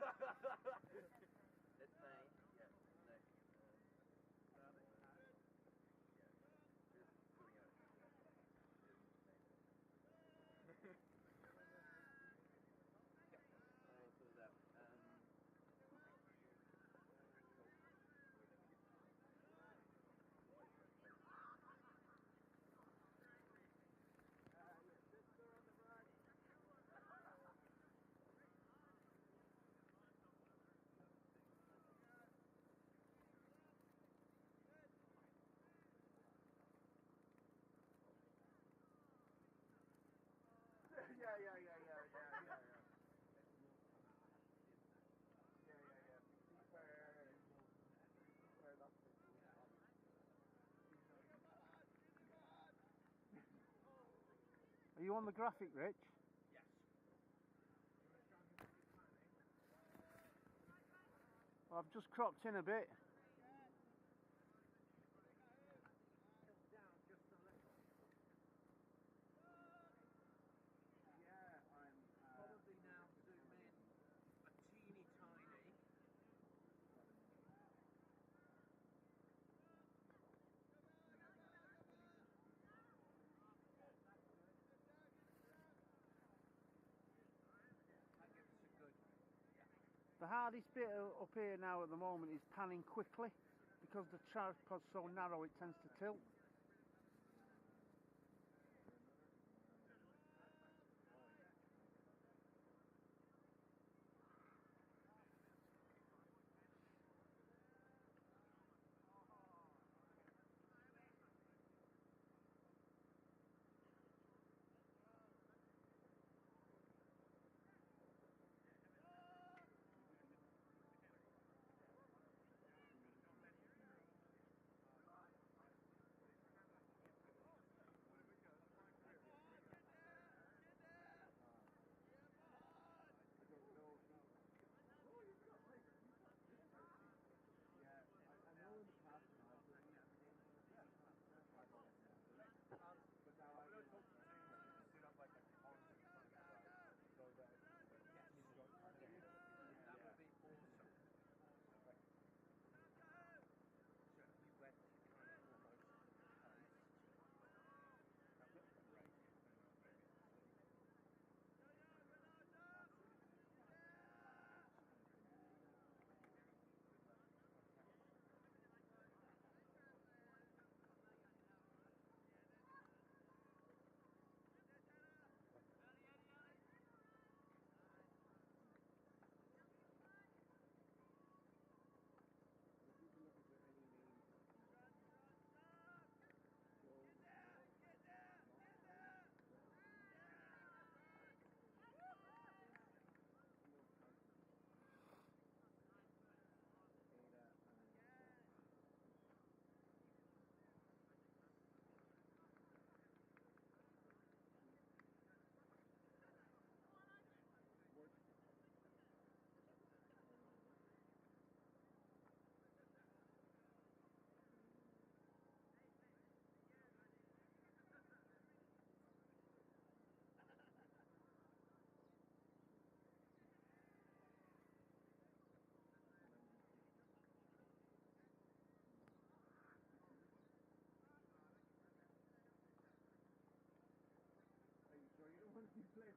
Let's say, yeah, no. So that, Yeah. Are you on the graphic, Rich? Yes. Well, I've just cropped in a bit. Down just a little. Yeah, I'm probably now zoom in a teeny tiny. That gives us a good. The hardest bit up here now at the moment is panning quickly, because the tripod's so narrow it tends to tilt. That would be awesome. So if you went to kind of almost coast, that would be great. So you don't want to play by play. Get some whites. We've only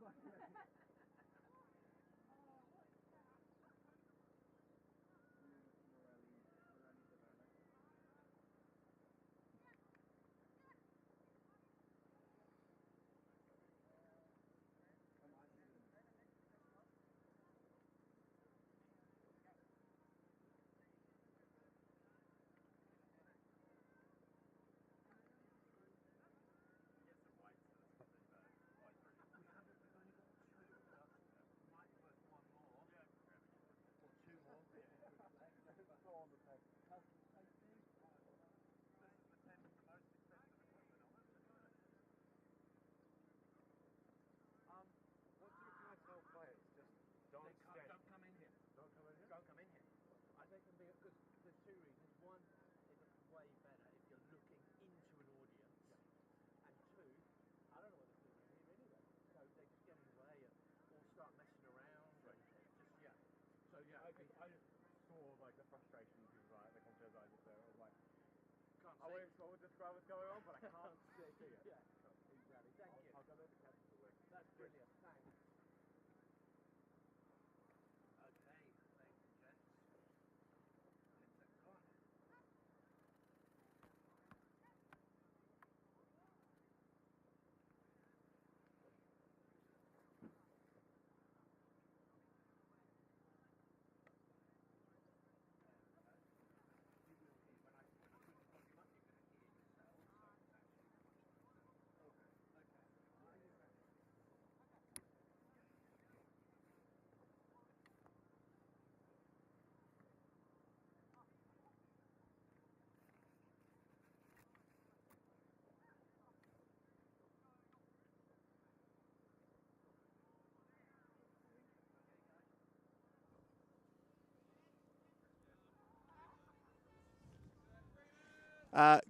got two. frustration in people's eyes, like Hunter's eyes up there. I was like, I would describe what's going on, but I can't see it. Yeah, exactly. Thank you. I'll go there to catch the word. That's brilliant. Thanks. Okay, ladies and gents. It's a corner.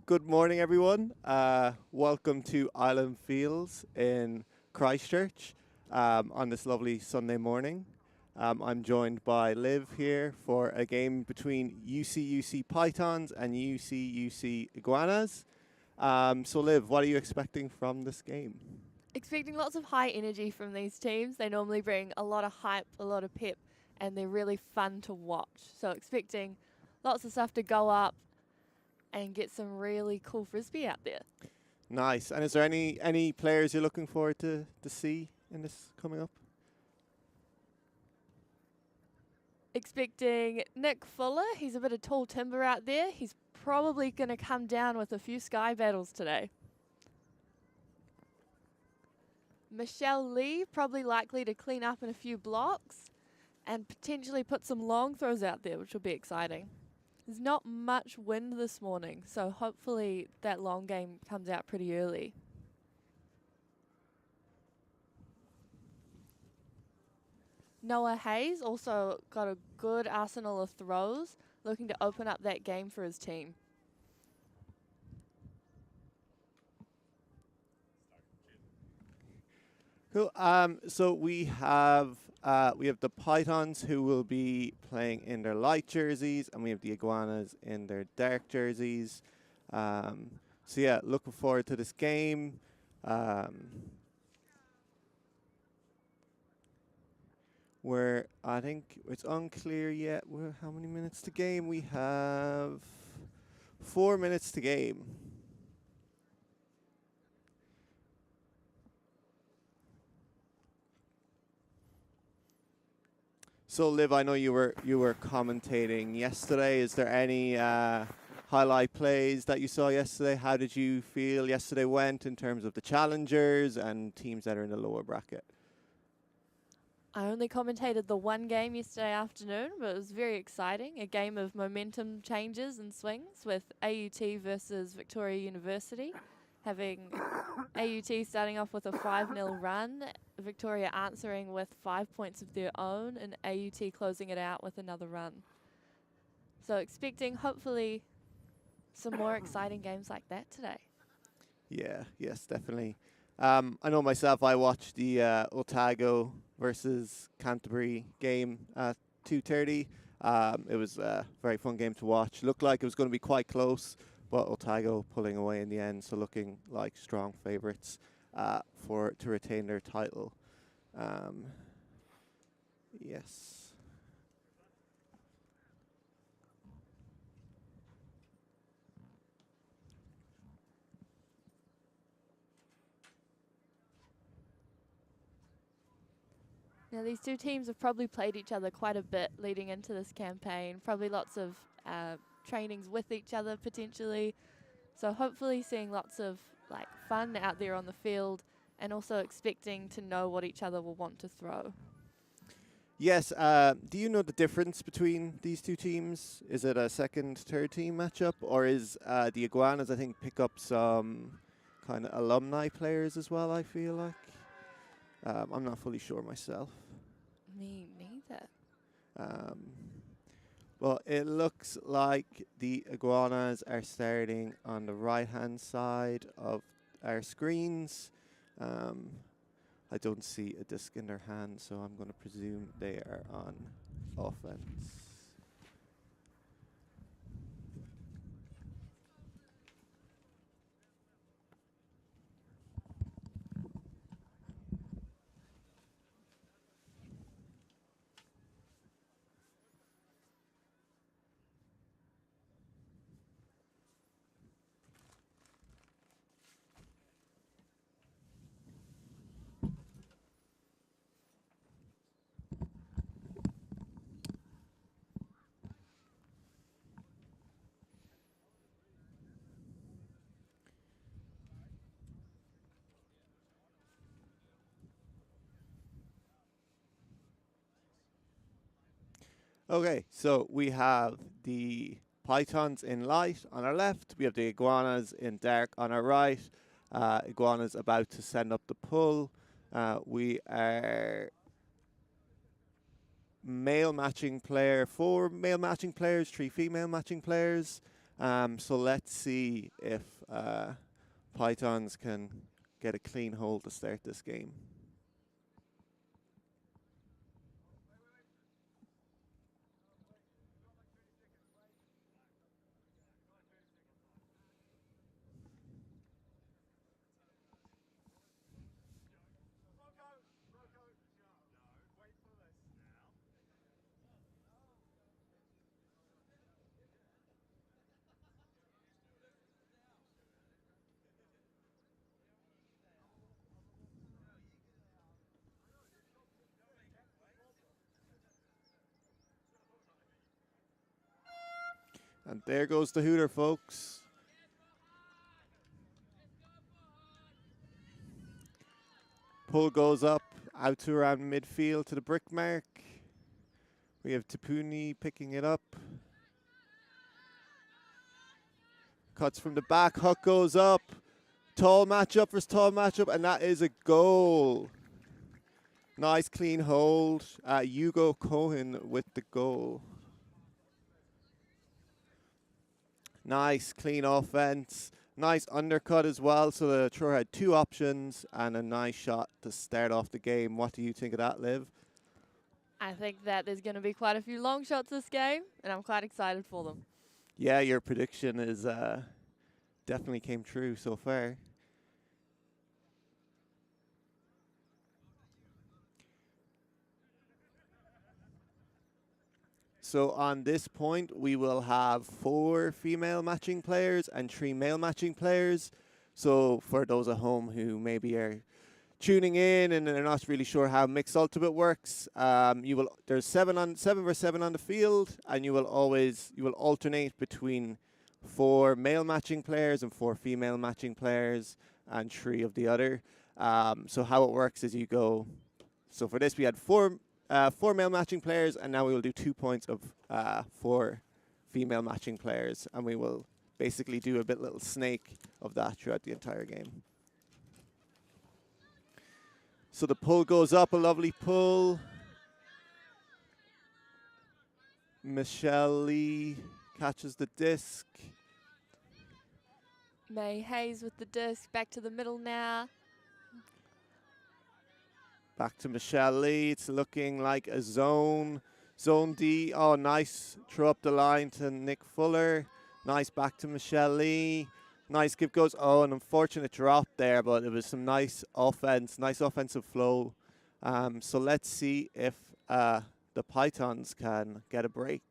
Good morning, everyone. Welcome to Island Fields in Christchurch on this lovely Sunday morning. I'm joined by Liv here for a game between UC Pythons and UC Iguanas. So, Liv, what are you expecting from this game? Expecting lots of high energy from these teams. They normally bring a lot of hype, a lot of pep, and they're really fun to watch. So expecting lots of stuff to go up and get some really cool frisbee out there. Nice. And is there any players you're looking forward to see in this coming up? Expecting Nick Fuller. He's a bit of tall timber out there. He's probably going to come down with a few sky battles today. Michelle Lee, probably likely to clean up in a few blocks and potentially put some long throws out there, which will be exciting. There's not much wind this morning, so hopefully that long game comes out pretty early. Noah Hayes also got a good arsenal of throws, looking to open up that game for his team. Cool. So we have the Pythons who will be playing in their light jerseys, and we have the Iguanas in their dark jerseys. So yeah, looking forward to this game. Where I think it's unclear yet how many minutes to game. We have 4 minutes to game. So, Liv, I know you were commentating yesterday. Is there any highlight plays that you saw yesterday? How did you feel yesterday went in terms of the challengers and teams that are in the lower bracket? I only commentated the one game yesterday afternoon, but it was very exciting. A game of momentum changes and swings with AUT versus Victoria University, having AUT starting off with a 5-0 run, Victoria answering with 5 points of their own, and AUT closing it out with another run. So expecting hopefully some more exciting games like that today. Yeah, yes, definitely. I know myself, I watched the Otago versus Canterbury game at 2:30. It was a very fun game to watch. Looked like it was going to be quite close, but Otago pulling away in the end, so looking like strong favourites to retain their title. Yes. Now, these two teams have probably played each other quite a bit leading into this campaign. Probably lots of trainings with each other potentially. So hopefully seeing lots of fun out there on the field, and also expecting to know what each other will want to throw. Yes. Do you know the difference between these two teams? Is it a second, third team matchup, or is the Iguanas, I think, pick up some kind of alumni players as well, I feel like? I'm not fully sure myself. Me neither. Well, it looks like the Iguanas are starting on the right-hand side of our screens. I don't see a disc in their hand, so I'm going to presume they are on offense. Okay, so we have the pythons in light on our left. We have the iguanas in dark on our right. Iguanas about to send up the pull. We are male matching player, 4 male matching players, 3 female matching players. So let's see if pythons can get a clean hold to start this game. And there goes the hooter, folks. Pull goes up, out to around midfield to the brick mark. We have Tapuni picking it up. Cuts from the back, hook goes up. Tall matchup versus tall matchup, and that is a goal. Nice clean hold. Hugo Cohen with the goal. Nice clean offense. Nice undercut as well. So the thrower had 2 options and a nice shot to start off the game. What do you think of that, Liv? I think that there's going to be quite a few long shots this game, and I'm quite excited for them. Yeah, your prediction is definitely came true so far. So on this point, we will have 4 female matching players and 3 male matching players. So for those at home who maybe are tuning in and they're not really sure how mixed ultimate works, there's 7 versus 7 on the field, and you will alternate between 4 male matching players and 4 female matching players and 3 of the other. So how it works is you go. So for this, we had 4 male matching players, and now we will do 2 points of 4 female matching players, and we will basically do a little snake of that throughout the entire game. So the pull goes up, a lovely pull. Michelle Lee catches the disc. May Hayes with the disc, back to the middle now. Back to Michelle Lee. It's looking like a zone. Zone D. Oh, nice throw up the line to Nick Fuller. Nice back to Michelle Lee. Nice give goes. Oh, an unfortunate drop there, but it was some nice offense, nice offensive flow. So let's see if the Pythons can get a break.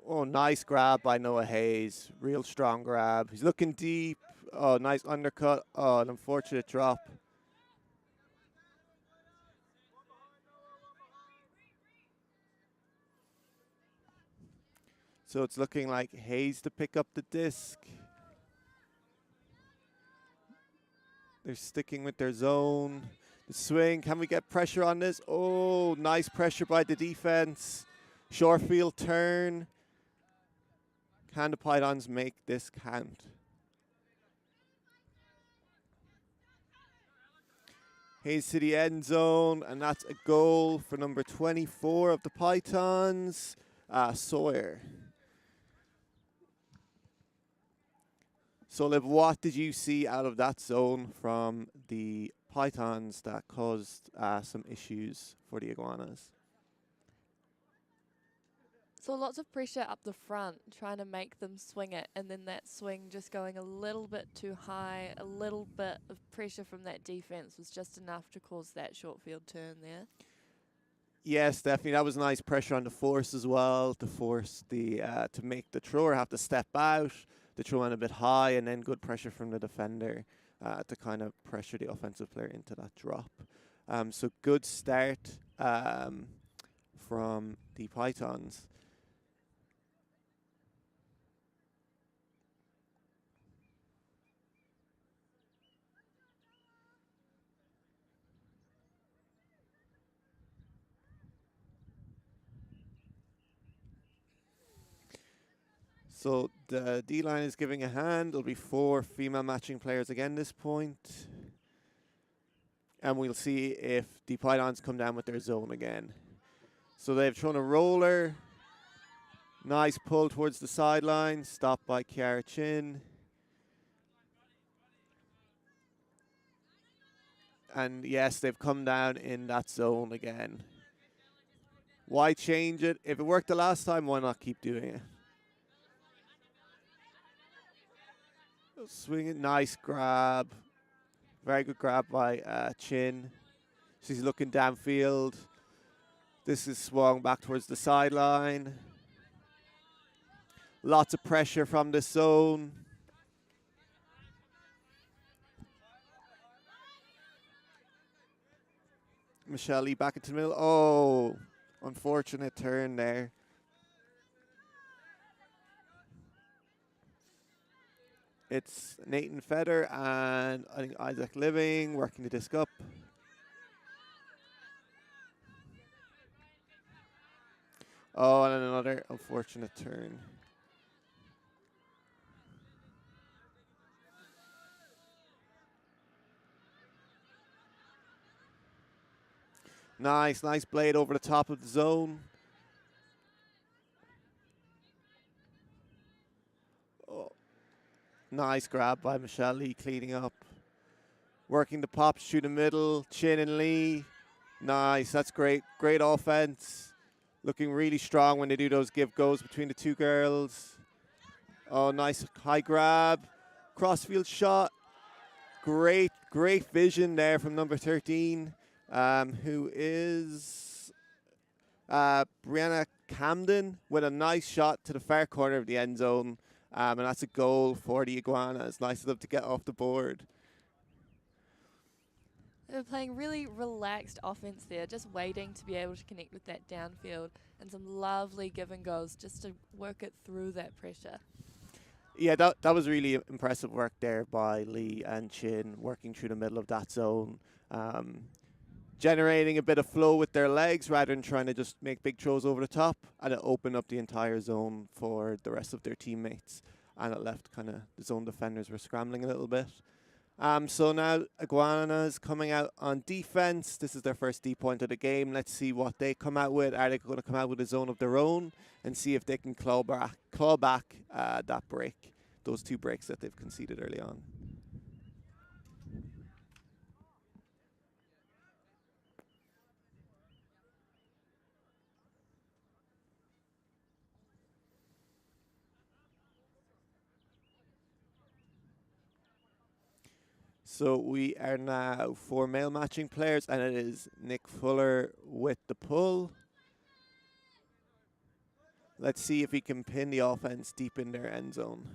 Oh, nice grab by Noah Hayes. Real strong grab. He's looking deep. Oh, nice undercut. Oh, an unfortunate drop. So it's looking like Hayes to pick up the disc. They're sticking with their zone. The swing. Can we get pressure on this? Oh, nice pressure by the defense. Short field turn. Can the Pythons make this count? Hayes to the end zone, and that's a goal for number 24 of the Pythons, Sawyer. So, Liv, what did you see out of that zone from the Pythons that caused some issues for the Iguanas? So lots of pressure up the front, trying to make them swing it, and then that swing just going a little bit too high, a little bit of pressure from that defense was just enough to cause that short field turn there. Yes, definitely. That was nice pressure on the force as well, to force the to make the thrower have to step out, the throw in a bit high, and then good pressure from the defender to kind of pressure the offensive player into that drop. So good start from the Pythons. So the D-line is giving a hand. There'll be 4 female matching players again this point. And we'll see if the Pythons come down with their zone again. So they've thrown a roller. Nice pull towards the sideline. Stopped by Kiara Chin. And yes, they've come down in that zone again. Why change it? If it worked the last time, why not keep doing it? Swing it, nice grab. Very good grab by Chin. She's looking downfield. This is swung back towards the sideline. Lots of pressure from this zone. Michelle Lee back into the middle. Oh, unfortunate turn there. It's Nathan Feder and I think Isaac Living working the disc up. Oh, and another unfortunate turn. Nice blade over the top of the zone. Oh. Nice grab by Michelle Lee, cleaning up. Working the pops through the middle, Chin and Lee. Nice, that's great offense. Looking really strong when they do those give-goes between the two girls. Oh, nice high grab. Crossfield shot. Great vision there from number 13. Who is Brianna Camden with a nice shot to the far corner of the end zone. And that's a goal for the Iguanas. Nice of them to get off the board. They were playing really relaxed offense there, just waiting to be able to connect with that downfield, and some lovely give and goes just to work it through that pressure. Yeah, that was really impressive work there by Lee and Chin, working through the middle of that zone. Generating a bit of flow with their legs rather than trying to just make big throws over the top, and it opened up the entire zone for the rest of their teammates, and it left kind of the zone defenders were scrambling a little bit. So now Iguanas coming out on defense. This is their first D point of the game. Let's see what they come out with. Are they going to come out with a zone of their own and see if they can claw back that break, those 2 breaks that they've conceded early on. So we are now 4 male matching players, and it is Nick Fuller with the pull. Let's see if he can pin the offense deep in their end zone.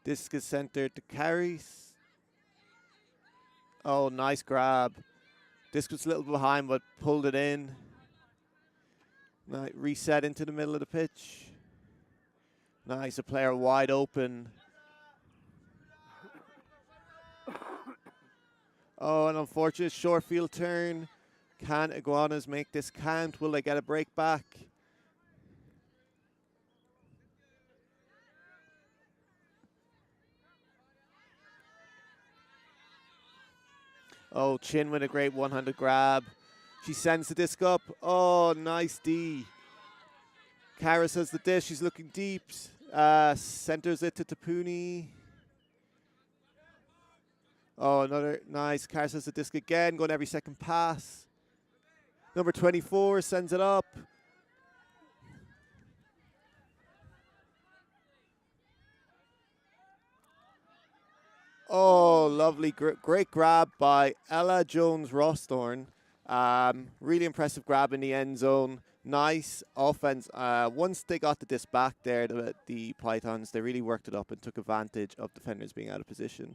Disc is centered to carries. Oh, nice grab. Disc was a little behind, but pulled it in. Reset into the middle of the pitch. Nice, a player wide open. Oh, an unfortunate short field turn. Can Iguanas make this count? Will they get a break back? Oh, Chin with a great one-handed grab. She sends the disc up. Oh, nice D. Karis has the dish. She's looking deep. Centers it to Tapuni. Oh, another nice. Karis has the disc again, going every second pass. Number 24 sends it up. Oh, lovely. Great grab by Ella Jones-Rosthorn. Really impressive grab in the end zone. Nice offense. Once they got the disc back there, the Pythons, they really worked it up and took advantage of defenders being out of position.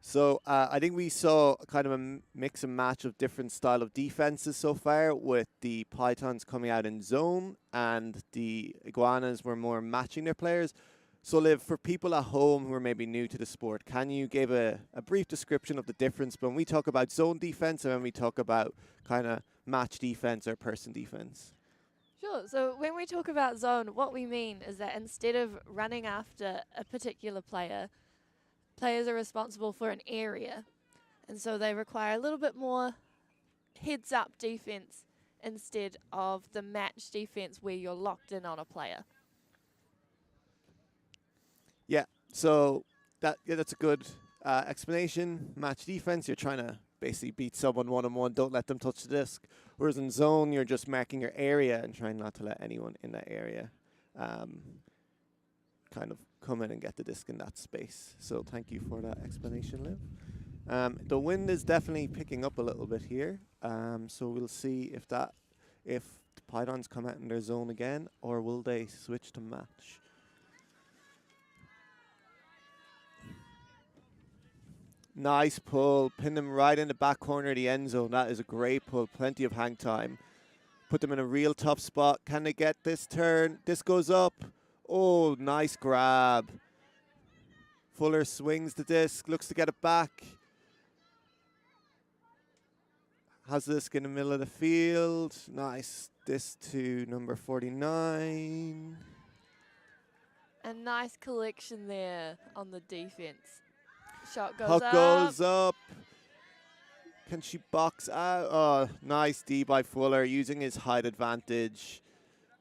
So I think we saw kind of a mix and match of different style of defenses so far, with the Pythons coming out in zone and the Iguanas were more matching their players. So Liv, for people at home who are maybe new to the sport, can you give a brief description of the difference when we talk about zone defense and when we talk about kind of match defense or person defense? Sure. So when we talk about zone, what we mean is that instead of running after a particular player, players are responsible for an area. And so they require a little bit more heads-up defense instead of the match defense where you're locked in on a player. Yeah, so that's a good explanation. Match defense, you're trying to basically beat someone one-on-one, don't let them touch the disc. Whereas in zone, you're just marking your area and trying not to let anyone in that area kind of come in and get the disc in that space. So thank you for that explanation, Liv. The wind is definitely picking up a little bit here. So we'll see if the Pythons come out in their zone again, or will they switch to match? Nice pull. Pin them right in the back corner of the end zone. That is a great pull. Plenty of hang time. Put them in a real tough spot. Can they get this turn? This goes up. Oh, nice grab. Fuller swings the disc. Looks to get it back. Has the disc in the middle of the field. Nice. This to number 49. A nice collection there on the defense. Shot goes Puck up. goes up. Can she box out? Oh, nice D by Fuller using his height advantage.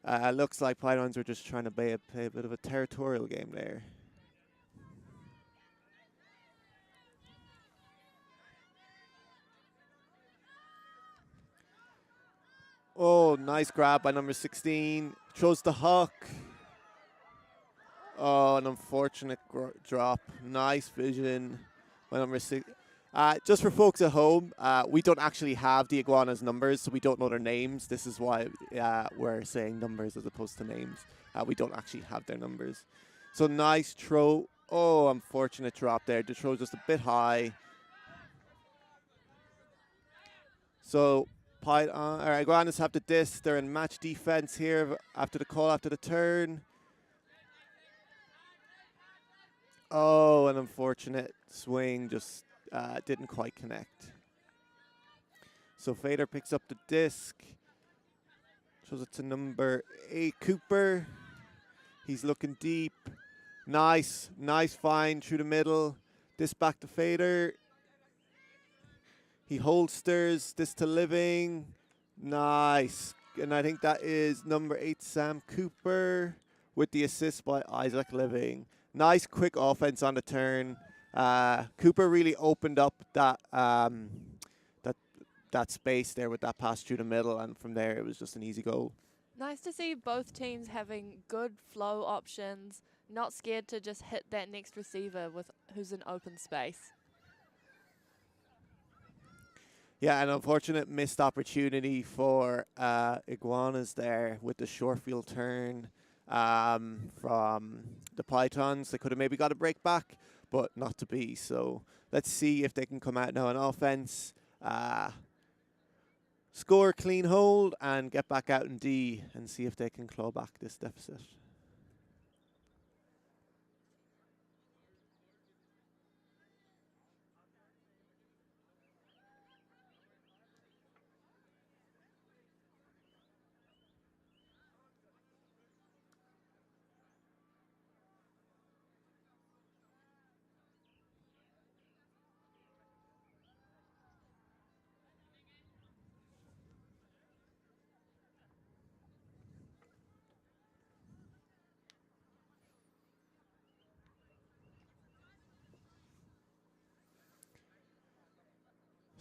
Looks like Pythons were just trying to play a bit of a territorial game there. Oh, nice grab by number 16. Throws the hook. Oh, an unfortunate drop. Nice vision by number 6. Just for folks at home, we don't actually have the Iguanas numbers, so we don't know their names. This is why we're saying numbers as opposed to names. We don't actually have their numbers. So nice throw. Oh, unfortunate drop there. The throw just a bit high. So Iguanas have the disc. They're in match defense here after the call, after the turn. Oh, an unfortunate swing, just didn't quite connect. So Fader picks up the disc. Shows it to number 8, Cooper. He's looking deep. Nice find through the middle. This back to Fader. He holsters this to Living. Nice. And I think that is number 8, Sam Cooper, with the assist by Isaac Living. Nice quick offense on the turn. Cooper really opened up that that space there with that pass through the middle, and from there it was just an easy goal. Nice to see both teams having good flow options, not scared to just hit that next receiver with who's in open space. Yeah, an unfortunate missed opportunity for Iguanas there with the short field turn from the Pythons. They could have maybe got a break back, but not to be. So let's see if they can come out now on offense, score a clean hold, and get back out in D and see if they can claw back this deficit.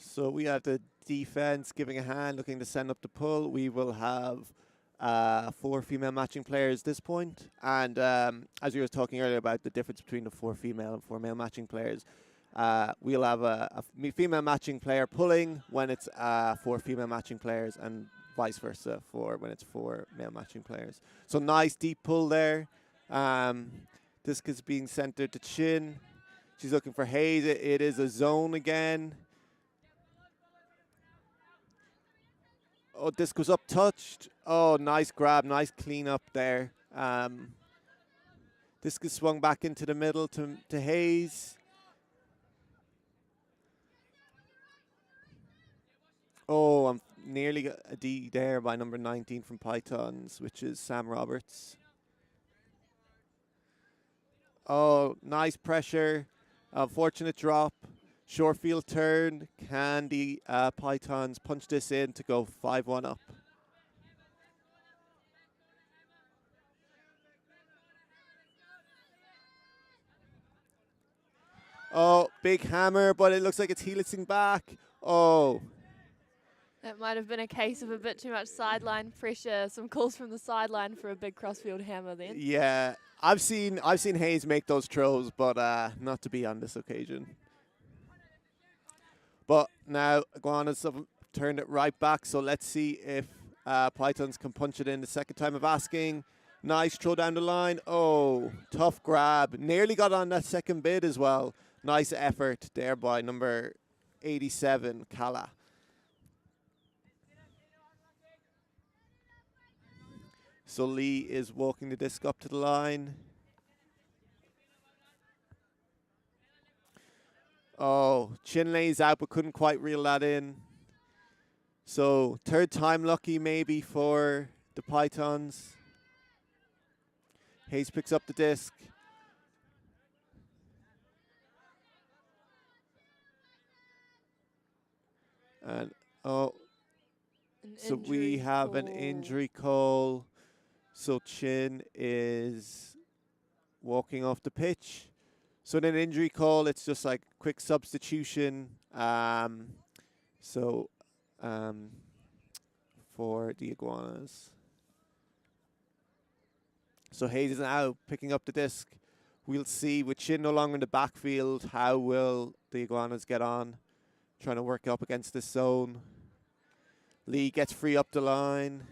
So we have the defense giving a hand, looking to send up the pull. We will have 4 female matching players at this point. And as we were talking earlier about the difference between the 4 female and 4 male matching players, we'll have a female matching player pulling when it's 4 female matching players, and vice versa for when it's 4 male matching players. So nice deep pull there. Disc is being centered to Chin. She's looking for Hayes. It is a zone again. Oh, disc was up touched. Oh, nice grab, nice clean up there. This gets swung back into the middle to Hayes. Oh, I'm nearly got a D there by number 19 from Pythons, which is Sam Roberts. Oh, nice pressure. Fortunate drop. Short field turn. Can the Pythons punch this in to go 5-1 up? Oh, big hammer, but it looks like it's helixing back. Oh. That might have been a case of a bit too much sideline pressure. Some calls from the sideline for a big crossfield hammer then. Yeah, I've seen Hayes make those throws, but not to be on this occasion. But now Iguanas have turned it right back, so let's see if Pythons can punch it in the second time of asking. Nice throw down the line. Oh, tough grab. Nearly got on that second bid as well. Nice effort there by number 87, Kala. So Lee is walking the disc up to the line. Oh, Chinley's out but couldn't quite reel that in. So third time lucky maybe for the Pythons. Hayes picks up the disc. And so we have an injury call. So Chin is walking off the pitch. So in an injury call, it's just like quick substitution. For the Iguanas. So Hayes is now picking up the disc. We'll see with Chin no longer in the backfield, how will the Iguanas get on? Trying to work up against this zone. Lee gets free up the line.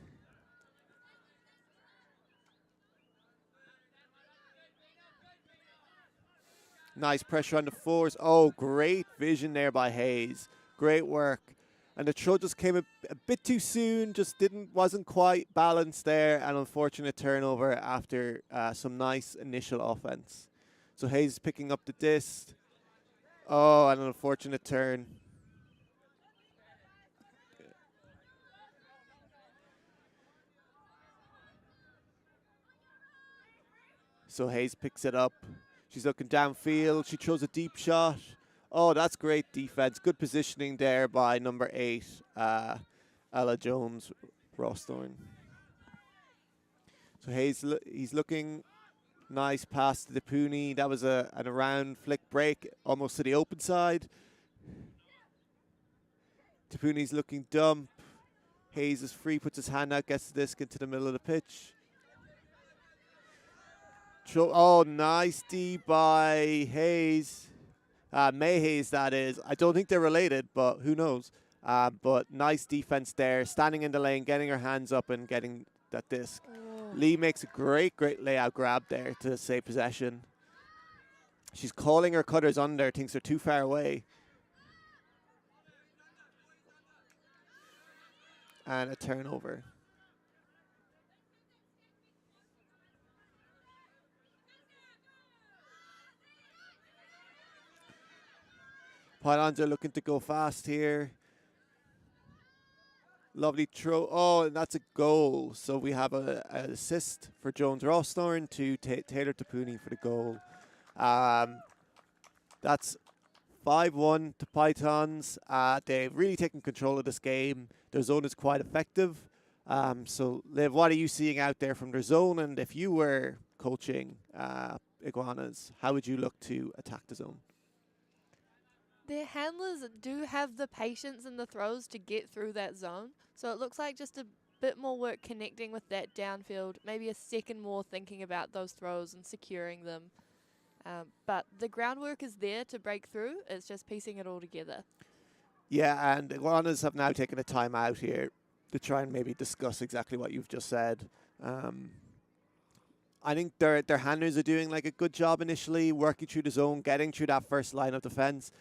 Nice pressure on the fours. Oh, great vision there by Hayes. Great work. And the throw just came a bit too soon, just wasn't quite balanced there. An unfortunate turnover after some nice initial offense. So Hayes picking up the disc. Oh, and an unfortunate turn. So Hayes picks it up. She's looking downfield. She throws a deep shot. Oh, that's great defense. Good positioning there by number 8, Ella Jones Rawsthorne. So Hayes, he's looking nice pass to the Pooney. That was an around flick break, almost to the open side. Tapooni's looking dump. Hayes is free, puts his hand out, gets the disc into the middle of the pitch. Oh, nice D by Hayes. May Hayes, that is. I don't think they're related, but who knows. But nice defense there. Standing in the lane, getting her hands up and getting that disc. Oh. Lee makes a great layout grab there to save possession. She's calling her cutters under, thinks they're too far away. And a turnover. Pylons are looking to go fast here. Lovely throw. Oh, and that's a goal. So we have an assist for Jones Rawsthorne to Taylor Tapooni for the goal. That's 5-1 to Pythons. They've really taken control of this game. Their zone is quite effective. So, Liv, what are you seeing out there from their zone? And if you were coaching Iguanas, how would you look to attack the zone? Their handlers do have the patience and the throws to get through that zone. So it looks like just a bit more work connecting with that downfield, maybe a second more thinking about those throws and securing them. But the groundwork is there to break through. It's just piecing it all together. Yeah, and Iguanas have now taken a time out here to try and maybe discuss exactly what you've just said. I think their handlers are doing like a good job initially, working through the zone, getting through that first line of defense.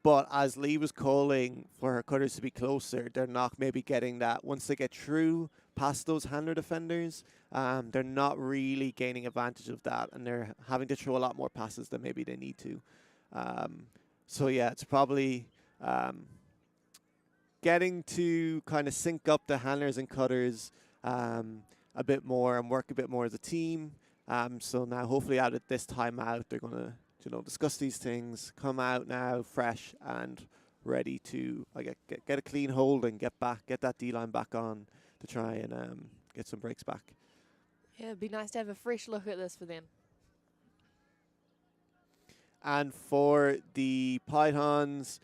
But as Lee was calling for her cutters to be closer, they're not maybe getting that. Once they get through past those handler defenders, they're not really gaining advantage of that, and they're having to throw a lot more passes than maybe they need to. So yeah, it's probably getting to kind of sync up the handlers and cutters a bit more and work a bit more as a team. So now hopefully out at this time out, they're going to discuss these things, come out now fresh and ready to get a clean hold and get that D-line back on to try and get some breaks back. Yeah, it'd be nice to have a fresh look at this for them. And for the Pythons,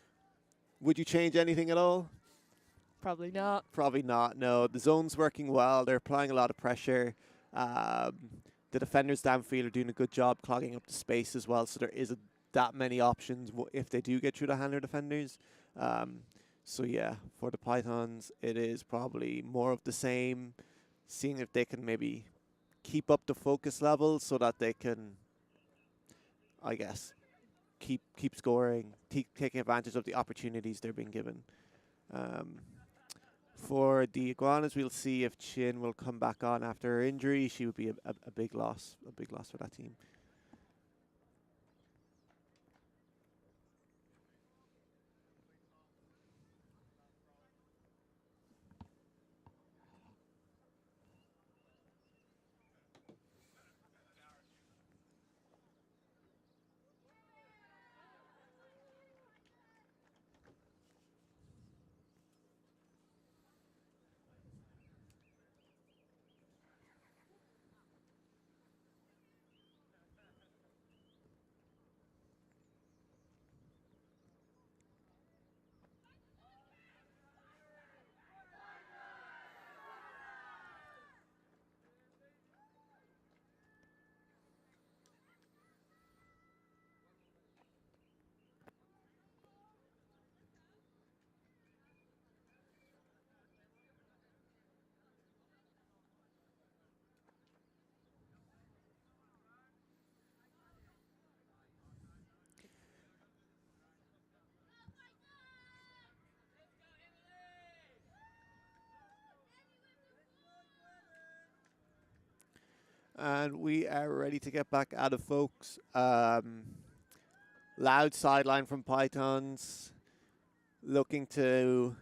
would you change anything at all? Probably not. Probably not, no. The zone's working well. They're applying a lot of pressure. The defenders downfield are doing a good job clogging up the space as well, so there isn't that many options if they do get through the handler defenders. So yeah, for the Pythons, it is probably more of the same, seeing if they can maybe keep up the focus level so that they can, I guess, keep scoring, taking advantage of the opportunities they're being given. For the Iguanas, we'll see if Chin will come back on after her injury. She would be a big loss for that team. And we are ready to get back at it, folks. Loud sideline from Pythons, looking to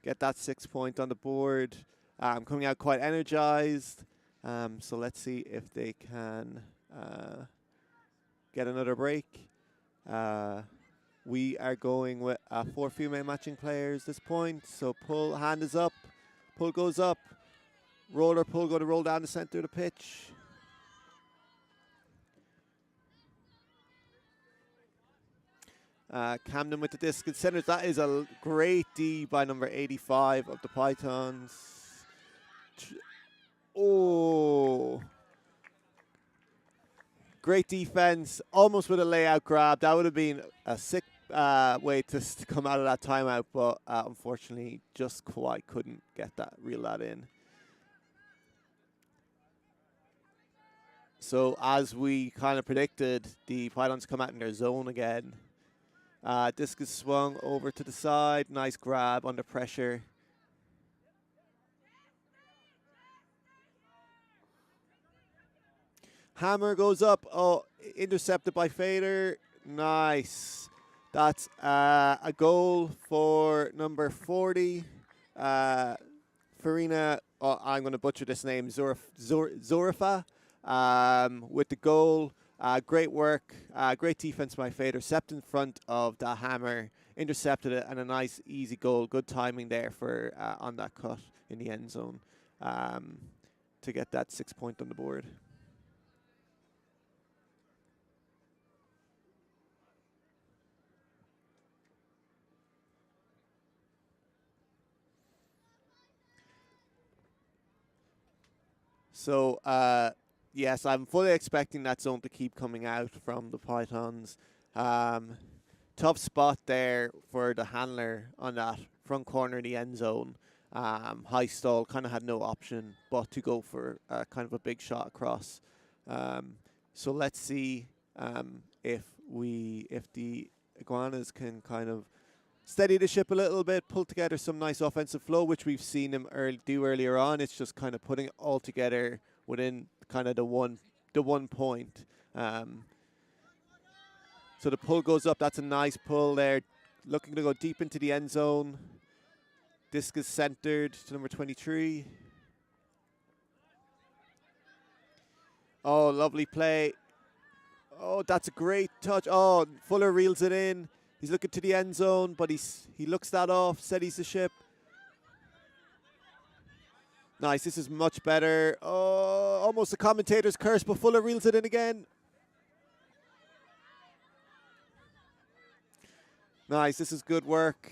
get that 6 point on the board. Coming out quite energized. So let's see if they can get another break. We are going with 4 female matching players this point. So pull, hand is up, pull goes up, roller pull going to roll down the center of the pitch. Camden with the discus centers. That is a great D by number 85 of the Pythons. Oh. Great defense. Almost with a layout grab. That would have been a sick way to come out of that timeout, but unfortunately just quite couldn't reel that in. So as we kind of predicted, the Pythons come out in their zone again. Discus swung over to the side. Nice grab under pressure. Hammer goes up. Oh, intercepted by Fader. Nice. That's a goal for number 40. Farina, oh, I'm going to butcher this name, Zorifa, with the goal. Great work, great defense by Fader. Stepped in front of the hammer, intercepted it, and a nice, easy goal. Good timing there for on that cut in the end zone to get that 6 point on the board. So, yes, I'm fully expecting that zone to keep coming out from the Pythons. Tough spot there for the handler on that front corner in the end zone. High stall, kind of had no option but to go for kind of a big shot across. So let's see if the Iguanas can kind of steady the ship a little bit, pull together some nice offensive flow, which we've seen him do earlier on. It's just kind of putting it all together within kind of the one point. So the pull goes up. That's a nice pull there. Looking to go deep into the end zone. Disc is centered to number 23. Oh, lovely play. Oh, that's a great touch. Oh, Fuller reels it in. He's looking to the end zone, but he looks that off, steadies the ship. Nice, this is much better. Oh, almost a commentator's curse, but Fuller reels it in again. Nice, this is good work.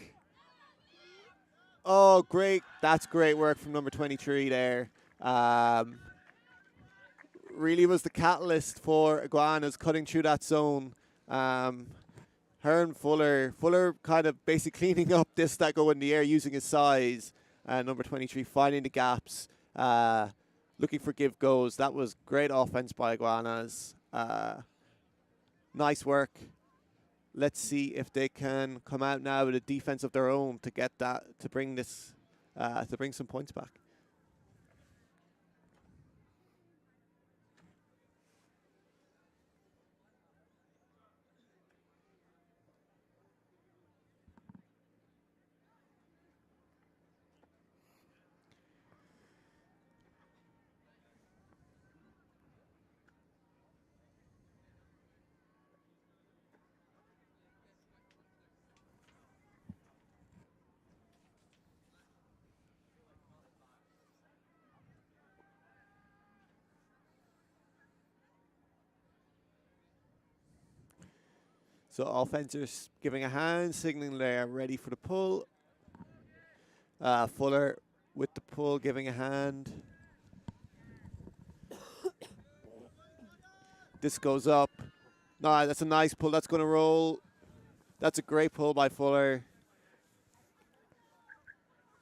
Oh, great. That's great work from number 23 there. Really was the catalyst for Iguanas cutting through that zone. Her and Fuller kind of basically cleaning up this that go in the air using his size. Number 23 finding the gaps, looking for give goes. That was great offense by Iguanas. Nice work. Let's see if they can come out now with a defense of their own to get that, to bring this, to bring some points back. So offenses giving a hand, signaling they're ready for the pull. Fuller with the pull, giving a hand. This goes up. No, that's a nice pull. That's going to roll. That's a great pull by Fuller.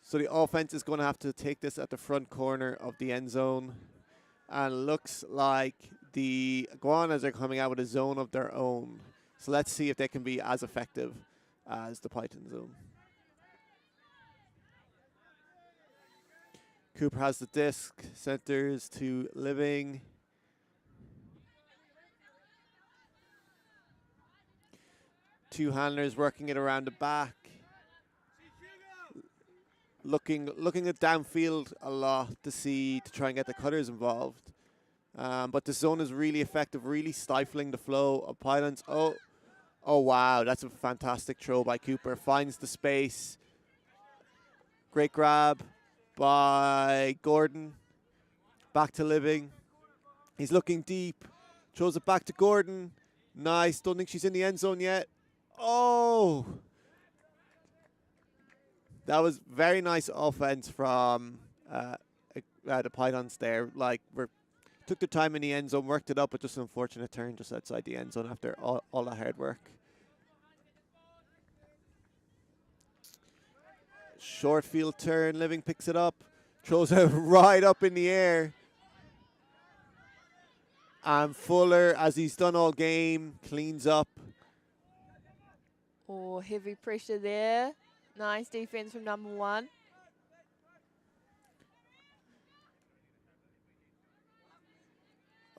So the offense is going to have to take this at the front corner of the end zone. And looks like the Iguanas are coming out with a zone of their own. So let's see if they can be as effective as the Python zone. Cooper has the disc, centers to Living. Two handlers working it around the back. Looking at downfield a lot to try and get the cutters involved. But the zone is really effective, really stifling the flow of Pythons. Oh, wow, that's a fantastic throw by Cooper. Finds the space. Great grab by Gordon. Back to Living. He's looking deep. Throws it back to Gordon. Nice. Don't think she's in the end zone yet. Oh! That was very nice offense from the Pythons there. Like, took the time in the end zone, worked it up, but just an unfortunate turn just outside the end zone after all that hard work. Short field turn, Living picks it up, throws it right up in the air. And Fuller, as he's done all game, cleans up. Oh, heavy pressure there. Nice defense from number 1.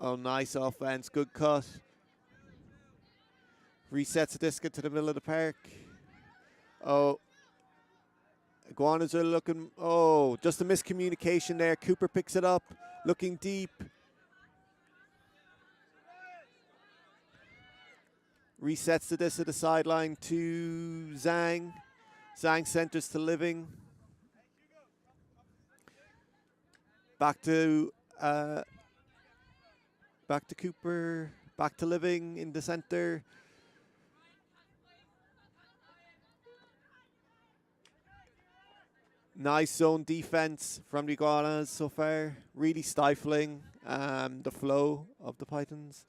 Oh, nice offense. Good cut. Resets the disc into the middle of the park. Oh. Iguanas are looking. Oh, just a miscommunication there. Cooper picks it up. Looking deep. Resets the disc to the sideline to Zhang. Zhang centers to Living. Back to Cooper. Back to Living in the center. Nice zone defense from the Iguanas so far. Really stifling the flow of the Pythons.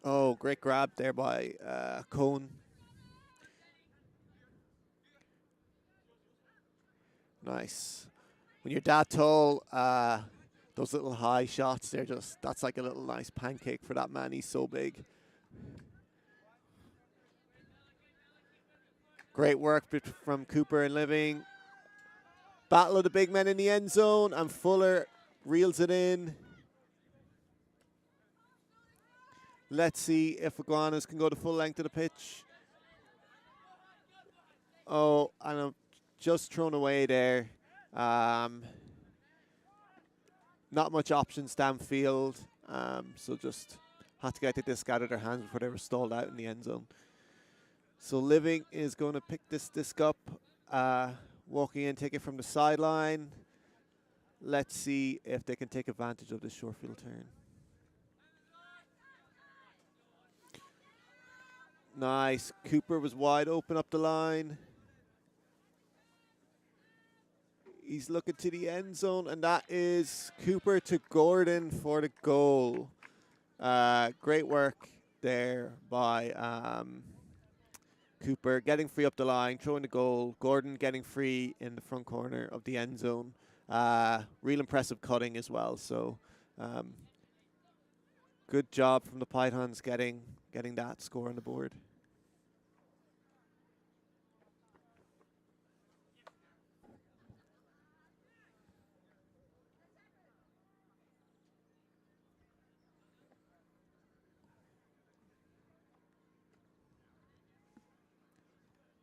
Oh, great grab there by Cone. Nice. When you're that tall, those little high shots, that's like a little nice pancake for that man. He's so big. Great work from Cooper and Living. Battle of the big men in the end zone, and Fuller reels it in. Let's see if Iguanas can go the full length of the pitch. Oh, and I'm just thrown away there. Not much options downfield, so just had to get the disc out of their hands before they were stalled out in the end zone. So Living is going to pick this disc up, walking in, take it from the sideline. Let's see if they can take advantage of this short field turn. Nice. Cooper was wide open up the line. He's looking to the end zone, and that is Cooper to Gordon for the goal. Great work there by Cooper, getting free up the line, throwing the goal. Gordon getting free in the front corner of the end zone. Real impressive cutting as well. So good job from the Pythons getting that score on the board.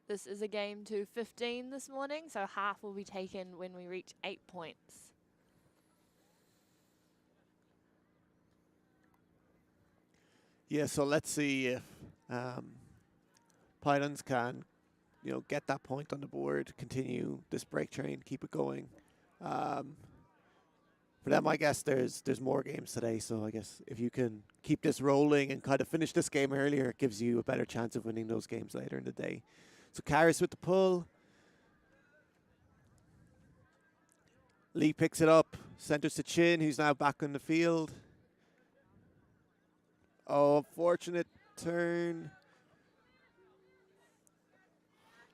This is a game to 15 this morning, so half will be taken when we reach 8 points. Yeah, so let's see if Pythons can, get that point on the board, continue this break train, keep it going. For them, I guess there's more games today, so I guess if you can keep this rolling and kind of finish this game earlier, it gives you a better chance of winning those games later in the day. So Karras with the pull. Lee picks it up, centers to Chin, who's now back on the field. Oh, unfortunate turn.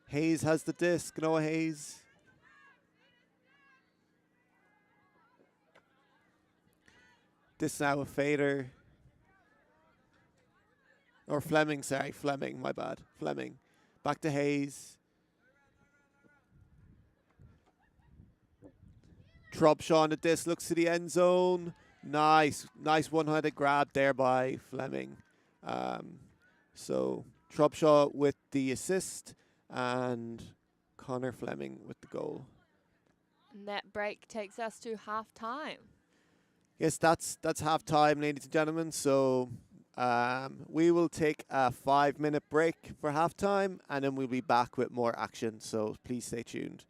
Hayes has the disc. Noah Hayes. This now a fader. Or Fleming, sorry. Fleming, my bad. Fleming. Back to Hayes. Trubshaw on the disc, looks to the end zone. Nice one-handed grab there by Fleming. So Trubshaw with the assist and Connor Fleming with the goal. And that break takes us to half-time. Yes, that's half-time, ladies and gentlemen. So we will take a 5-minute break for half-time, and then we'll be back with more action. So please stay tuned.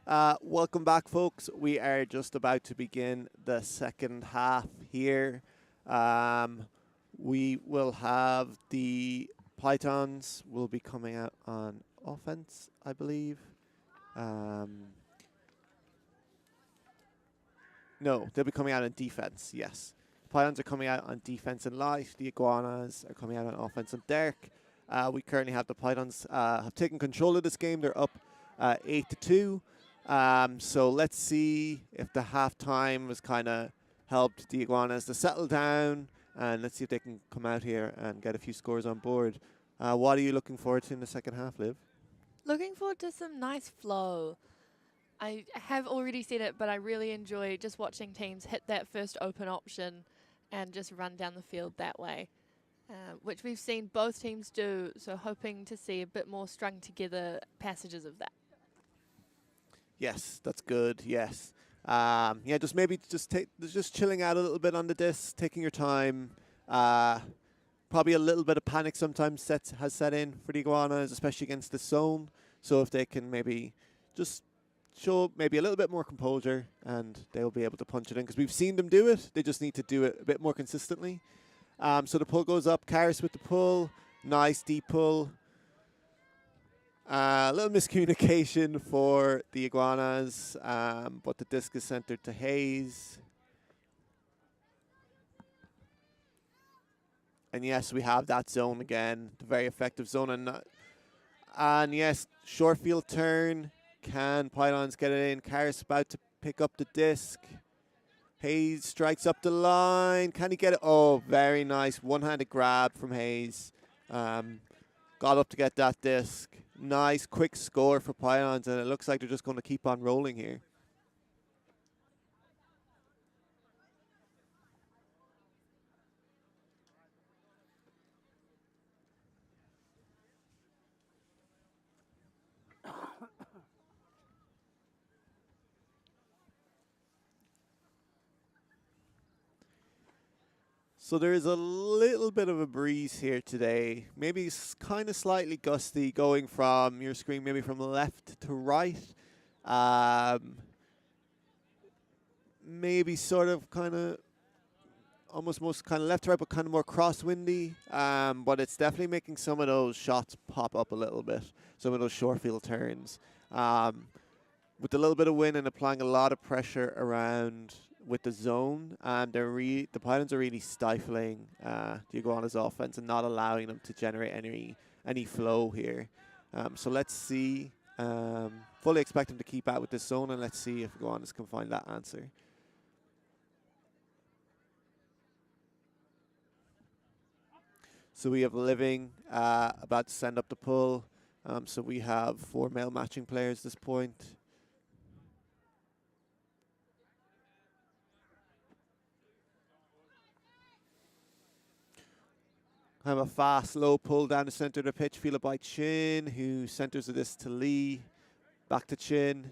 Welcome back, folks. We are just about to begin the second half here. We will have the Pythons will be coming out on offense, I believe. No, they'll be coming out on defense, yes. Pythons are coming out on defense and light. The Iguanas are coming out on offense and dark. We currently have the Pythons have taken control of this game. They're up 8-2. So let's see if the halftime has kind of helped the Iguanas to settle down, and let's see if they can come out here and get a few scores on board. What are you looking forward to in the second half, Liv? Looking forward to some nice flow. I have already said it, but I really enjoy just watching teams hit that first open option and just run down the field that way, which we've seen both teams do, so hoping to see a bit more strung together passages of that. Yes, that's good, yes. Yeah, just maybe just chilling out a little bit on the disc, taking your time. Probably a little bit of panic sometimes has set in for the Iguanas, especially against the zone. So if they can maybe just show maybe a little bit more composure, and they'll be able to punch it in, because we've seen them do it. They just need to do it a bit more consistently. So the pull goes up. Karis with the pull. Nice deep pull. A little miscommunication for the Iguanas, but the disc is centered to Hayes. And yes, we have that zone again, the very effective zone. And yes, short field turn. Can Pythons get it in? Karis about to pick up the disc. Hayes strikes up the line. Can he get it? Oh, very nice. One-handed grab from Hayes. Got up to get that disc. Nice, quick score for Pythons, and it looks like they're just going to keep on rolling here. So there is a little bit of a breeze here today. Maybe it's kind of slightly gusty going from your screen, maybe from left to right. Maybe sort of kind of almost most kind of left to right, but kind of more crosswindy. But it's definitely making some of those shots pop up a little bit, some of those short field turns. With a little bit of wind and applying a lot of pressure around with the zone, and the Pythons are really stifling the Iguanas' offense and not allowing them to generate any flow here. So let's see. Fully expect them to keep out with this zone, and let's see if Iguanas can find that answer. So we have Living about to send up the pull. So we have 4 male matching players at this point. Have a fast, low pull down the center of the pitch, fielded by Chin, who centers this to Lee. Back to Chin.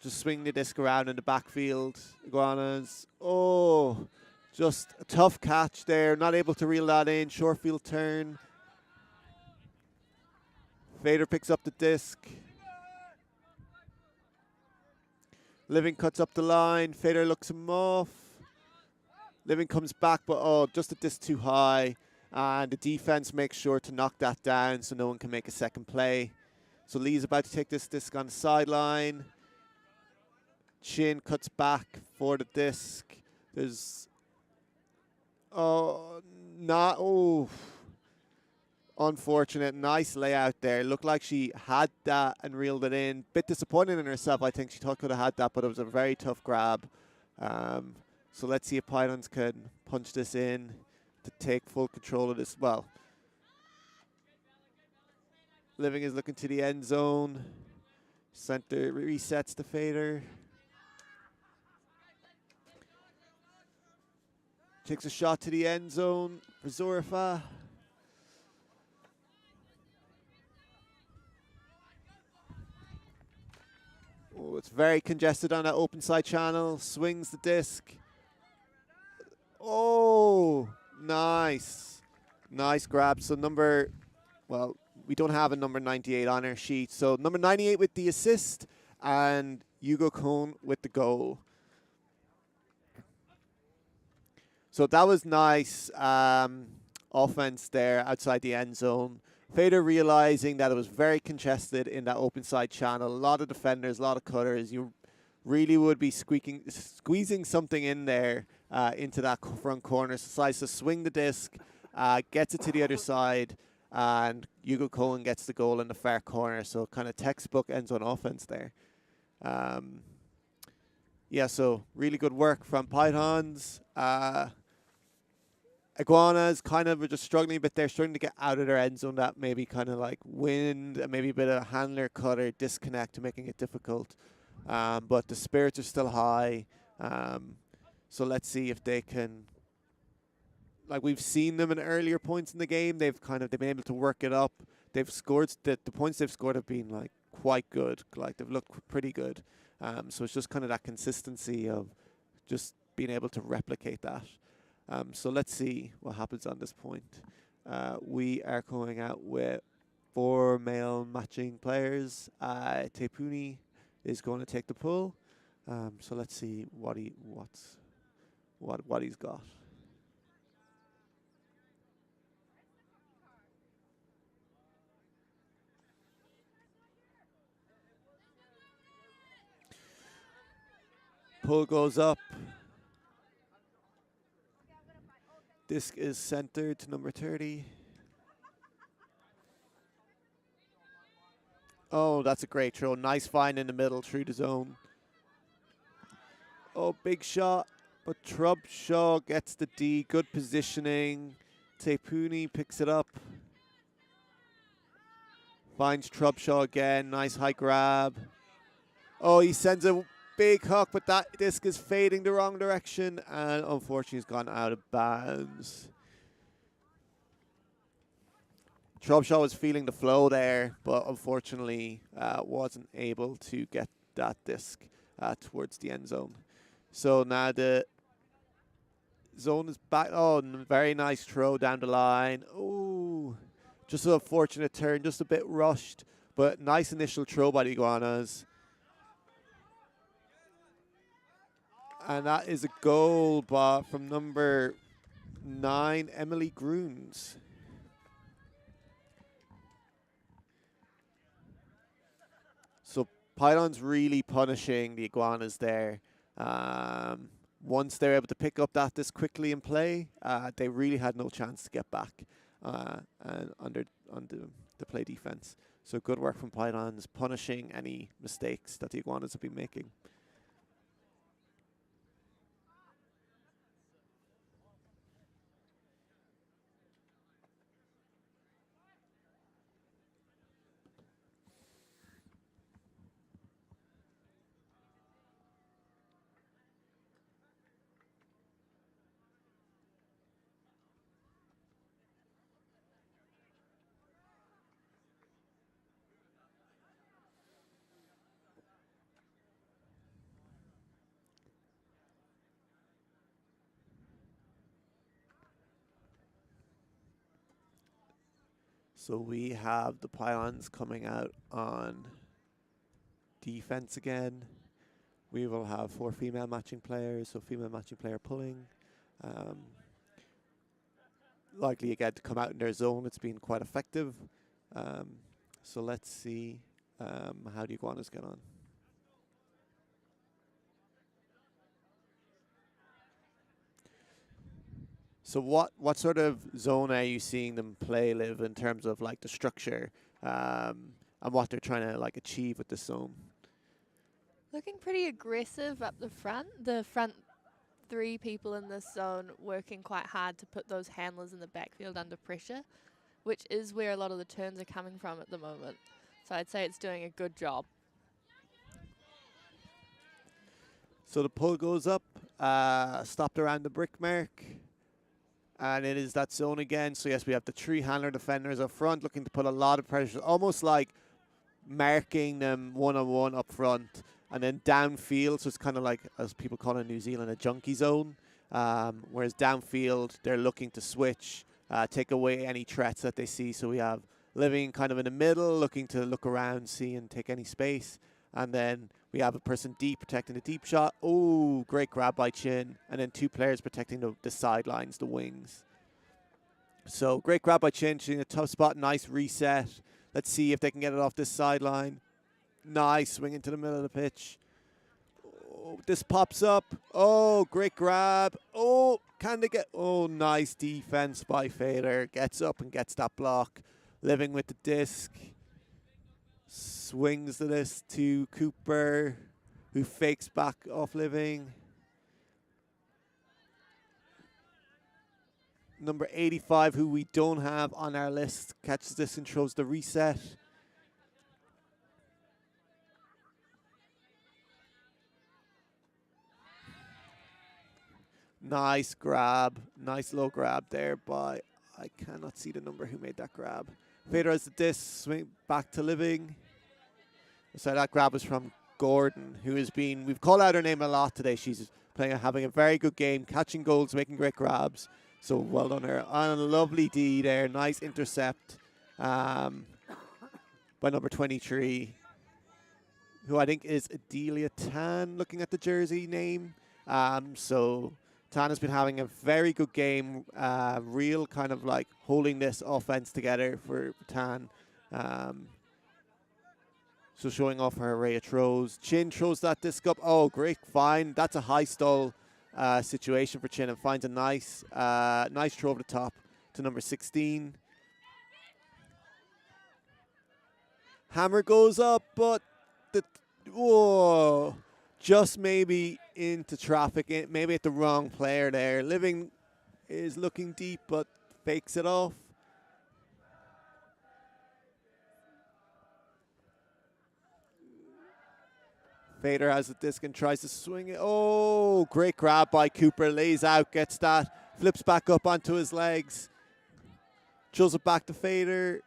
Just swing the disc around in the backfield. Iguanas. Oh, just a tough catch there. Not able to reel that in. Short field turn. Fader picks up the disc. Living cuts up the line. Fader looks him off. Living comes back, but oh, just a disc too high. And the defense makes sure to knock that down so no one can make a second play. So Lee's about to take this disc on the sideline. Chin cuts back for the disc. There's unfortunate. Nice layout there. Looked like she had that and reeled it in. Bit disappointed in herself. I think she thought could have had that, but it was a very tough grab. So let's see if Pythons can punch this in to take full control of this. Well, Living is looking to the end zone. Center resets the fader. Takes a shot to the end zone for Zorifa. Oh, it's very congested on that open side channel. Swings the disc. Oh, nice. Nice grab. So we don't have a number 98 on our sheet. So number 98 with the assist and Hugo Cohn with the goal. So that was nice offense there outside the end zone. Fader realizing that it was very congested in that open side channel. A lot of defenders, a lot of cutters. You really would be squeezing something in there into that front corner. So decides to swing the disc, gets it to the other side, and Hugo Cohen gets the goal in the far corner. So kind of textbook end zone offense there. Yeah, so really good work from Pythons. Iguanas kind of are just struggling a bit there, struggling to get out of their end zone. That maybe kind of like wind and maybe a bit of handler cutter disconnect, making it difficult. But the spirits are still high. So let's see if they can. Like we've seen them in earlier points in the game, they've been able to work it up. They've scored the points they've scored have been like quite good. Like they've looked pretty good. So it's just kind of that consistency of just being able to replicate that. So let's see what happens on this point. We are going out with 4 male matching players. Tepuni is going to take the pull. So let's see what he's got. Pull goes up. Disc is centered to number 30. Oh, that's a great throw. Nice find in the middle through the zone. Oh, big shot. But Trubshaw gets the D. Good positioning. Tepuni picks it up. Finds Trubshaw again. Nice high grab. Oh, he sends a big hook, but that disc is fading the wrong direction, and unfortunately he's gone out of bounds. Trubshaw was feeling the flow there, but unfortunately wasn't able to get that disc towards the end zone. So now the zone is back. Oh, very nice throw down the line. Oh, just a fortunate turn, just a bit rushed, but nice initial throw by the Iguanas. And that is a goal from number 9, Emily Grunes. So Pylon's really punishing the Iguanas there. Once they're able to pick up that this quickly and play, they really had no chance to get back and under the play defense. So good work from Pylons, punishing any mistakes that the Iguanas have been making. So we have the Pylons coming out on defense again. We will have 4 female matching players, so female matching player pulling. Likely again to come out in their zone. It's been quite effective. So let's see how the Iguanas get on. So what sort of zone are you seeing them play, Liv, in terms of like the structure and what they're trying to like achieve with this zone? Looking pretty aggressive up the front. The front 3 people in this zone working quite hard to put those handlers in the backfield under pressure, which is where a lot of the turns are coming from at the moment. So I'd say it's doing a good job. So the pull goes up, stopped around the brick mark. And it is that zone again. So yes, we have the 3 handler defenders up front looking to put a lot of pressure, almost like marking them one-on-one up front. And then downfield, so it's kind of like, as people call it in New Zealand, a junkie zone. Whereas downfield, they're looking to switch take away any threats that they see. So we have Living kind of in the middle, looking to look around, see and take any space. And then we have a person deep protecting the deep shot. Oh, great grab by Chin. And then 2 players protecting the sidelines, the wings. So great grab by Chin. She's in a tough spot. Nice reset. Let's see if they can get it off this sideline. Nice swing into the middle of the pitch. Oh, this pops up. Oh, great grab. Oh, can they get... Oh, nice defense by Fader. Gets up and gets that block. Living with the disc. Swings the disc to Cooper, who fakes back off Living. Number 85, who we don't have on our list, catches this and throws the reset. Nice grab. Nice low grab there by... I cannot see the number who made that grab. Fader has the disc, swing back to Living. So that grab was from Gordon, who has been... We've called out her name a lot today. She's having a very good game, catching goals, making great grabs. So well done her. On a lovely D there. Nice intercept by number 23, who I think is Adelia Tan, looking at the jersey name. So Tan has been having a very good game. Real kind of like holding this offense together for Tan. So showing off her array of throws. Chin throws that disc up. Oh, great find. That's a high stall situation for Chin, and finds a nice nice throw over the top to number 16. Hammer goes up, but whoa, just maybe into traffic, maybe at the wrong player there. Living is looking deep, but fakes it off. Fader has the disc and tries to swing it. Oh, great grab by Cooper. Lays out, gets that. Flips back up onto his legs. Throws it back to Fader.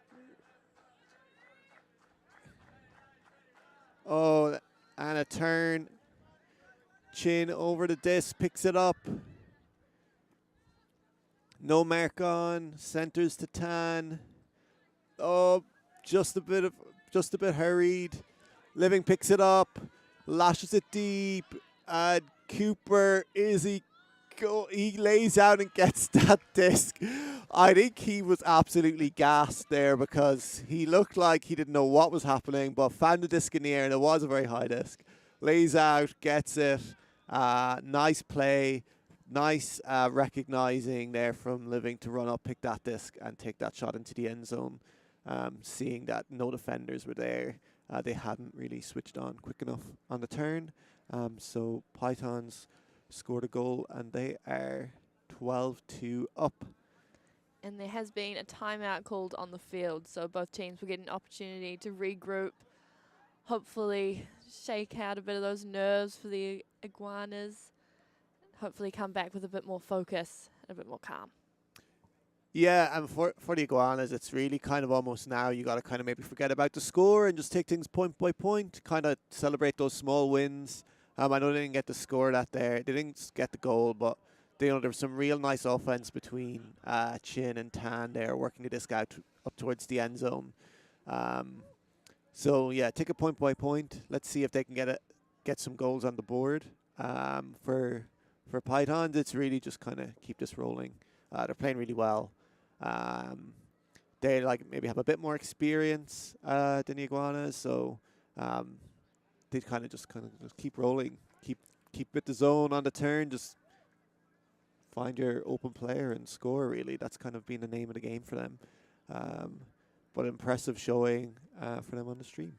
Oh, and a turn. Chin over the disc, picks it up. No mark on. Centers to Tan. Oh, just a bit hurried. Living picks it up. Lashes it deep, and Cooper, he lays out and gets that disc. I think he was absolutely gassed there, because he looked like he didn't know what was happening, but found the disc in the air, and it was a very high disc. Lays out, gets it. Nice play, nice recognizing there from Living to run up, pick that disc, and take that shot into the end zone. Seeing that no defenders were there. They hadn't really switched on quick enough on the turn. So Pythons scored a goal, and they are 12-2 up. And there has been a timeout called on the field, so both teams will get an opportunity to regroup, hopefully shake out a bit of those nerves for the Iguanas, hopefully come back with a bit more focus and a bit more calm. Yeah, and for the Iguanas, it's really kind of almost now you got to kind of maybe forget about the score and just take things point by point, kind of celebrate those small wins. I know they didn't get the score that there. They didn't get the goal, but there was some real nice offense between Chin and Tan there, working the disc out up towards the end zone. So, yeah, take it point by point. Let's see if they can get some goals on the board. For Pythons, it's really just kind of keep this rolling. They're playing really well. They maybe have a bit more experience than the Iguanas, so they kind of just keep rolling, keep with the zone on the turn, just find your open player and score. Really, that's kind of been the name of the game for them. But impressive showing for them on the stream.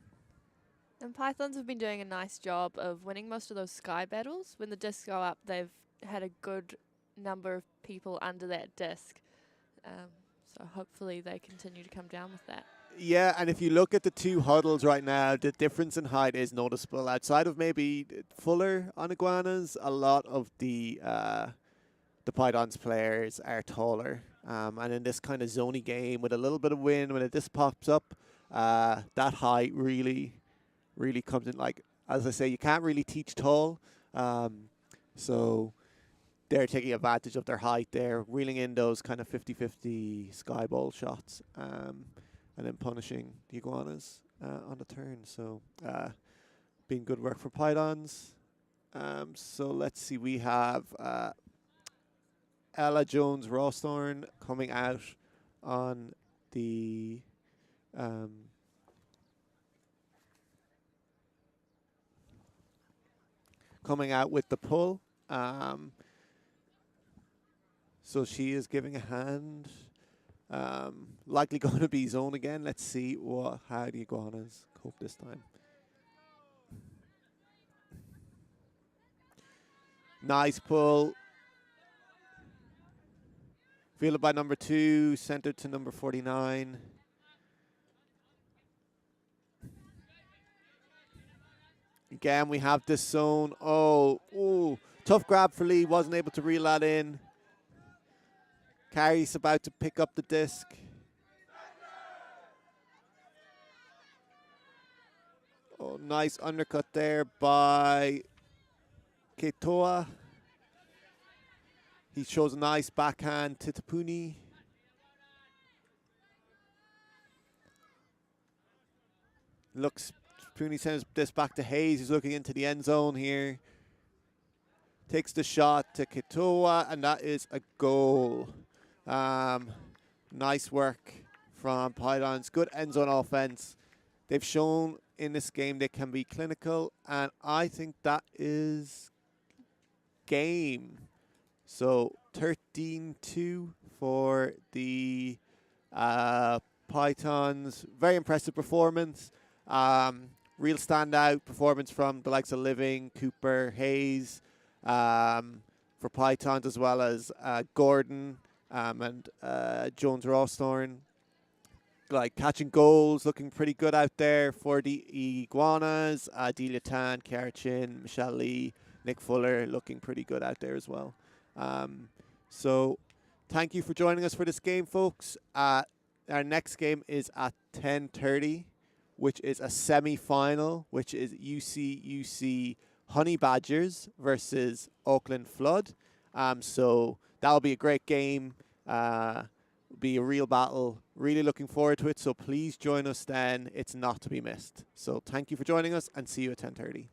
And Pythons have been doing a nice job of winning most of those sky battles. When the discs go up, they've had a good number of people under that disc. So hopefully they continue to come down with that. Yeah, and if you look at the two huddles right now, the difference in height is noticeable. Outside of maybe Fuller on Iguanas, a lot of the Pythons players are taller. And in this kind of zony game with a little bit of wind, when this pops up, that height really comes in. Like, as I say, you can't really teach tall. So they're taking advantage of their height there, reeling in those kind of 50-50 sky ball shots, and then punishing the Iguanas on the turn. So been good work for Pythons. So let's see, we have Ella Jones-Rawsthorne coming out on the coming out with the pull. So she is giving a hand. Likely going to be zone again. Let's see how the Iguanas cope this time. Nice pull. Fielded by number 2, centered to number 49. Again, we have this zone. Oh, tough grab for Lee. Wasn't able to reel that in. Carrie's about to pick up the disc. Oh, nice undercut there by Ketoa. He shows a nice backhand to Tapuni. Tapuni sends this back to Hayes, who's looking into the end zone here. Takes the shot to Ketoa, and that is a goal. Nice work from Pythons. Good end zone offense. They've shown in this game they can be clinical, and I think that is game. So 13-2 for the Pythons. Very impressive performance. Real standout performance from the likes of Living, Cooper, Hayes, for Pythons, as well as Gordon and Jones-Rawsthorne. Like catching goals, looking pretty good out there for the Iguanas. Delia Tan, Kiara Chin, Michelle Lee, Nick Fuller looking pretty good out there as well. So thank you for joining us for this game, folks. Our next game is at 10:30, which is a semi-final, which is UC Honey Badgers versus Auckland Flood. So that'll be a great game. Be a real battle. Really looking forward to it. So please join us then. It's not to be missed. So thank you for joining us, and see you at 10:30.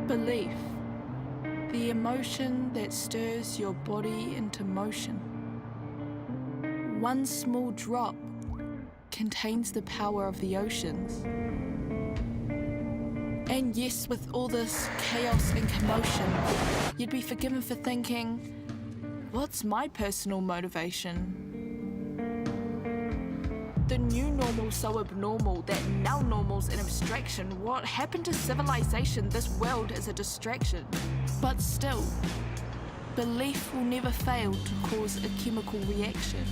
Belief, the emotion that stirs your body into motion. One small drop contains the power of the oceans. And yes, with all this chaos and commotion, you'd be forgiven for thinking, what's my personal motivation? The new normal's so abnormal that now normal's an abstraction. What happened to civilization? This world is a distraction. But still, belief will never fail to cause a chemical reaction,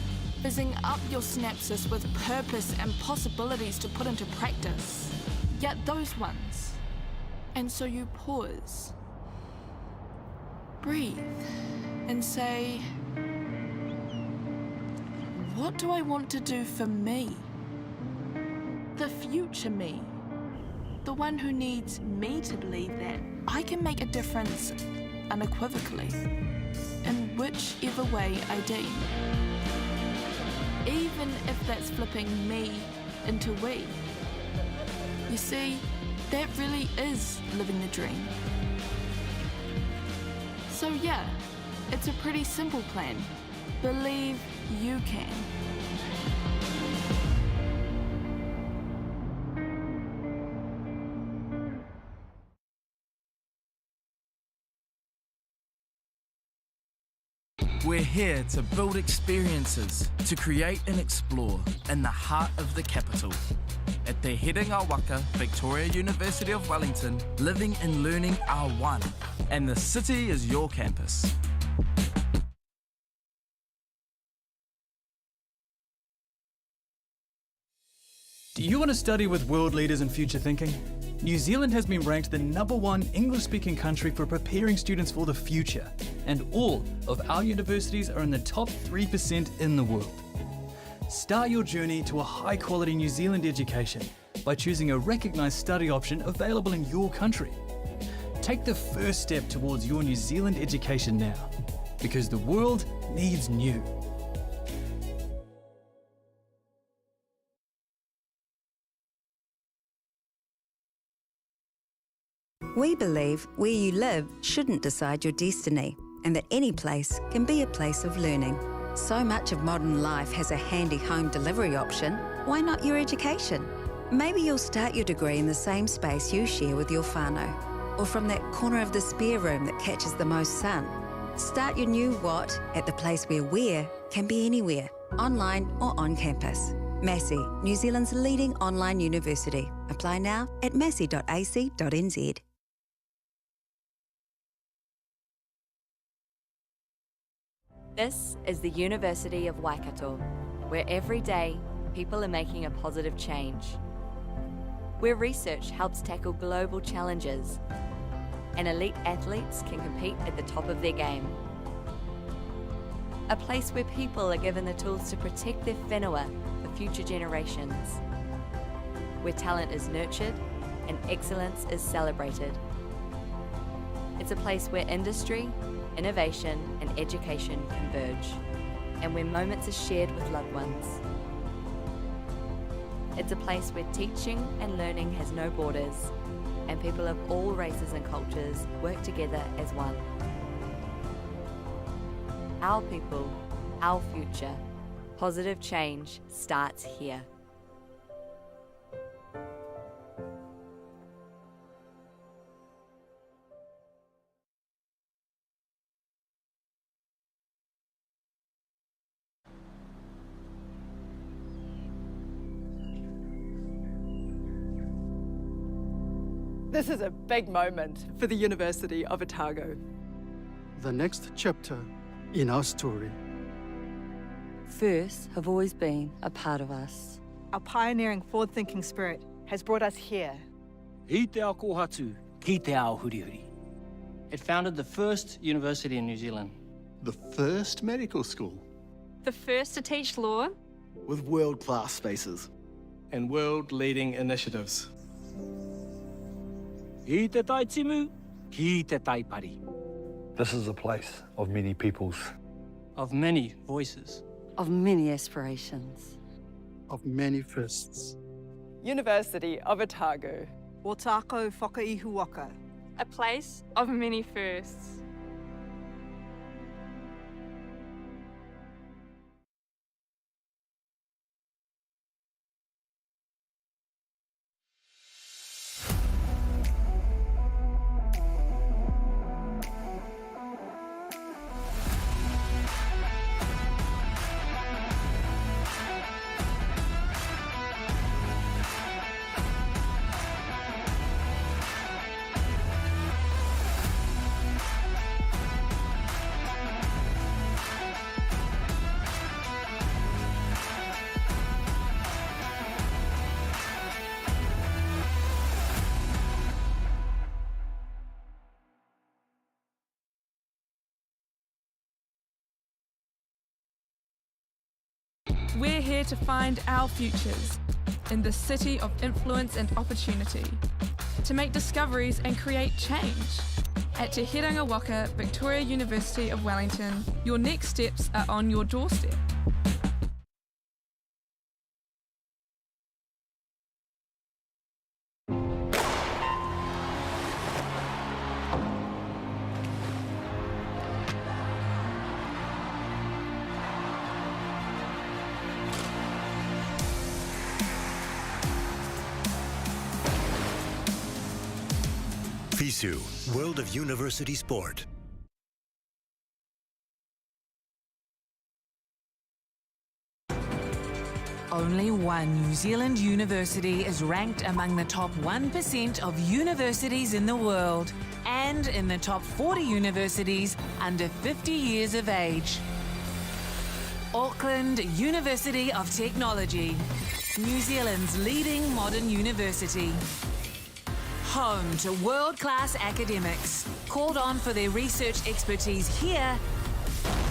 fizzing up your synapses with purpose and possibilities to put into practice. Yet those ones. And so you pause, breathe, and say, what do I want to do for me? The future me. The one who needs me to believe that I can make a difference unequivocally, in whichever way I deem. Even if that's flipping me into we. You see, that really is living the dream. So yeah, it's a pretty simple plan. Believe you can. We're here to build experiences, to create and explore in the heart of the capital. At Te Herenga Waka, Victoria University of Wellington, living and learning are one, and the city is your campus. you want to study with world leaders in future thinking? New Zealand has been ranked the #1 English-speaking country for preparing students for the future, and all of our universities are in the top 3% in the world. Start your journey to a high-quality New Zealand education by choosing a recognised study option available in your country. Take the first step towards your New Zealand education now, because the world needs new. We believe where you live shouldn't decide your destiny, and that any place can be a place of learning. So much of modern life has a handy home delivery option. Why not your education? Maybe you'll start your degree in the same space you share with your whānau, or from that corner of the spare room that catches the most sun. Start your new what at the place where can be anywhere, online or on campus. Massey, New Zealand's leading online university. Apply now at massey.ac.nz. This is the University of Waikato, where every day people are making a positive change. Where research helps tackle global challenges and elite athletes can compete at the top of their game. A place where people are given the tools to protect their whenua for future generations. Where talent is nurtured and excellence is celebrated. It's a place where industry, innovation and education converge, and where moments are shared with loved ones. It's a place where teaching and learning has no borders, and people of all races and cultures work together as one. Our people, our future. Positive change starts here. This is a big moment for the University of Otago. The next chapter in our story. Firsts have always been a part of us. Our pioneering, forward-thinking spirit has brought us here. I te ao kōhatu, ki te ao hurihuri. It founded the first university in New Zealand. The first medical school. The first to teach law. With world-class spaces. And world-leading initiatives. I te tai timu, ki te tai pari. This is a place of many peoples. Of many voices. Of many aspirations. Of many firsts. University of Otago. Otako whakaihuaka. A place of many firsts. We're here to find our futures in the city of influence and opportunity, to make discoveries and create change. At Te Heranga Waka, Victoria University of Wellington, your next steps are on your doorstep. FISU, World of University Sport. Only one New Zealand university is ranked among the top 1% of universities in the world and in the top 40 universities under 50 years of age. Auckland University of Technology. New Zealand's leading modern university. Home to world-class academics, called on for their research expertise here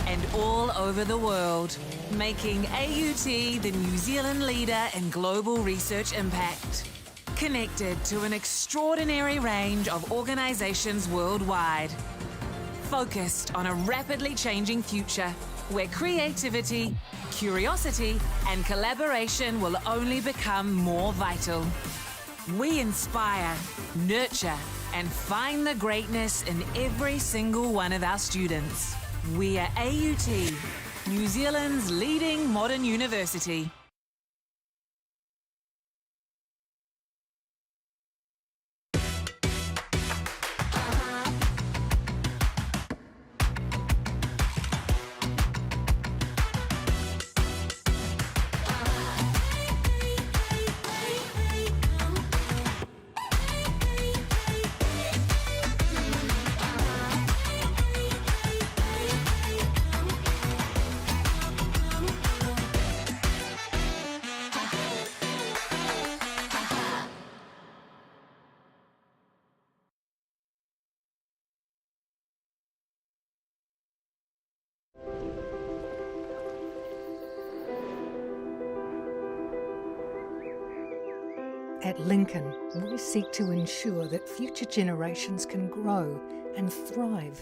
and all over the world, making AUT the New Zealand leader in global research impact. Connected to an extraordinary range of organisations worldwide. Focused on a rapidly changing future where creativity, curiosity and collaboration will only become more vital. We inspire, nurture and find the greatness in every single one of our students. We are AUT, New Zealand's leading modern university. At Lincoln, we seek to ensure that future generations can grow and thrive.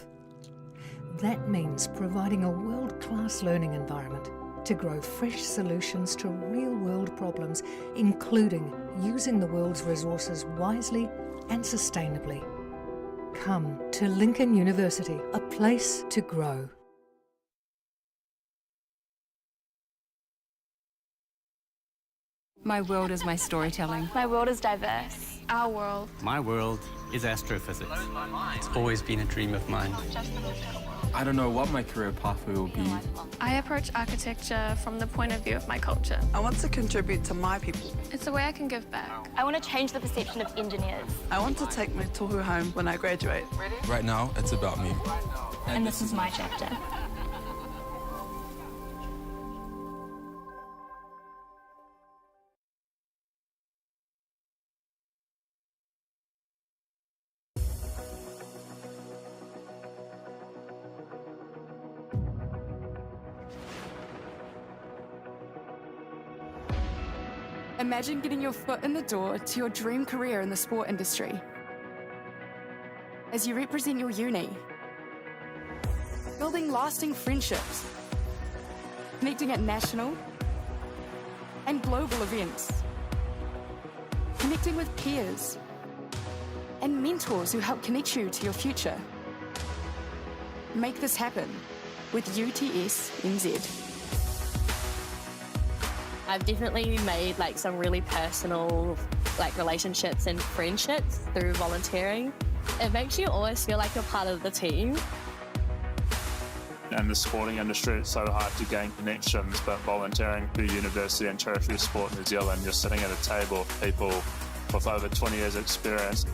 That means providing a world-class learning environment to grow fresh solutions to real-world problems, including using the world's resources wisely and sustainably. Come to Lincoln University, a place to grow. My world is my storytelling. My world is diverse. Our world. My world is astrophysics. It's always been a dream of mine. I don't know what my career pathway will be. I approach architecture from the point of view of my culture. I want to contribute to my people. It's a way I can give back. I want to change the perception of engineers. I want to take my tohu home when I graduate. Right now, it's about me. And this is my chapter. Imagine getting your foot in the door to your dream career in the sport industry. As you represent your uni, building lasting friendships, connecting at national and global events, connecting with peers and mentors who help connect you to your future. Make this happen with UTS NZ. I've definitely made some really personal relationships and friendships through volunteering. It makes you always feel like you're part of the team. In the sporting industry, it's so hard to gain connections, but volunteering through University and Tertiary Sport New Zealand, you're sitting at a table with people with over 20 years experience.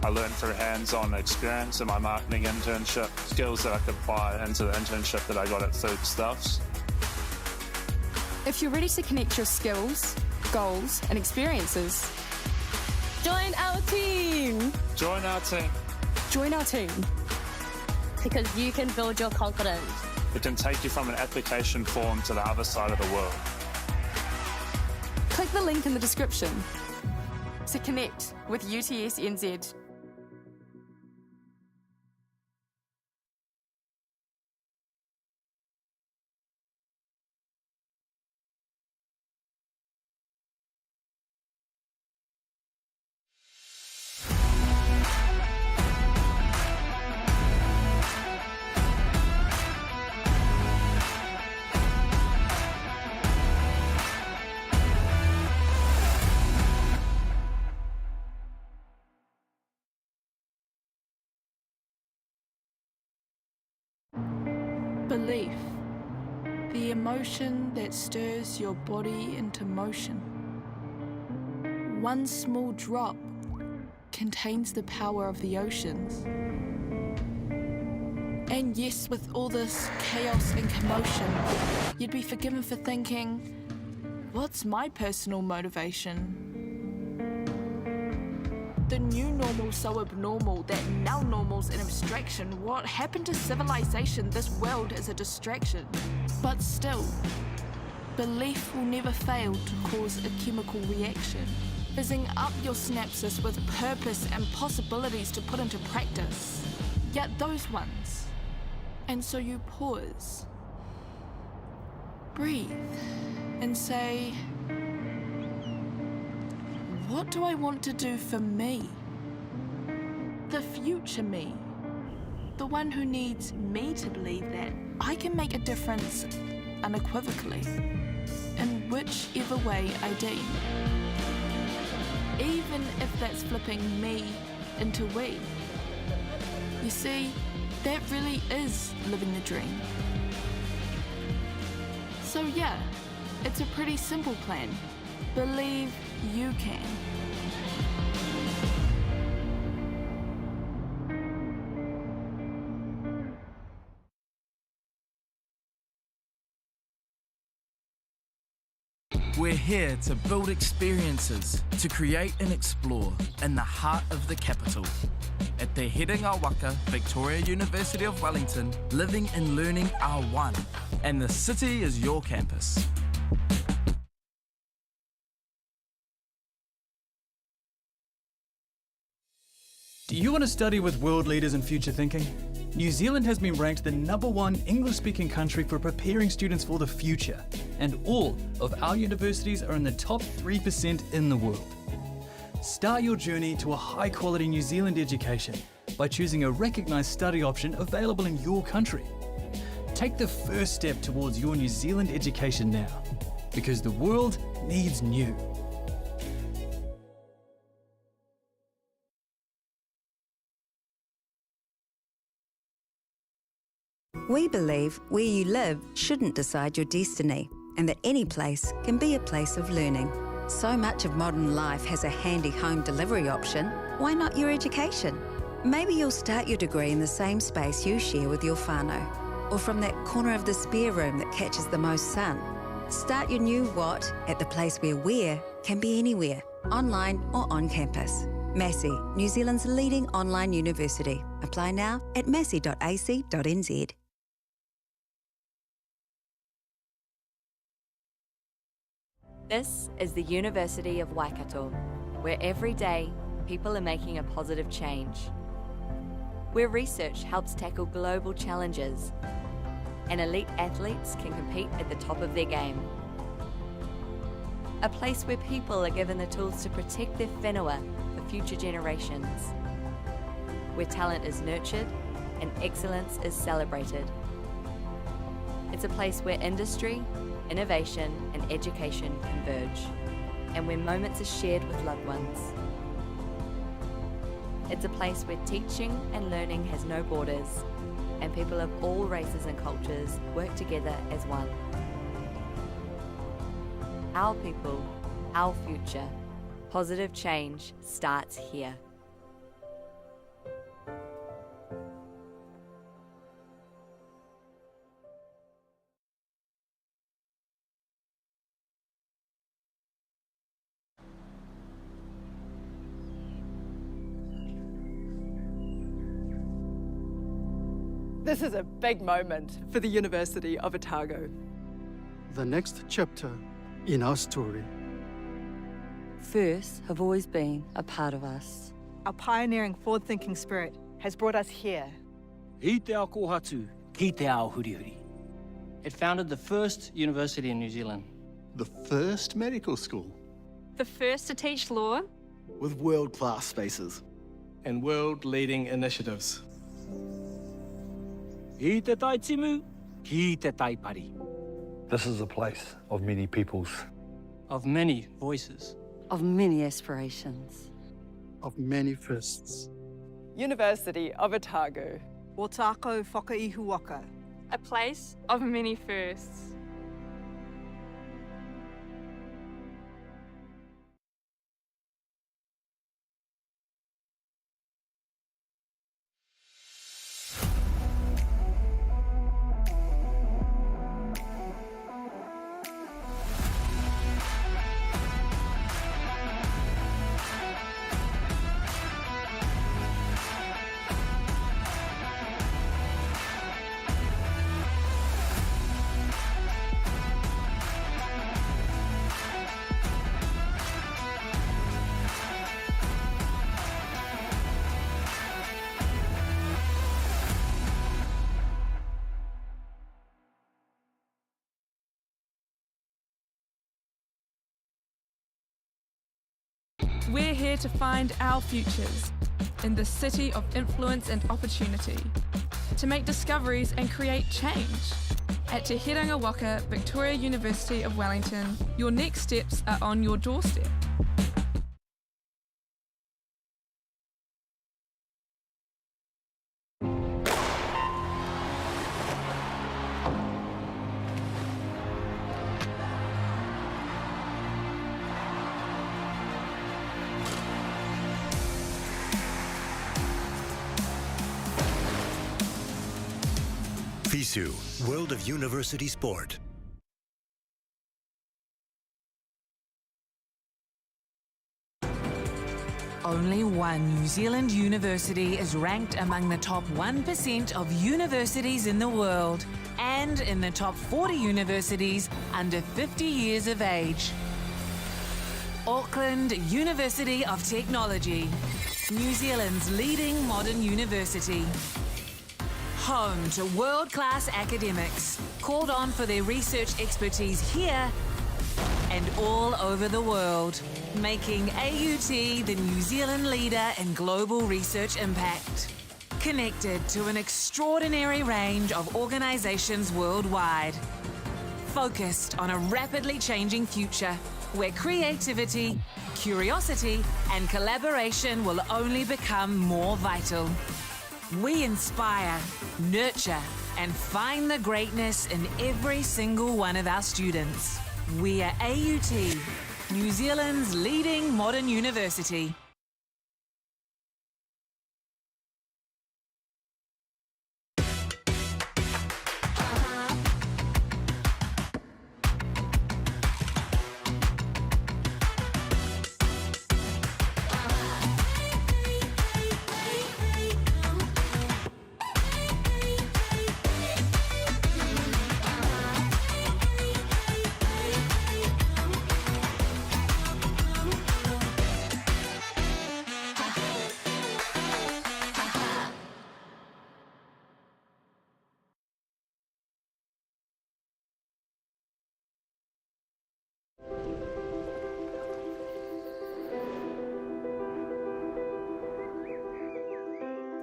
I learned through hands-on experience in my marketing internship, skills that I could apply into the internship that I got at Foodstuffs. If you're ready to connect your skills, goals and experiences, join our team! Join our team. Join our team. Because you can build your confidence. It can take you from an application form to the other side of the world. Click the link in the description to connect with UTS NZ. Belief, the emotion that stirs your body into motion. One small drop contains the power of the oceans. And yes, with all this chaos and commotion, you'd be forgiven for thinking, What's my personal motivation? The new normal's so abnormal that now normal's an abstraction. What happened to civilization? This world is a distraction. But still, belief will never fail to cause a chemical reaction, fizzing up your synapses with purpose and possibilities to put into practice. Yet those ones. And so you pause, breathe, and say, what do I want to do for me? The future me. The one who needs me to believe that I can make a difference unequivocally, in whichever way I deem. Even if that's flipping me into we. You see, that really is living the dream. So yeah, it's a pretty simple plan. Believe you can. We're here to build experiences, to create and explore in the heart of the capital. At Te Herenga Waka, Victoria University of Wellington, living and learning are one, and the city is your campus. Do you want to study with world leaders in future thinking? New Zealand has been ranked the #1 English-speaking country for preparing students for the future, and all of our universities are in the top 3% in the world. Start your journey to a high-quality New Zealand education by choosing a recognised study option available in your country. Take the first step towards your New Zealand education now, because the world needs new. We believe where you live shouldn't decide your destiny, and that any place can be a place of learning. So much of modern life has a handy home delivery option. Why not your education? Maybe you'll start your degree in the same space you share with your whānau, or from that corner of the spare room that catches the most sun. Start your new what at the place where where can be anywhere, online or on campus. Massey, New Zealand's leading online university. Apply now at massey.ac.nz. This is the University of Waikato, where every day people are making a positive change. Where research helps tackle global challenges and elite athletes can compete at the top of their game. A place where people are given the tools to protect their whenua for future generations. Where talent is nurtured and excellence is celebrated. It's a place where industry, innovation and education converge, and where moments are shared with loved ones. It's a place where teaching and learning has no borders, and people of all races and cultures work together as one. Our people, our future. Positive change starts here. This is a big moment for the University of Otago. The next chapter in our story. Firsts have always been a part of us. Our pioneering, forward-thinking spirit has brought us here. I te ao kohatu, ki te ao hurihuri. It founded the first university in New Zealand. The first medical school. The first to teach law. With world-class spaces. And world-leading initiatives. I te tai timu, ki te tai pari. This is a place of many peoples. Of many voices. Of many aspirations. Of many firsts. University of Otago. Ōtākau whakaihuaka. A place of many firsts. We're here to find our futures in the city of influence and opportunity, to make discoveries and create change. At Te Heranga Waka, Victoria University of Wellington, your next steps are on your doorstep. FISU, World of University Sport. Only one New Zealand university is ranked among the top 1% of universities in the world and in the top 40 universities under 50 years of age. Auckland University of Technology, New Zealand's leading modern university. Home to world-class academics, called on for their research expertise here and all over the world, making AUT the New Zealand leader in global research impact. Connected to an extraordinary range of organisations worldwide. Focused on a rapidly changing future where creativity, curiosity and collaboration will only become more vital. We inspire, nurture and find the greatness in every single one of our students. We are AUT, New Zealand's leading modern university.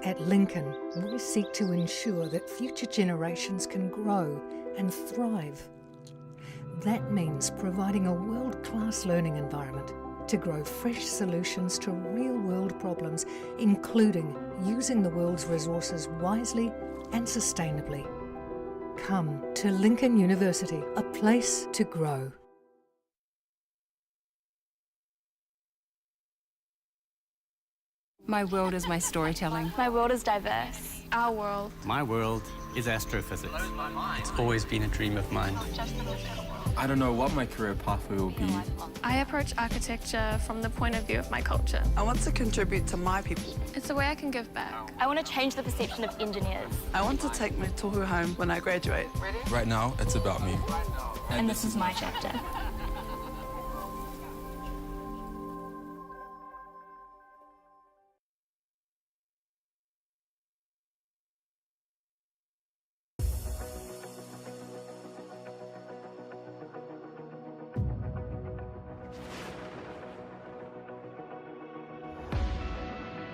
At Lincoln, we seek to ensure that future generations can grow and thrive. That means providing a world-class learning environment to grow fresh solutions to real-world problems, including using the world's resources wisely and sustainably. Come to Lincoln University, a place to grow. My world is my storytelling. My world is diverse. Our world. My world is astrophysics. It's always been a dream of mine. I don't know what my career pathway will be. I approach architecture from the point of view of my culture. I want to contribute to my people. It's a way I can give back. I want to change the perception of engineers. I want to take my tohu home when I graduate. Right now, it's about me. And this is my chapter.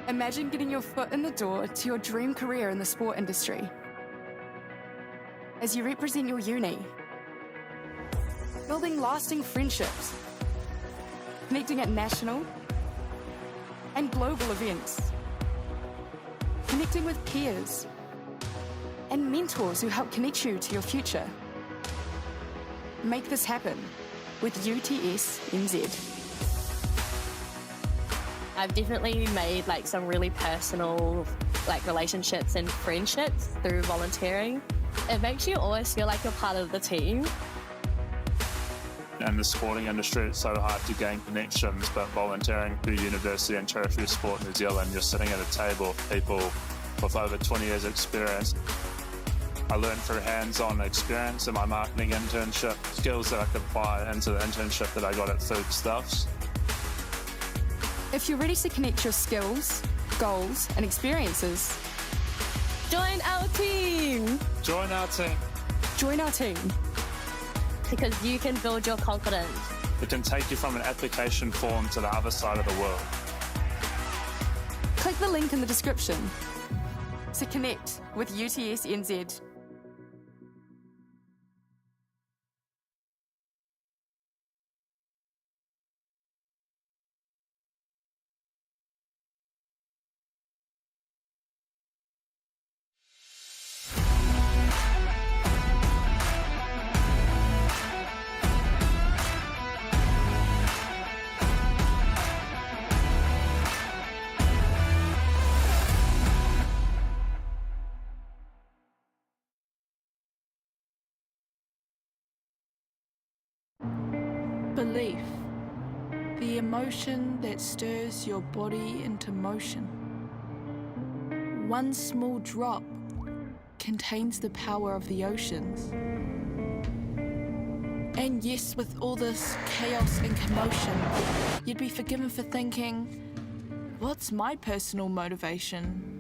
Imagine getting your foot in the door to your dream career in the sport industry. As you represent your uni, building lasting friendships, connecting at national and global events, connecting with peers and mentors who help connect you to your future. Make this happen with UTS NZ. I've definitely made some really personal relationships and friendships through volunteering. It makes you always feel like you're part of the team. In the sporting industry, it's so hard to gain connections, but volunteering through University and Tertiary Sport New Zealand, you're sitting at a table with people with over 20 years experience. I learned through hands-on experience in my marketing internship, skills that I could apply into the internship that I got at Foodstuffs. If you're ready to connect your skills, goals and experiences, join our team! Join our team! Join our team. Because you can build your confidence. It can take you from an application form to the other side of the world. Click the link in the description to connect with UTS NZ. Belief, the emotion that stirs your body into motion. One small drop contains the power of the oceans. And yes, with all this chaos and commotion, you'd be forgiven for thinking, what's my personal motivation?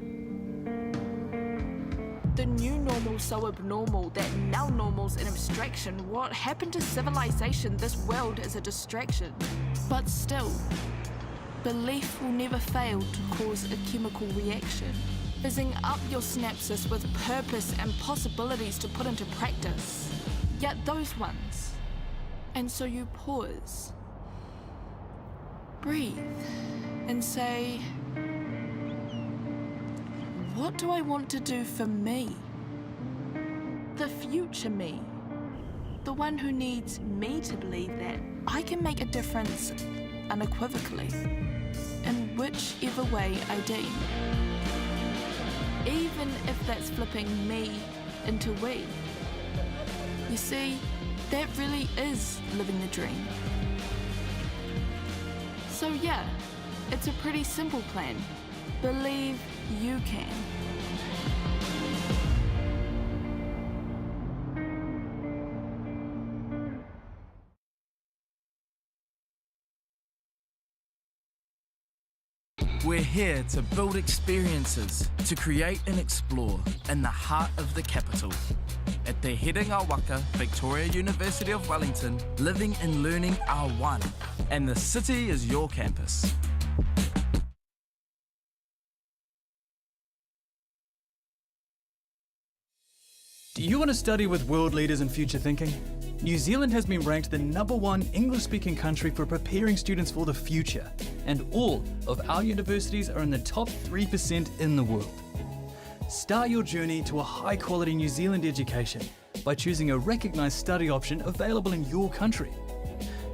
The new normal's so abnormal that now normal's an abstraction. What happened to civilization? This world is a distraction. But still, belief will never fail to cause a chemical reaction, fizzing up your synapses with purpose and possibilities to put into practice. Yet those ones. And so you pause, breathe, and say, what do I want to do for me? The future me. The one who needs me to believe that I can make a difference unequivocally, in whichever way I deem. Even if that's flipping me into we. You see, that really is living the dream. So yeah, it's a pretty simple plan. Believe you can. We're here to build experiences, to create and explore in the heart of the capital. At Te Herenga Waka, Victoria University of Wellington, living and learning are one, and the city is your campus. Do you want to study with world leaders in future thinking? New Zealand has been ranked the #1 English-speaking country for preparing students for the future, and all of our universities are in the top 3% in the world. Start your journey to a high-quality New Zealand education by choosing a recognised study option available in your country.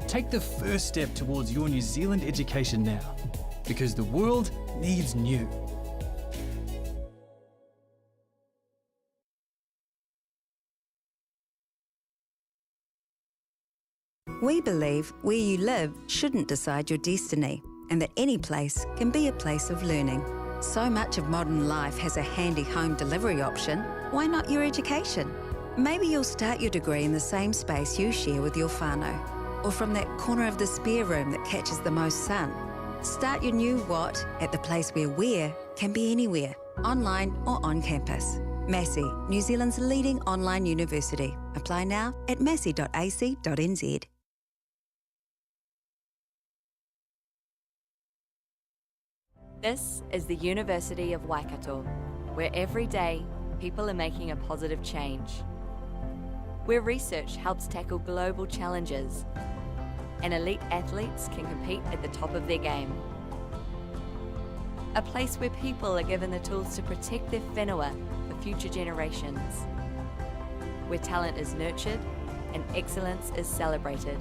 Take the first step towards your New Zealand education now, because the world needs new. We believe where you live shouldn't decide your destiny, and that any place can be a place of learning. So much of modern life has a handy home delivery option. Why not your education? Maybe you'll start your degree in the same space you share with your whānau, or from that corner of the spare room that catches the most sun. Start your new what at the place where can be anywhere, online or on campus. Massey, New Zealand's leading online university. Apply now at massey.ac.nz. This is the University of Waikato, where every day people are making a positive change. Where research helps tackle global challenges and elite athletes can compete at the top of their game. A place where people are given the tools to protect their whenua for future generations. Where talent is nurtured and excellence is celebrated.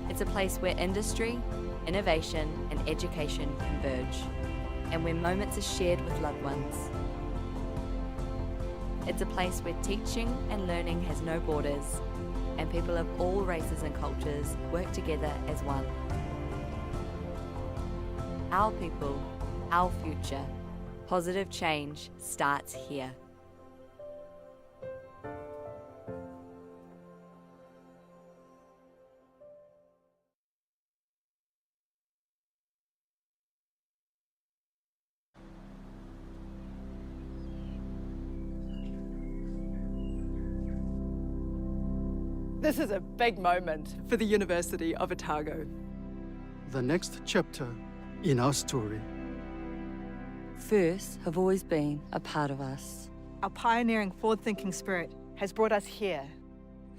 It's a place where industry, innovation and education converge, and where moments are shared with loved ones. It's a place where teaching and learning has no borders, and people of all races and cultures work together as one. Our people, our future. Positive change starts here. This is a big moment for the University of Otago. The next chapter in our story. Firsts have always been a part of us. Our pioneering, forward-thinking spirit has brought us here.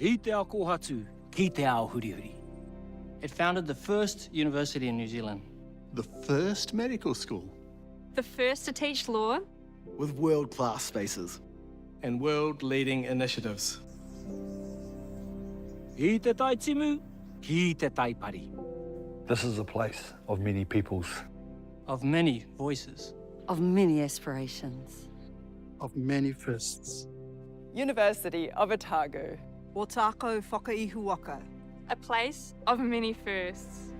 I te ao kohatu, ki te ao hurihuri. It founded the first university in New Zealand. The first medical school. The first to teach law. With world-class spaces. And world-leading initiatives. I te tai timu, ki te tai pari. This is a place of many peoples. Of many voices. Of many aspirations. Of many firsts. University of Otago. Otako whakaihuaka. A place of many firsts.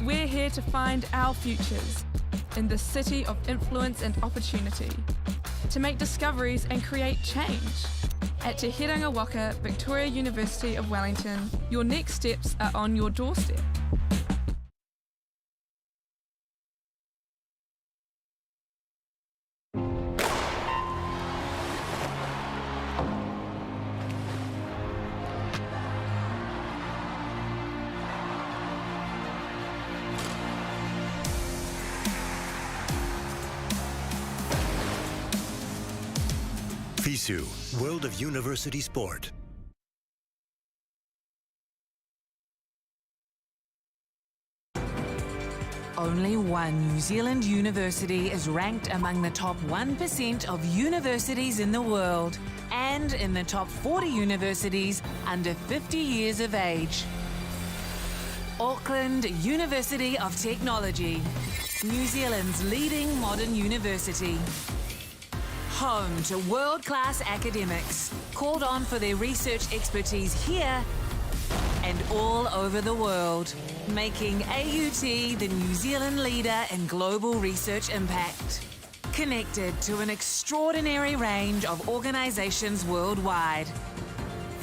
We're here to find our futures in the city of influence and opportunity, to make discoveries and create change. At Te Heranga Waka, Victoria University of Wellington, your next steps are on your doorstep. FISU, World of University Sport. Only one New Zealand university is ranked among the top 1% of universities in the world and in the top 40 universities under 50 years of age. Auckland University of Technology, New Zealand's leading modern university. Home to world-class academics, called on for their research expertise here and all over the world, making AUT the New Zealand leader in global research impact. Connected to an extraordinary range of organisations worldwide.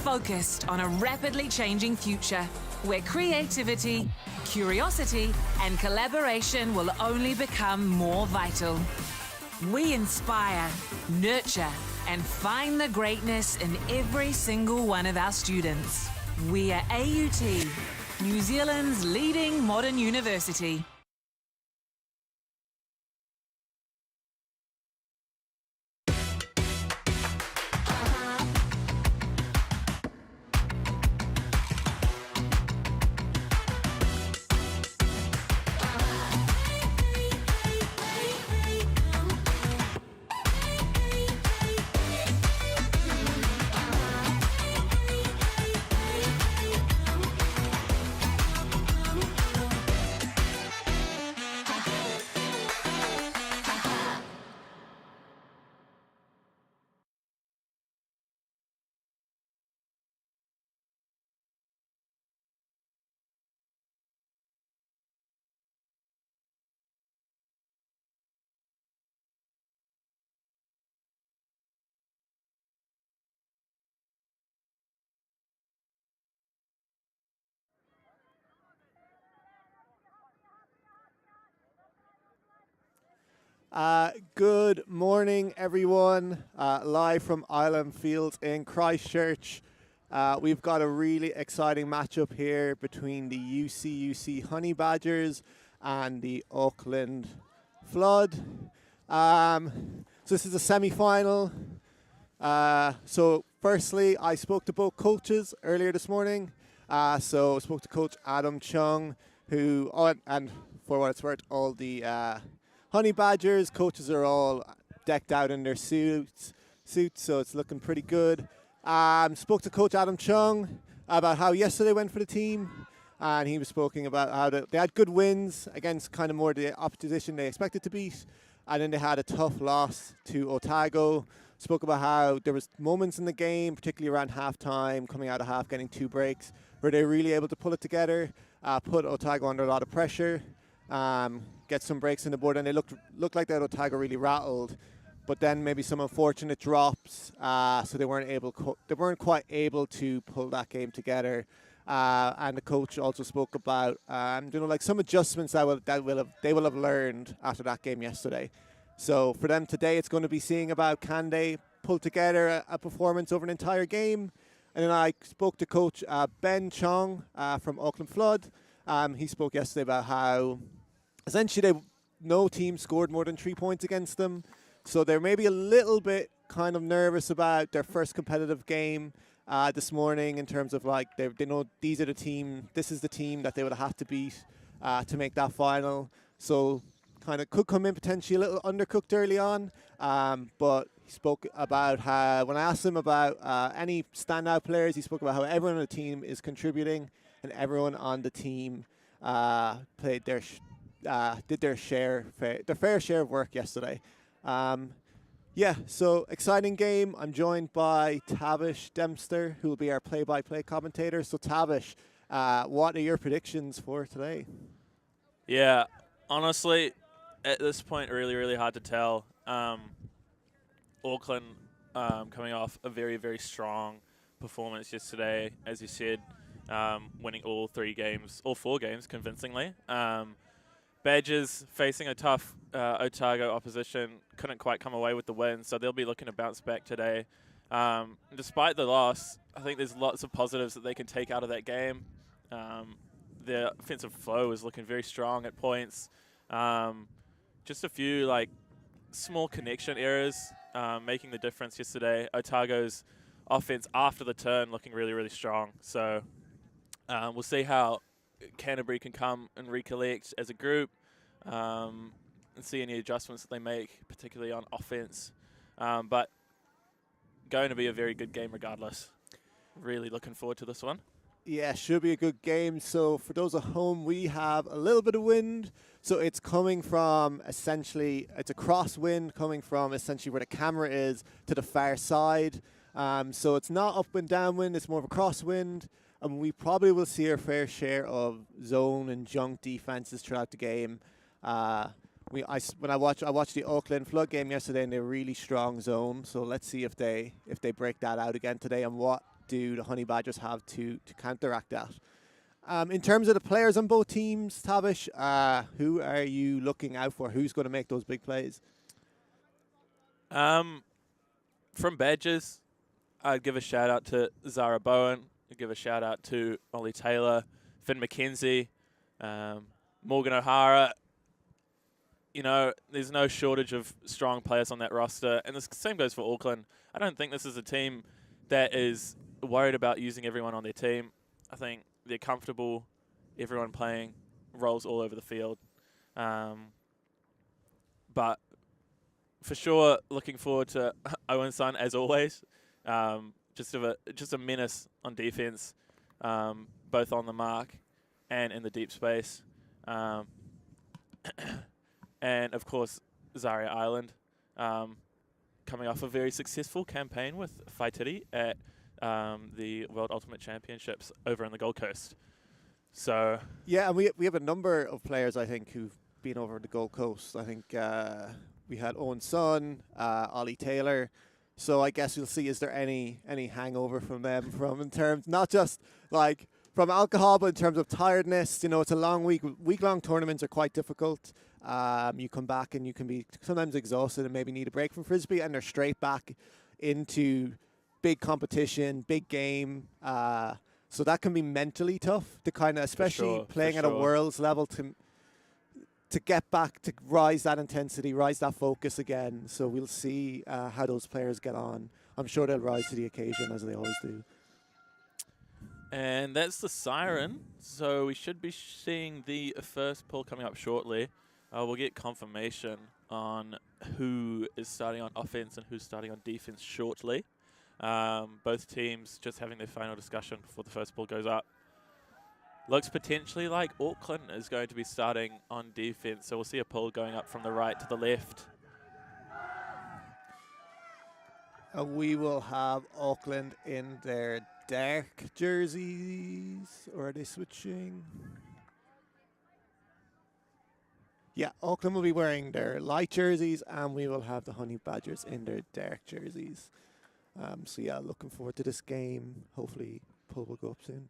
Focused on a rapidly changing future where creativity, curiosity and collaboration will only become more vital. We inspire, nurture and find the greatness in every single one of our students. We are AUT, New Zealand's leading modern university. Good morning, everyone. Live from Island Fields in Christchurch. We've got a really exciting matchup here between the UCUC Honey Badgers and the Auckland Flood. So this is a semi-final. So firstly, I spoke to both coaches earlier this morning. So I spoke to Coach Adam Chung, and for what it's worth, all the Honey Badgers coaches are all decked out in their suits, so it's looking pretty good. Spoke to Coach Adam Chung about how yesterday went for the team, and he was speaking about how they had good wins against kind of more the opposition they expected to beat, and then they had a tough loss to Otago. Spoke about how there was moments in the game, particularly around halftime, coming out of half, getting 2 breaks, where they were really able to pull it together, put Otago under a lot of pressure, get some breaks in the board, and they looked like that Otago really rattled. But then maybe some unfortunate drops, so they weren't quite able to pull that game together. And the coach also spoke about like some adjustments they will have learned after that game yesterday. So for them today, it's going to be seeing about can they pull together a performance over an entire game. And then I spoke to Coach Ben Chong from Auckland Flood. He spoke yesterday about how essentially no team scored more than 3 points against them. So they're maybe a little bit kind of nervous about their first competitive game this morning, in terms of like they know this is the team that they would have to beat to make that final. So kind of could come in potentially a little undercooked early on. But he spoke about how, when I asked him about any standout players, he spoke about how everyone on the team is contributing and everyone on the team did their fair share of work yesterday. So exciting game. I'm joined by Tavish Dempster, who will be our play-by-play commentator. So Tavish, what are your predictions for today? Yeah, honestly, at this point, really, really hard to tell. Auckland coming off a very, very strong performance yesterday, as you said, winning all 4 games convincingly. Badgers facing a tough Otago opposition, couldn't quite come away with the win, so they'll be looking to bounce back today. Despite the loss, I think there's lots of positives that they can take out of that game. Their offensive flow is looking very strong at points. Just a few small connection errors making the difference yesterday. Otago's offense after the turn looking really, really strong. So we'll see how Canterbury can come and recollect as a group and see any adjustments that they make, particularly on offense. But going to be a very good game regardless. Really looking forward to this one. Yeah, should be a good game. So for those at home, we have a little bit of wind. So it's coming from it's a crosswind coming from essentially where the camera is to the far side. So it's not up and downwind, it's more of a crosswind. And we probably will see our fair share of zone and junk defenses throughout the game. I watched the Auckland Flood game yesterday, and they're really strong zone. So let's see if they break that out again today, and what do the Honey Badgers have to counteract that. In terms of the players on both teams, Tavish, who are you looking out for? Who's going to make those big plays? From Badgers, I'd give a shout out to Zara Bowen. I'd give a shout out to Ollie Taylor, Finn McKenzie, Morgan O'Hara. You know, there's no shortage of strong players on that roster. And the same goes for Auckland. I don't think this is a team that is worried about using everyone on their team. I think they're comfortable, everyone playing roles all over the field. But for sure, looking forward to Owen Son as always. Just a menace on defense, both on the mark and in the deep space. And of course, Zaria Island, coming off a very successful campaign with Whaitiri at the World Ultimate Championships over on the Gold Coast. So yeah, and we have a number of players, I think, who've been over the Gold Coast. I think we had Owen Son, Ollie Taylor. So I guess we'll see, is there any hangover from them, from in terms, not just from alcohol, but in terms of tiredness. You know, it's a long week-long tournaments are quite difficult. You come back and you can be sometimes exhausted and maybe need a break from Frisbee, and they're straight back into big competition, big game. So that can be mentally tough to kind of, especially playing at a world's level, to get back, to rise that intensity, rise that focus again. So we'll see how those players get on. I'm sure they'll rise to the occasion, as they always do. And that's the siren. So we should be seeing the first pull coming up shortly. We'll get confirmation on who is starting on offense and who's starting on defense shortly. Both teams just having their final discussion before the first ball goes up. Looks potentially like Auckland is going to be starting on defense, so we'll see a pull going up from the right to the left. We will have Auckland in their dark jerseys, or are they switching? Yeah, Auckland will be wearing their light jerseys, and we will have the Honey Badgers in their dark jerseys. So yeah, looking forward to this game. Hopefully, pull will go up soon.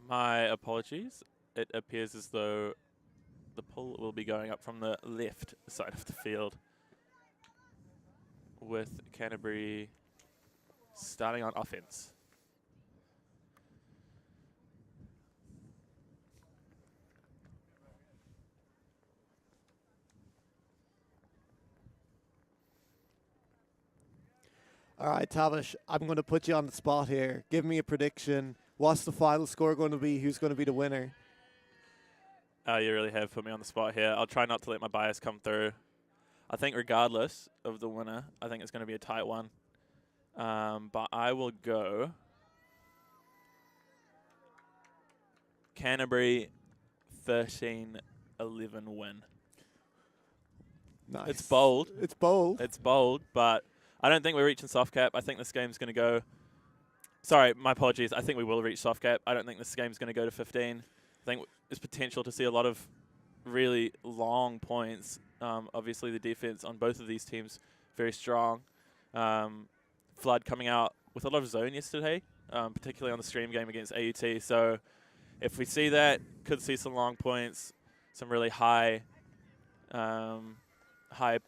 My apologies. It appears as though the pull will be going up from the left side of the field, with Canterbury starting on offense. All right, Tavish, I'm going to put you on the spot here. Give me a prediction. What's the final score going to be? Who's going to be the winner? You really have put me on the spot here. I'll try not to let my bias come through. I think regardless of the winner, I think it's going to be a tight one. But I will go Canterbury 13-11 win. Nice. It's bold. It's bold. It's bold, but I don't think we're reaching soft cap. I think this game's going to go... Sorry, my apologies. I think we will reach soft cap. I don't think this game's going to go to 15. I think there's potential to see a lot of really long points. Obviously, the defense on both of these teams very strong. Flood coming out with a lot of zone yesterday, particularly on the stream game against AUT. So if we see that, could see some long points, some really high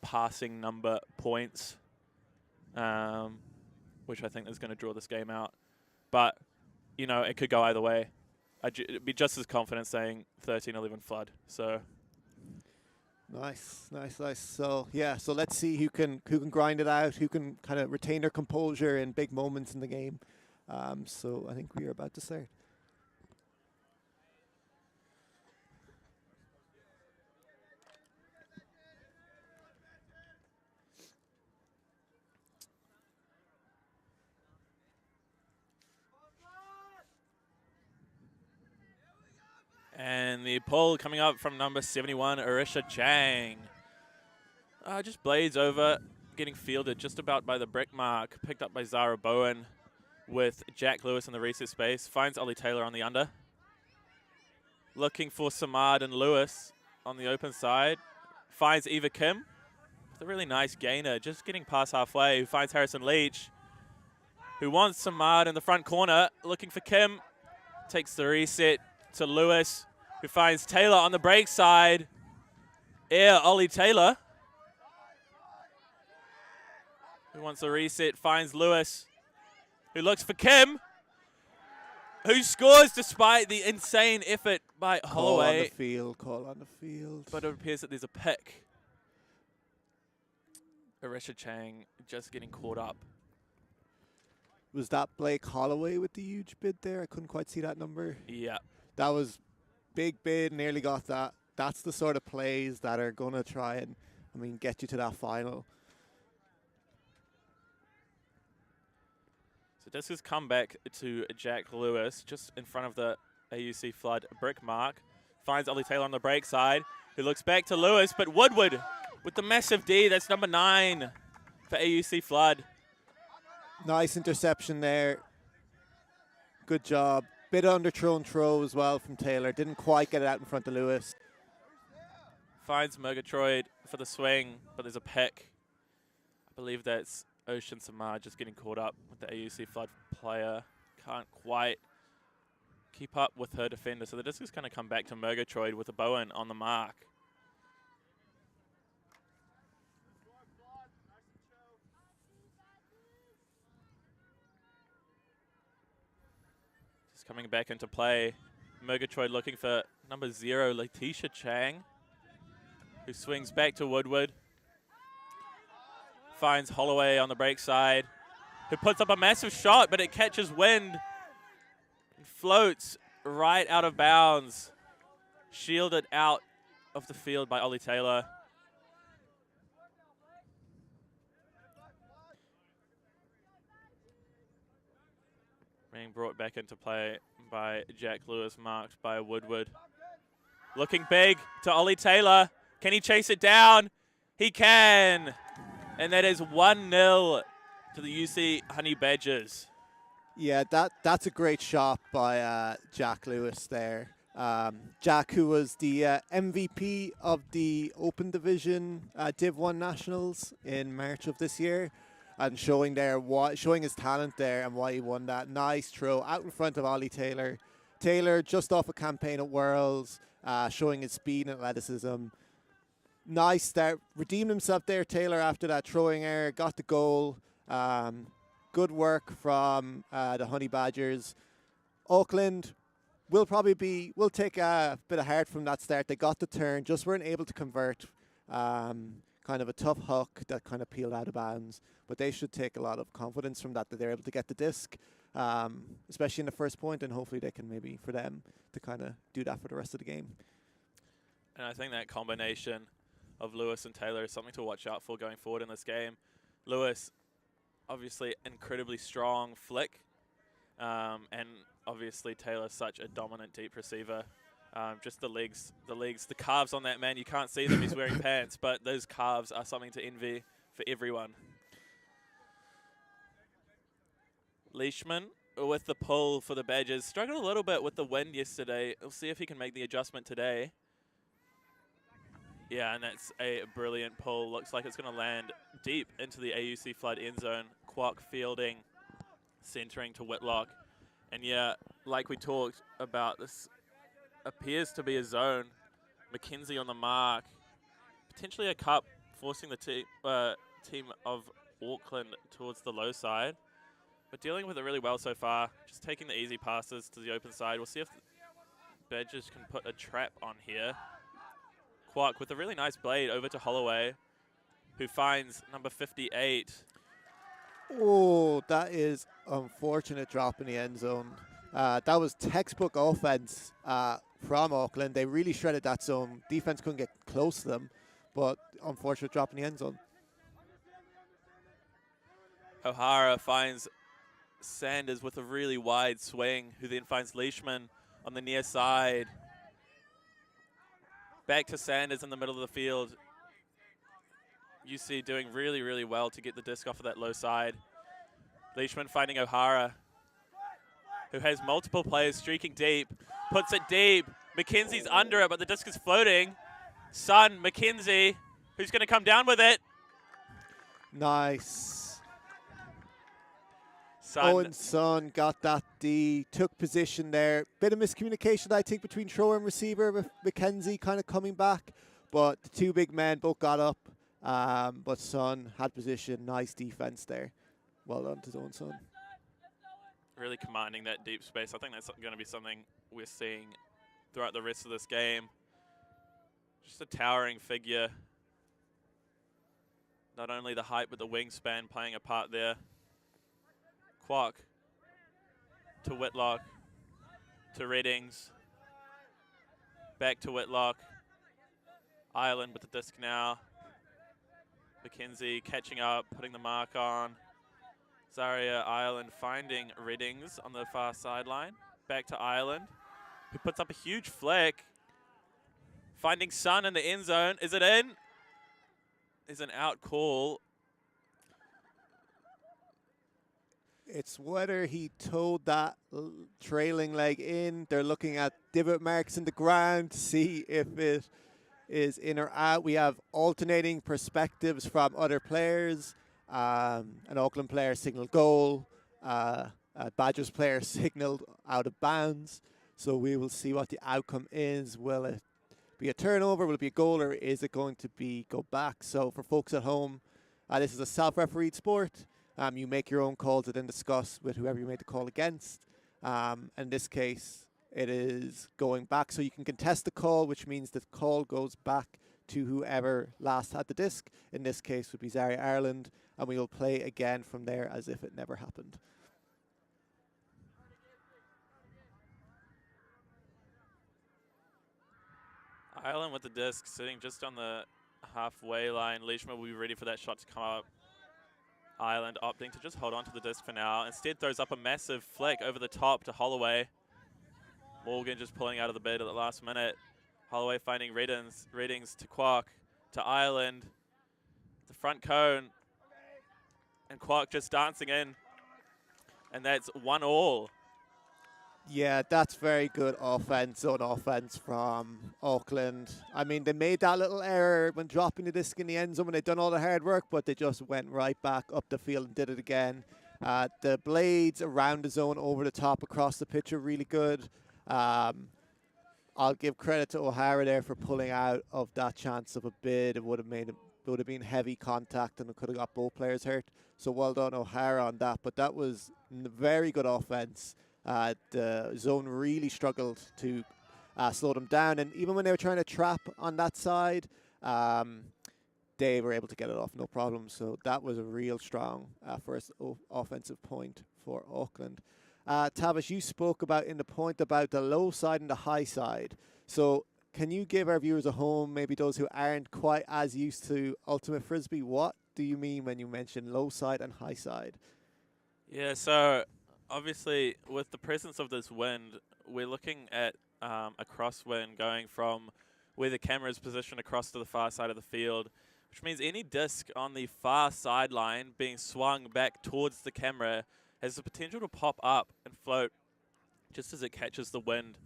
passing number points, which I think is going to draw this game out. But, you know, it could go either way. I'd be just as confident saying 13-11 Flood. So nice. So yeah, so let's see who can grind it out, who can kind of retain their composure in big moments in the game. So I think we are about to start. And the pull coming up from number 71, Arisha Chang. Just blades over, getting fielded just about by the brick mark. Picked up by Zara Bowen with Jack Lewis in the reset space. Finds Ollie Taylor on the under. Looking for Samad and Lewis on the open side. Finds Eva Kim with a really nice gainer, just getting past halfway. Who finds Harrison Leach, who wants Samad in the front corner. Looking for Kim. Takes the reset to Lewis, who finds Taylor on the break side. Ollie Taylor, who wants a reset, finds Lewis, who looks for Kim, who scores despite the insane effort by Holloway. Call on the field. But it appears that there's a pick. Arisha Chang just getting caught up. Was that Blake Holloway with the huge bid there? I couldn't quite see that number. Yeah. That was big bid, nearly got that. That's the sort of plays that are going to try and, get you to that final. So this has come back to Jack Lewis, just in front of the AUC Flood brick mark. Finds Ollie Taylor on the break side, who looks back to Lewis, but Woodward with the massive D. That's number 9 for AUC Flood. Nice interception there. Good job. Bit of underthrown throw as well from Taylor. Didn't quite get it out in front of Lewis. Finds Murgatroyd for the swing, but there's a pick. I believe that's Ocean Samar just getting caught up with the AUC Flood player. Can't quite keep up with her defender. So the disc is going to come back to Murgatroyd with a Bowen on the mark. Coming back into play, Murgatroyd looking for number 0, Letitia Chang, who swings back to Woodward. Finds Holloway on the break side, who puts up a massive shot, but it catches wind and floats right out of bounds. Shielded out of the field by Ollie Taylor. Being brought back into play by Jack Lewis, marked by Woodward. Looking big to Ollie Taylor. Can he chase it down? He can. And that is 1-0 to the UC Honey Badgers. Yeah, that's a great shot by Jack Lewis there. Jack, who was the MVP of the Open Division Div 1 Nationals in March of this year, and showing his talent there and why he won that. Nice throw out in front of Ollie Taylor. Taylor just off a campaign at Worlds, showing his speed and athleticism. Nice start. Redeemed himself there, Taylor, after that throwing error. Got the goal. Good work from the Honey Badgers. Auckland will take a bit of heart from that start. They got the turn, just weren't able to convert. Kind of a tough hook that kind of peeled out of bounds. But they should take a lot of confidence from that they're able to get the disc, especially in the first point, and hopefully they can maybe, for them, to kind of do that for the rest of the game. And I think that combination of Lewis and Taylor is something to watch out for going forward in this game. Lewis, obviously incredibly strong flick, and obviously Taylor, such a dominant deep receiver. Just the legs, the calves on that man, you can't see them, he's wearing pants, but those calves are something to envy for everyone. Leishman with the pull for the Badgers. Struggled a little bit with the wind yesterday. We'll see if he can make the adjustment today. Yeah, and that's a brilliant pull. Looks like it's going to land deep into the AUC Flood end zone. Kwok fielding, centering to Whitlock. And yeah, like we talked about, this appears to be a zone. McKenzie on the mark. Potentially a cup, forcing the team of Auckland towards the low side. But dealing with it really well so far. Just taking the easy passes to the open side. We'll see if Badgers can put a trap on here. Kwok with a really nice blade over to Holloway, who finds number 58. Oh, that is unfortunate drop in the end zone. That was textbook offense from Auckland. They really shredded that zone. Defense couldn't get close to them, but unfortunate drop in the end zone. O'Hara finds Sanders with a really wide swing, who then finds Leishman on the near side. Back to Sanders in the middle of the field. UC doing really, really well to get the disc off of that low side. Leishman finding O'Hara, who has multiple players streaking deep, puts it deep. McKenzie's under it, but the disc is floating. Son, McKenzie, who's going to come down with it. Nice. Son. Son got that D, took position there. Bit of miscommunication, I think, between thrower and receiver, with McKenzie kind of coming back. But the two big men both got up. But Son had position. Nice defense there. Well done to his own Son. Really commanding that deep space. I think that's going to be something we're seeing throughout the rest of this game. Just a towering figure. Not only the height, but the wingspan playing a part there. Kwok to Whitlock, to Reddings, back to Whitlock. Ireland with the disc now. McKenzie catching up, putting the mark on. Zaria Ireland finding Reddings on the far sideline. Back to Ireland, who puts up a huge flick. Finding Son in the end zone. Is it in? Is an out call. It's whether he towed that trailing leg in. They're looking at divot marks in the ground to see if it is in or out. We have alternating perspectives from other players. An Auckland player signaled goal. A Badgers player signaled out of bounds. So we will see what the outcome is. Will it be a turnover? Will it be a goal? Or is it going to be go back? So for folks at home, this is a self-refereed sport. You make your own calls and then discuss with whoever you made the call against. In this case, it is going back. So you can contest the call, which means the call goes back to whoever last had the disc. In this case would be Zaria Ireland, and we will play again from there as if it never happened. Ireland with the disc sitting just on the halfway line. Leishman will be ready for that shot to come up. Ireland opting to just hold on to the disc for now. Instead throws up a massive flick over the top to Holloway. Morgan just pulling out of the bid at the last minute. Holloway finding readings to Kwok, to Ireland. The front cone. And Kwok just dancing in. And that's 1-1. Yeah, that's very good zone offense from Auckland. I mean, they made that little error when dropping the disc in the end zone when they'd done all the hard work, but they just went right back up the field and did it again. The blades around the zone, over the top, across the pitch are really good. I'll give credit to O'Hara there for pulling out of that chance of a bid. It would have been heavy contact and it could have got both players hurt. So well done O'Hara on that. But that was very good offense. The zone really struggled to slow them down, and even when they were trying to trap on that side, they were able to get it off no problem. So that was a real strong first offensive point for Auckland. Tavish, you spoke about in the point about the low side and the high side. So can you give our viewers at home, maybe those who aren't quite as used to Ultimate Frisbee, what do you mean when you mention low side and high side? Yeah, so obviously, with the presence of this wind, we're looking at a crosswind going from where the camera is positioned across to the far side of the field, which means any disc on the far sideline being swung back towards the camera has the potential to pop up and float just as it catches the wind.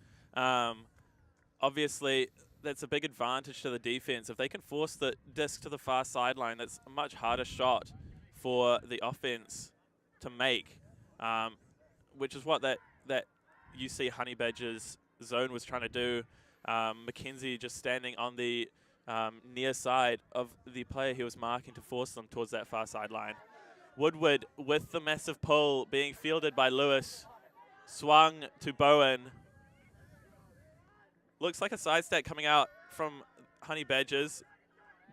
Obviously, that's a big advantage to the defense. If they can force the disc to the far sideline, that's a much harder shot for the offense to make. Which is what that UC Honey Badgers zone was trying to do. Mackenzie just standing on the near side of the player he was marking to force them towards that far sideline. Woodward with the massive pull being fielded by Lewis. Swung to Bowen. Looks like a side stack coming out from Honey Badgers.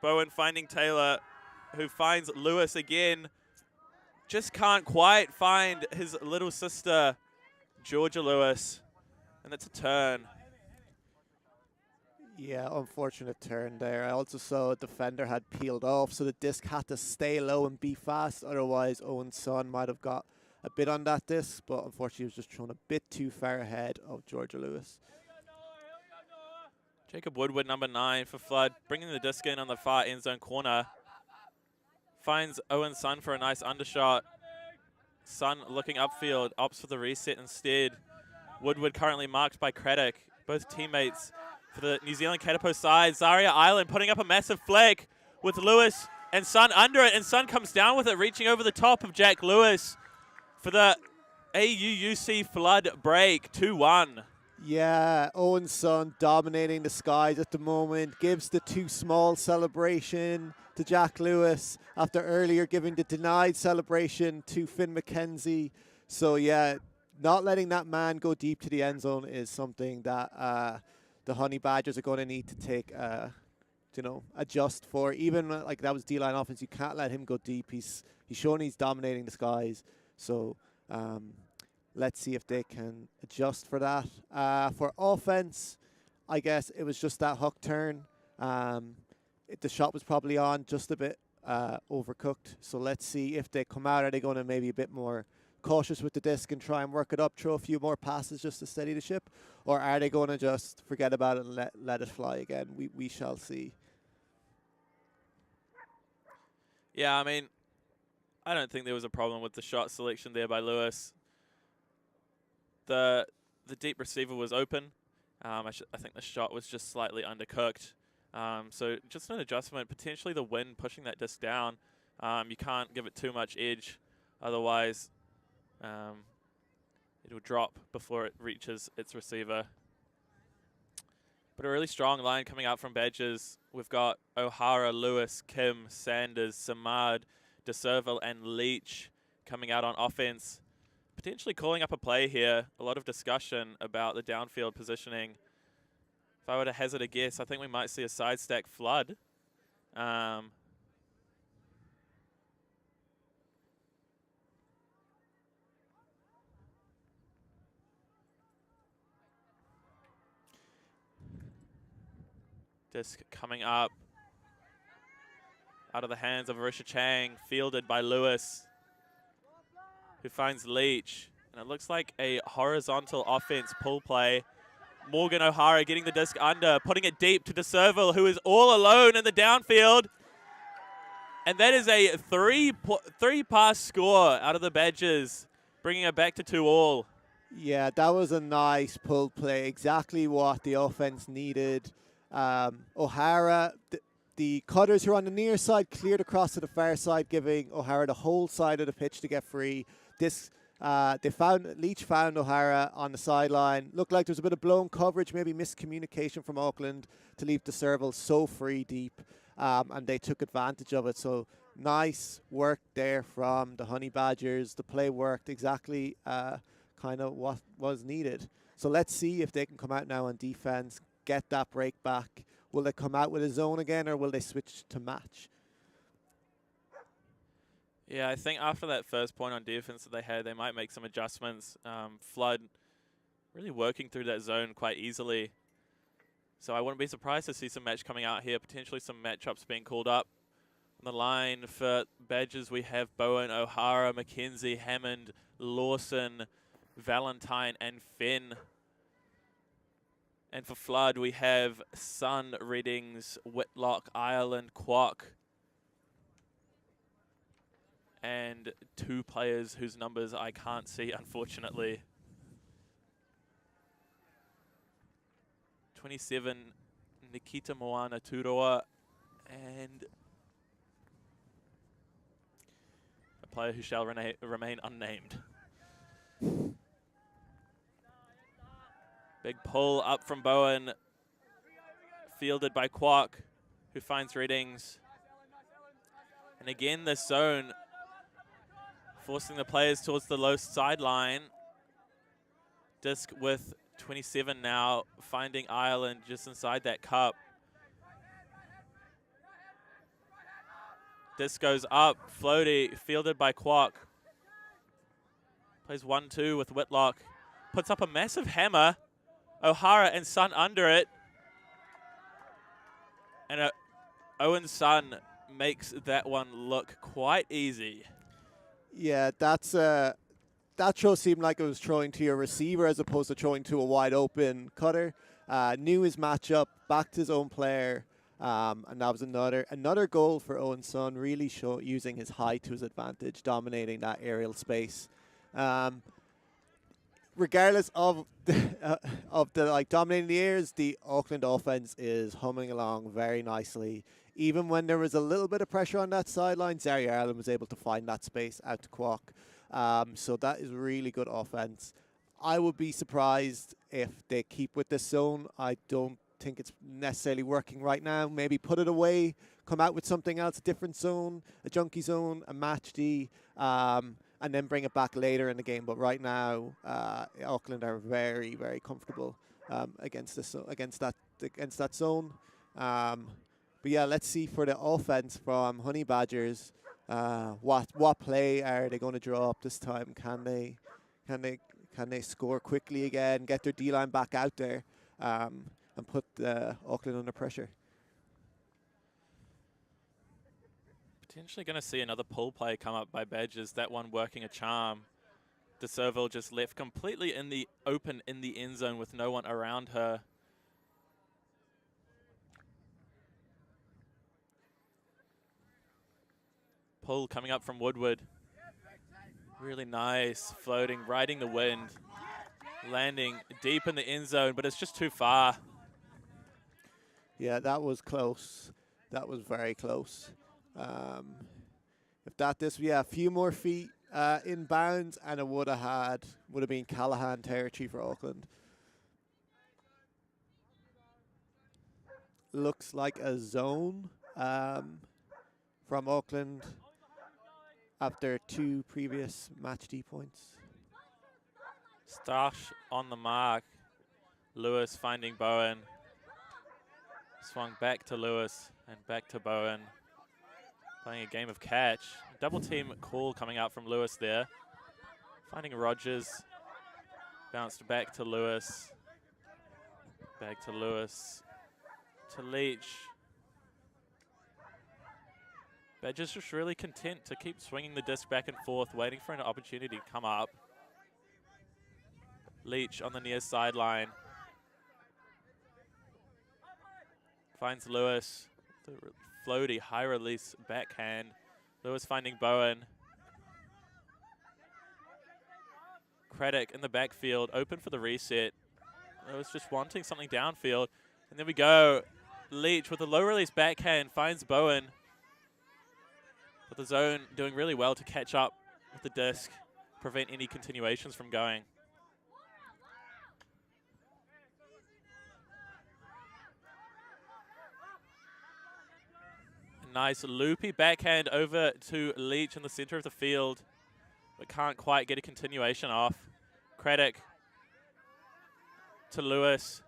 Bowen finding Taylor, who finds Lewis again. Just can't quite find his little sister, Georgia Lewis. And that's a turn. Yeah, unfortunate turn there. I also saw a defender had peeled off, so the disc had to stay low and be fast. Otherwise, Owen's son might have got a bit on that disc, but unfortunately he was just thrown a bit too far ahead of Georgia Lewis. Jacob Woodward, number 9 for Flood, bringing the disc in on the far end zone corner. Finds Owen's son for a nice undershot. Son looking upfield, opts for the reset instead. Woodward currently marked by Craddock, both teammates for the New Zealand Katapo side. Zaria Ireland putting up a massive flag with Lewis and Son under it, and Son comes down with it, reaching over the top of Jack Lewis for the AUUC Flood break, 2-1. Yeah, Owen's son dominating the skies at the moment, gives the too small celebration to Jack Lewis after earlier giving the denied celebration to Finn McKenzie. So yeah, not letting that man go deep to the end zone is something that the Honey Badgers are going to need to take, adjust for. Even like that was D-line offense, you can't let him go deep. He's shown he's dominating the skies. So let's see if they can adjust for that. For offense, I guess it was just that hook turn. The shot was probably on just a bit overcooked. So let's see if they come out. Are they going to maybe a bit more cautious with the disc and try and work it up, throw a few more passes just to steady the ship? Or are they going to just forget about it and let it fly again? We shall see. Yeah, I mean, I don't think there was a problem with the shot selection there by Lewis. The deep receiver was open. I think the shot was just slightly undercooked. So just an adjustment, potentially the wind pushing that disc down. You can't give it too much edge, otherwise it'll drop before it reaches its receiver. But a really strong line coming out from Badgers. We've got O'Hara, Lewis, Kim, Sanders, Samad, De Serval, and Leach coming out on offense. Potentially calling up a play here. A lot of discussion about the downfield positioning. If I were to hazard a guess, I think we might see a side stack Flood Disc coming up out of the hands of Arisha Chang, fielded by Lewis, who finds Leach. And it looks like a horizontal offense pull play. Morgan O'Hara getting the disc under, putting it deep to De Serval, who is all alone in the downfield. And that is a three-pass score out of the Badgers, bringing it back to 2-all. Yeah, that was a nice pull play, exactly what the offense needed. O'Hara, the cutters who are on the near side cleared across to the far side, giving O'Hara the whole side of the pitch to get free. Leach found O'Hara on the sideline. Looked like there was a bit of blown coverage, maybe miscommunication from Auckland to leave De Serval so free deep, and they took advantage of it. So nice work there from the Honey Badgers. The play worked exactly kind of what was needed. So let's see if they can come out now on defense, get that break back. Will they come out with a zone again, or will they switch to match? Yeah, I think after that first point on defense that they had, they might make some adjustments. Flood really working through that zone quite easily. So I wouldn't be surprised to see some match coming out here, potentially some matchups being called up. On the line for Badgers, we have Bowen, O'Hara, McKenzie, Hammond, Lawson, Valentine, and Finn. And for Flood, we have Sun, Reddings, Whitlock, Ireland, Kwok. And two players whose numbers I can't see, unfortunately. 27, Nikita Moana Turoa, and a player who shall remain unnamed. Big pull up from Bowen, fielded by Kwok, who finds Reddings. And again, this zone forcing the players towards the low sideline. Disc with 27 now, finding Ireland just inside that cup. Disc goes up, floaty, fielded by Kwok. Plays 1-2 with Whitlock. Puts up a massive hammer. O'Hara and Sun under it. And Owen Sun makes that one look quite easy. Yeah, that throw seemed like it was throwing to your receiver as opposed to throwing to a wide open cutter. Knew his matchup, backed his own player, and that was another goal for Owen Sun, really using his height to his advantage, dominating that aerial space. Regardless of the dominating the airs, the Auckland offense is humming along very nicely. Even when there was a little bit of pressure on that sideline, Zari Ireland was able to find that space out to Kwok. So that is really good offense. I would be surprised if they keep with this zone. I don't think it's necessarily working right now. Maybe put it away, come out with something else, a different zone, a junkie zone, a match D, and then bring it back later in the game. But right now, Auckland are very, very comfortable against that zone. But yeah, let's see for the offense from Honey Badgers. What play are they going to draw up this time? Can they score quickly again, get their D-line back out there, and put Auckland under pressure? Potentially going to see another pull play come up by Badgers, that one working a charm. De Serval just left completely in the open in the end zone with no one around her. Pull coming up from Woodward. Really nice, floating, riding the wind, landing deep in the end zone, but it's just too far. Yeah, that was close. That was very close. A few more feet in bounds, and it would have been Callahan territory for Auckland. Looks like a zone from Auckland after two previous match D points. Starsh on the mark. Lewis finding Bowen. Swung back to Lewis. And back to Bowen. Playing a game of catch. Double team call coming out from Lewis there. Finding Rogers. Bounced back to Lewis. Back to Lewis. To Leach. Badger's just really content to keep swinging the disc back and forth, waiting for an opportunity to come up. Leach on the near sideline. Finds Lewis. The floaty, high release backhand. Lewis finding Bowen. Craddock in the backfield, open for the reset. Lewis just wanting something downfield. And there we go. Leach with a low release backhand finds Bowen. But the zone doing really well to catch up with the disc, prevent any continuations from going. Nice loopy backhand over to Leach in the center of the field, but can't quite get a continuation off. Craddock to Lewis,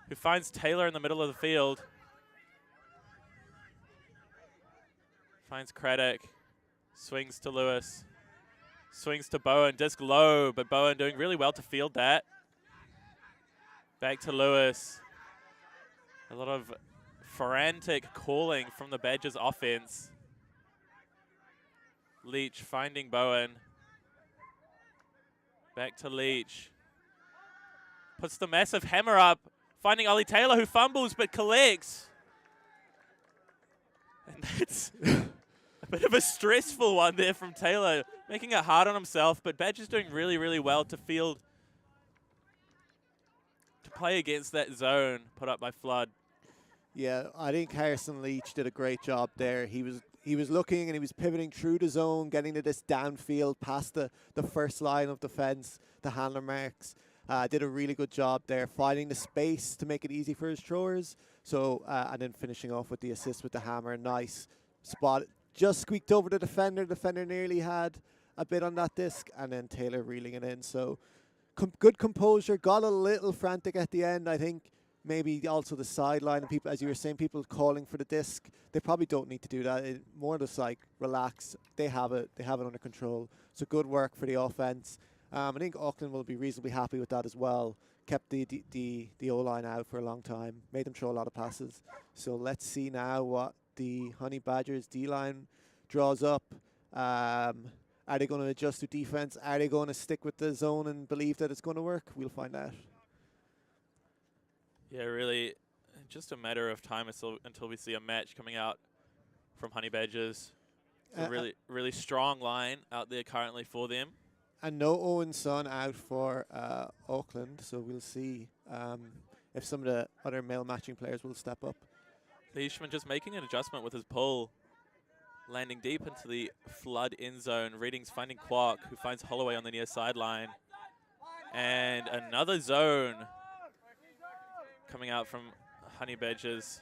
who finds Taylor in the middle of the field. Finds Craddock, swings to Lewis, swings to Bowen, disc low, but Bowen doing really well to field that. Back to Lewis. A lot of frantic calling from the Badgers offense. Leach finding Bowen. Back to Leach. Puts the massive hammer up, finding Ollie Taylor, who fumbles but collects. And that's a bit of a stressful one there from Taylor, making it hard on himself, but Badger's doing really, really well to field, to play against that zone put up by Flood. Yeah, I think Harrison Leach did a great job there. He was looking and he was pivoting through the zone, getting to this downfield past the first line of defense, the handler marks. Did a really good job there, finding the space to make it easy for his throwers. So, and then finishing off with the assist with the hammer. Nice spot. Just squeaked over the defender. Defender nearly had a bit on that disc, and then Taylor reeling it in. So, good composure. Got a little frantic at the end, I think. Maybe also the sideline and people, as you were saying, people calling for the disc. They probably don't need to do that. More just like relax. They have it under control. So good work for the offense. I think Auckland will be reasonably happy with that as well. Kept the O-line out for a long time. Made them throw a lot of passes. So let's see now what the Honey Badgers D-line draws up. Are they going to adjust to defense? Are they going to stick with the zone and believe that it's going to work? We'll find out. Yeah, really, just a matter of time until we see a match coming out from Honey Badgers. It's a really, really strong line out there currently for them. And no Owen Son out for Auckland, so we'll see if some of the other male matching players will step up. Leishman just making an adjustment with his pull, landing deep into the Flood end zone. Readings finding Quark, who finds Holloway on the near sideline. And another zone coming out from Honey Badgers.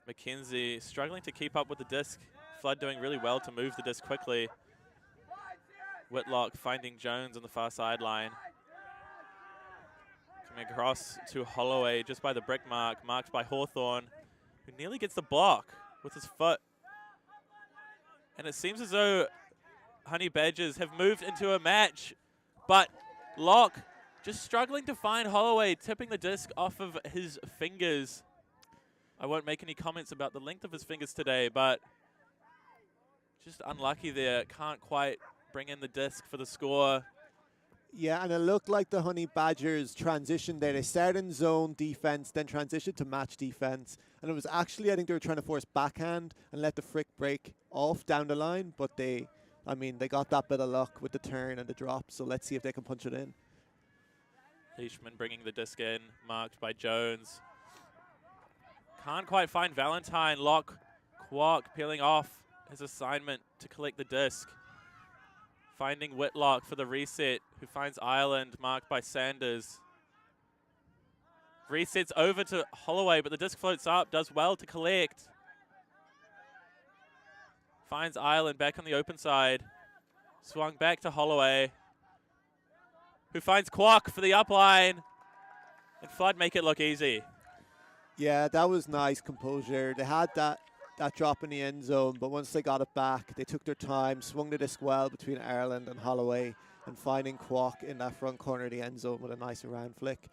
McKenzie struggling to keep up with the disc. Flood doing really well to move the disc quickly. Whitlock finding Jones on the far sideline. Coming across to Holloway just by the brick mark, marked by Hawthorne, who nearly gets the block with his foot. And it seems as though Honey Badgers have moved into a match, but Locke just struggling to find Holloway, tipping the disc off of his fingers. I won't make any comments about the length of his fingers today, but just unlucky there. Can't quite bring in the disc for the score. Yeah, and it looked like the Honey Badgers transitioned there. They started in zone defense, then transitioned to match defense. And it was actually, I think they were trying to force backhand and let the frick break off down the line. But they got that bit of luck with the turn and the drop. So let's see if they can punch it in. Leishman bringing the disc in, marked by Jones. Can't quite find Valentine. Lock, Quark peeling off his assignment to collect the disc. Finding Whitlock for the reset, who finds Ireland, marked by Sanders. Resets over to Holloway, but the disc floats up, does well to collect. Finds Ireland back on the open side. Swung back to Holloway, who finds Quark for the upline. And Flood make it look easy. Yeah, that was nice composure. They had that drop in the end zone, but once they got it back, they took their time, swung the disc well between Ireland and Holloway, and finding Kwok in that front corner of the end zone with a nice around flick.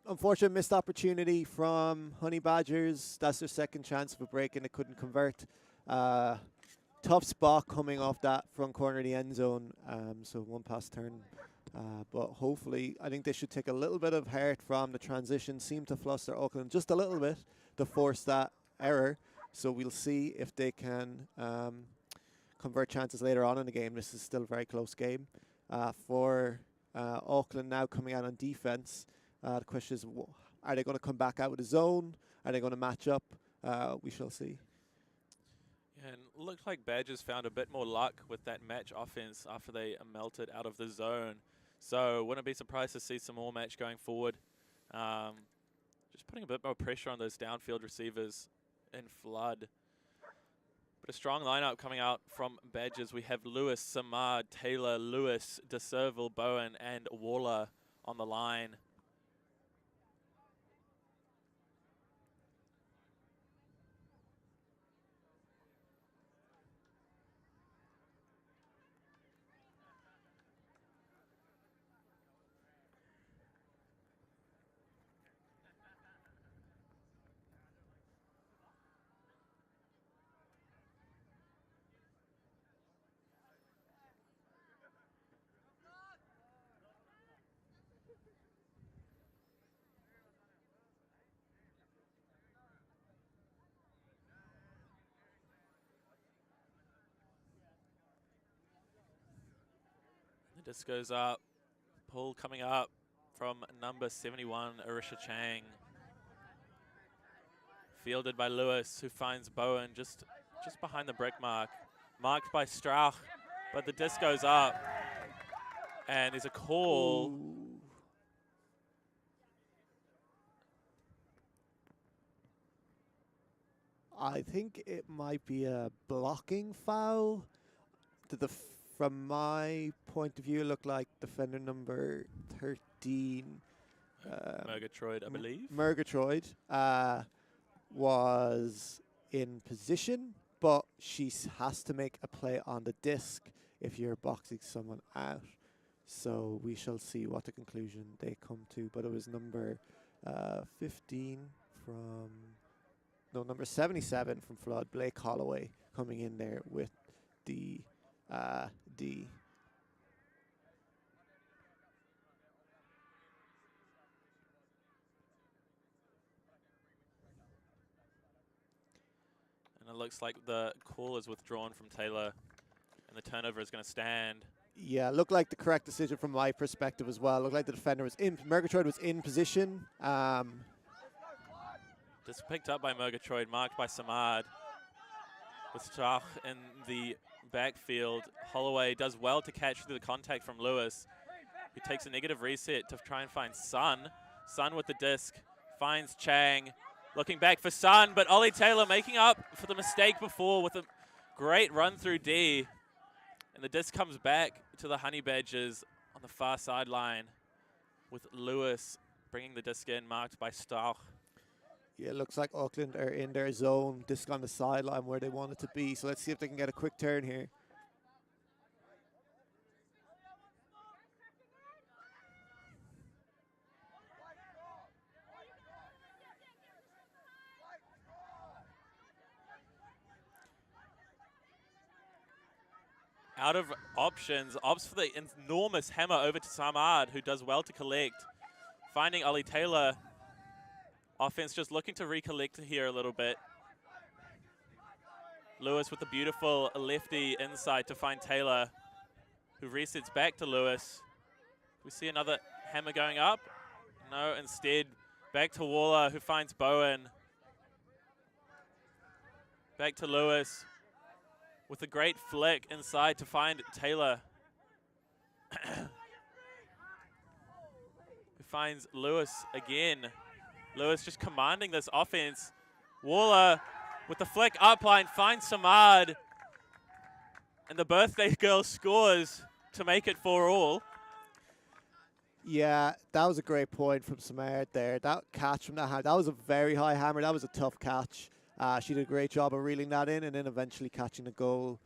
Unfortunate missed opportunity from Honey Badgers. That's their second chance of a break, and they couldn't convert. Tough spot coming off that front corner of the end zone, so one pass turn. But hopefully, I think they should take a little bit of heart from the transition. Seem to fluster Auckland just a little bit to force that error. So we'll see if they can convert chances later on in the game. This is still a very close game. For Auckland now coming out on defense, the question is, are they going to come back out with a zone? Are they going to match up? We shall see. Yeah, and it looked like Badgers found a bit more luck with that match offense after they melted out of the zone. So wouldn't be surprised to see some more match going forward. Just putting a bit more pressure on those downfield receivers in flood. But a strong lineup coming out from Badgers. We have Lewis, Samad, Taylor, Lewis, De Serville, Bowen, and Waller on the line. The disc goes up. Pull coming up from number 71, Arisha Chang. Fielded by Lewis, who finds Bowen just behind the brick mark. Marked by Strauch, but the disc goes up. And there's a call. Ooh. I think it might be a blocking foul. From my point of view, it looked like defender number 13. Murgatroyd, I believe. Murgatroyd was in position, but she has to make a play on the disc if you're boxing someone out. So we shall see what the conclusion they come to. But it was number 15 from... No, number 77 from Flood, Blake Holloway, coming in there with the D. And it looks like the call is withdrawn from Taylor, and the turnover is going to stand. Yeah, looked like the correct decision from my perspective as well. Looked like the defender was in, Murgatroyd was in position. Just picked up by Murgatroyd, marked by Samad. With Strach in the backfield, Holloway does well to catch through the contact from Lewis, who takes a negative reset to try and find Sun. Sun with the disc, finds Chang, looking back for Sun, but Ollie Taylor making up for the mistake before with a great run through D. And the disc comes back to the Honey Badgers on the far sideline, with Lewis bringing the disc in, marked by Strach. Yeah, it looks like Auckland are in their zone, disc on the sideline where they want it to be. So let's see if they can get a quick turn here. Out of options, opts for the enormous hammer over to Samad, who does well to collect. Finding Ollie Taylor. Offense just looking to recollect here a little bit. Lewis with the beautiful lefty inside to find Taylor, who resets back to Lewis. We see another hammer going up. No, instead back to Waller, who finds Bowen. Back to Lewis with a great flick inside to find Taylor. Who finds Lewis again. Lewis just commanding this offense. Waller with the flick upline finds Samad. And the birthday girl scores to make it 4-all. Yeah, that was a great point from Samard there. That catch from that hammer, that was a very high hammer. That was a tough catch. She did a great job of reeling that in and then eventually catching the goal.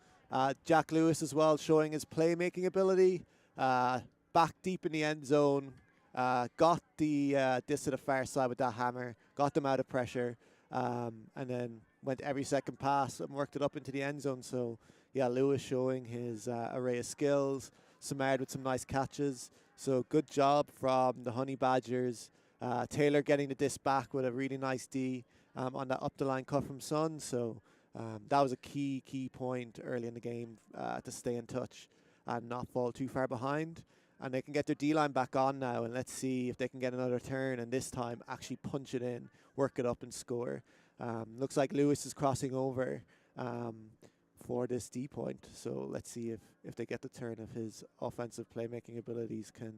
Jack Lewis as well, showing his playmaking ability. Back deep in the end zone, got the disc to the far side with that hammer, got them out of pressure, and then went every second pass and worked it up into the end zone. So, yeah, Lewis showing his array of skills. Samard with some nice catches. So good job from the Honey Badgers. Taylor getting the disc back with a really nice D on that up the line cut from Sun. So that was a key point early in the game to stay in touch and not fall too far behind. And they can get their D-line back on now, and let's see if they can get another turn and this time actually punch it in, work it up and score. Looks like Lewis is crossing over for this D point. So let's see if they get the turn, if his offensive playmaking abilities can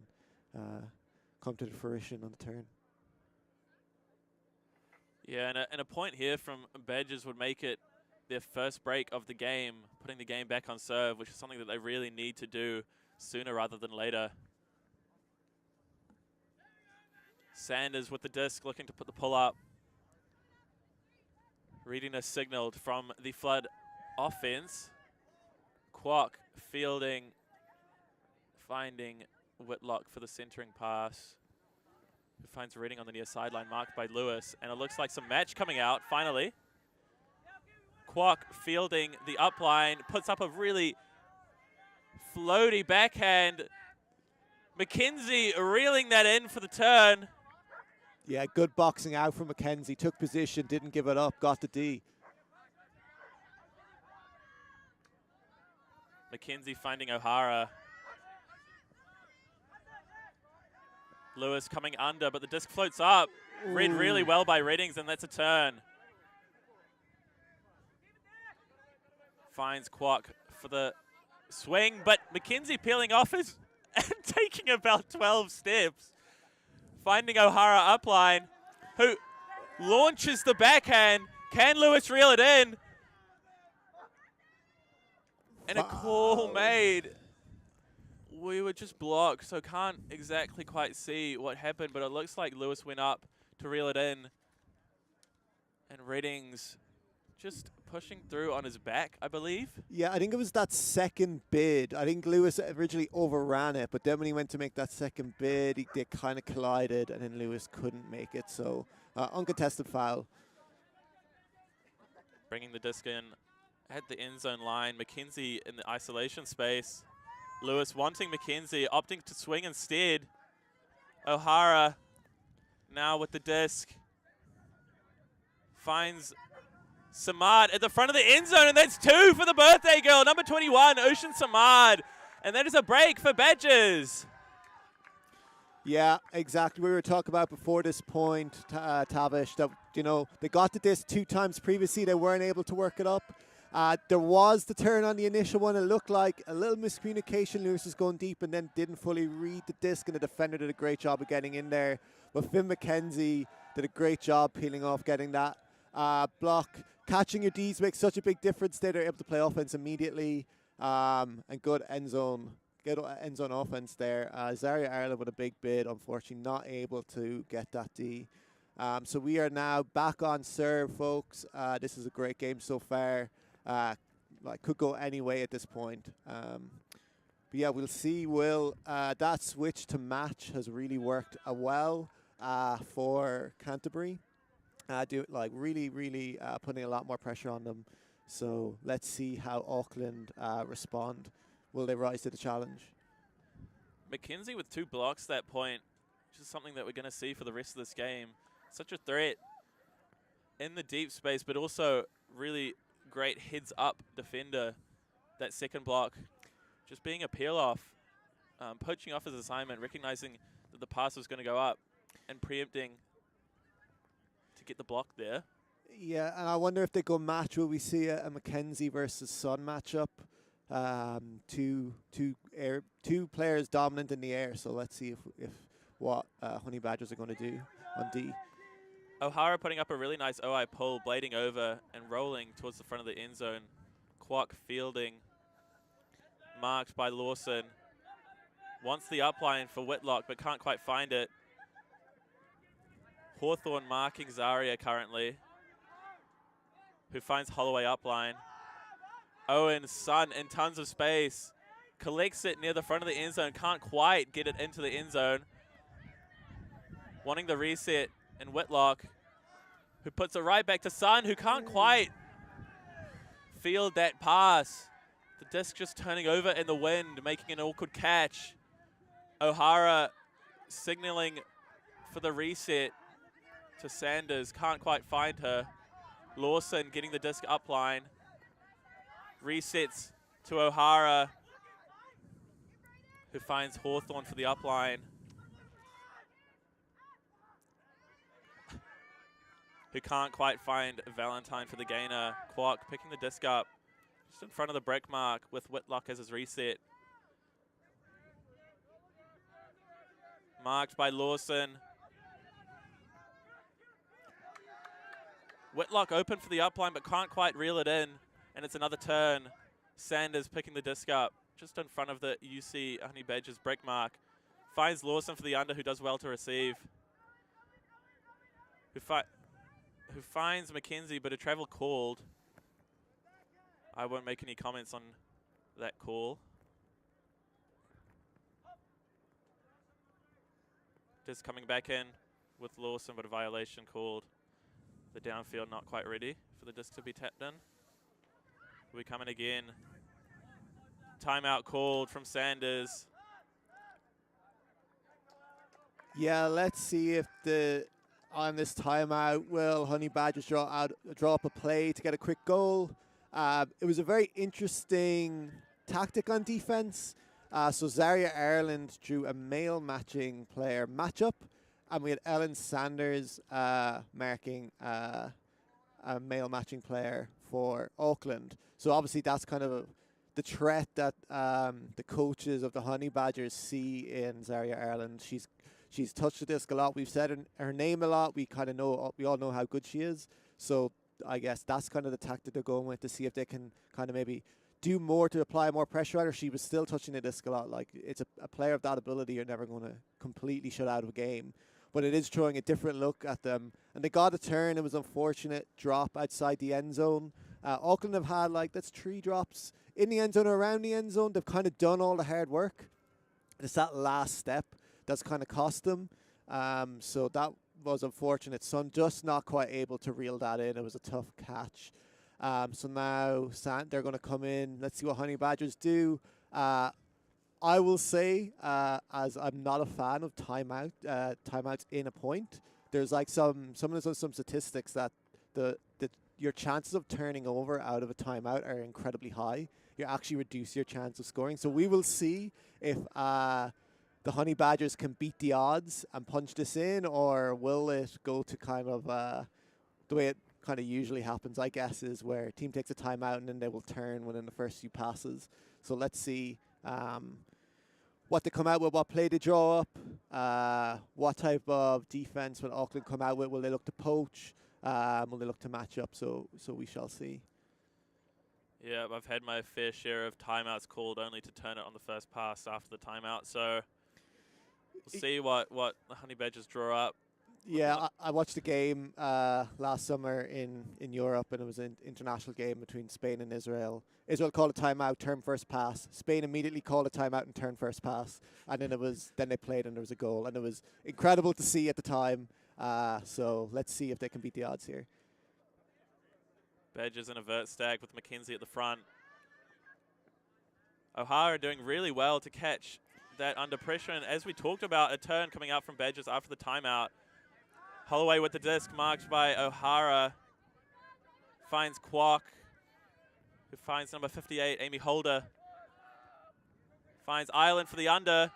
come to fruition on the turn. Yeah, and a point here from Badgers would make it their first break of the game, putting the game back on serve, which is something that they really need to do sooner rather than later. Sanders with the disc, looking to put the pull up. Readiness signaled from the Flood offense. Kwok fielding, finding Whitlock for the centering pass. Who finds Reading on the near sideline, marked by Lewis. And it looks like some match coming out, finally. Kwok fielding the upline, puts up a really floaty backhand. McKenzie reeling that in for the turn. Yeah, good boxing out from McKenzie. Took position, didn't give it up, got the D. McKenzie finding O'Hara. Lewis coming under, but the disc floats up. Read really well by Readings, and that's a turn. Finds Kwok for the swing, but McKenzie peeling off his and taking about 12 steps. Finding O'Hara upline, who launches the backhand. Can Lewis reel it in? And a call made. We were just blocked, so can't exactly quite see what happened, but it looks like Lewis went up to reel it in. And Readings just pushing through on his back, I believe. Yeah, I think it was that second bid. I think Lewis originally overran it, but then when he went to make that second bid, they kind of collided, and then Lewis couldn't make it. So, uncontested foul. Bringing the disc in at the end zone line. McKenzie in the isolation space. Lewis wanting McKenzie, opting to swing instead. O'Hara now with the disc. Finds Samad at the front of the end zone, and that's 2 for the birthday girl, number 21, Ocean Samad. And that is a break for Badgers. Yeah, exactly. We were talking about before this point, Tavish, that, you know, they got the disc 2 times previously. They weren't able to work it up. There was the turn on the initial one. It looked like a little miscommunication. Lewis was going deep and then didn't fully read the disc, and the defender did a great job of getting in there. But Finn McKenzie did a great job peeling off, getting that block. Catching your Ds makes such a big difference. They're able to play offense immediately, and good end zone offense there. Zaria Ireland with a big bid, unfortunately not able to get that D. So we are now back on serve, folks. This is a great game so far. Like could go any way at this point. But yeah, we'll see. That switch to match has really worked well for Canterbury. Really putting a lot more pressure on them. So let's see how Auckland respond. Will they rise to the challenge? McKenzie with 2 blocks that point, which is something that we're going to see for the rest of this game. Such a threat in the deep space, but also really great heads-up defender. That second block, just being a peel-off, poaching off his assignment, recognizing that the pass was going to go up, and preempting to get the block there. Yeah, and I wonder if they go match. Will we see a McKenzie versus Sun matchup? Two players dominant in the air. So let's see if what Honey Badgers are going to do on D. O'Hara putting up a really nice OI pull, blading over and rolling towards the front of the end zone. Kwok fielding, marked by Lawson. Wants the upline for Whitlock, but can't quite find it. Hawthorne marking Zaria currently, who finds Holloway upline. Owen's son in tons of space. Collects it near the front of the end zone. Can't quite get it into the end zone. Wanting the reset in Whitlock, who puts it right back to Sun, who can't quite field that pass. The disc just turning over in the wind, making an awkward catch. O'Hara signaling for the reset to Sanders. Can't quite find her. Lawson getting the disc upline. Resets to O'Hara, who finds Hawthorne for the upline. Who can't quite find Valentine for the gainer. Kwok picking the disc up just in front of the break mark with Whitlock as his reset. Marked by Lawson. Whitlock open for the upline but can't quite reel it in, and it's another turn. Sanders picking the disc up just in front of the UC Honey Badgers break mark. Finds Lawson for the under, who does well to receive. Who finds Mackenzie, but a travel called. I won't make any comments on that call. Just coming back in with Lawson, but a violation called. The downfield not quite ready for the disc to be tapped in. We come in again. Timeout called from Sanders. Yeah, let's see if on this timeout, will Honey Badgers draw up a play to get a quick goal. It was a very interesting tactic on defense. So Zaria Ireland drew a male matching player matchup, and we had Ellen Sanders marking a male matching player for Auckland. So obviously that's kind of the threat that the coaches of the Honey Badgers see in Zaria Ireland. She's touched the disc a lot. We've said her name a lot. We kind of know, we all know how good she is. So I guess that's kind of the tactic they're going with, to see if they can kind of maybe do more to apply more pressure on her. She was still touching the disc a lot. Like, it's a player of that ability you're never going to completely shut out of a game. But it is throwing a different look at them. And they got a turn. It was unfortunate drop outside the end zone. Auckland have had, that's 3 drops in the end zone or around the end zone. They've kind of done all the hard work. It's that last step that's kind of cost them. So that was unfortunate. Sun just not quite able to reel that in. It was a tough catch. So now they're going to come in. Let's see what Honey Badgers do. I will say, as I'm not a fan of timeouts in a point, there's some statistics that your chances of turning over out of a timeout are incredibly high. You actually reduce your chance of scoring. So we will see if the Honey Badgers can beat the odds and punch this in, or will it go to kind of the way it kind of usually happens, I guess, is where a team takes a timeout and then they will turn within the first few passes. So let's see what they come out with, what play they draw up, what type of defense will Auckland come out with. Will they look to poach? Will they look to match up? So we shall see. Yeah, I've had my fair share of timeouts called only to turn it on the first pass after the timeout. So we'll see what the Honey Badgers draw up. Yeah, I watched the game last summer in Europe, and it was an international game between Spain and Israel. Israel called a timeout, turn first pass. Spain immediately called a timeout and turn first pass. And then they played and there was a goal. And it was incredible to see at the time. So let's see if they can beat the odds here. Badgers in a vert stack with Mackenzie at the front. O'Hara doing really well to catch that under pressure. And as we talked about, a turn coming out from Badgers after the timeout. Holloway with the disc, marked by O'Hara. Finds Kwok, who finds number 58, Amy Holder. Finds Ireland for the under.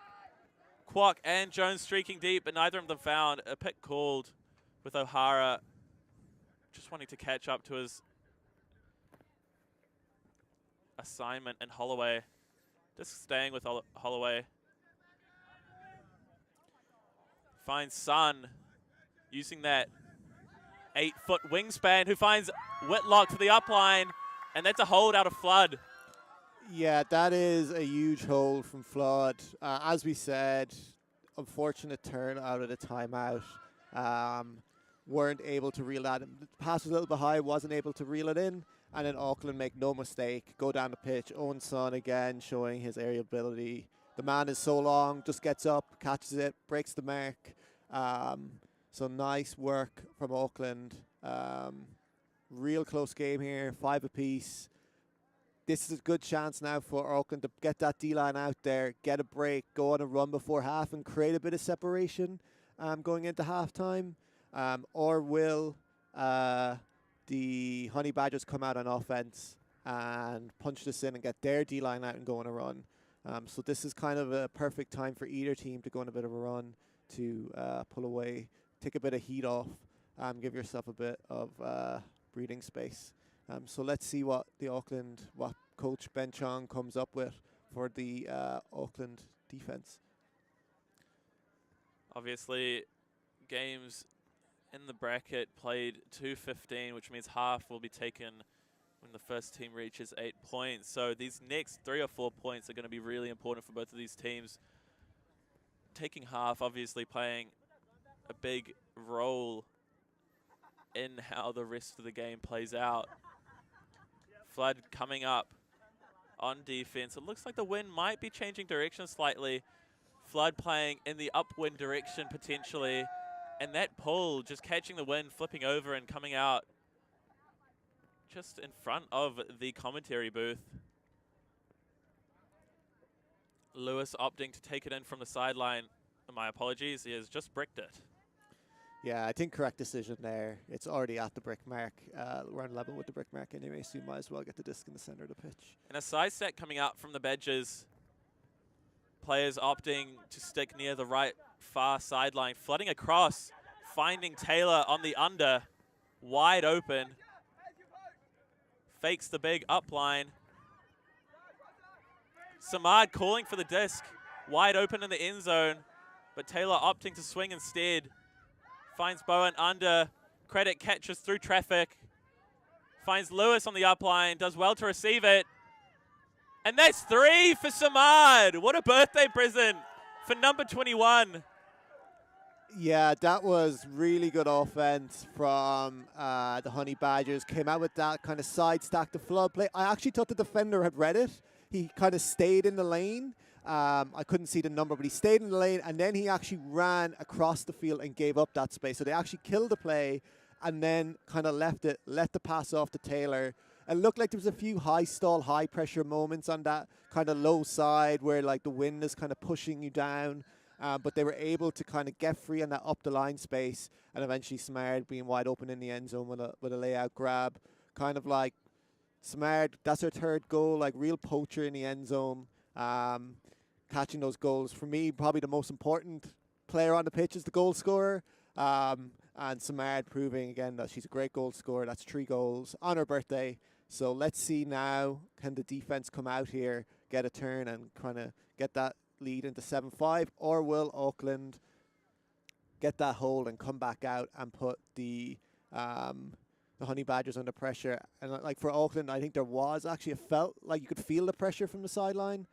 Kwok and Jones streaking deep, but neither of them found. A pick called with O'Hara just wanting to catch up to his assignment, and Holloway just staying with Holloway. Finds Sun, using that 8-foot wingspan, who finds Whitlock for the upline, and that's a hold out of flood. Yeah, that is a huge hold from Flood. As we said, unfortunate turn out of the timeout. Weren't able to reel that in. The pass was a little bit high, wasn't able to reel it in. And then Auckland make no mistake, go down the pitch. Owen Son again showing his aerial ability. The man is so long, just gets up, catches it, breaks the mark. So nice work from Auckland. Real close game here, 5 apiece. This is a good chance now for Auckland to get that D-line out there, get a break, go on a run before half and create a bit of separation going into halftime. Or will the Honey Badgers come out on offense and punch this in and get their D-line out and go on a run? So this is kind of a perfect time for either team to go on a bit of a run to pull away, take a bit of heat off, give yourself a bit of breathing space. So let's see what Coach Ben Chong comes up with for the Auckland defense. Obviously, games in the bracket played 2:15, which means half will be taken when the first team reaches 8 points. So these next 3 or 4 points are going to be really important for both of these teams. Taking half, obviously playing a big role in how the rest of the game plays out. Flood coming up on defense. It looks like the wind might be changing direction slightly. Flood playing in the upwind direction potentially. And that pull, just catching the wind, flipping over and coming out just in front of the commentary booth. Lewis opting to take it in from the sideline. My apologies, he has just bricked it. Yeah, I think correct decision there. It's already at the brick mark. We're on level with the brick mark anyway, so you might as well get the disc in the center of the pitch. And a side stack coming out from the Badgers. Players opting to stick near the right far sideline, flooding across, finding Taylor on the under, wide open. Fakes the big up line. Samad calling for the disc, wide open in the end zone, but Taylor opting to swing instead. Finds Bowen under, credit catches through traffic. Finds Lewis on the up line, does well to receive it. And that's 3 for Samad. What a birthday present for number 21. Yeah, that was really good offense from the Honey Badgers. Came out with that kind of side stack to flood play. I actually thought the defender had read it. He kind of stayed in the lane. I couldn't see the number, but he stayed in the lane, and then he actually ran across the field and gave up that space. So they actually killed the play and then kind of let the pass off to Taylor. It looked like there was a few high stall, high pressure moments on that kind of low side where like the wind is kind of pushing you down. But they were able to kind of get free on that up the line space, and eventually Smart being wide open in the end zone with a layout grab. Kind of like Smart, that's her third goal, like real poacher in the end zone. Catching those goals. For me, probably the most important player on the pitch is the goal scorer. And Samad proving again that she's a great goal scorer. That's 3 goals on her birthday. So let's see now, can the defense come out here, get a turn and kind of get that lead into 7-5, or will Auckland get that hold and come back out and put the Honey Badgers under pressure? And like for Auckland, I think there was actually, it felt like you could feel the pressure from the sideline.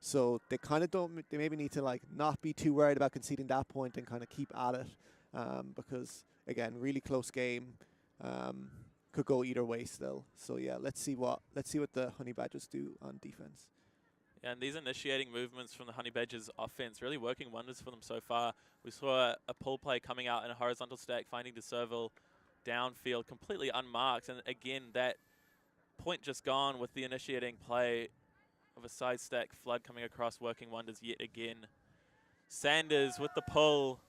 So they kind of they maybe need to like not be too worried about conceding that point and kind of keep at it, because again, really close game, could go either way still. So yeah, let's see what the Honey Badgers do on defense. Yeah, and these initiating movements from the Honey Badgers offense really working wonders for them so far. We saw a pull play coming out in a horizontal stack, finding DeServille downfield completely unmarked, and again that point just gone with the initiating play of a side stack flood coming across, working wonders yet again. Sanders with the pull.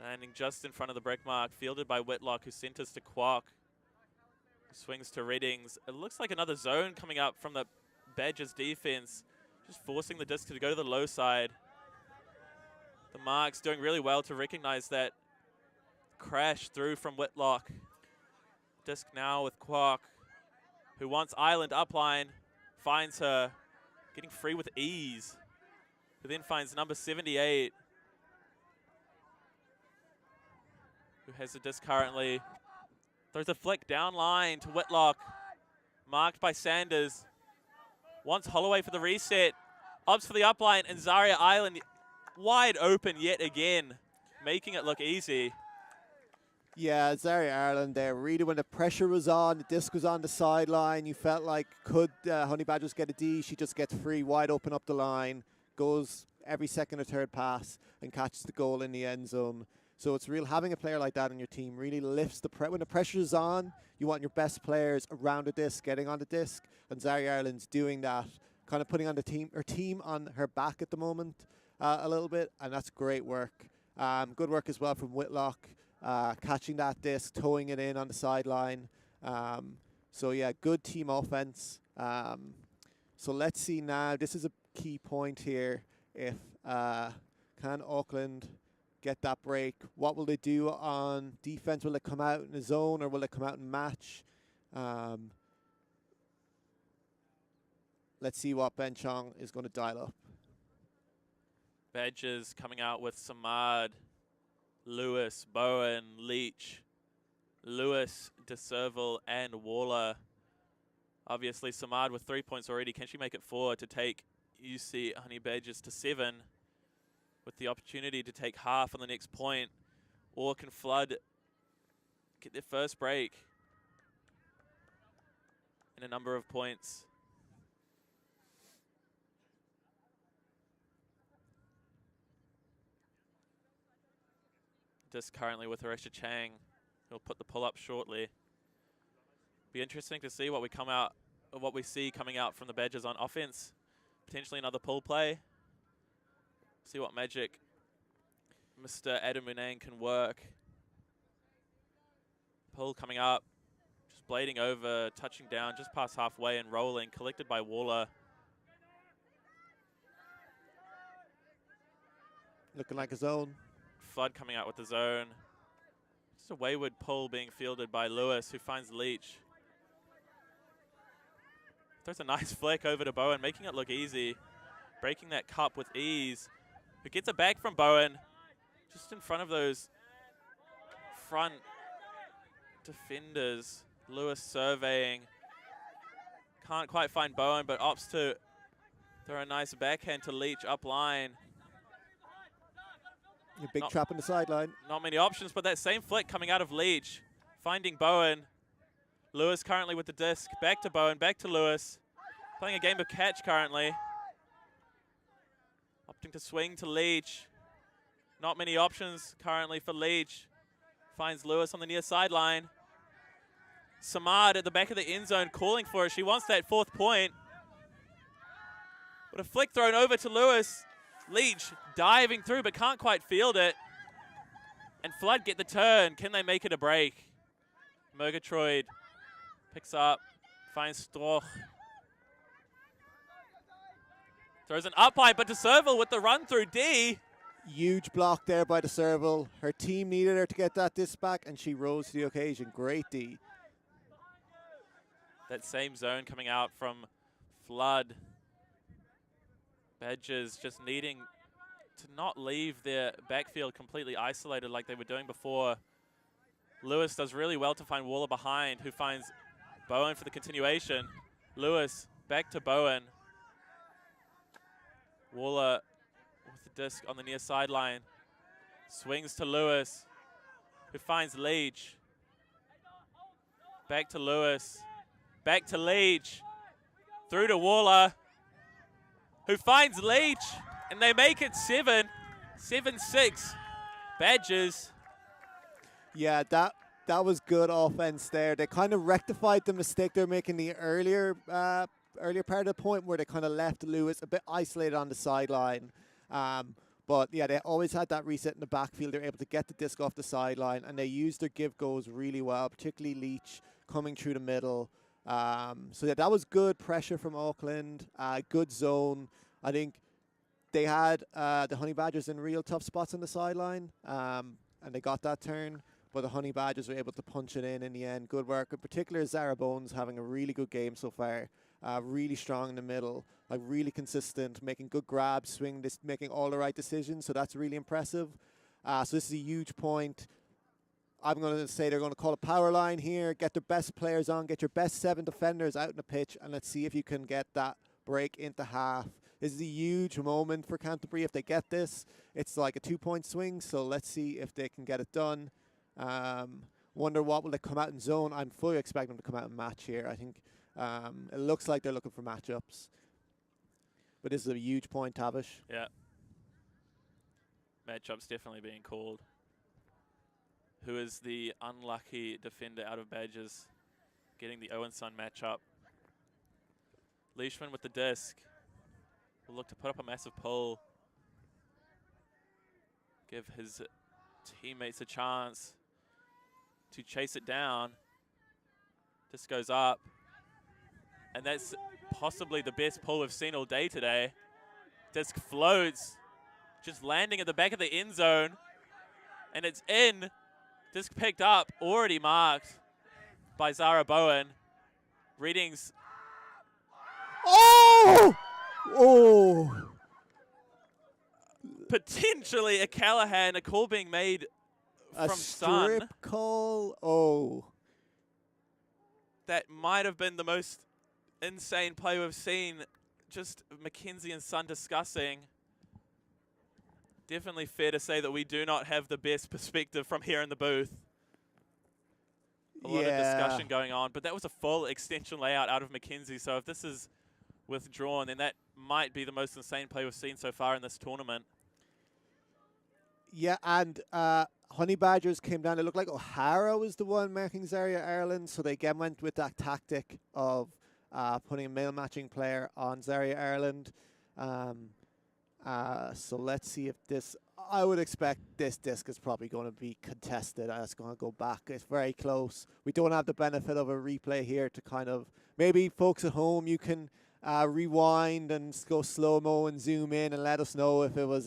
Landing just in front of the brick mark, fielded by Whitlock, who centers to Kwok. Swings to Reddings. It looks like another zone coming up from the Badgers defense, just forcing the disc to go to the low side. The marks doing really well to recognize that crash through from Whitlock. Disc now with Kwok, who wants Island upline. Finds her, getting free with ease. Who then finds number 78, who has the disc currently. Throws a flick down line to Whitlock. Marked by Sanders. Wants Holloway for the reset. Opts for the upline, and Zaria Island wide open yet again, making it look easy. Yeah, Zaria Ireland there, really when the pressure was on, the disc was on the sideline, you felt like could Honey Badgers get a D, she just gets free, wide open up the line, goes every second or third pass and catches the goal in the end zone. So it's real, having a player like that on your team really lifts the when the pressure is on, you want your best players around the disc, getting on the disc, and Zaria Ireland's doing that, kind of putting on her team on her back at the moment a little bit, and that's great work. Good work as well from Whitlock. Catching that disc, towing it in on the sideline. So yeah, good team offense. So let's see now. This is a key point here. If can Auckland get that break? What will they do on defense? Will they come out in a zone or will they come out and match? Let's see what Ben Chong is going to dial up. Badgers coming out with Samad, Lewis, Bowen, Leach, Lewis, DeServille, and Waller. Obviously, Samad with 3 points already. Can she make it 4 to take UC Honey Badgers to 7 with the opportunity to take half on the next point? Or can Flood get their first break in a number of points? Disc currently with Arisha Chang. He'll put the pull up shortly. Be interesting to see what we see coming out from the Badgers on offense. Potentially another pull play. See what magic Mr. Adam Munang can work. Pull coming up. Just blading over, touching down just past halfway and rolling. Collected by Waller. Looking like a zone. Flood coming out with the zone. Just a wayward pull being fielded by Lewis, who finds Leach. Throws a nice flick over to Bowen, making it look easy. Breaking that cup with ease. Who gets it back from Bowen. Just in front of those front defenders. Lewis surveying. Can't quite find Bowen, but opts to throw a nice backhand to Leach up line. A big trap on the sideline. Not many options, but that same flick coming out of Leach. Finding Bowen. Lewis currently with the disc. Back to Bowen, back to Lewis. Playing a game of catch currently. Opting to swing to Leach. Not many options currently for Leach. Finds Lewis on the near sideline. Samad at the back of the end zone calling for it. She wants that 4th point. But a flick thrown over to Lewis. Leach diving through but can't quite field it. And Flood get the turn. Can they make it a break? Murgatroyd picks up, finds Stroch. Throws an upline, but DeServille with the run through D. Huge block there by DeServille. Her team needed her to get that disc back, and she rose to the occasion. Great D. That same zone coming out from Flood. Badgers just needing to not leave their backfield completely isolated like they were doing before. Lewis does really well to find Waller behind, who finds Bowen for the continuation. Lewis back to Bowen. Waller with the disc on the near sideline. Swings to Lewis, who finds Leach. Back to Lewis. Back to Leach. Through to Waller, who finds Leach, and they make it 7-6. Badgers. Yeah, that was good offense there. They kind of rectified the mistake they were making the earlier part of the point, where they kind of left Lewis a bit isolated on the sideline. But yeah, they always had that reset in the backfield. They were able to get the disc off the sideline, and they used their give goes really well, particularly Leach coming through the middle. So yeah, that was good pressure from Auckland, good zone. I think they had the Honey Badgers in real tough spots on the sideline, and they got that turn. But the Honey Badgers were able to punch it in the end. Good work. In particular, Zara Bones having a really good game so far. Really strong in the middle, like really consistent, making good grabs, making all the right decisions. So that's really impressive. So this is a huge point. I'm going to say they're going to call a power line here, get their best players on, get your best 7 defenders out in the pitch, and let's see if you can get that break into half. This is a huge moment for Canterbury. If they get this, it's like a 2-point swing, so let's see if they can get it done. Wonder what will they come out in zone. I'm fully expecting them to come out in match here. I think it looks like they're looking for matchups. But this is a huge point, Tavish. Yeah. Matchup's definitely being called. Who is the unlucky defender out of Badgers getting the Owen Son matchup? Leishman with the disc. Will look to put up a massive pull. Give his teammates a chance to chase it down. Disc goes up. And that's possibly the best pull we've seen all day today. Disc floats, just landing at the back of the end zone. And it's in. Disc picked up, already marked by Zara Bowen. Readings. Oh! Oh! Potentially a Callahan, a call being made a from strip Sun. Call. Oh. That might have been the most insane play we've seen. Just Mackenzie and Sun discussing. Definitely fair to say that we do not have the best perspective from here in the booth. A lot of discussion going on, but that was a full extension layout out of Mackenzie. So if this is withdrawn, then that might be the most insane play we've seen so far in this tournament. Yeah, and Honey Badgers came down. It looked like O'Hara was the one marking Zaria Ireland, so they again went with that tactic of putting a male matching player on Zaria Ireland. So let's see if this, I would expect this disc is probably going to be contested. It's going to go back. It's very close. We don't have the benefit of a replay here to kind of, maybe folks at home, you can rewind and go slow-mo and zoom in and let us know if it was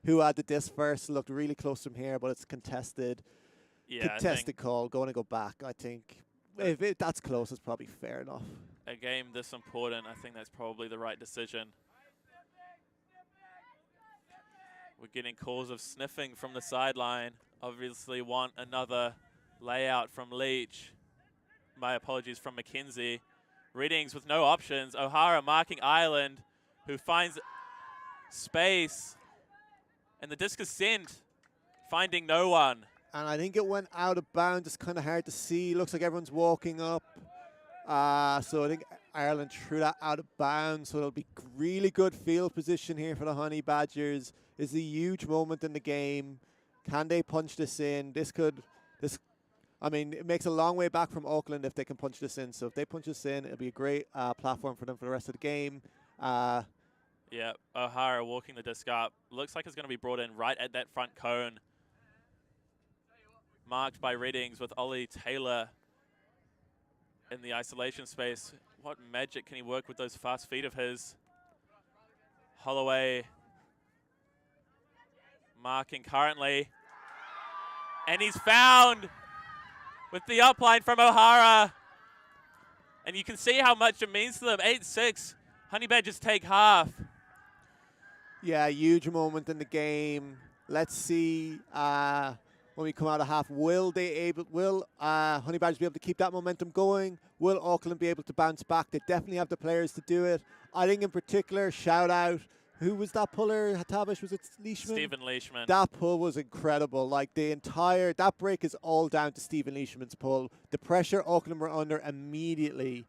who had the disc first. It looked really close from here, but it's contested. Yeah, contested call, going to go back. I think if that's close, it's probably fair enough. A game this important, I think that's probably the right decision. We're getting calls of sniffing from the sideline. Obviously want another layout from Leach. My apologies, from Mackenzie. Readings with no options. O'Hara marking Ireland, who finds space. And the disc is sent, finding no one. And I think it went out of bounds. It's kind of hard to see. Looks like everyone's walking up. So I think Ireland threw that out of bounds. So it'll be really good field position here for the Honey Badgers. It's a huge moment in the game. Can they punch this in? I mean, it makes a long way back from Auckland if they can punch this in. So if they punch this in, it'll be a great platform for them for the rest of the game. Yeah, O'Hara walking the disc up. Looks like it's going to be brought in right at that front cone. Marked by Readings with Ollie Taylor in the isolation space. What magic can he work with those fast feet of his? Holloway marking currently. And he's found with the upline from O'Hara. And you can see how much it means to them. 8-6. Honey Badgers take half. Yeah, huge moment in the game. Let's see when we come out of half. Will Honey Badgers be able to keep that momentum going? Will Auckland be able to bounce back? They definitely have the players to do it. I think in particular, shout out, who was that puller? Tavish, was it Leishman? Stephen Leishman. That pull was incredible. Like that break is all down to Stephen Leishman's pull. The pressure Auckland were under immediately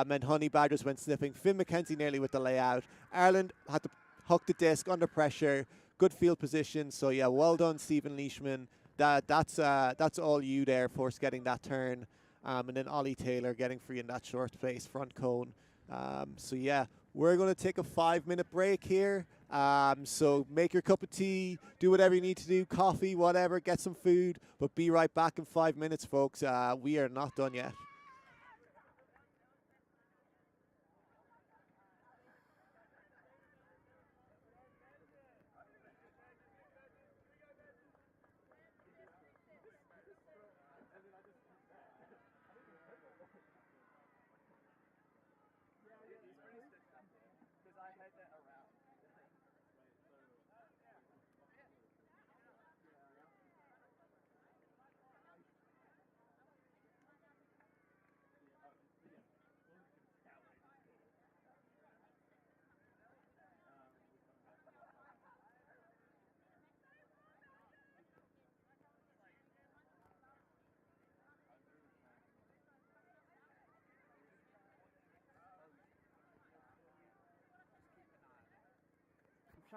meant Honey Badgers went sniffing. Finn McKenzie nearly with the layout. Ireland had to hook the disc under pressure. Good field position. So yeah, well done, Stephen Leishman. That's all you there, Force, getting that turn. And then Ollie Taylor getting free in that short space, front cone. So yeah, we're going to take a 5-minute break here. So make your cup of tea, do whatever you need to do, coffee, whatever, get some food. But be right back in 5 minutes, folks. We are not done yet.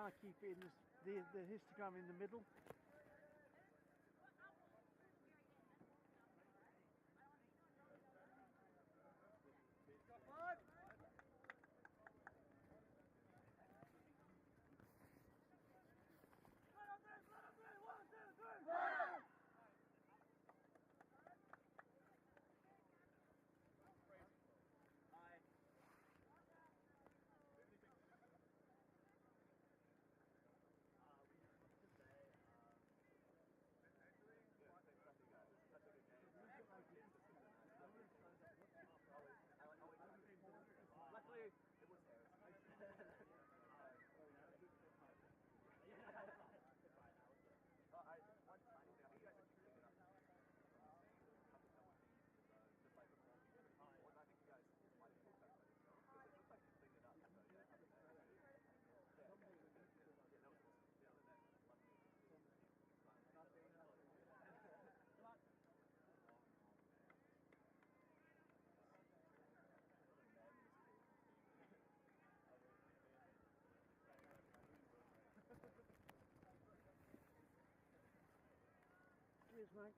can't keep in the histogram in the middle. Cheers, mate.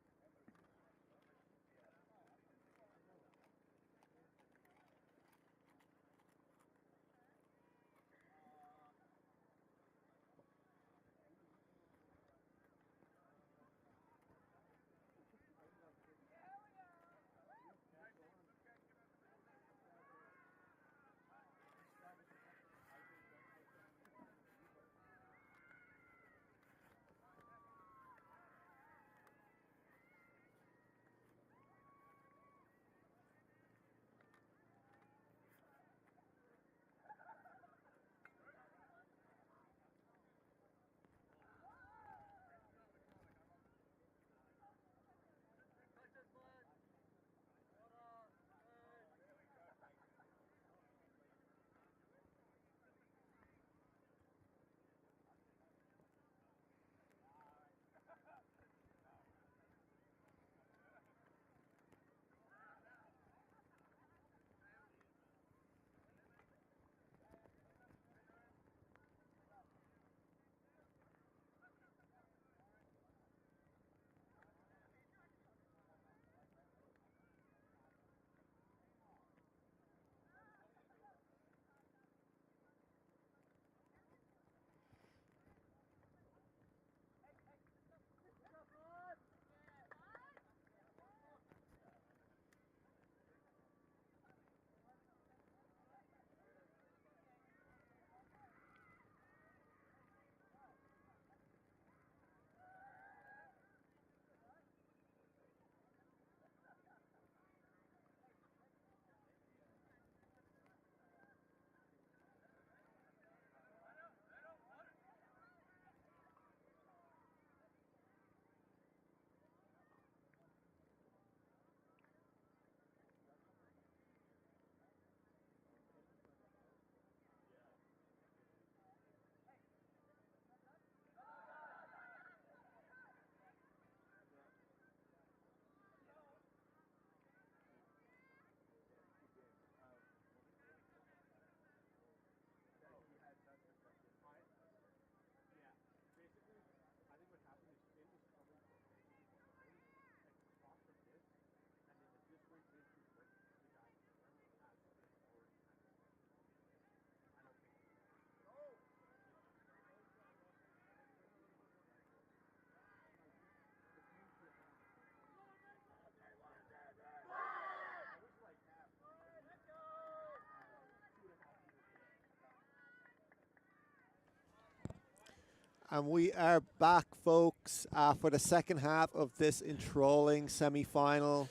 And we are back, folks, for the second half of this enthralling semi-final.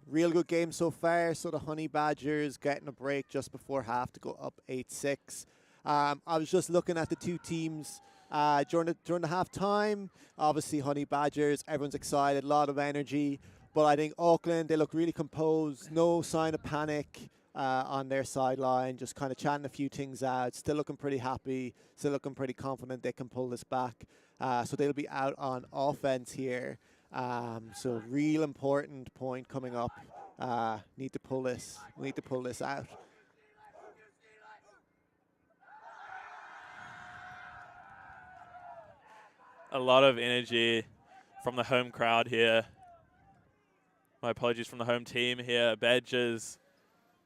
Real good game so far. So the Honey Badgers getting a break just before half to go up 8-6. I was just looking at the two teams during the half time. Obviously, Honey Badgers, everyone's excited, a lot of energy. But I think Auckland, they look really composed, no sign of panic on their sideline, just kind of chatting a few things out, still looking pretty happy, still looking pretty confident they can pull this back. So they'll be out on offense here. So real important point coming up. Need to pull this out. a lot of energy from the home crowd here. My apologies from the home team here. Badgers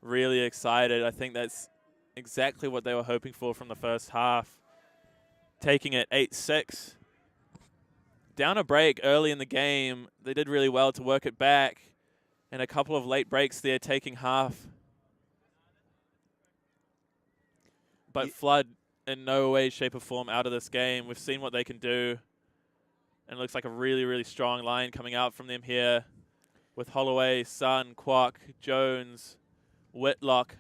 really excited. I think that's exactly what they were hoping for from the first half. Taking it 8-6. Down a break early in the game. They did really well to work it back. And a couple of late breaks there, taking half. But Flood in no way, shape or form out of this game. We've seen what they can do. And it looks like a really, really strong line coming out from them here. With Holloway, Sun, Kwok, Jones, Whitlock,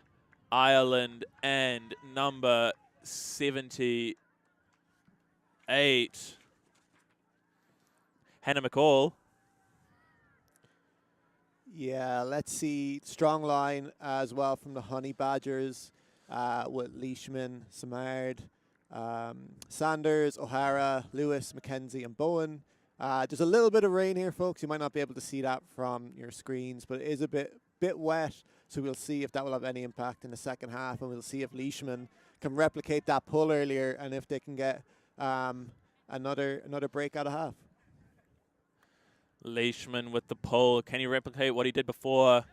Ireland, and number 78, Hannah McCall. Yeah, let's see. Strong line as well from the Honey Badgers with Leishman, Samard, Sanders, O'Hara, Lewis, McKenzie, and Bowen. There's a little bit of rain here, folks. You might not be able to see that from your screens, but it is a bit wet. So we'll see if that will have any impact in the second half, and we'll see if Leishman can replicate that pull earlier, and if they can get another break out of half. Leishman with the pull. Can he replicate what he did before?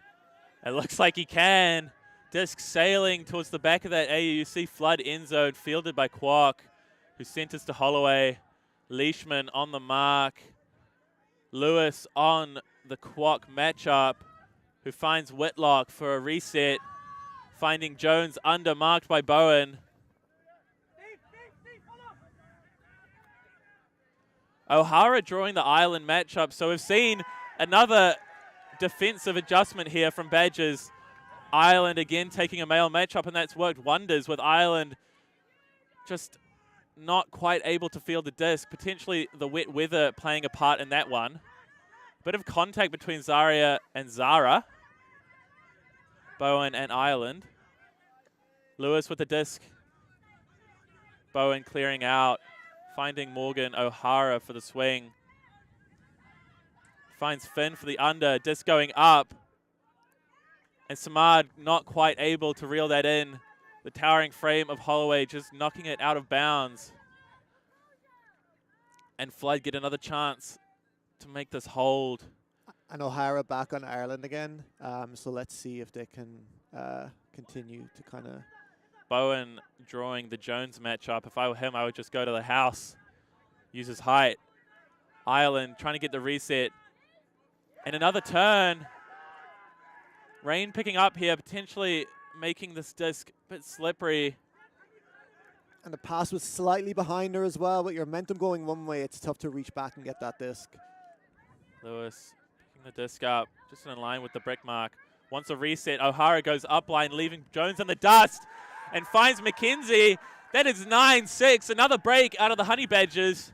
It looks like he can. Disc sailing towards the back of that AUC flood end zone, fielded by Kwok, who centers to Holloway. Leishman on the mark. Lewis on the Kwok matchup, who finds Whitlock for a reset. Finding Jones under, marked by Bowen. O'Hara drawing the Ireland matchup. So we've seen another defensive adjustment here from Badgers. Ireland again taking a male matchup, and that's worked wonders with Ireland just not quite able to field the disc. Potentially the wet weather playing a part in that one. Bit of contact between Zaria and Zara. Bowen and Ireland. Lewis with the disc. Bowen clearing out. Finding Morgan O'Hara for the swing. Finds Finn for the under. Disc going up. And Samad not quite able to reel that in. The towering frame of Holloway just knocking it out of bounds. And Flood get another chance to make this hold. And O'Hara back on Ireland again. So let's see if they can continue to kind of... Bowen drawing the Jones matchup. If I were him, I would just go to the house. Use his height. Ireland trying to get the reset. And another turn. Rain picking up here, potentially making this disc a bit slippery. And the pass was slightly behind her as well. With your momentum going one way, it's tough to reach back and get that disc. Lewis picking the disc up, just in line with the brick mark. Wants a reset. O'Hara goes up line, leaving Jones in the dust. And finds McKenzie. That is 9-6. Another break out of the Honey Badgers.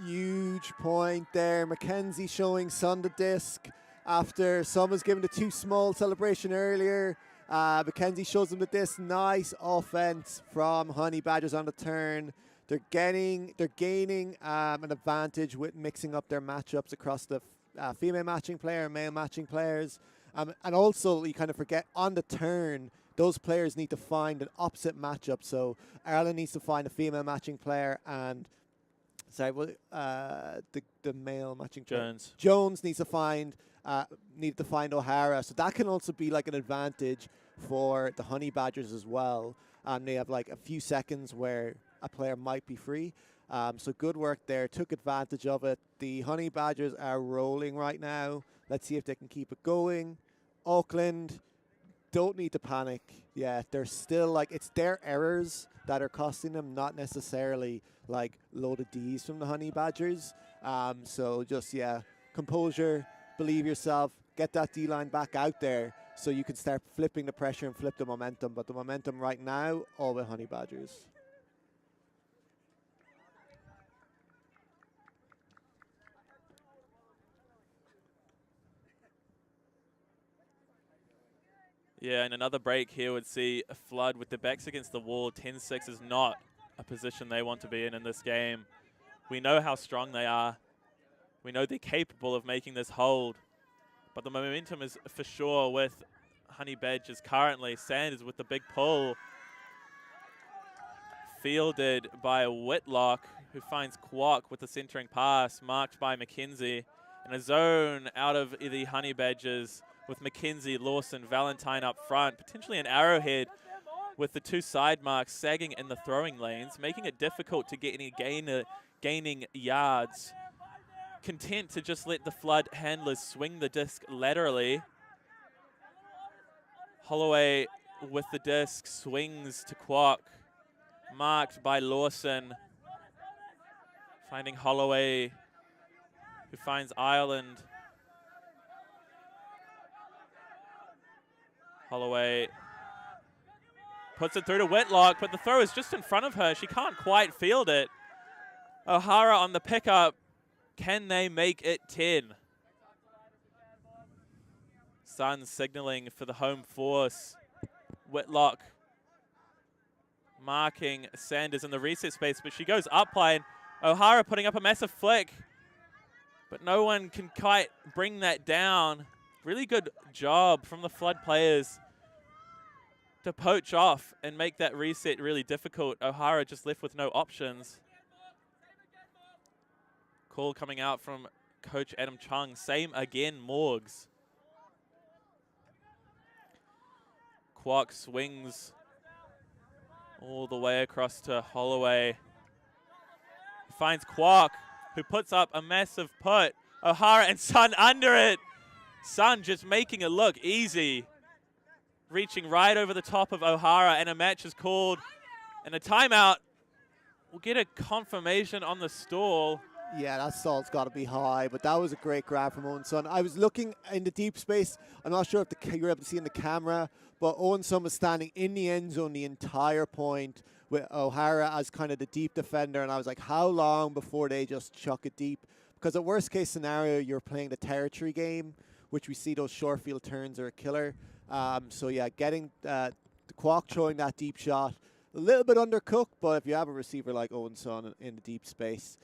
Huge point there. McKenzie showing Sun the disc after Sun was given the too small celebration earlier. McKenzie shows them the disc. Nice offense from Honey Badgers on the turn. They're gaining an advantage with mixing up their matchups across the female matching player and male matching players. And also, you kind of forget on the turn, those players need to find an opposite matchup. So Ireland needs to find a female matching player, and the male matching player. Jones needs to find O'Hara. So that can also be like an advantage for the Honey Badgers as well. They have like a few seconds where a player might be free. So good work there. Took advantage of it. The Honey Badgers are rolling right now. Let's see if they can keep it going. Auckland don't need to panic. Yeah, they're still like, it's their errors that are costing them, not necessarily like loaded Ds from the Honey Badgers. So just, yeah, composure, believe yourself, get that D-line back out there so you can start flipping the pressure and flip the momentum. But the momentum right now, all with Honey Badgers. Yeah, and another break here would see a Flood with their backs against the wall. 10-6 is not a position they want to be in this game. We know how strong they are. We know they're capable of making this hold. But the momentum is for sure with Honey Badgers currently. Sanders with the big pull. Fielded by Whitlock, who finds Kwok with the centering pass, marked by McKenzie. In a zone out of the Honey Badgers with McKenzie, Lawson, Valentine up front, potentially an arrowhead with the two side marks sagging in the throwing lanes, making it difficult to get any gaining yards. Content to just let the Flood handlers swing the disc laterally. Holloway with the disc swings to Kwok, marked by Lawson. Finding Holloway, who finds Ireland. Holloway puts it through to Whitlock, but the throw is just in front of her. She can't quite field it. O'Hara on the pickup. Can they make it 10? Sun signaling for the home force. Whitlock marking Sanders in the reset space, but she goes up line. O'Hara putting up a massive flick, but no one can quite bring that down. Really good job from the Flood players to poach off and make that reset really difficult. O'Hara just left with no options. Call coming out from Coach Adam Chung. Same again, Morgs. Kwok swings all the way across to Holloway. Finds Kwok, who puts up a massive put. O'Hara and Sun under it. Sun just making it look easy. Reaching right over the top of O'Hara, and a match is called. And a timeout. We'll get a confirmation on the stall. Yeah, that stall's got to be high, but that was a great grab from Owen Sun. I was looking in the deep space. I'm not sure if you were able to see in the camera, but Owen Sun was standing in the end zone the entire point with O'Hara as kind of the deep defender, and I was like, how long before they just chuck it deep? Because at worst case scenario, you're playing the territory game, which we see those short field turns are a killer. So yeah, getting the Kwok throwing that deep shot, a little bit undercooked, but if you have a receiver like Owen Sun in the deep space,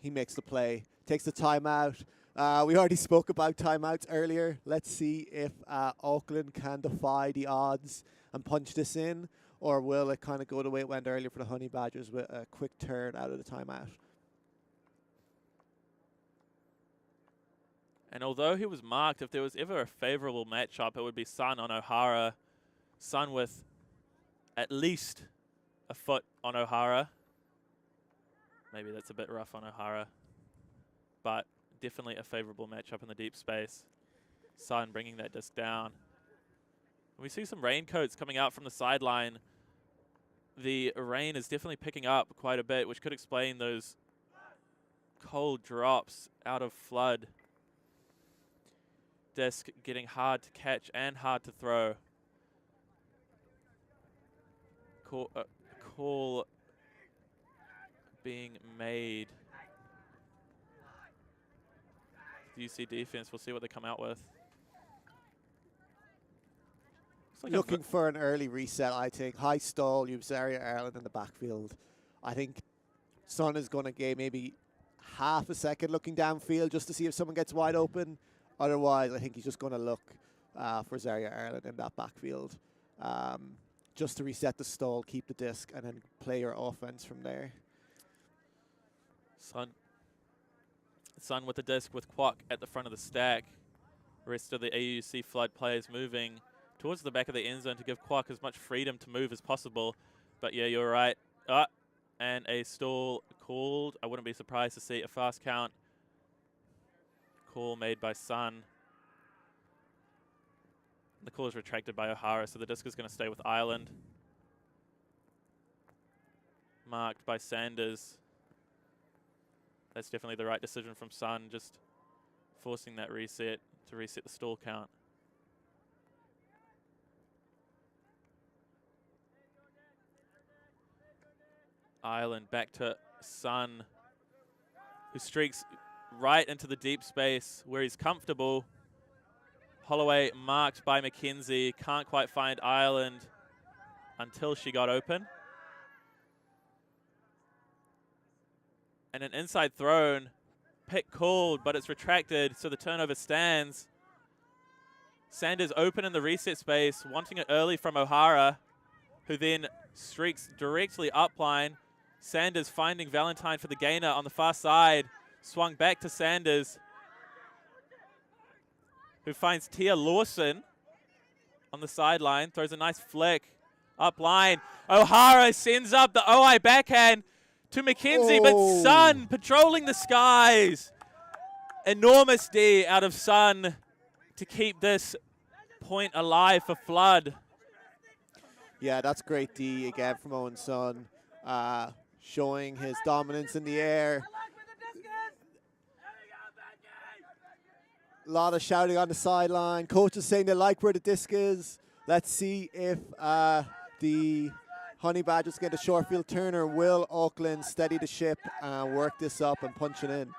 he makes the play, takes the timeout. We already spoke about timeouts earlier. Let's see if Auckland can defy the odds and punch this in, or will it kind of go the way it went earlier for the Honey Badgers with a quick turn out of the timeout? And although he was marked, if there was ever a favorable matchup, it would be Sun on O'Hara. Sun with at least a foot on O'Hara. Maybe that's a bit rough on O'Hara, but definitely a favorable matchup in the deep space. Sun bringing that disc down. We see some raincoats coming out from the sideline. The rain is definitely picking up quite a bit, which could explain those cold drops out of Flood. Disc getting hard to catch and hard to throw. Call being made. The UC defense, we'll see what they come out with. Like looking for an early reset, I think. High stall, you have Zaria Ireland in the backfield. I think Sun is going to get maybe half a second looking downfield just to see if someone gets wide open. Otherwise, I think he's just going to look for Zaria Ireland in that backfield. Just to reset the stall, keep the disc, and then play your offense from there. Sun with the disc with Kwok at the front of the stack. Rest of the AUC Flood players moving towards the back of the end zone to give Kwok as much freedom to move as possible. But yeah, you're right. And a stall called. I wouldn't be surprised to see a fast count call made by Sun. The call is retracted by O'Hara, so the disc is going to stay with Ireland. Marked by Sanders. That's definitely the right decision from Sun, just forcing that reset to reset the stall count. Ireland back to Sun, who streaks right into the deep space where he's comfortable. Holloway marked by McKenzie, can't quite find Ireland until she got open. And an inside thrown, pick called, but it's retracted, so the turnover stands. Sanders open in the reset space, wanting it early from O'Hara, who then streaks directly up line, Sanders finding Valentine for the gainer on the far side. Swung back to Sanders, who finds Tia Lawson on the sideline. Throws a nice flick up line. O'Hara sends up the OI backhand to McKenzie, but Sun patrolling the skies. Enormous D out of Sun to keep this point alive for Flood. Yeah, that's great D again from Owen Sun, showing his dominance in the air. A lot of shouting on the sideline. Coaches saying they like where the disc is. Let's see if the Honey Badgers get a short field turner. Will Auckland steady the ship and work this up and punch it in?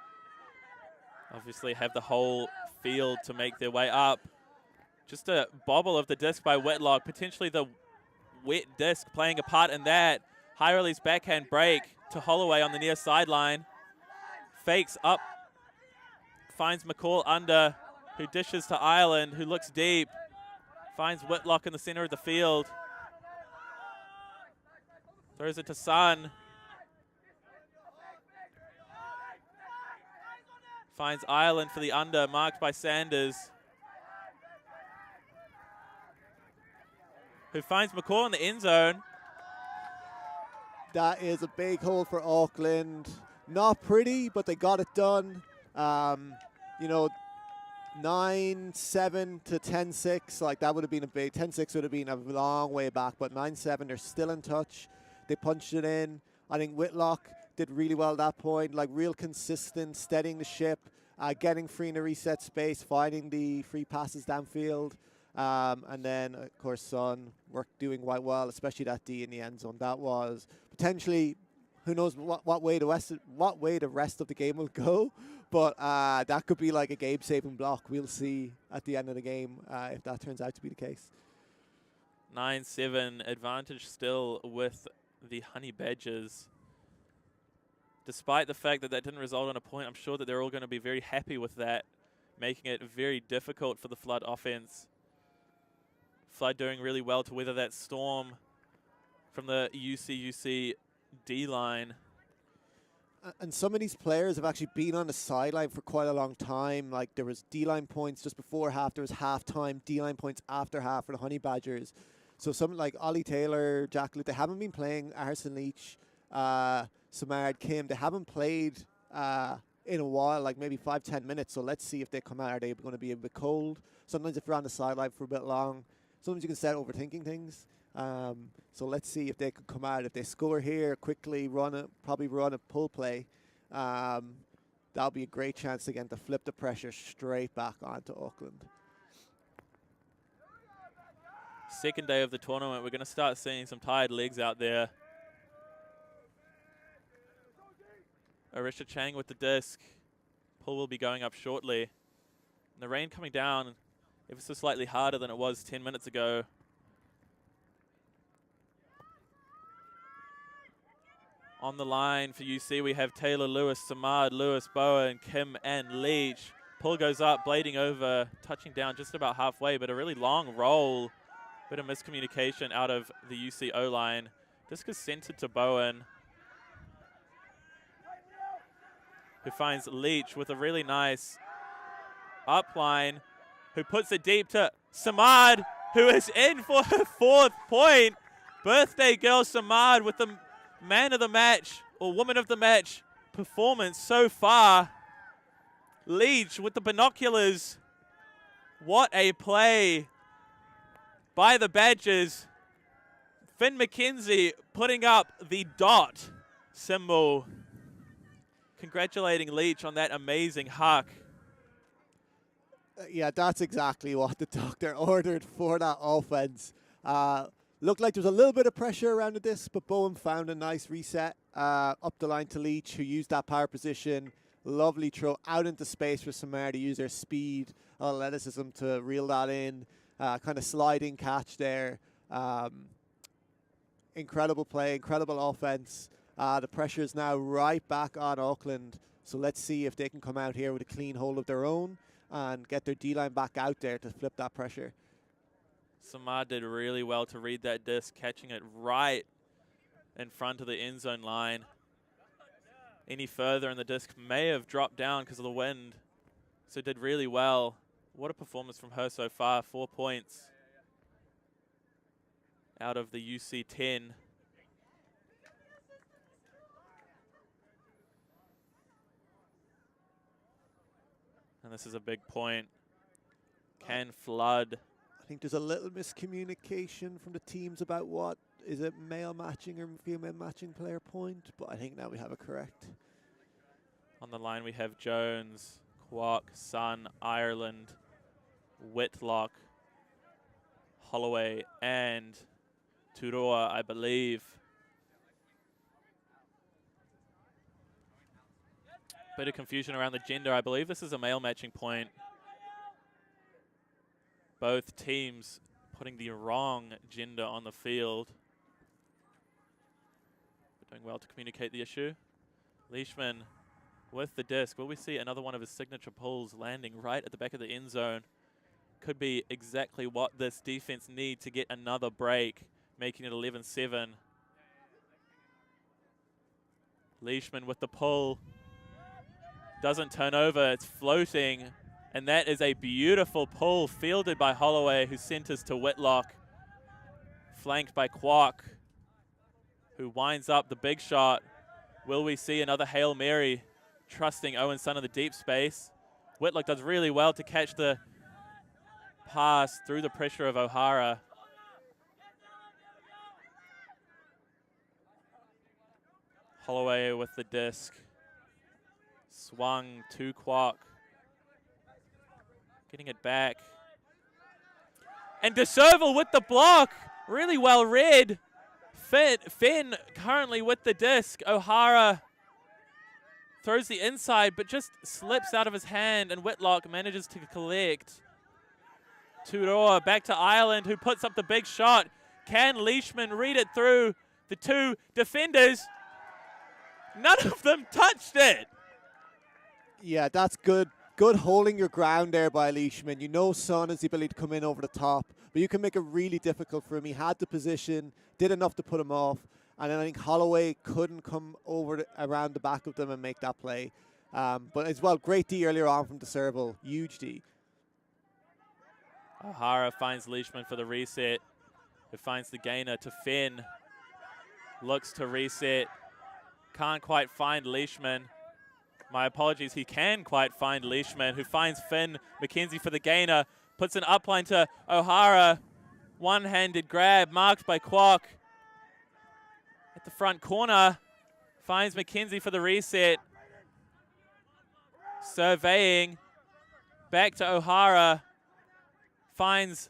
Obviously have the whole field to make their way up. Just a bobble of the disc by Whitlock. Potentially the wet disc playing a part in that. High release backhand break to Holloway on the near sideline. Fakes up. Finds McCall under, who dishes to Ireland, who looks deep. Finds Whitlock in the center of the field. Throws it to Sun. Finds Ireland for the under, marked by Sanders, who finds McCall in the end zone. That is a big hole for Auckland. Not pretty, but they got it done. You know, 9-7 to 10-6, like that would have been a big, 10-6 would have been a long way back, but 9-7, they're still in touch. They punched it in. I think Whitlock did really well at that point, like real consistent, steadying the ship, getting free in the reset space, finding the free passes downfield. And then, of course, Sun doing quite well, especially that D in the end zone. That was potentially, who knows what way the rest of the game will go, but that could be like a game-saving block. We'll see at the end of the game if that turns out to be the case. 9-7 advantage still with the Honey Badgers. Despite the fact that that didn't result in a point, I'm sure that they're all going to be very happy with that, making it very difficult for the Flood offense. Flood doing really well to weather that storm from the UC D-line. And some of these players have actually been on the sideline for quite a long time. Like there was D-line points just before half, there was halftime, D-line points after half for the Honey Badgers. So some like Ollie Taylor, Jack Luke, they haven't been playing. Arson Leach, Samard Kim, they haven't played in a while, like maybe 5-10 minutes. So let's see if they come out. Are they going to be a bit cold? Sometimes if you're on the sideline for a bit long, sometimes you can start overthinking things. So let's see if they can come out. If they score here quickly, probably run a pull play, that'll be a great chance again to flip the pressure straight back onto Auckland. Second day of the tournament, we're going to start seeing some tired legs out there. Arisha Chang with the disc. Pull will be going up shortly. And the rain coming down ever so slightly harder than it was 10 minutes ago. On the line for UC, we have Taylor Lewis, Samad, Lewis, Bowen, Kim, and Leach. Pull goes up, blading over, touching down just about halfway, but a really long roll. Bit of miscommunication out of the UC O-line. Disc is centered to Bowen, who finds Leach with a really nice upline, who puts it deep to Samad, who is in for her fourth point. Birthday girl Samad with the man of the match, or woman of the match performance so far. Leach with the binoculars. What a play by the Badgers. Finn McKenzie putting up the dot symbol. Congratulating Leach on that amazing huck. Yeah, that's exactly what the doctor ordered for that offense. Looked like there was a little bit of pressure around the disc, but Bowen found a nice reset up the line to Leach, who used that power position. Lovely throw out into space for Samar to use their speed, athleticism to reel that in. Kind of sliding catch there. Incredible play, incredible offense. The pressure is now right back on Auckland. So let's see if they can come out here with a clean hold of their own and get their D-line back out there to flip that pressure. Samad did really well to read that disc, catching it right in front of the end zone line. Any further and the disc may have dropped down because of the wind. So did really well. What a performance from her so far. 4 points out of the UC 10. And this is a big point. Can flood. I think there's a little miscommunication from the teams about what is it, male matching or female matching player point, but I think now we have it correct. On the line we have Jones, Kwok, Sun, Ireland, Whitlock, Holloway, and Toroa, I believe. Bit of confusion around the gender. I believe this is a male matching point. Both teams putting the wrong gender on the field. But doing well to communicate the issue. Leishman with the disc. Will we see another one of his signature pulls landing right at the back of the end zone? Could be exactly what this defense need to get another break, making it 11-7. Leishman with the pull. Doesn't turn over, it's floating. And that is a beautiful pull fielded by Holloway, who centers to Whitlock. Flanked by Kwok, who winds up the big shot. Will we see another Hail Mary, trusting Owen Sun in the deep space? Whitlock does really well to catch the pass through the pressure of O'Hara. Holloway with the disc. Swung to Kwok. Getting it back. And DeServille with the block. Really well read. Finn currently with the disc. O'Hara throws the inside, but just slips out of his hand, and Whitlock manages to collect. Toroa back to Ireland, who puts up the big shot. Can Leishman read it through the two defenders? None of them touched it. Yeah, that's good. Good holding your ground there by Leishman. You know Son has the ability to come in over the top, but you can make it really difficult for him. He had the position, did enough to put him off, and then I think Holloway couldn't come over around the back of them and make that play. But as well, great D earlier on from DeServille. Huge D. O'Hara finds Leishman for the reset. Who finds the gainer to Finn. Looks to reset. Can't quite find Leishman. My apologies, he can quite find Leishman, who finds Finn McKenzie for the gainer. Puts an upline to O'Hara. One-handed grab marked by Kwok. At the front corner. Finds McKenzie for the reset. Surveying. Back to O'Hara. Finds.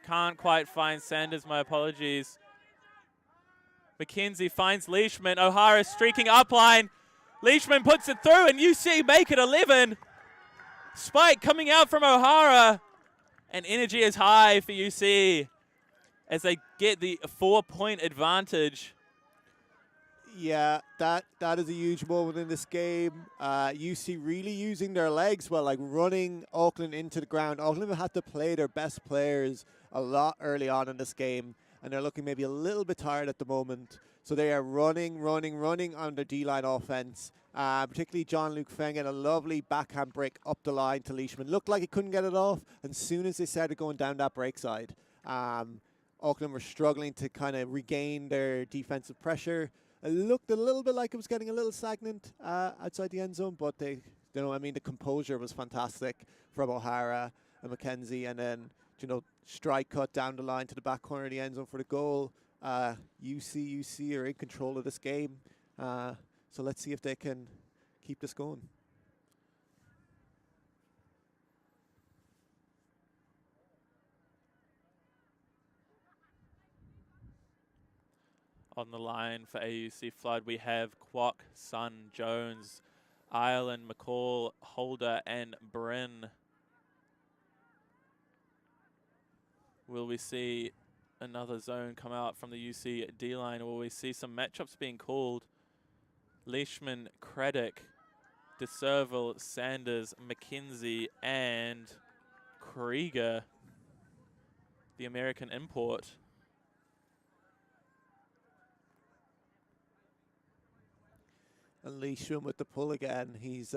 Can't quite find Sanders, my apologies. McKenzie finds Leishman. O'Hara streaking upline. Leishman puts it through, and UC make it 11. Spike coming out from O'Hara. And energy is high for UC as they get the 4-point advantage. Yeah, that is a huge moment in this game. UC really using their legs well, like running Auckland into the ground. Auckland have had to play their best players a lot early on in this game, and they're looking maybe a little bit tired at the moment. So they are running on their D-line offense. Particularly John-Luke Feng had a lovely backhand break up the line to Leishman. Looked like he couldn't get it off. And as soon as they started going down that break side, Auckland were struggling to kind of regain their defensive pressure. It looked a little bit like it was getting a little stagnant outside the end zone, but the composure was fantastic from O'Hara and McKenzie, and then strike cut down the line to the back corner of the end zone for the goal. UC are in control of this game, so let's see if they can keep this going. On the line for AUC Flood, we have Kwok, Sun, Jones, Ireland, McCall, Holder, and Bryn. Will we see another zone come out from the UC D-line, or will we see some matchups being called? Leishman, Craddock, DeServille, Sanders, McKenzie, and Krieger, the American import. And Leishman with the pull again. He's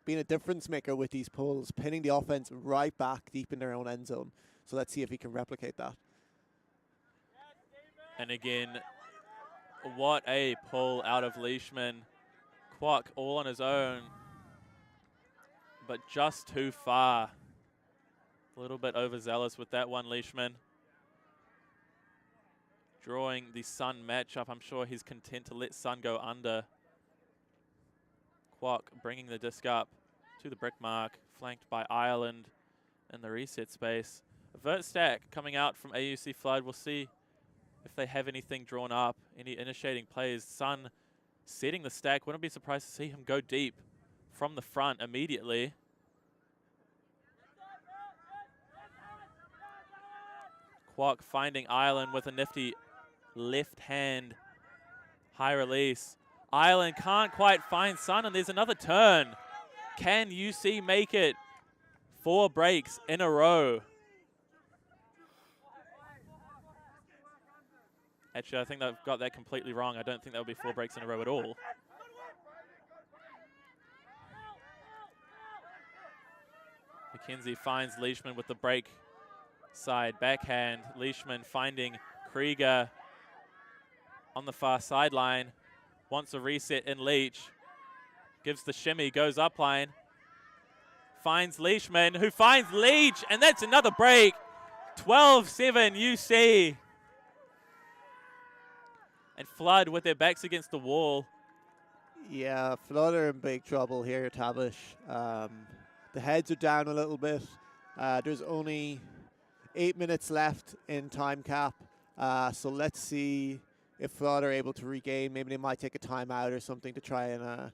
been a difference maker with these pulls, pinning the offense right back deep in their own end zone. So let's see if he can replicate that. And again, what a pull out of Leishman. Kwok all on his own, but just too far. A little bit overzealous with that one, Leishman. Drawing the Sun matchup. I'm sure he's content to let Sun go under. Kwok bringing the disc up to the brick mark, flanked by Ireland in the reset space. A vert stack coming out from AUC Flood. We'll see if they have anything drawn up, any initiating plays. Sun setting the stack. Wouldn't be surprised to see him go deep from the front immediately. Kwok finding Ireland with a nifty left hand high release. Ireland can't quite find Sun, and there's another turn. Can UC make it 4 breaks in a row? Actually, I think they've got that completely wrong. I don't think there'll be 4 breaks in a row at all. McKenzie finds Leishman with the break side backhand. Leishman finding Krieger on the far sideline. Wants a reset in Leach. Gives the shimmy, goes up line. Finds Leishman, who finds Leach, and that's another break. 12-7 UC. And Flood with their backs against the wall. Yeah, Flood are in big trouble here, Tavish. The heads are down a little bit. There's only 8 minutes left in time cap. So let's see if Flood are able to regain. Maybe they might take a timeout or something to try and,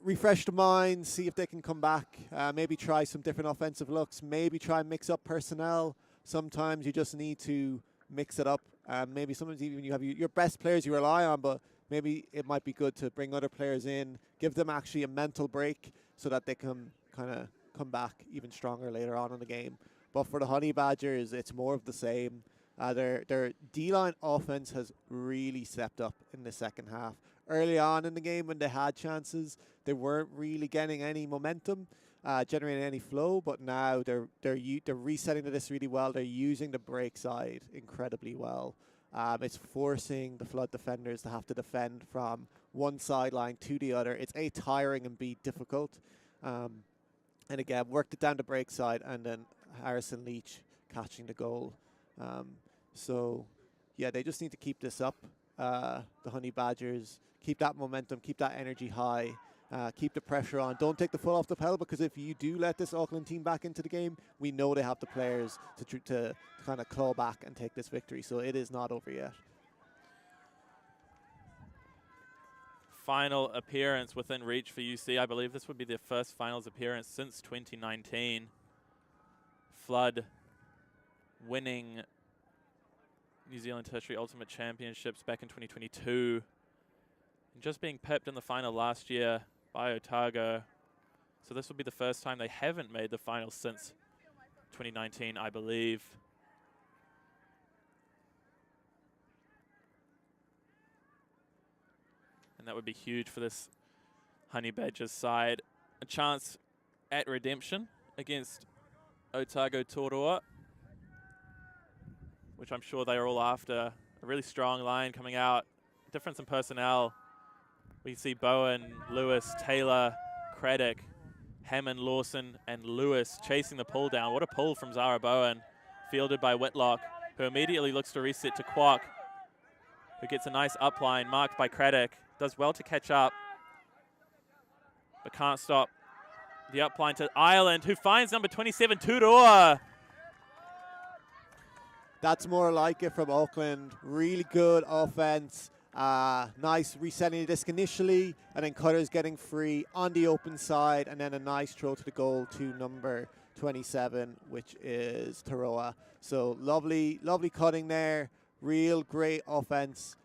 refresh the mind, see if they can come back. Maybe try some different offensive looks. Maybe try and mix up personnel. Sometimes you just need to mix it up. Maybe sometimes even you have your best players you rely on, but maybe it might be good to bring other players in, give them actually a mental break so that they can kind of come back even stronger later on in the game. But for the Honey Badgers, it's more of the same. Their D-line offense has really stepped up in the second half. Early on in the game when they had chances, they weren't really getting any momentum, generating any flow, but now they're resetting to this really well. They're using the break side incredibly well. It's forcing the Flood defenders to have to defend from one sideline to the other. It's A, tiring, and B, difficult. And again, worked it down the break side, and then Harrison Leach catching the goal. So, yeah, they just need to keep this up. The Honey Badgers, keep that momentum, keep that energy high, keep the pressure on. Don't take the foot off the pedal, because if you do let this Auckland team back into the game, we know they have the players to kind of claw back and take this victory. So it is not over yet. Final appearance within reach for UC. I believe this would be their first finals appearance since 2019. Flood winning New Zealand Tertiary Ultimate Championships back in 2022. And just being pipped in the final last year by Otago. So this will be the first time they haven't made the finals since 2019, I believe. And that would be huge for this Honey Badgers side. A chance at redemption against Otago Toroa, which I'm sure they are all after. A really strong line coming out. Difference in personnel. We see Bowen, Lewis, Taylor, Craddock, Hammond, Lawson, and Lewis chasing the pull down. What a pull from Zara Bowen, fielded by Whitlock, who immediately looks to reset to Kwok, who gets a nice upline marked by Craddock. Does well to catch up, but can't stop the upline to Ireland, who finds number 27, Turoa. That's more like it from Auckland. Really good offense. Nice resetting the disc initially, and then Cutter's getting free on the open side, and then a nice throw to the goal to number 27, which is Toroa. So lovely cutting there. Real great offense.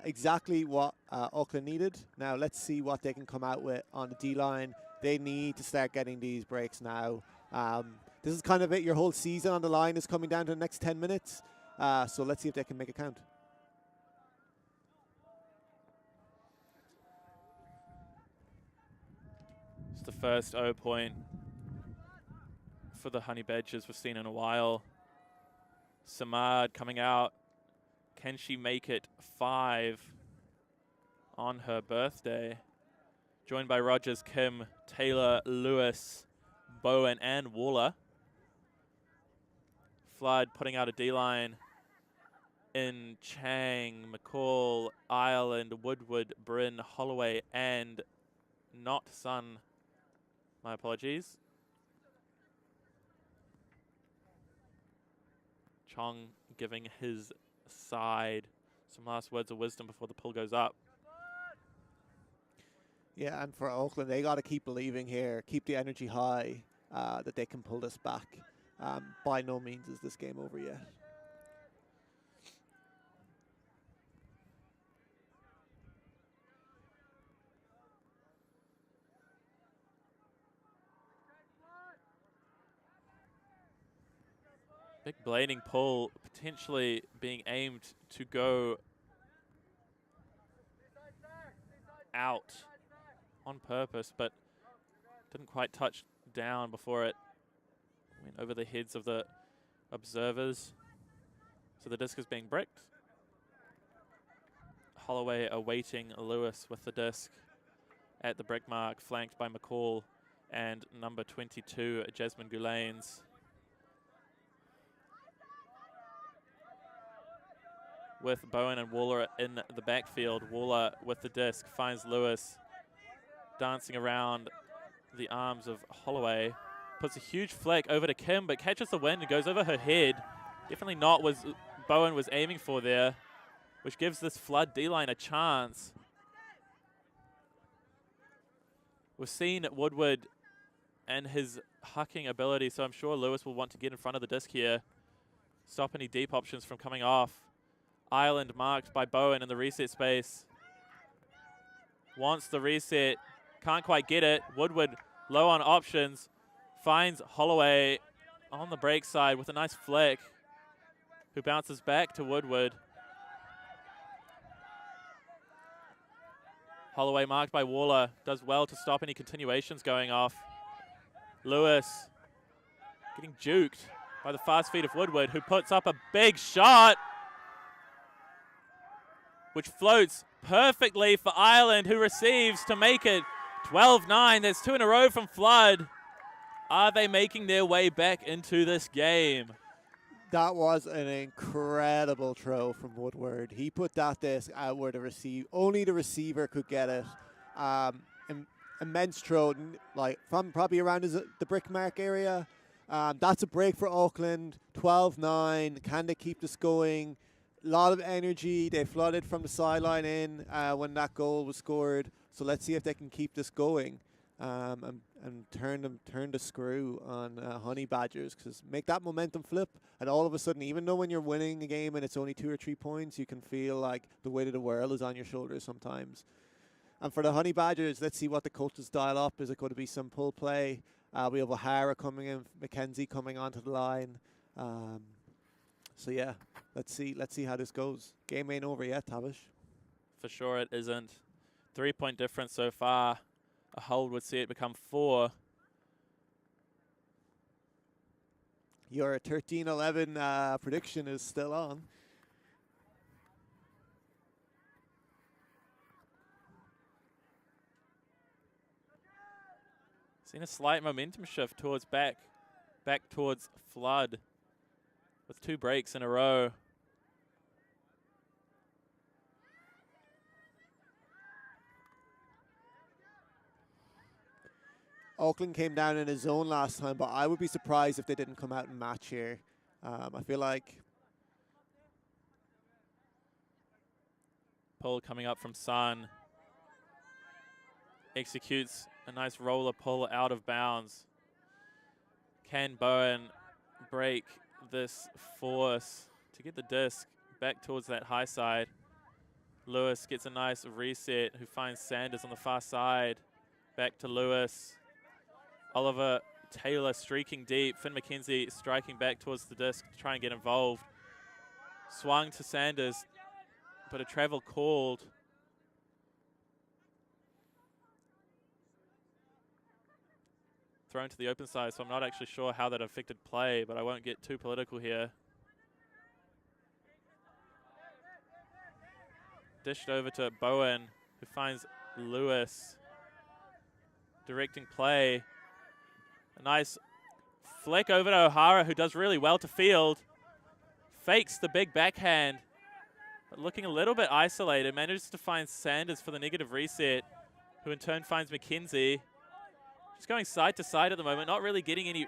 Exactly what Auckland needed. Now let's see what they can come out with on the D-line. They need to start getting these breaks now. This is kind of it. Your whole season on the line is coming down to the next 10 minutes. So let's see if they can make it count. first O point for the Honey Badgers we've seen in a while. Samad coming out. Can she make it 5 on her birthday? Joined by Rogers, Kim, Taylor, Lewis, Bowen, and Waller. Flood putting out a D-line in Chang, McCall, Ireland, Woodward, Bryn, Holloway, and not Sun. My apologies. Chong giving his side some last words of wisdom before the pull goes up. Yeah, and for Auckland, they got to keep believing here, keep the energy high, that they can pull this back. By no means is this game over yet. Big blading pull potentially being aimed to go out on purpose, but didn't quite touch down before it went over the heads of the observers. So the disc is being bricked. Holloway awaiting Lewis with the disc at the brick mark, flanked by McCall and number 22, Jasmine Goulanes. With Bowen and Waller in the backfield. Waller with the disc finds Lewis dancing around the arms of Holloway. Puts a huge flick over to Kim, but catches the wind and goes over her head. Definitely not what Bowen was aiming for there, which gives this Flood D-line a chance. We've seen Woodward and his hucking ability, so I'm sure Lewis will want to get in front of the disc here. Stop any deep options from coming off. Ireland marked by Bowen in the reset space. Wants the reset, can't quite get it. Woodward low on options. Finds Holloway on the break side with a nice flick, who bounces back to Woodward. Holloway marked by Waller, does well to stop any continuations going off. Lewis getting juked by the fast feet of Woodward, who puts up a big shot, which floats perfectly for Ireland, who receives to make it 12-9. That's 2 in a row from Flood. Are they making their way back into this game? That was an incredible throw from Woodward. He put that disc out where only the receiver could get it. Immense throw, like from probably around the brick mark area. That's a break for Auckland. 12-9. Can they keep this going? A lot of energy. They flooded from the sideline in when that goal was scored. So let's see if they can keep this going and turn the screw on Honey Badgers, because make that momentum flip, and all of a sudden, even though when you're winning a game and it's only 2 or 3 points, you can feel like the weight of the world is on your shoulders sometimes. And for the Honey Badgers, let's see what the coaches dial up. Is it going to be some pull play? We have O'Hara coming in, McKenzie coming onto the line. So yeah, let's see how this goes. Game ain't over yet, Tavish. For sure it isn't. 3-point difference so far. A hold would see it become 4. Your 13-11 prediction is still on. Seen a slight momentum shift towards back towards Flood with 2 breaks in a row. Auckland came down in his zone last time, but I would be surprised if they didn't come out and match here. I feel like pull coming up from Sun. Executes a nice roller pull out of bounds. Can Bowen break this force to get the disc back towards that high side? Lewis gets a nice reset, who finds Sanders on the far side. Back to Lewis. Oliver Taylor streaking deep. Finn McKenzie striking back towards the disc to try and get involved. Swung to Sanders, but a travel called. thrown to the open side, so I'm not actually sure how that affected play, but I won't get too political here. Dished over to Bowen, who finds Lewis directing play. A nice flick over to O'Hara, who does really well to field. Fakes the big backhand, but looking a little bit isolated. Manages to find Sanders for the negative reset, who in turn finds McKenzie. Just going side to side at the moment, not really getting any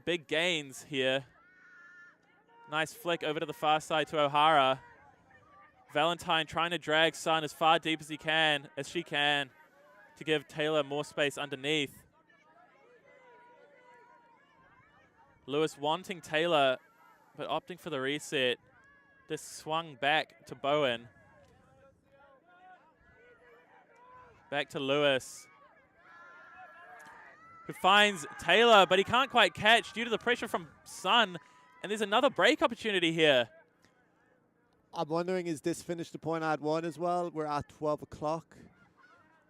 big gains here. Nice flick over to the far side to O'Hara. Valentine trying to drag Sun as far deep as she can, to give Taylor more space underneath. Lewis wanting Taylor, but opting for the reset. This swung back to Bowen. Back to Lewis, who finds Taylor, but he can't quite catch due to the pressure from Sun. And there's another break opportunity here. I'm wondering, is this finish the point at 1 as well? We're at 12 o'clock,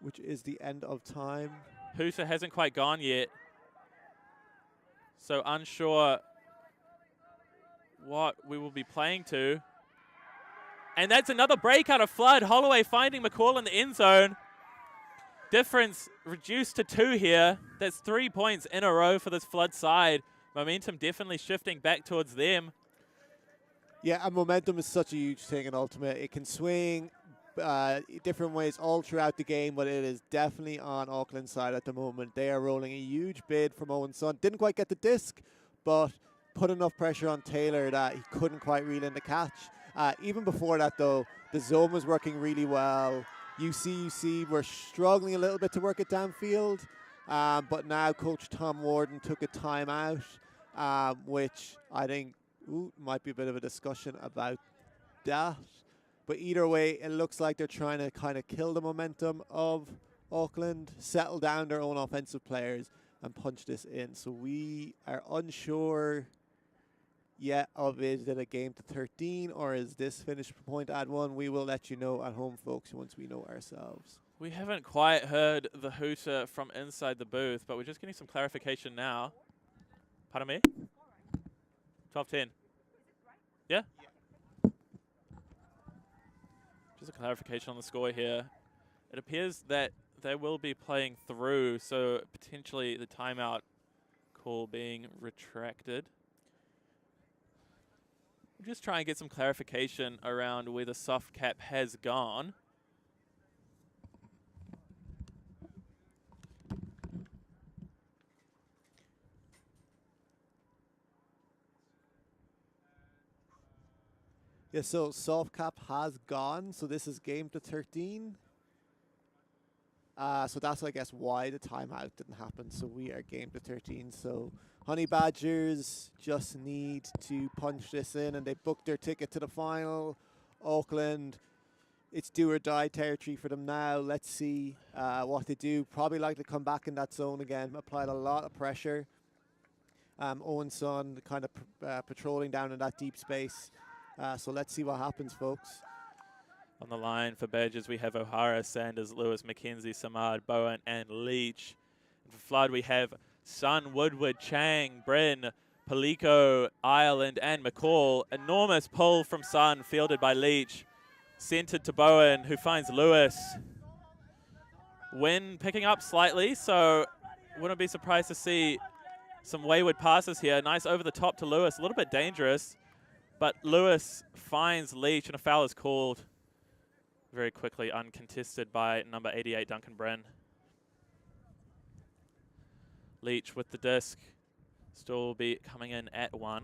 which is the end of time. Husa hasn't quite gone yet, so unsure what we will be playing to. And that's another break out of Flood. Holloway finding McCall in the end zone. Difference reduced to 2 here. That's 3 points in a row for this Flood side. Momentum definitely shifting back towards them. Yeah, and momentum is such a huge thing in Ultimate. It can swing different ways all throughout the game, but it is definitely on Auckland's side at the moment. They are rolling a huge bid from Owen Sun. Didn't quite get the disc, but put enough pressure on Taylor that he couldn't quite reel in the catch. Even before that, though, the zone was working really well. UC were struggling a little bit to work it downfield, but now Coach Tom Warden took a timeout, which I think might be a bit of a discussion about that. But either way, it looks like they're trying to kind of kill the momentum of Auckland, settle down their own offensive players, and punch this in. So we are unsure yet of, is it a game to 13 or is this finished point at 1? We will let you know at home, folks, once we know ourselves. We haven't quite heard the hooter from inside the booth, but we're just getting some clarification now. Pardon me? 12-10. Yeah? Just a clarification on the score here. It appears that they will be playing through, so potentially the timeout call being retracted. We'll just try and get some clarification around where the soft cap has gone. Yeah, so soft cap has gone, so this is game to 13. So that's, I guess, why the timeout didn't happen. So we are game to 13. So Honey Badgers just need to punch this in, and they booked their ticket to the final. Auckland, it's do or die territory for them now. Let's see what they do. Probably like to come back in that zone again. Applied a lot of pressure. Owen Sun kind of patrolling down in that deep space. So let's see what happens, folks. On the line for Badgers, we have O'Hara, Sanders, Lewis, McKenzie, Samad, Bowen, and Leach. And for Flood, we have Sun, Woodward, Chang, Bryn, Palico, Ireland, and McCall. Enormous pull from Sun, fielded by Leach. Centered to Bowen, who finds Lewis. Win picking up slightly, so wouldn't be surprised to see some wayward passes here. Nice over the top to Lewis, a little bit dangerous. But Lewis finds Leach, and a foul is called very quickly, uncontested by number 88, Duncan Bren. Leach with the disc, still will be coming in at 1.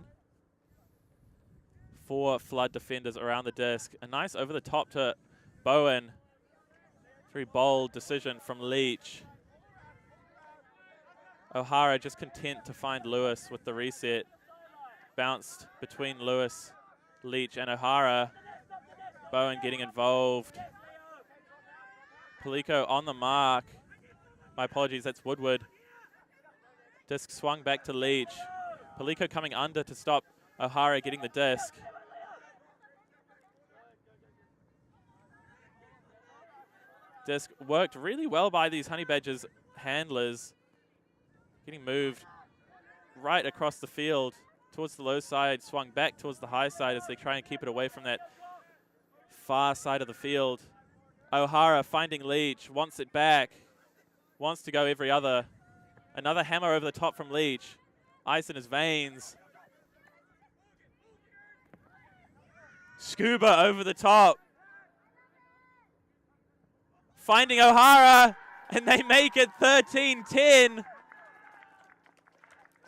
4 Flood defenders around the disc. A nice over the top to Bowen. Very bold decision from Leach. O'Hara just content to find Lewis with the reset. Bounced between Lewis, Leach, and O'Hara. Bowen getting involved. Palico on the mark. My apologies, that's Woodward. Disc swung back to Leach. Palico coming under to stop O'Hara getting the disc. Disc worked really well by these Honey Badgers handlers. getting moved right across the field towards the low side, swung back towards the high side as they try and keep it away from that far side of the field. O'Hara finding Leach, wants it back, wants to go every other. Another hammer over the top from Leach. Ice in his veins. Scuba over the top. Finding O'Hara, and they make it 13-10.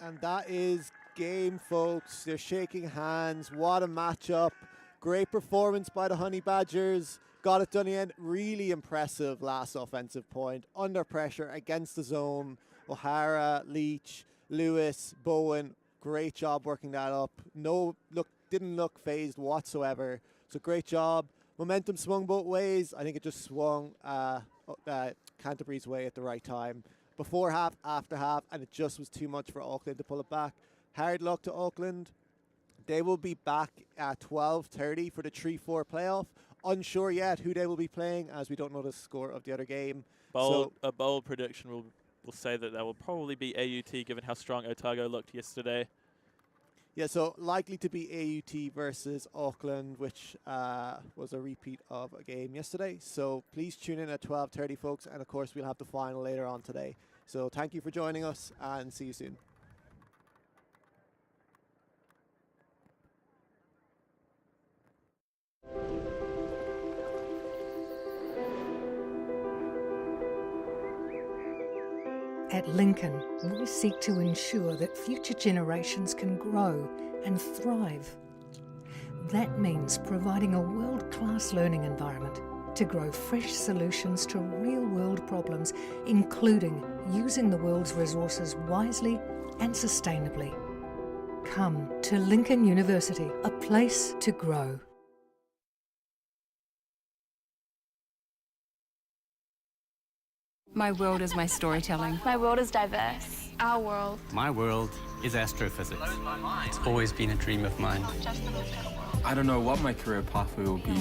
And that is game, folks. They're shaking hands. What a matchup. Great performance by the Honey Badgers. Got it done again. Really impressive last offensive point. Under pressure against the zone. O'Hara, Leach, Lewis, Bowen. Great job working that up. Didn't look phased whatsoever. So great job. Momentum swung both ways. I think it just swung Canterbury's way at the right time. Before half, after half, and it just was too much for Auckland to pull it back. Hard luck to Auckland. They will be back at 12:30 for the 3-4 playoff. Unsure yet who they will be playing, as we don't know the score of the other game. A bold prediction will say that will probably be AUT, given how strong Otago looked yesterday. Yeah, so likely to be AUT versus Auckland, which was a repeat of a game yesterday. So please tune in at 12:30, folks. And, of course, we'll have the final later on today. So thank you for joining us, and see you soon. At Lincoln, we seek to ensure that future generations can grow and thrive. That means providing a world-class learning environment to grow fresh solutions to real-world problems, including using the world's resources wisely and sustainably. Come to Lincoln University, a place to grow. My world is my storytelling. My world is diverse. Our world. My world is astrophysics. It's always been a dream of mine. I don't know what my career pathway will be.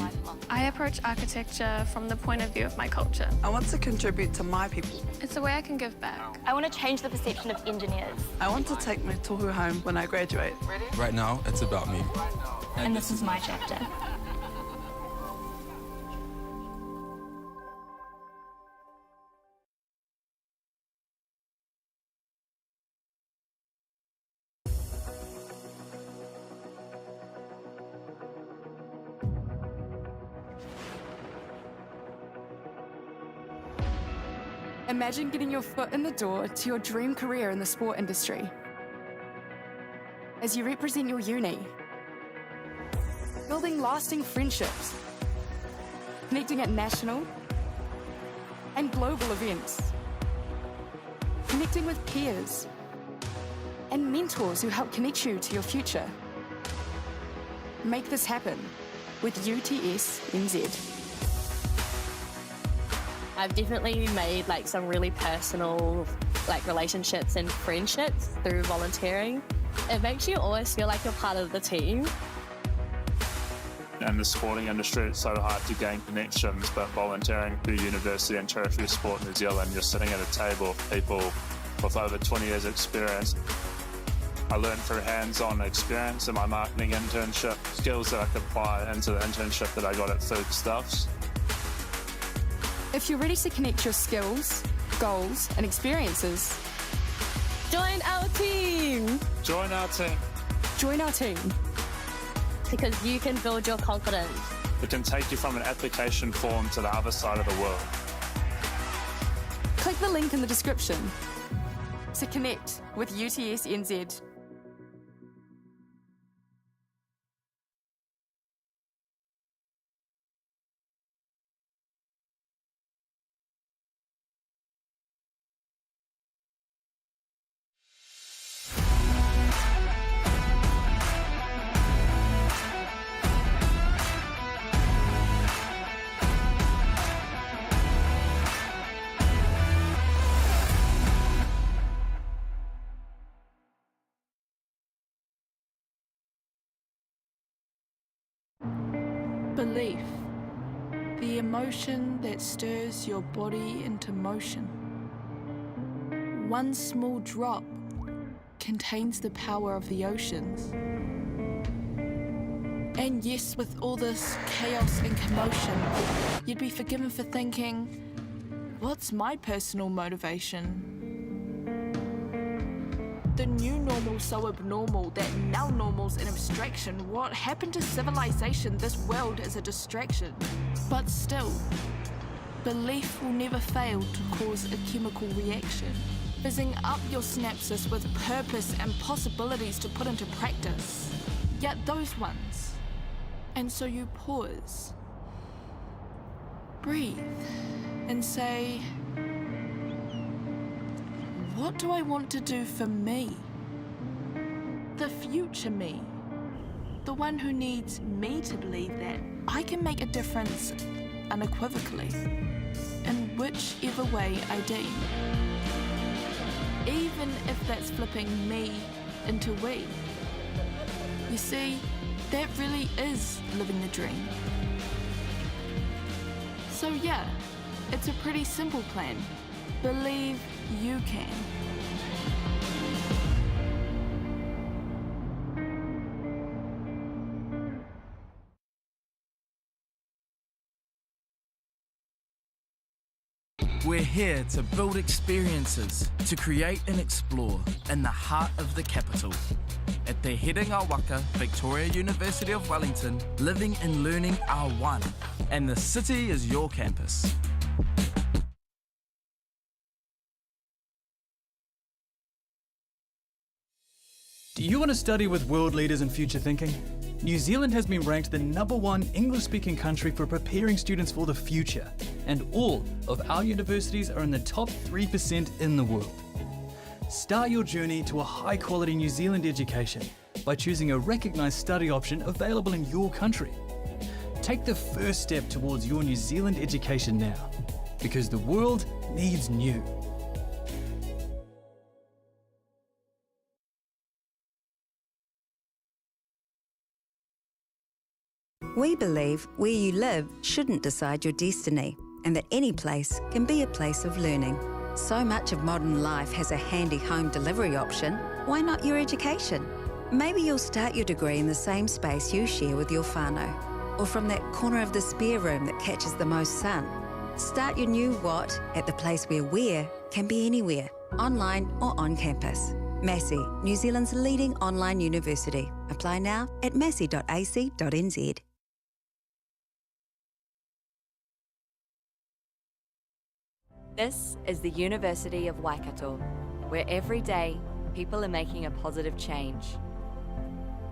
I approach architecture from the point of view of my culture. I want to contribute to my people. It's a way I can give back. I want to change the perception of engineers. I want to take my tohu home when I graduate. Right now, it's about me. And this is my chapter. Imagine getting your foot in the door to your dream career in the sport industry. As you represent your uni, building lasting friendships, connecting at national and global events, connecting with peers and mentors who help connect you to your future. Make this happen with UTS NZ. I've definitely made some really personal relationships and friendships through volunteering. It makes you always feel like you're part of the team. In the sporting industry, it's so hard to gain connections, but volunteering through University and Tertiary Sport New Zealand, you're sitting at a table with people with over 20 years experience. I learned through hands-on experience in my marketing internship, skills that I could apply into the internship that I got at Foodstuffs. If you're ready to connect your skills, goals, and experiences, join our team! Join our team. Join our team. Because you can build your confidence. It can take you from an application form to the other side of the world. Click the link in the description to connect with UTS NZ. Belief, the emotion that stirs your body into motion. one small drop contains the power of the oceans. And yes, with all this chaos and commotion, you'd be forgiven for thinking, what's my personal motivation? The new normal's so abnormal that now normal's an abstraction. What happened to civilization? This world is a distraction. But still, belief will never fail to cause a chemical reaction, fizzing up your synapses with purpose and possibilities to put into practice. Yet those ones. And so you pause, breathe, and say, what do I want to do for me? The future me. The one who needs me to believe that I can make a difference unequivocally, in whichever way I deem. Even if that's flipping me into we. You see, that really is living the dream. So yeah, it's a pretty simple plan. Believe you can. We're here to build experiences, to create and explore in the heart of the capital. At Te Herenga Waka, Victoria University of Wellington, living and learning are one, and the city is your campus. Do you want to study with world leaders in future thinking? New Zealand has been ranked the #1 English-speaking country for preparing students for the future, and all of our universities are in the top 3% in the world. Start your journey to a high-quality New Zealand education by choosing a recognised study option available in your country. Take the first step towards your New Zealand education now, because the world needs new. We believe where you live shouldn't decide your destiny, and that any place can be a place of learning. So much of modern life has a handy home delivery option. Why not your education? Maybe you'll start your degree in the same space you share with your whānau, or from that corner of the spare room that catches the most sun. Start your new what at the place where can be anywhere, online or on campus. Massey, New Zealand's leading online university. Apply now at massey.ac.nz. This is the University of Waikato, where every day people are making a positive change.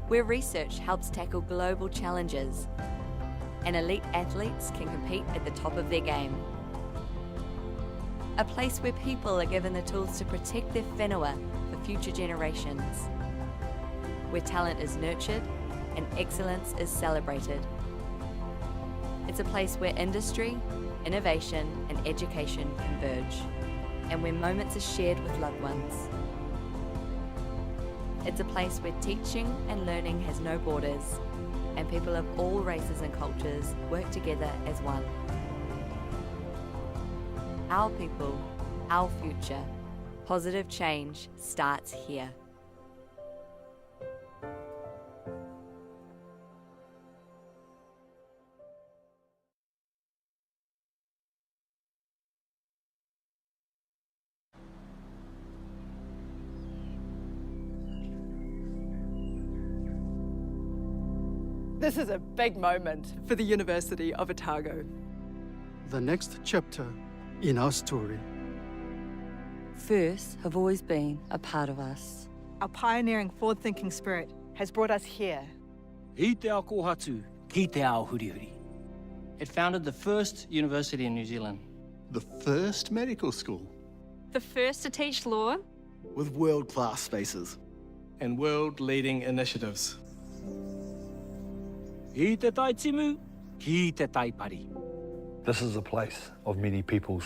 Where research helps tackle global challenges and elite athletes can compete at the top of their game. A place where people are given the tools to protect their whenua for future generations. Where talent is nurtured and excellence is celebrated. It's a place where industry, innovation and education converge, and where moments are shared with loved ones. It's a place where teaching and learning has no borders, and people of all races and cultures work together as one. Our people, our future. Positive change starts here. This is a big moment for the University of Otago. The next chapter in our story. Firsts have always been a part of us. Our pioneering, forward-thinking spirit has brought us here. I te ao kōhatu, ki te ao hurihuri. It founded the first university in New Zealand. The first medical school. The first to teach law. With world-class spaces. And world-leading initiatives. I te tai timu, ki te tai pari. This is a place of many peoples.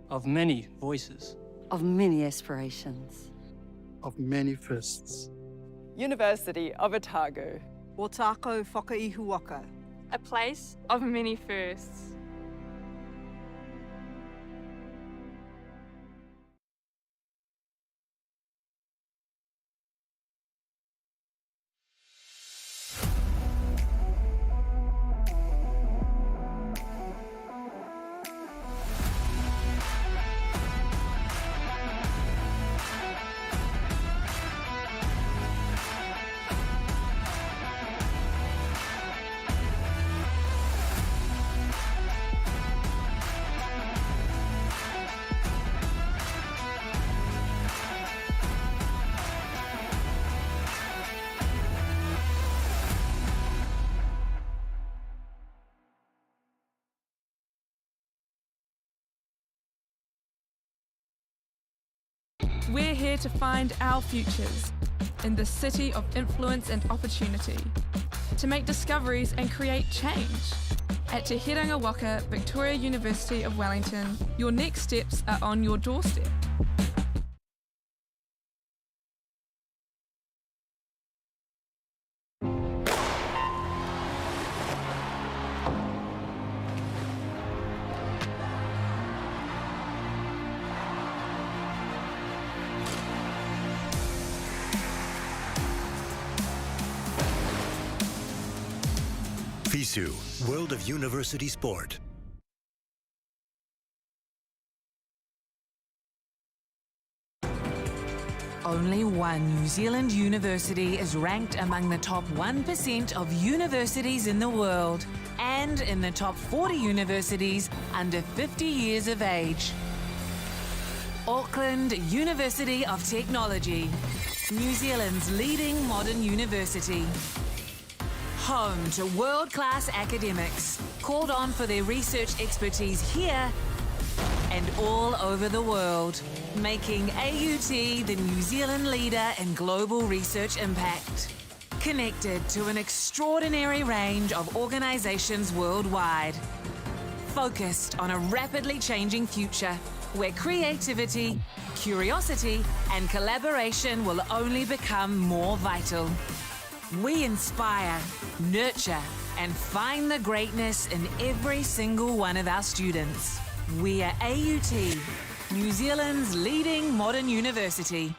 Of many voices. Of many aspirations. Of many firsts. University of Otago. Otako whakaihuaka. A place of many firsts. We're here to find our futures in the city of influence and opportunity, to make discoveries and create change. At Te Heranga Waka, Victoria University of Wellington, your next steps are on your doorstep. FISU, World of University Sport. Only one New Zealand university is ranked among the top 1% of universities in the world and in the top 40 universities under 50 years of age. Auckland University of Technology, New Zealand's leading modern university. Home to world-class academics, called on for their research expertise here and all over the world, making AUT the New Zealand leader in global research impact. Connected to an extraordinary range of organisations worldwide. Focused on a rapidly changing future where creativity, curiosity and collaboration will only become more vital. We inspire, nurture and find the greatness in every single one of our students. We are AUT, New Zealand's leading modern university.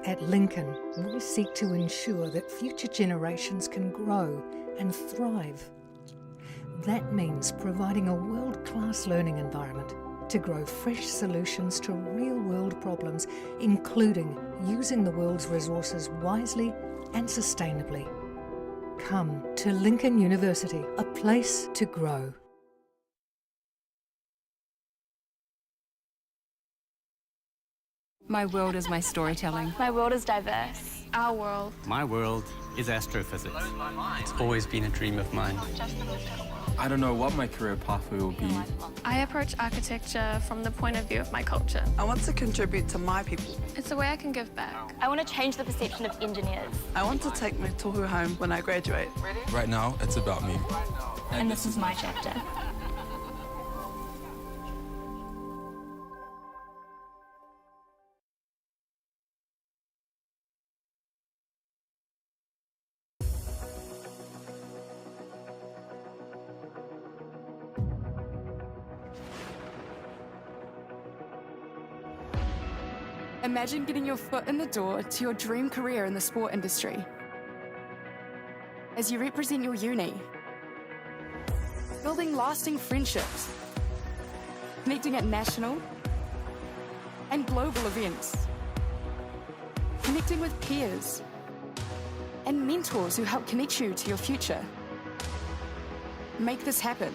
At Lincoln, we seek to ensure that future generations can grow and thrive. That means providing a world-class learning environment to grow fresh solutions to real-world problems, including using the world's resources wisely and sustainably. Come to Lincoln University, a place to grow. My world is my storytelling. My world is diverse. Our world. My world is astrophysics. It's always been a dream of mine. I don't know what my career pathway will be. I approach architecture from the point of view of my culture. I want to contribute to my people. It's a way I can give back. I want to change the perception of engineers. I want to take my tohu home when I graduate. Right now, it's about me. And this is my chapter. Imagine getting your foot in the door to your dream career in the sport industry. As you represent your uni, building lasting friendships, connecting at national and global events, connecting with peers and mentors who help connect you to your future. Make this happen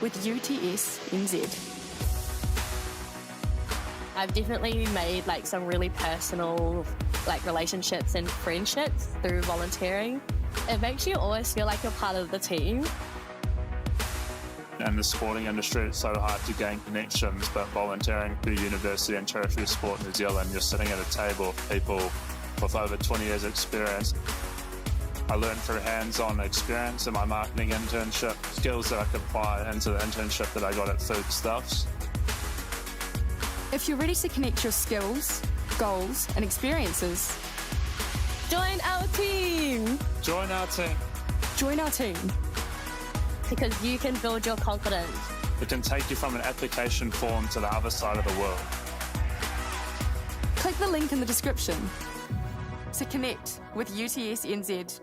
with UTS NZ. I've definitely made some really personal relationships and friendships through volunteering. It makes you always feel like you're part of the team. In the sporting industry, it's so hard to gain connections, but volunteering through University and Tertiary Sport New Zealand, you're sitting at a table with people with over 20 years experience. I learned through hands-on experience in my marketing internship, skills that I could apply into the internship that I got at Foodstuffs. If you're ready to connect your skills, goals and experiences, join our team! Join our team! Join our team. Because you can build your confidence. It can take you from an application form to the other side of the world. Click the link in the description to connect with UTS NZ.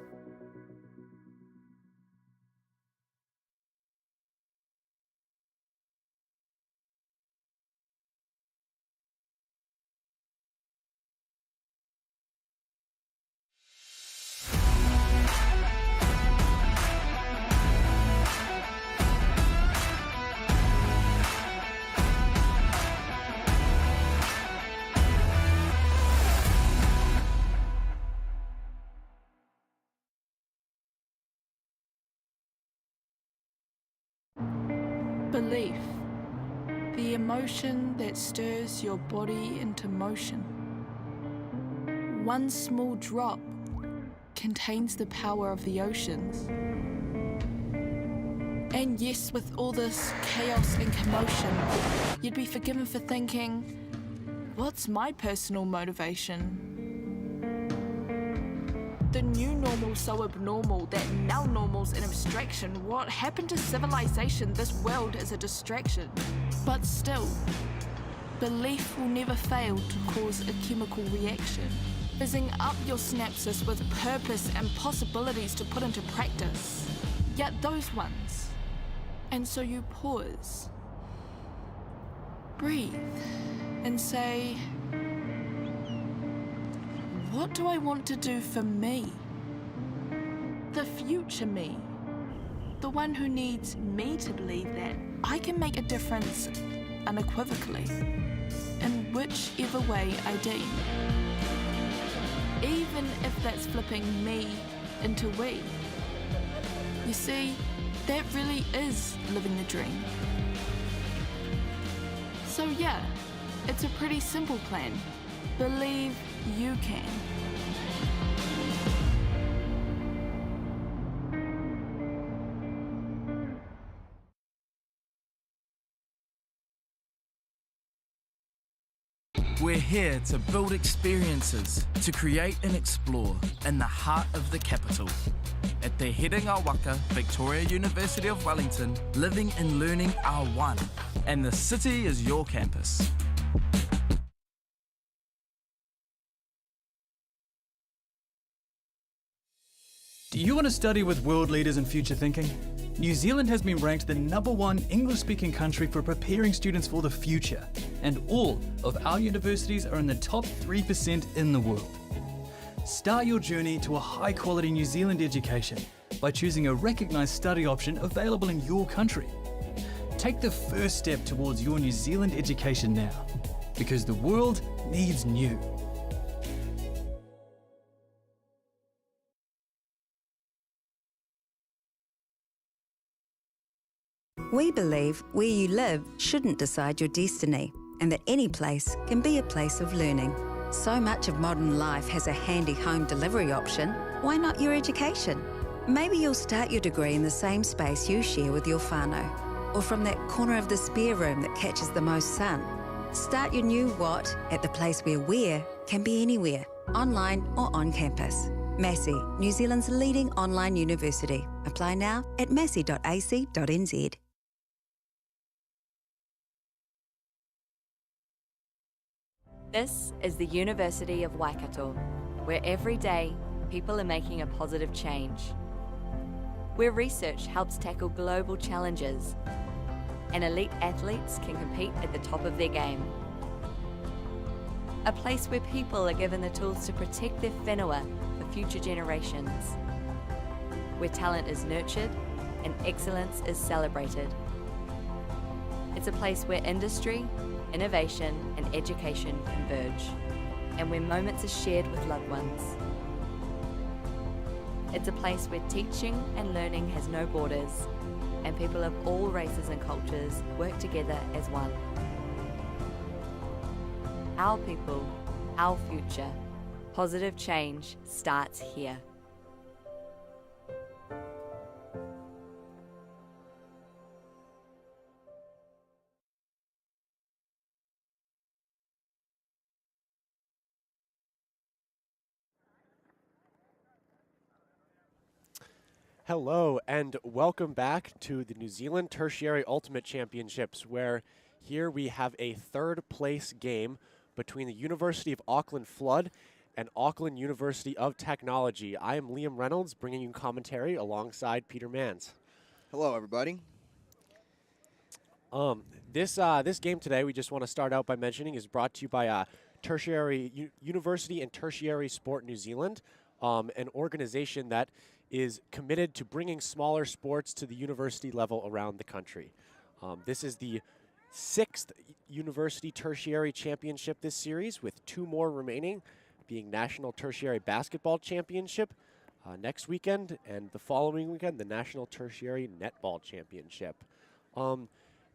Belief, the emotion that stirs your body into motion. One small drop contains the power of the oceans. And yes, with all this chaos and commotion, you'd be forgiven for thinking, what's my personal motivation? The new normal's so abnormal that now normal's an abstraction. What happened to civilization? This world is a distraction. But still, belief will never fail to cause a chemical reaction, fizzing up your synapses with purpose and possibilities to put into practice. Yet those ones. And so you pause, breathe, and say, what do I want to do for me? The future me. The one who needs me to believe that I can make a difference unequivocally, in whichever way I deem. Even if that's flipping me into we. You see, that really is living the dream. So yeah, it's a pretty simple plan. Believe you can. We're here to build experiences, to create and explore in the heart of the capital. At Te Herenga Waka, Victoria University of Wellington, living and learning are one, and the city is your campus. Do you want to study with world leaders in future thinking? New Zealand has been ranked the #1 English-speaking country for preparing students for the future, and all of our universities are in the top 3% in the world. Start your journey to a high-quality New Zealand education by choosing a recognised study option available in your country. Take the first step towards your New Zealand education now, because the world needs new. We believe where you live shouldn't decide your destiny, and that any place can be a place of learning. So much of modern life has a handy home delivery option. Why not your education? Maybe you'll start your degree in the same space you share with your whānau, or from that corner of the spare room that catches the most sun. Start your new what at the place where where can be anywhere, online or on campus. Massey, New Zealand's leading online university. Apply now at massey.ac.nz. This is the University of Waikato, where every day people are making a positive change. Where research helps tackle global challenges and elite athletes can compete at the top of their game. A place where people are given the tools to protect their whenua for future generations. Where talent is nurtured and excellence is celebrated. It's a place where industry, innovation and education converge, and where moments are shared with loved ones. It's a place where teaching and learning has no borders, and people of all races and cultures work together as one. Our people, our future. Positive change starts here. Hello and welcome back to the New Zealand Tertiary Ultimate Championships, where here we have a third place game between the University of Auckland Flood and Auckland University of Technology. I am Liam Reynolds, bringing you commentary alongside Peter Mans. Hello, everybody. This game today, we just want to start out by mentioning, is brought to you by University and Tertiary Sport New Zealand, an organization that is committed to bringing smaller sports to the university level around the country. This is the 6th University Tertiary Championship this series, with 2 more remaining, being National Tertiary Basketball Championship next weekend, and the following weekend, the National Tertiary Netball Championship.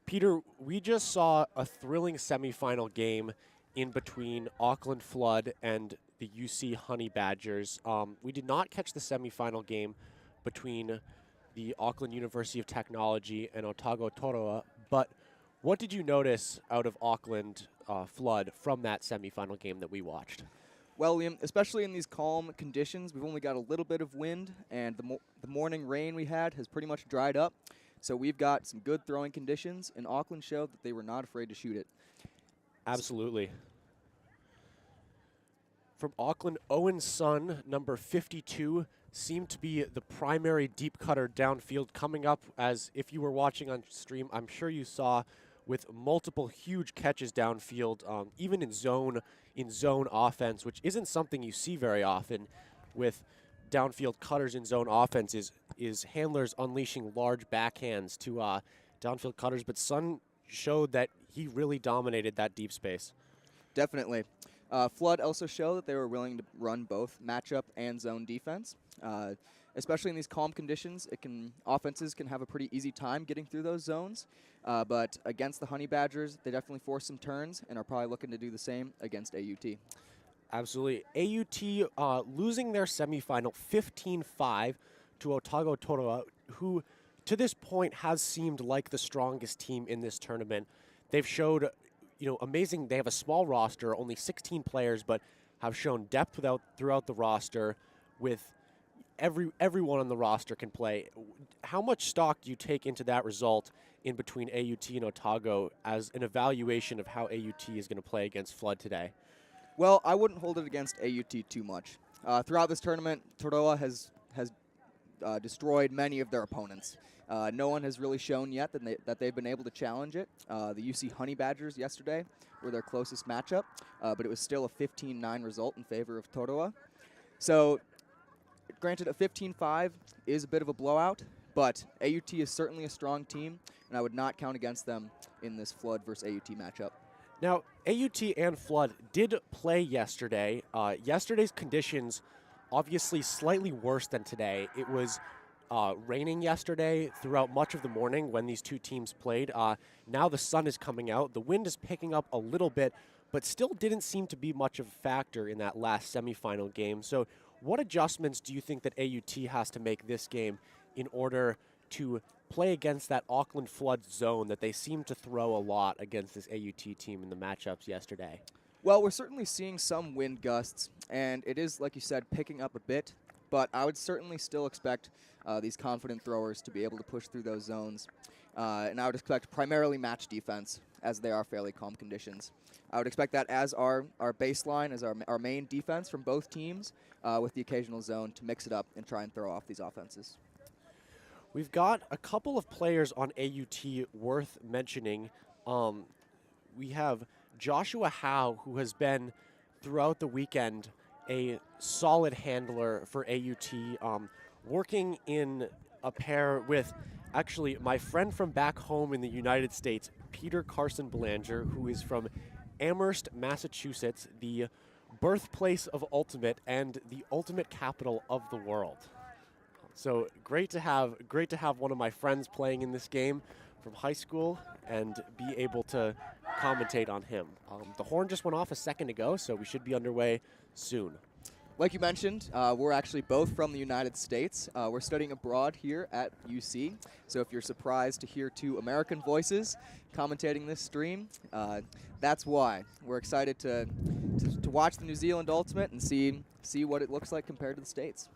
Peter, we just saw a thrilling semifinal game in between Auckland Flood and the UC Honey Badgers. We did not catch the semifinal game between the Auckland University of Technology and Otago Toroa, but what did you notice out of Auckland Flood from that semifinal game that we watched? Well, Liam, especially in these calm conditions, we've only got a little bit of wind, and the morning rain we had has pretty much dried up. So we've got some good throwing conditions, and Auckland showed that they were not afraid to shoot it. Absolutely. From Auckland, Owen's son, number 52, seemed to be the primary deep cutter downfield, coming up, as if you were watching on stream, I'm sure you saw, with multiple huge catches downfield, even in zone offense, which isn't something you see very often with downfield cutters in zone offense, is handlers unleashing large backhands to downfield cutters, but Son showed that he really dominated that deep space. Definitely. Flood also showed that they were willing to run both matchup and zone defense. Especially in these calm conditions, offenses can have a pretty easy time getting through those zones. But against the Honey Badgers, they definitely forced some turns and are probably looking to do the same against AUT. Absolutely. AUT losing their semifinal 15-5 to Otago Toroa, who to this point has seemed like the strongest team in this tournament. They've showed, amazing. They have a small roster, only 16 players, but have shown depth throughout the roster. With everyone on the roster can play. How much stock do you take into that result in between AUT and Otago as an evaluation of how AUT is going to play against Flood today? Well, I wouldn't hold it against AUT too much. Throughout this tournament, Toroa has destroyed many of their opponents. No one has really shown yet that they've been able to challenge it. The UC Honey Badgers yesterday were their closest matchup, but it was still a 15-9 result in favor of Toroa. So, granted, a 15-5 is a bit of a blowout, but AUT is certainly a strong team, and I would not count against them in this Flood versus AUT matchup. Now, AUT and Flood did play yesterday. Yesterday's conditions obviously slightly worse than today. It was raining yesterday throughout much of the morning when these two teams played. Now the sun is coming out. The wind is picking up a little bit, but still didn't seem to be much of a factor in that last semifinal game. So what adjustments do you think that AUT has to make this game in order to play against that Auckland Flood zone that they seem to throw a lot against this AUT team in the matchups yesterday? Well, we're certainly seeing some wind gusts, and it is, like you said, picking up a bit, but I would certainly still expect these confident throwers to be able to push through those zones, and I would expect primarily match defense, as they are fairly calm conditions. I would expect that as our baseline, as our main defense from both teams, with the occasional zone to mix it up and try and throw off these offenses. We've got a couple of players on AUT worth mentioning. We have Joshua Howe, who has been, throughout the weekend, a solid handler for AUT, working in a pair with, actually, my friend from back home in the United States, Peter Carson Belanger, who is from Amherst, Massachusetts, the birthplace of Ultimate and the Ultimate capital of the world. So great to have one of my friends playing in this game from high school and be able to commentate on him. The horn just went off a second ago, so we should be underway soon. Like you mentioned, we're actually both from the United States. We're studying abroad here at UC. So if you're surprised to hear two American voices commentating this stream, that's why. We're excited to watch the New Zealand Ultimate and see what it looks like compared to the States.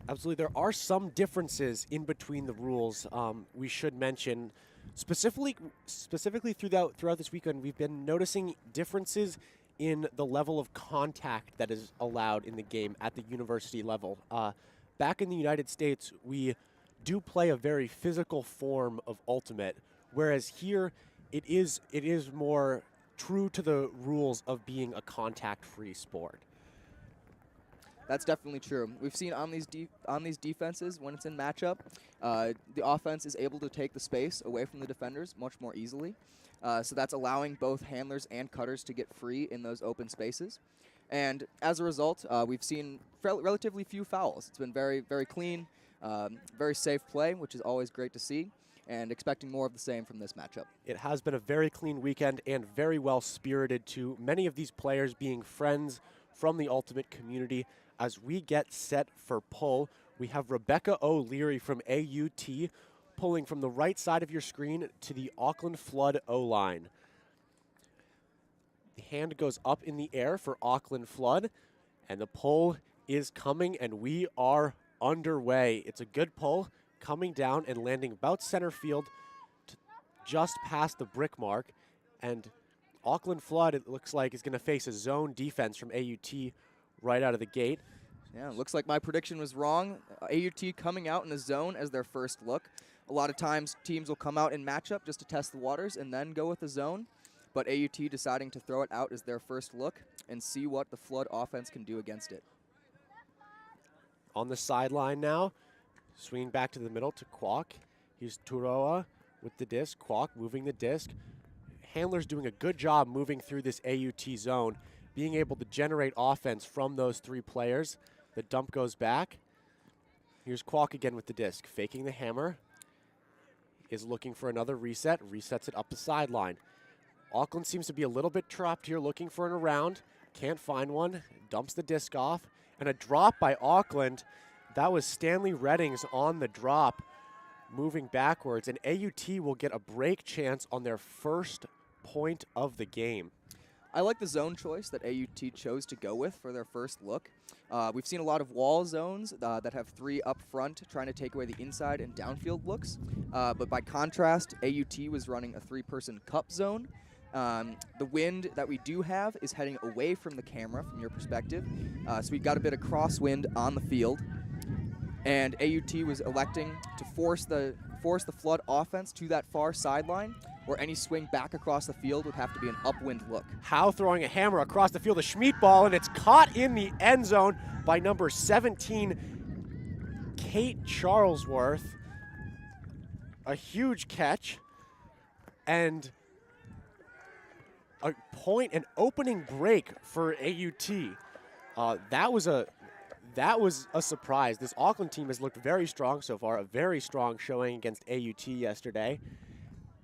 Absolutely. There are some differences in between the rules we should mention. Specifically throughout this weekend, we've been noticing differences in the level of contact that is allowed in the game at the university level. Back in the United States, we do play a very physical form of Ultimate, whereas here it is more true to the rules of being a contact-free sport. That's definitely true. We've seen on these defenses, when it's in matchup, the offense is able to take the space away from the defenders much more easily. So that's allowing both handlers and cutters to get free in those open spaces. And as a result, we've seen relatively few fouls. It's been very, very clean, very safe play, which is always great to see, and expecting more of the same from this matchup. It has been a very clean weekend and very well-spirited too. Many of these players being friends from the Ultimate community. As we get set for pull, we have Rebecca O'Leary from AUT pulling from the right side of your screen to the Auckland Flood O-line. The hand goes up in the air for Auckland Flood, and the pull is coming, and we are underway. It's a good pull, coming down and landing about center field just past the brick mark, and Auckland Flood, it looks like, is going to face a zone defense from AUT right out of the gate. Yeah, it looks like my prediction was wrong. AUT coming out in the zone as their first look. A lot of times teams will come out in matchup just to test the waters and then go with the zone. But AUT deciding to throw it out as their first look and see what the Flood offense can do against it. On the sideline now, swinging back to the middle to Kwok. Here's Toroa with the disc. Kwok moving the disc. Handler's doing a good job moving through this AUT zone, being able to generate offense from those three players. The dump goes back. Here's Kwok again with the disc. Faking the hammer. Is looking for another reset. Resets it up the sideline. Auckland seems to be a little bit trapped here, looking for an around. Can't find one. Dumps the disc off. And a drop by Auckland. That was Stanley Reddings on the drop, moving backwards. And AUT will get a break chance on their first point of the game. I like the zone choice that AUT chose to go with for their first look. We've seen a lot of wall zones that have three up front trying to take away the inside and downfield looks. But by contrast, AUT was running a three-person cup zone. The wind that we do have is heading away from the camera from your perspective. So we've got a bit of crosswind on the field. And AUT was electing to force the Flood offense to that far sideline, where any swing back across the field would have to be an upwind look. Howe throwing a hammer across the field, a Schmidt ball, and it's caught in the end zone by number 17, Kate Charlesworth. A huge catch, and a point, an opening break for AUT. That was a surprise. This Auckland team has looked very strong so far, a very strong showing against AUT yesterday.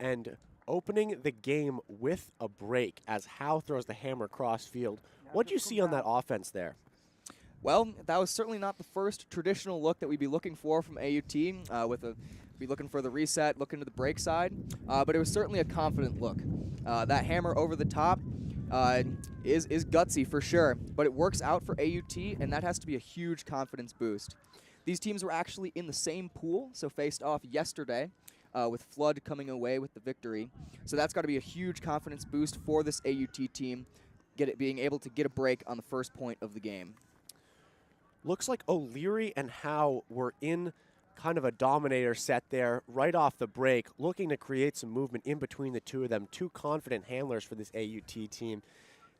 And opening the game with a break as Howe throws the hammer cross field. What do you see on that offense there? Well, that was certainly not the first traditional look that we'd be looking for from AUT. Be looking for the reset, looking to the break side, but it was certainly a confident look. That hammer over the top is gutsy for sure, but it works out for AUT, and that has to be a huge confidence boost. These teams were actually in the same pool, so faced off yesterday, with Flood coming away with the victory. So that's got to be a huge confidence boost for this AUT team, being able to get a break on the first point of the game. Looks like O'Leary and Howe were in kind of a dominator set there right off the break, looking to create some movement in between the two of them. Two confident handlers for this AUT team.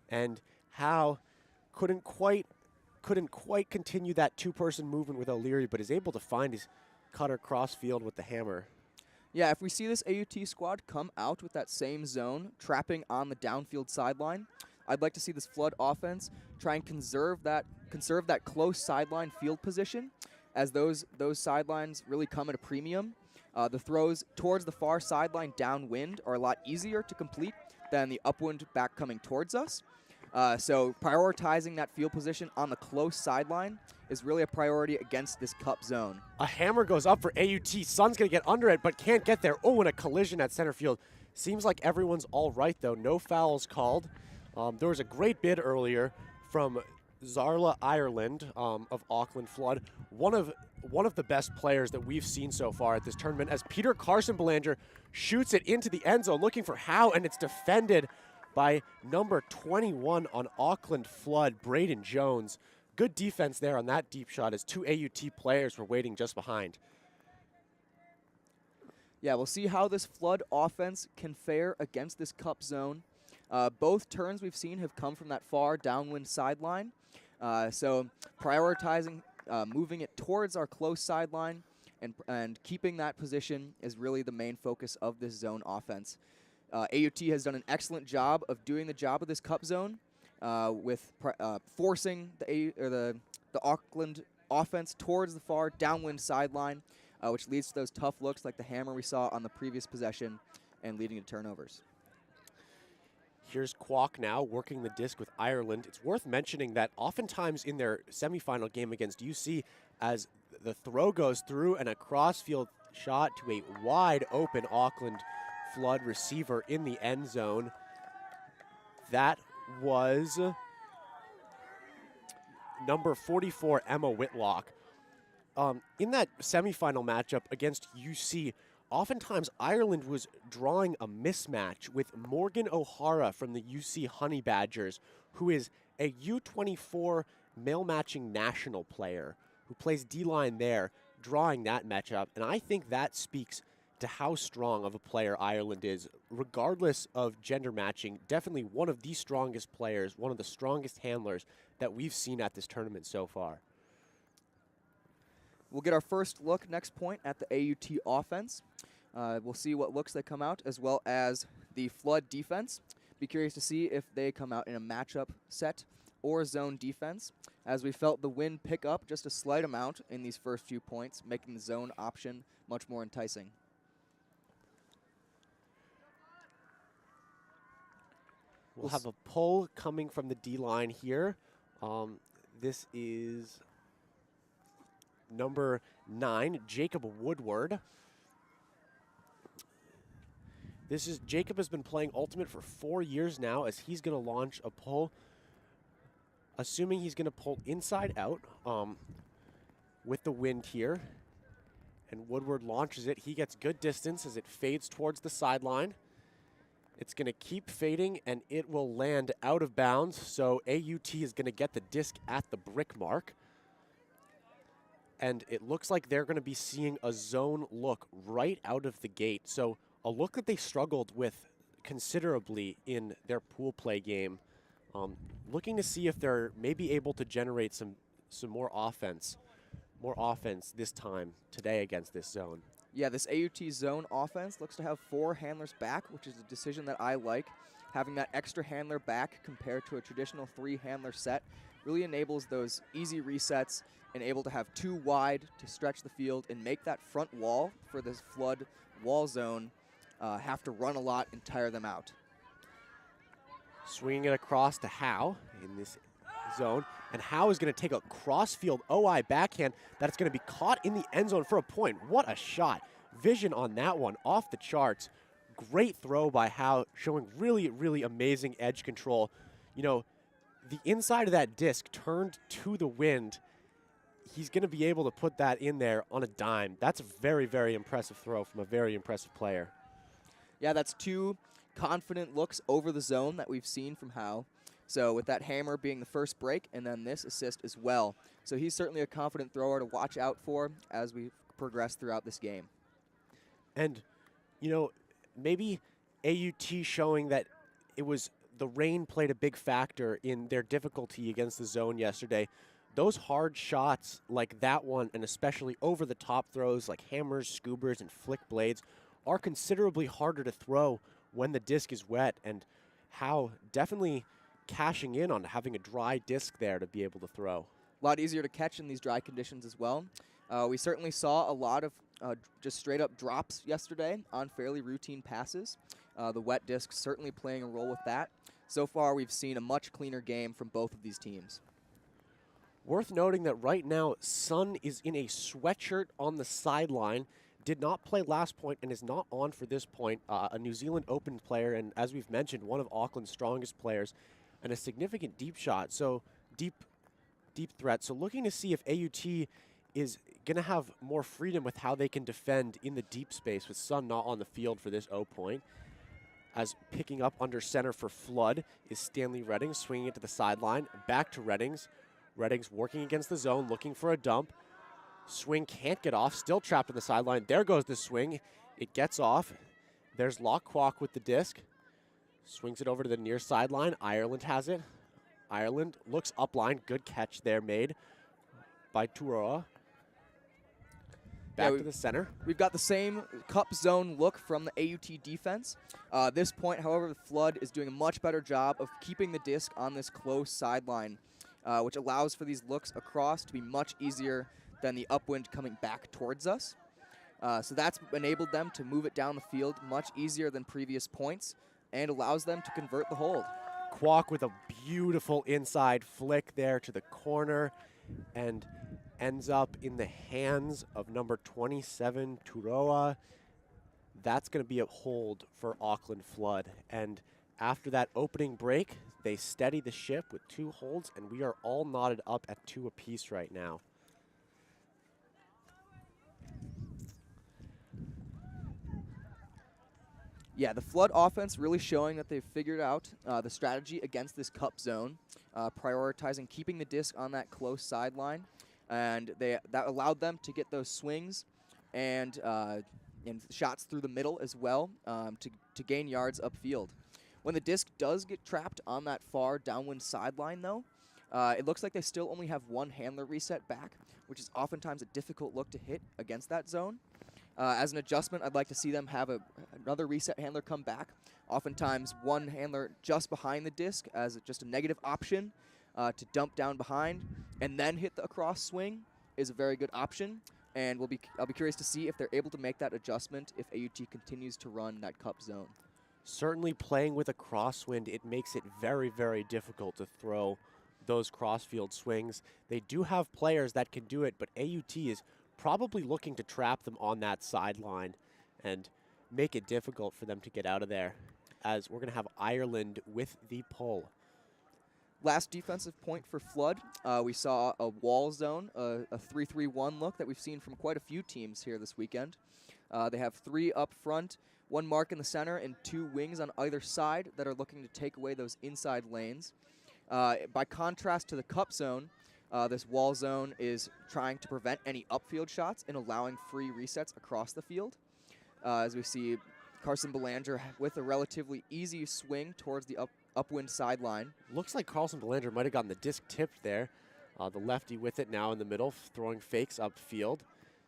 And Howe couldn't quite continue that two-person movement with O'Leary, but is able to find his cutter cross field with the hammer. Yeah, if we see this AUT squad come out with that same zone, trapping on the downfield sideline, I'd like to see this Flood offense try and conserve that close sideline field position, as those sidelines really come at a premium. The throws towards the far sideline downwind are a lot easier to complete than the upwind back coming towards us. So prioritizing that field position on the close sideline is really a priority against this cup zone. A hammer goes up for AUT. Sun's going to get under it, but can't get there. Oh, and a collision at center field. Seems like everyone's all right, though. No fouls called. There was a great bid earlier from Zarla Ireland of Auckland Flood, one of the best players that we've seen so far at this tournament, as Peter Carson Belanger shoots it into the end zone looking for Howe, and it's defended by number 21 on Auckland Flood, Braden Jones. Good defense there on that deep shot as two AUT players were waiting just behind. Yeah, we'll see how this Flood offense can fare against this cup zone. Both turns we've seen have come from that far downwind sideline. So prioritizing moving it towards our close sideline and keeping that position is really the main focus of this zone offense. AUT has done an excellent job of doing the job of this cup zone with forcing the Auckland offense towards the far downwind sideline, which leads to those tough looks like the hammer we saw on the previous possession and leading to turnovers. Here's Kwok now working the disc with Ireland. It's worth mentioning that oftentimes in their semifinal game against UC, as the throw goes through and a cross-field shot to a wide open Auckland Flood receiver in the end zone, that was number 44, Emma Whitlock. In that semifinal matchup against UC, oftentimes Ireland was drawing a mismatch with Morgan O'Hara from the UC Honey Badgers, who is a U24 male matching national player who plays D-line there, drawing that matchup. And I think that speaks to how strong of a player Ireland is, regardless of gender matching. Definitely one of the strongest players, one of the strongest handlers that we've seen at this tournament so far. We'll get our first look next point at the AUT offense. We'll see what looks they come out, as well as the Flood defense. Be curious to see if they come out in a matchup set or zone defense, as we felt the wind pick up just a slight amount in these first few points, making the zone option much more enticing. We'll have a pull coming from the D-line here. This is number 9, Jacob Woodward. Jacob has been playing Ultimate for 4 years now, as he's going to launch a pull, assuming he's going to pull inside out with the wind here. And Woodward launches it. He gets good distance as it fades towards the sideline. It's going to keep fading, and it will land out of bounds. So AUT is going to get the disc at the brick mark. And it looks like they're going to be seeing a zone look right out of the gate. So a look that they struggled with considerably in their pool play game. Looking to see if they're maybe able to generate some more offense this time today against this zone. Yeah, this AUT zone offense looks to have 4 handlers back, which is a decision that I like. Having that extra handler back compared to a traditional 3-handler set really enables those easy resets and able to have 2 wide to stretch the field and make that front wall for this Flood wall zone have to run a lot and tire them out. Swinging it across to Howe in this zone, and Howe is going to take a cross-field OI backhand that's going to be caught in the end zone for a point. What a shot. Vision on that one, off the charts. Great throw by Howe, showing really, really amazing edge control. You know, the inside of that disc turned to the wind. He's going to be able to put that in there on a dime. That's a very, very impressive throw from a very impressive player. Yeah, that's 2 confident looks over the zone that we've seen from Howe. So with that hammer being the first break, and then this assist as well. So he's certainly a confident thrower to watch out for as we progress throughout this game. And, you know, maybe AUT showing that it was the rain played a big factor in their difficulty against the zone yesterday. Those hard shots like that one, and especially over-the-top throws like hammers, scoobers, and flick blades, are considerably harder to throw when the disc is wet. And Howe definitely cashing in on having a dry disc there to be able to throw. A lot easier to catch in these dry conditions as well. We certainly saw a lot of just straight-up drops yesterday on fairly routine passes. The wet disc certainly playing a role with that. So far, we've seen a much cleaner game from both of these teams. Worth noting that right now, Sun is in a sweatshirt on the sideline, did not play last point and is not on for this point. A New Zealand Open player, and as we've mentioned, one of Auckland's strongest players, and a significant deep shot. So deep deep threat. So looking to see if AUT is going to have more freedom with how they can defend in the deep space with Sun not on the field for this O point. As picking up under center for Flood is Stanley Reddings, swinging it to the sideline. Back to Reddings. Reddings working against the zone, looking for a dump. Swing can't get off, still trapped on the sideline. There goes the swing. It gets off. There's Lock Kwok with the disc. Swings it over to the near sideline. Ireland has it. Ireland looks upline. Good catch there made by Toroa. Back to the center. We've got the same cup zone look from the AUT defense. This point, however, the Flood is doing a much better job of keeping the disc on this close sideline, which allows for these looks across to be much easier than the upwind coming back towards us. So that's enabled them to move it down the field much easier than previous points and allows them to convert the hold. Kwok with a beautiful inside flick there to the corner and ends up in the hands of number 27, Toroa. That's going to be a hold for Auckland Flood. And after that opening break, they steady the ship with 2 holds, and we are all knotted up at 2 apiece right now. Yeah, the Flood offense really showing that they've figured out the strategy against this cup zone, prioritizing keeping the disc on that close sideline. And that allowed them to get those swings and shots through the middle as well to gain yards upfield. When the disc does get trapped on that far downwind sideline, though, it looks like they still only have 1 handler reset back, which is oftentimes a difficult look to hit against that zone. As an adjustment, I'd like to see them have another reset handler come back. Oftentimes, 1 handler just behind the disc as just a negative option to dump down behind and then hit the across swing is a very good option. And I'll be curious to see if they're able to make that adjustment if AUT continues to run that cup zone. Certainly playing with a crosswind, it makes it very, very difficult to throw those crossfield swings. They do have players that can do it, but AUT is probably looking to trap them on that sideline and make it difficult for them to get out of there, as we're going to have Ireland with the pull. Last defensive point for Flood, we saw a wall zone, a 3-3-1 look that we've seen from quite a few teams here this weekend. They have 3 up front, 1 mark in the center, and 2 wings on either side that are looking to take away those inside lanes. By contrast to the cup zone, this wall zone is trying to prevent any upfield shots and allowing free resets across the field. As we see Carson Belanger with a relatively easy swing towards the upwind sideline. Looks like Carlson Belanger might have gotten the disc tipped there. The lefty with it now in the middle, throwing fakes upfield.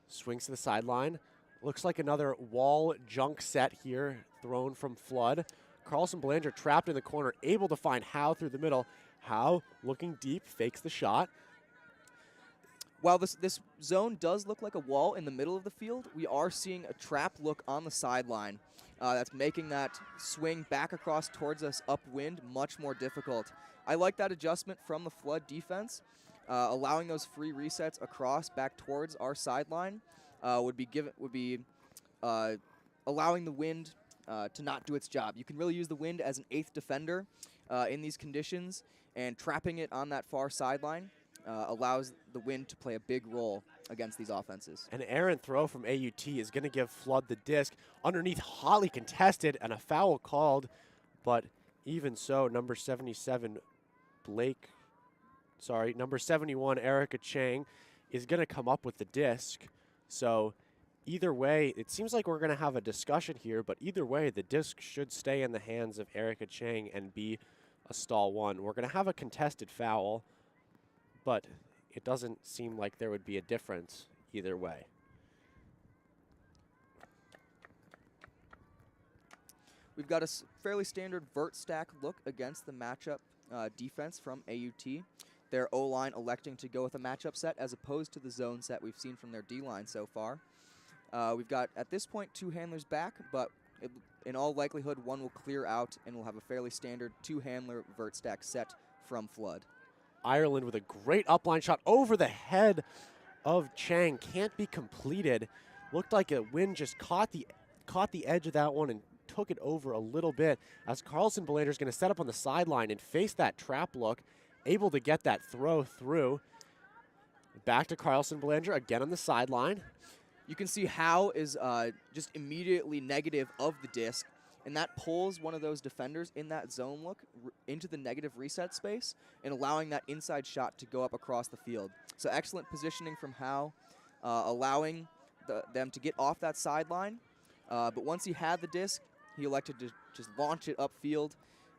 Swings to the sideline. Looks like another wall junk set here thrown from Flood. Carlson Belanger trapped in the corner, able to find Howe through the middle. Howe looking deep, fakes the shot. While this zone does look like a wall in the middle of the field, we are seeing a trap look on the sideline that's making that swing back across towards us upwind much more difficult. I like that adjustment from the Flood defense, allowing those free resets across back towards our sideline would be allowing the wind to not do its job. You can really use the wind as an 8th defender in these conditions, and trapping it on that far sideline allows the wind to play a big role against these offenses. An errant throw from AUT is going to give Flood the disc. Underneath, hotly contested and a foul called, but even so, number 71, Erica Chang, is going to come up with the disc. So either way, it seems like we're going to have a discussion here, but either way, the disc should stay in the hands of Erica Chang and be a stall 1. We're going to have a contested foul, but it doesn't seem like there would be a difference either way. We've got a fairly standard vert stack look against the matchup defense from AUT. Their O-line electing to go with a matchup set as opposed to the zone set we've seen from their D-line so far. We've got, at this point, 2 handlers back, but in all likelihood, 1 will clear out and we'll have a fairly standard 2-handler vert stack set from Flood. Ireland with a great upline shot over the head of Chang. Can't be completed. Looked like a wind just caught the edge of that one and took it over a little bit, as Carlson Belanger is going to set up on the sideline and face that trap look, able to get that throw through. back to Carlson Belanger again on the sideline. You can see Howe is just immediately negative of the disc, and that pulls one of those defenders in that zone look into the negative reset space and allowing that inside shot to go up across the field. So excellent positioning from Howe, allowing them to get off that sideline. But once he had the disc, he elected to just launch it upfield,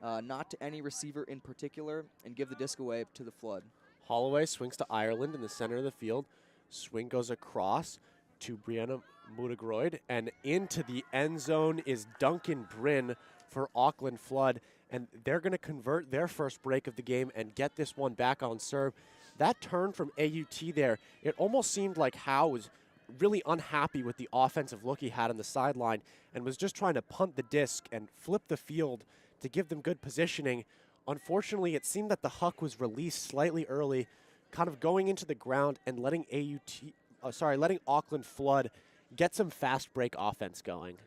not to any receiver in particular, and give the disc away to the Flood. Holloway swings to Ireland in the center of the field. Swing goes across to Brianna Mudagroyd, and into the end zone is Duncan Bryn for Auckland Flood, and they're going to convert their first break of the game and get this one back on serve. That turn from AUT there, it almost seemed like Howe was really unhappy with the offensive look he had on the sideline and was just trying to punt the disc and flip the field to give them good positioning. Unfortunately, it seemed that the huck was released slightly early, kind of going into the ground and letting letting Auckland Flood get some fast break offense going.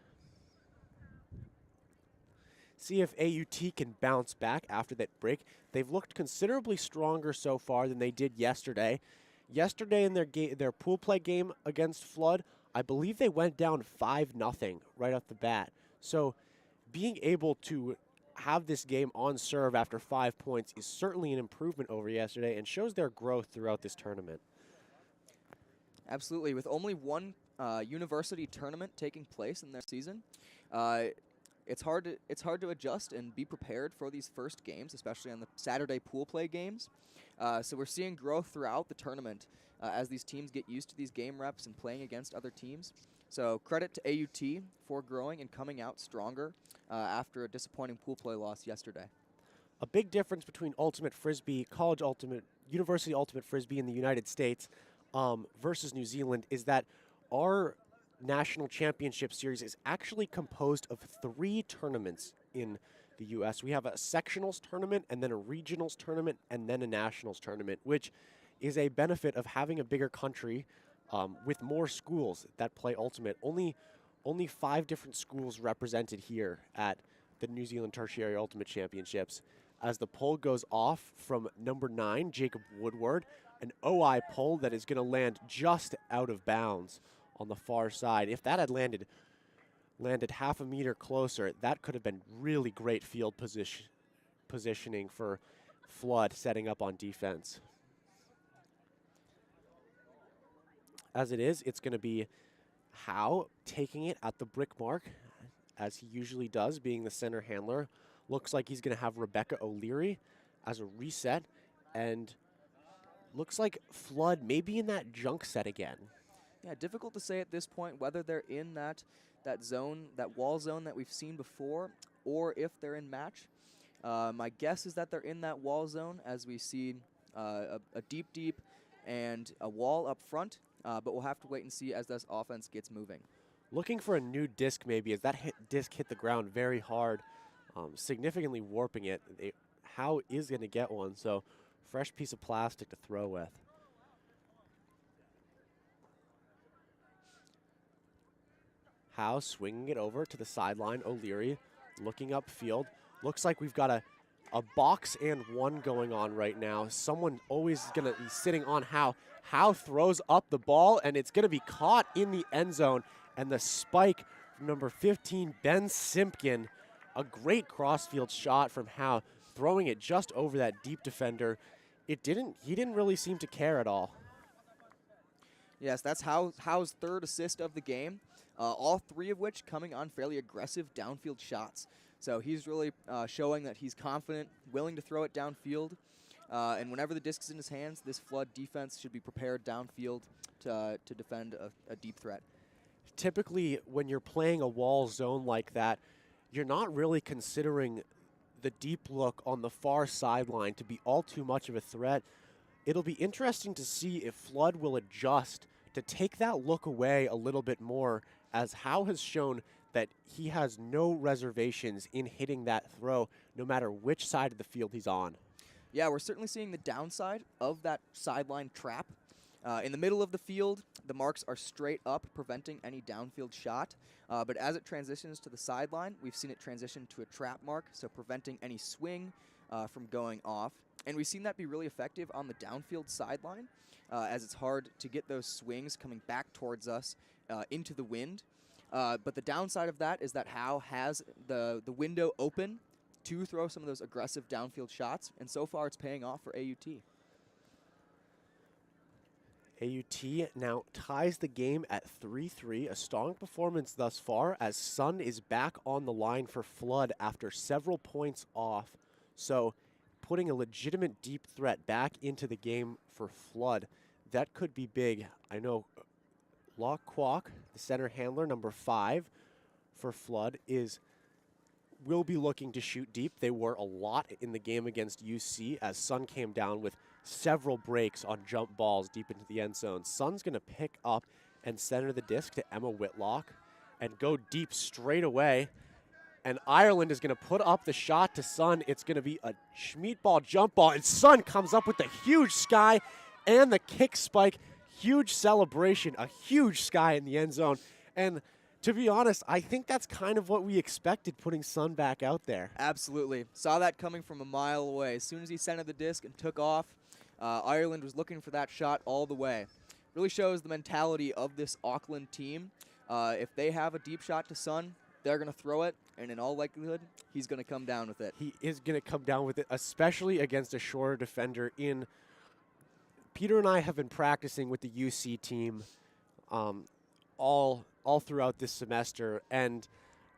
See if AUT can bounce back after that break. They've looked considerably stronger so far than they did yesterday. Yesterday in their pool play game against Flood, I believe they went down 5-0 right off the bat. So being able to have this game on serve after 5 points is certainly an improvement over yesterday and shows their growth throughout this tournament. Absolutely. With only one university tournament taking place in their season, it's hard to adjust and be prepared for these first games, especially on the Saturday pool play games. So we're seeing growth throughout the tournament as these teams get used to these game reps and playing against other teams. So credit to AUT for growing and coming out stronger after a disappointing pool play loss yesterday. A big difference between Ultimate Frisbee, University Ultimate Frisbee in the United States versus New Zealand is that our National Championship Series is actually composed of 3 tournaments in the U.S. We have a sectionals tournament and then a regionals tournament and then a nationals tournament, which is a benefit of having a bigger country with more schools that play Ultimate. Only 5 different schools represented here at the New Zealand Tertiary Ultimate Championships. As the pull goes off from number 9, Jacob Woodward, an OI pull that is going to land just out of bounds on the far side. If that had landed half a meter closer, that could have been really great field positioning for Flood setting up on defense. As it is, it's going to be Howe taking it at the brick mark, as he usually does, being the center handler. Looks like he's going to have Rebecca O'Leary as a reset, and looks like Flood maybe in that junk set again. Yeah, difficult to say at this point whether they're in that zone, that wall zone that we've seen before, or if they're in match. My guess is that they're in that wall zone as we see a deep, and a wall up front, but we'll have to wait and see as this offense gets moving. Looking for a new disc maybe, as that disc hit the ground very hard, significantly warping it. Howe is going to get one, so fresh piece of plastic to throw with. Howe swinging it over to the sideline. O'Leary looking upfield. Looks like we've got a box and one going on right now. Someone always going to be sitting on Howe. Howe throws up the ball, and it's going to be caught in the end zone. And the spike from number 15, Ben Simpkin. A great crossfield shot from Howe, throwing it just over that deep defender. He didn't really seem to care at all. Yes, that's Howe's 3rd assist of the game. All 3 of which coming on fairly aggressive downfield shots. So he's really showing that he's confident, willing to throw it downfield. And whenever the disc is in his hands, this Flood defense should be prepared downfield to defend a deep threat. Typically, when you're playing a wall zone like that, you're not really considering the deep look on the far sideline to be all too much of a threat. It'll be interesting to see if Flood will adjust to take that look away a little bit more, as Howe has shown that he has no reservations in hitting that throw, no matter which side of the field he's on. Yeah, we're certainly seeing the downside of that sideline trap. In the middle of the field, the marks are straight up, preventing any downfield shot. But as it transitions to the sideline, we've seen it transition to a trap mark, so preventing any swing from going off. And we've seen that be really effective on the downfield sideline, as it's hard to get those swings coming back towards us into the wind. But the downside of that is that Howe has the window open to throw some of those aggressive downfield shots, and so far it's paying off for AUT. AUT now ties the game at 3-3, a strong performance thus far as Sun is back on the line for Flood after several points off. So putting a legitimate deep threat back into the game for Flood, that could be big. I know Lock Kwok, the center handler, number 5 for Flood, will be looking to shoot deep. They were a lot in the game against UC as Sun came down with several breaks on jump balls deep into the end zone. Sun's going to pick up and center the disc to Emma Whitlock and go deep straight away. And Ireland is going to put up the shot to Sun. It's going to be a Schmidt ball, jump ball, and Sun comes up with the huge sky and the kick spike. Huge celebration, a huge sky in the end zone. And to be honest, I think that's kind of what we expected putting Sun back out there. Absolutely. Saw that coming from a mile away. As soon as he centered the disc and took off, Ireland was looking for that shot all the way. Really shows the mentality of this Auckland team. If they have a deep shot to Sun, they're going to throw it, and in all likelihood, he's going to come down with it. He is going to come down with it, especially against a shorter defender. Peter and I have been practicing with the UC team all throughout this semester, and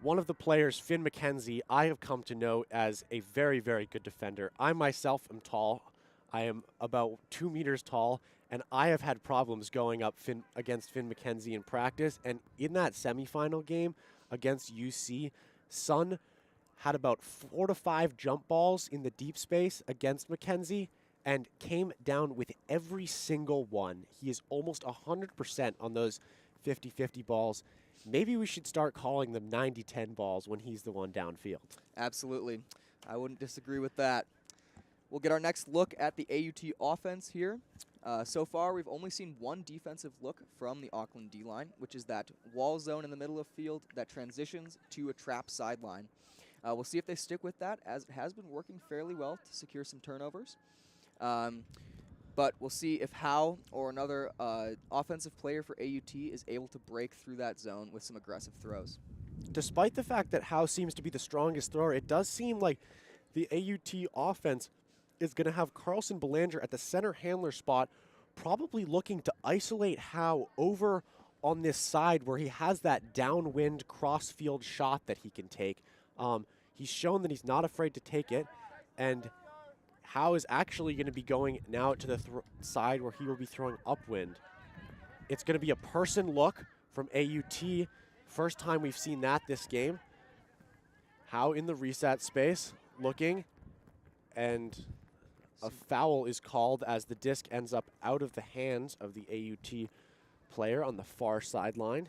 one of the players, Finn McKenzie, I have come to know as a very, very good defender. I myself am tall. I am about 2 meters tall, and I have had problems going up against Finn McKenzie in practice. And in that semifinal game against UC, Sun had about 4 to 5 jump balls in the deep space against McKenzie and came down with every single one. He is almost 100% on those 50-50 balls. Maybe we should start calling them 90-10 balls when he's the one downfield. Absolutely. I wouldn't disagree with that. We'll get our next look at the AUT offense here. So far, we've only seen one defensive look from the Auckland D-line, which is that wall zone in the middle of field that transitions to a trap sideline. We'll see if they stick with that, as it has been working fairly well to secure some turnovers. But we'll see if Howe or another offensive player for AUT is able to break through that zone with some aggressive throws. Despite the fact that Howe seems to be the strongest thrower, it does seem like the AUT offense is going to have Carlson Belanger at the center handler spot, probably looking to isolate Howe over on this side where he has that downwind cross-field shot that he can take. He's shown that he's not afraid to take it, and Howe is actually going to be going now to the side where he will be throwing upwind. It's going to be a person look from AUT. First time we've seen that this game. Howe in the reset space, looking, and a foul is called as the disc ends up out of the hands of the AUT player on the far sideline,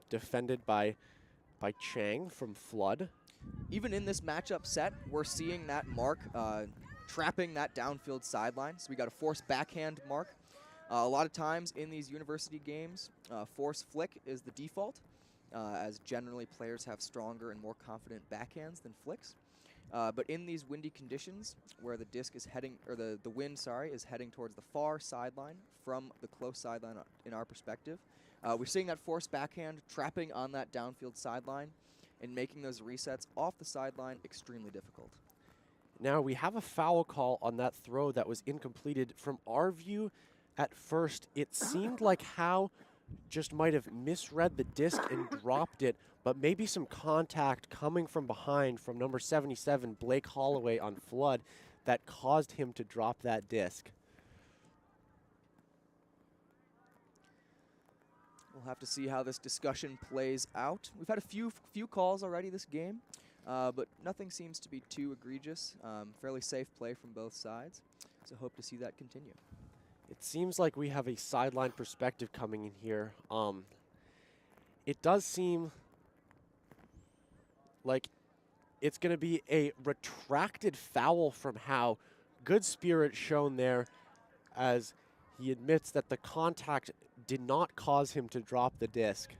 defended by Chang from Flood. Even in this matchup set, we're seeing that mark trapping that downfield sideline. So we got a force backhand mark. A lot of times in these university games, force flick is the default, as generally players have stronger and more confident backhands than flicks. But in these windy conditions, where the disc is heading, or the wind, is heading towards the far sideline from the close sideline in our perspective, we're seeing that force backhand trapping on that downfield sideline and making those resets off the sideline extremely difficult. Now we have a foul call on that throw that was incompleted. From our view, at first, it seemed like Howe just might have misread the disc and dropped it, but maybe some contact coming from behind from number 77, Blake Holloway on Flood, that caused him to drop that disc. We'll have to see how this discussion plays out. We've had a few calls already this game, but nothing seems to be too egregious. Fairly safe play from both sides, so hope to see that continue. It seems like we have a sideline perspective coming in here. It does seem like it's going to be a retracted foul from Howe. Good spirit shown there as he admits that the contact did not cause him to drop the disc.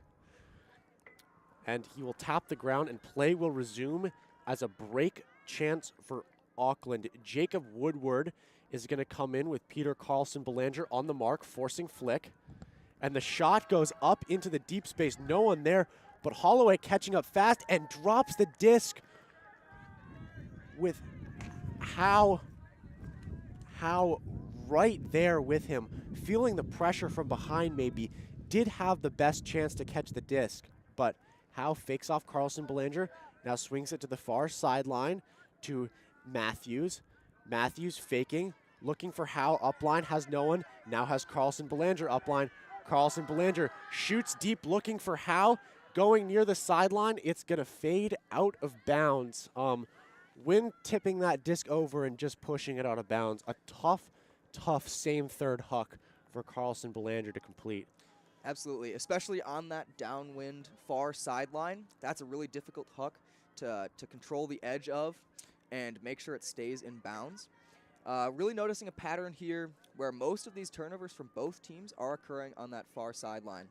And he will tap the ground and play will resume as a break chance for Auckland. Jacob Woodward is going to come in with Peter Carlson-Belanger on the mark, forcing flick. And the shot goes up into the deep space. No one there, but Holloway catching up fast and drops the disc with Howe right there with him, feeling the pressure from behind maybe, did have the best chance to catch the disc, but Howe fakes off Carlson-Belanger, now swings it to the far sideline to Matthews. Matthews faking, looking for Howe upline, has no one, now has Carlson-Belanger upline. Carlson-Belanger shoots deep, looking for Howe, going near the sideline. It's going to fade out of bounds. When tipping that disc over and just pushing it out of bounds, a tough same third huck for Carlson-Belanger to complete. Absolutely, especially on that downwind far sideline. That's a really difficult huck to control the edge of and make sure it stays in bounds. Really noticing a pattern here where most of these turnovers from both teams are occurring on that far sideline.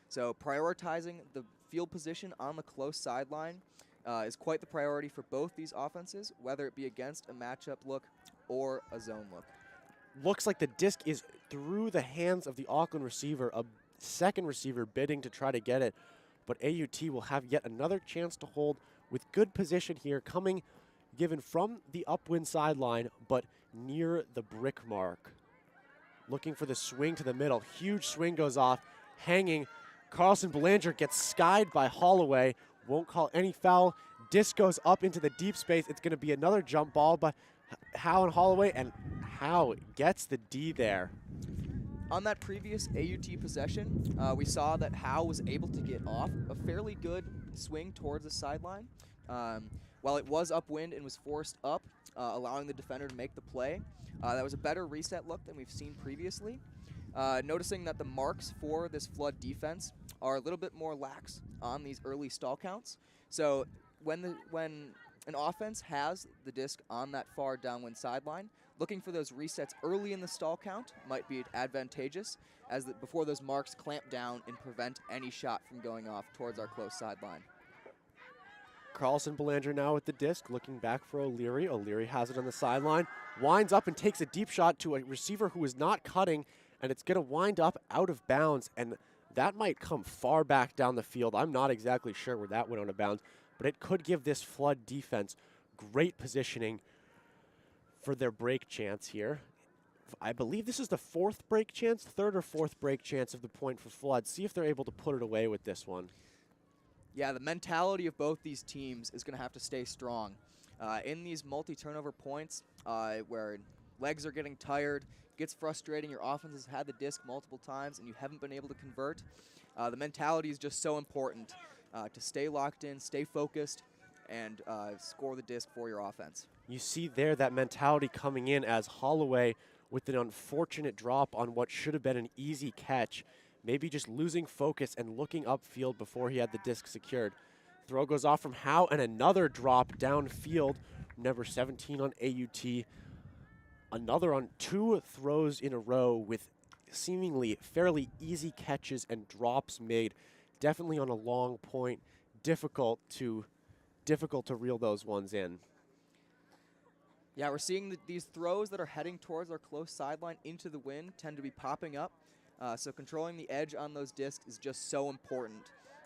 So prioritizing the field position on the close sideline is quite the priority for both these offenses, whether it be against a matchup look or a zone look. Looks like the disc is through the hands of the Auckland receiver, a second receiver bidding to try to get it, but AUT will have yet another chance to hold with good position here, coming given from the upwind sideline, but near the brick mark. Looking for the swing to the middle. Huge swing goes off, hanging. Carlson-Belanger gets skied by Holloway, won't call any foul. Disc goes up into the deep space. It's going to be another jump ball by Howe and Holloway, and Howe gets the D there. On that previous AUT possession, we saw that Howe was able to get off a fairly good swing towards the sideline. While it was upwind and was forced up, allowing the defender to make the play, that was a better reset look than we've seen previously. Noticing that the marks for this flood defense are a little bit more lax on these early stall counts. So when an offense has the disc on that far downwind sideline, looking for those resets early in the stall count might be advantageous, as before those marks clamp down and prevent any shot from going off towards our close sideline. Carlson-Belanger now with the disc, looking back for O'Leary. O'Leary has it on the sideline, winds up and takes a deep shot to a receiver who is not cutting, and it's going to wind up out of bounds, and that might come far back down the field. I'm not exactly sure where that went out of bounds, but it could give this flood defense great positioning for their break chance here. I believe this is the fourth break chance, third or fourth break chance of the point for flood. See if they're able to put it away with this one. Yeah, the mentality of both these teams is going to have to stay strong. In these multi-turnover points where legs are getting tired, gets frustrating, your offense has had the disc multiple times and you haven't been able to convert, the mentality is just so important to stay locked in, stay focused, and score the disc for your offense. You see there that mentality coming in as Holloway with an unfortunate drop on what should have been an easy catch, maybe just losing focus and looking upfield before he had the disc secured. Throw goes off from Howe, and another drop downfield. Number 17 on AUT. Another on two throws in a row with seemingly fairly easy catches and drops made. Definitely on a long point. Difficult to reel those ones in. Yeah, we're seeing these throws that are heading towards our close sideline into the wind tend to be popping up. So controlling the edge on those discs is just so important,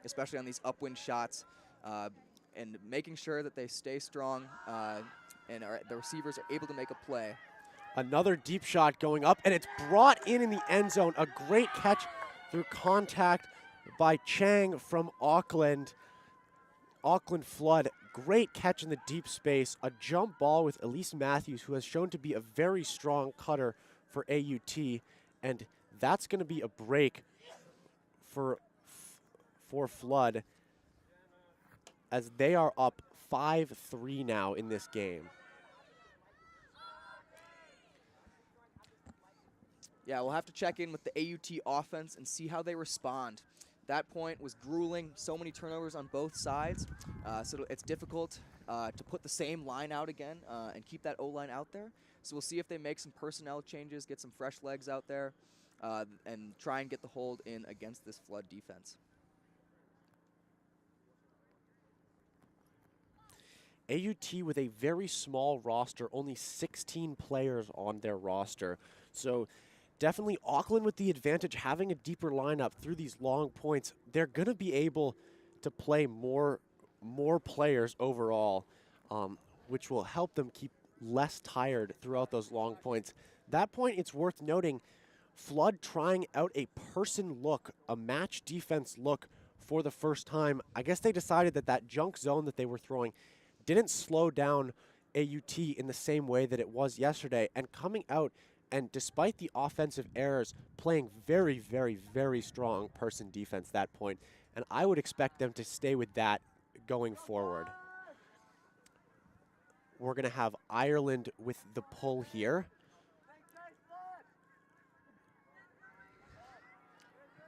especially on these upwind shots, and making sure that they stay strong and the receivers are able to make a play. Another deep shot going up, and it's brought in the end zone. A great catch through contact by Chang from Auckland. Auckland Flood, great catch in the deep space. A jump ball with Elise Matthews, who has shown to be a very strong cutter for AUT, and that's going to be a break for Flood, as they are up 5-3 now in this game. Yeah, we'll have to check in with the AUT offense and see how they respond. That point was grueling, so many turnovers on both sides, so it's difficult to put the same line out again and keep that O-line out there. So we'll see if they make some personnel changes, get some fresh legs out there, and try and get the hold in against this Flood defense. AUT with a very small roster, only 16 players on their roster. So definitely Auckland with the advantage, having a deeper lineup through these long points. They're going to be able to play more players overall, which will help them keep less tired throughout those long points. That point, it's worth noting, Flood trying out a person look, a match defense look for the first time. I guess they decided that that junk zone that they were throwing didn't slow down AUT in the same way that it was yesterday, and coming out and despite the offensive errors, playing very, very, very strong person defense that point. And I would expect them to stay with that going forward. We're going to have Ireland with the pull here.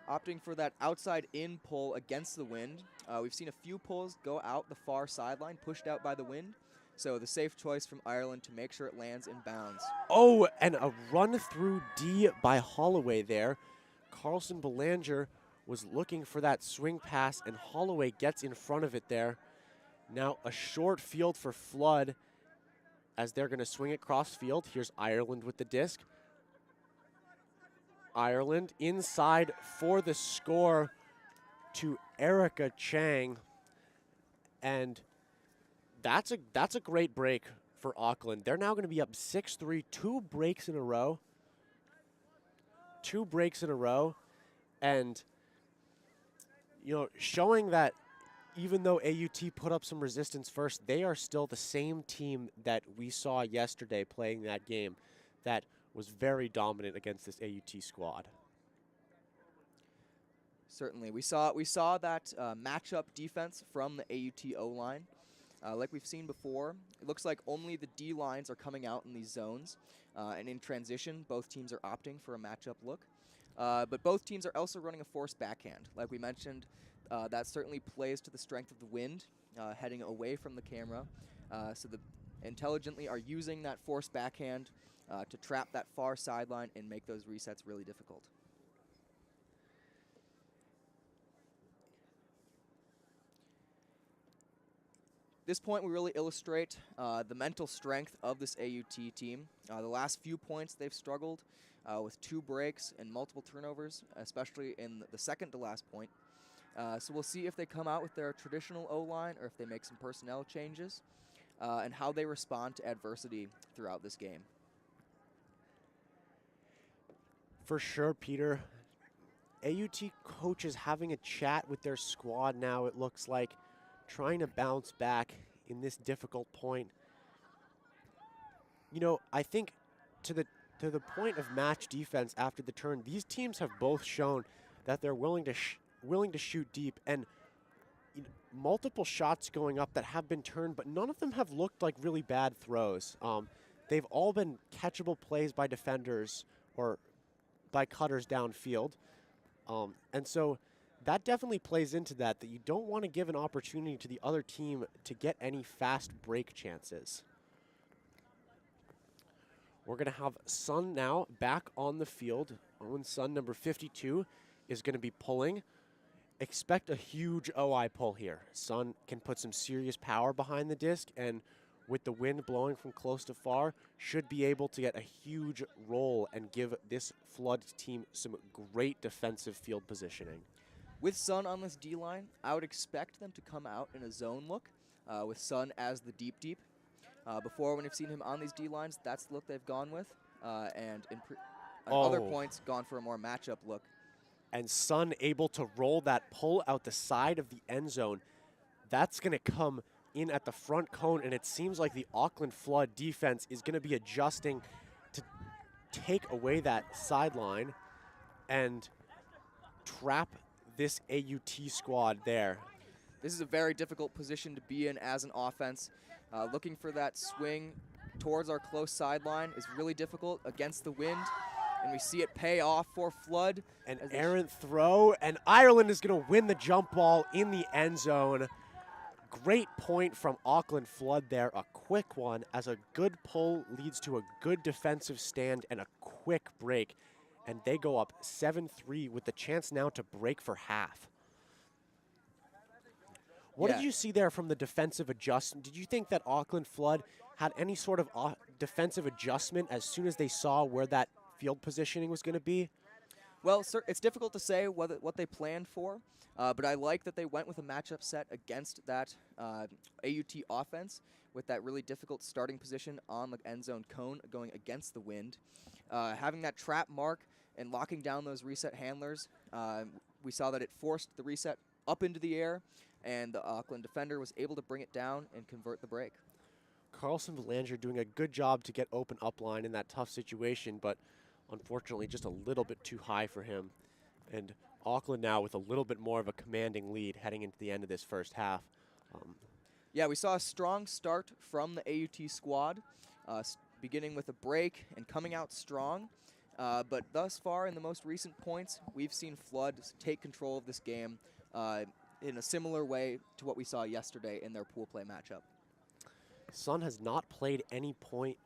Opting for that outside-in pull against the wind. We've seen a few pulls go out the far sideline, pushed out by the wind. So the safe choice from Ireland to make sure it lands in bounds. Oh, and a run through D by Holloway there. Carlson Belanger was looking for that swing pass, and Holloway gets in front of it there. Now a short field for Flood as they're going to swing it cross field. Here's Ireland with the disc. Ireland inside for the score to Erica Chang. And that's a great break for Auckland. They're now going to be up 6-3, 2 breaks in a row. 2 breaks in a row. And, you know, showing that even though AUT put up some resistance first, they are still the same team that we saw yesterday playing that game that was very dominant against this AUT squad. Certainly. We saw that matchup defense from the AUT O-line. Like we've seen before, it looks like only the D lines are coming out in these zones. And in transition, both teams are opting for a matchup look. But both teams are also running a forced backhand. Like we mentioned, that certainly plays to the strength of the wind, heading away from the camera. So the intelligently are using that forced backhand to trap that far sideline and make those resets really difficult. This point, we really illustrate the mental strength of this AUT team. The last few points, they've struggled with 2 breaks and multiple turnovers, especially in the second to last point. So we'll see if they come out with their traditional O-line or if they make some personnel changes and how they respond to adversity throughout this game. For sure, Peter. AUT coaches having a chat with their squad now, it looks like, trying to bounce back in this difficult point. You know, I think to the point of match defense after the turn, these teams have both shown that they're willing to shoot deep, and you know, multiple shots going up that have been turned, but none of them have looked like really bad throws. They've all been catchable plays by defenders or by cutters downfield. And so that definitely plays into that you don't want to give an opportunity to the other team to get any fast break chances. We're going to have Sun now back on the field. Owen Sun, number 52, is going to be pulling. Expect a huge OI pull here. Sun can put some serious power behind the disc, and with the wind blowing from close to far, should be able to get a huge roll and give this Flood team some great defensive field positioning. With Sun on this D-line, I would expect them to come out in a zone look with Sun as the deep. Before, when you've seen him on these D-lines, that's the look they've gone with. And on other points, gone for a more matchup look. And Sun able to roll that pull out the side of the end zone. That's going to come in at the front cone, and it seems like the Auckland Flood defense is going to be adjusting to take away that sideline and trap this AUT squad there. This is a very difficult position to be in as an offense. Looking for that swing towards our close sideline is really difficult against the wind, and we see it pay off for Flood. An errant throw, and Ireland is going to win the jump ball in the end zone. Great point from Auckland Flood there, a quick one, as a good pull leads to a good defensive stand and a quick break. And they go up 7-3 with the chance now to break for half. What Yeah. did you see there from the defensive adjustment? Did you think that Auckland Flood had any sort of defensive adjustment as soon as they saw where that field positioning was going to be? Well, sir, it's difficult to say what they planned for, but I like that they went with a matchup set against that AUT offense with that really difficult starting position on the end zone cone going against the wind. Having that trap mark and locking down those reset handlers, we saw that it forced the reset up into the air, and the Auckland defender was able to bring it down and convert the break. Carlson Belanger doing a good job to get open upline in that tough situation, but unfortunately just a little bit too high for him. And Auckland now with a little bit more of a commanding lead heading into the end of this first half. Yeah, we saw a strong start from the AUT squad, beginning with a break and coming out strong. But thus far in the most recent points, we've seen Flood take control of this game in a similar way to what we saw yesterday in their pool play matchup. Sun has not played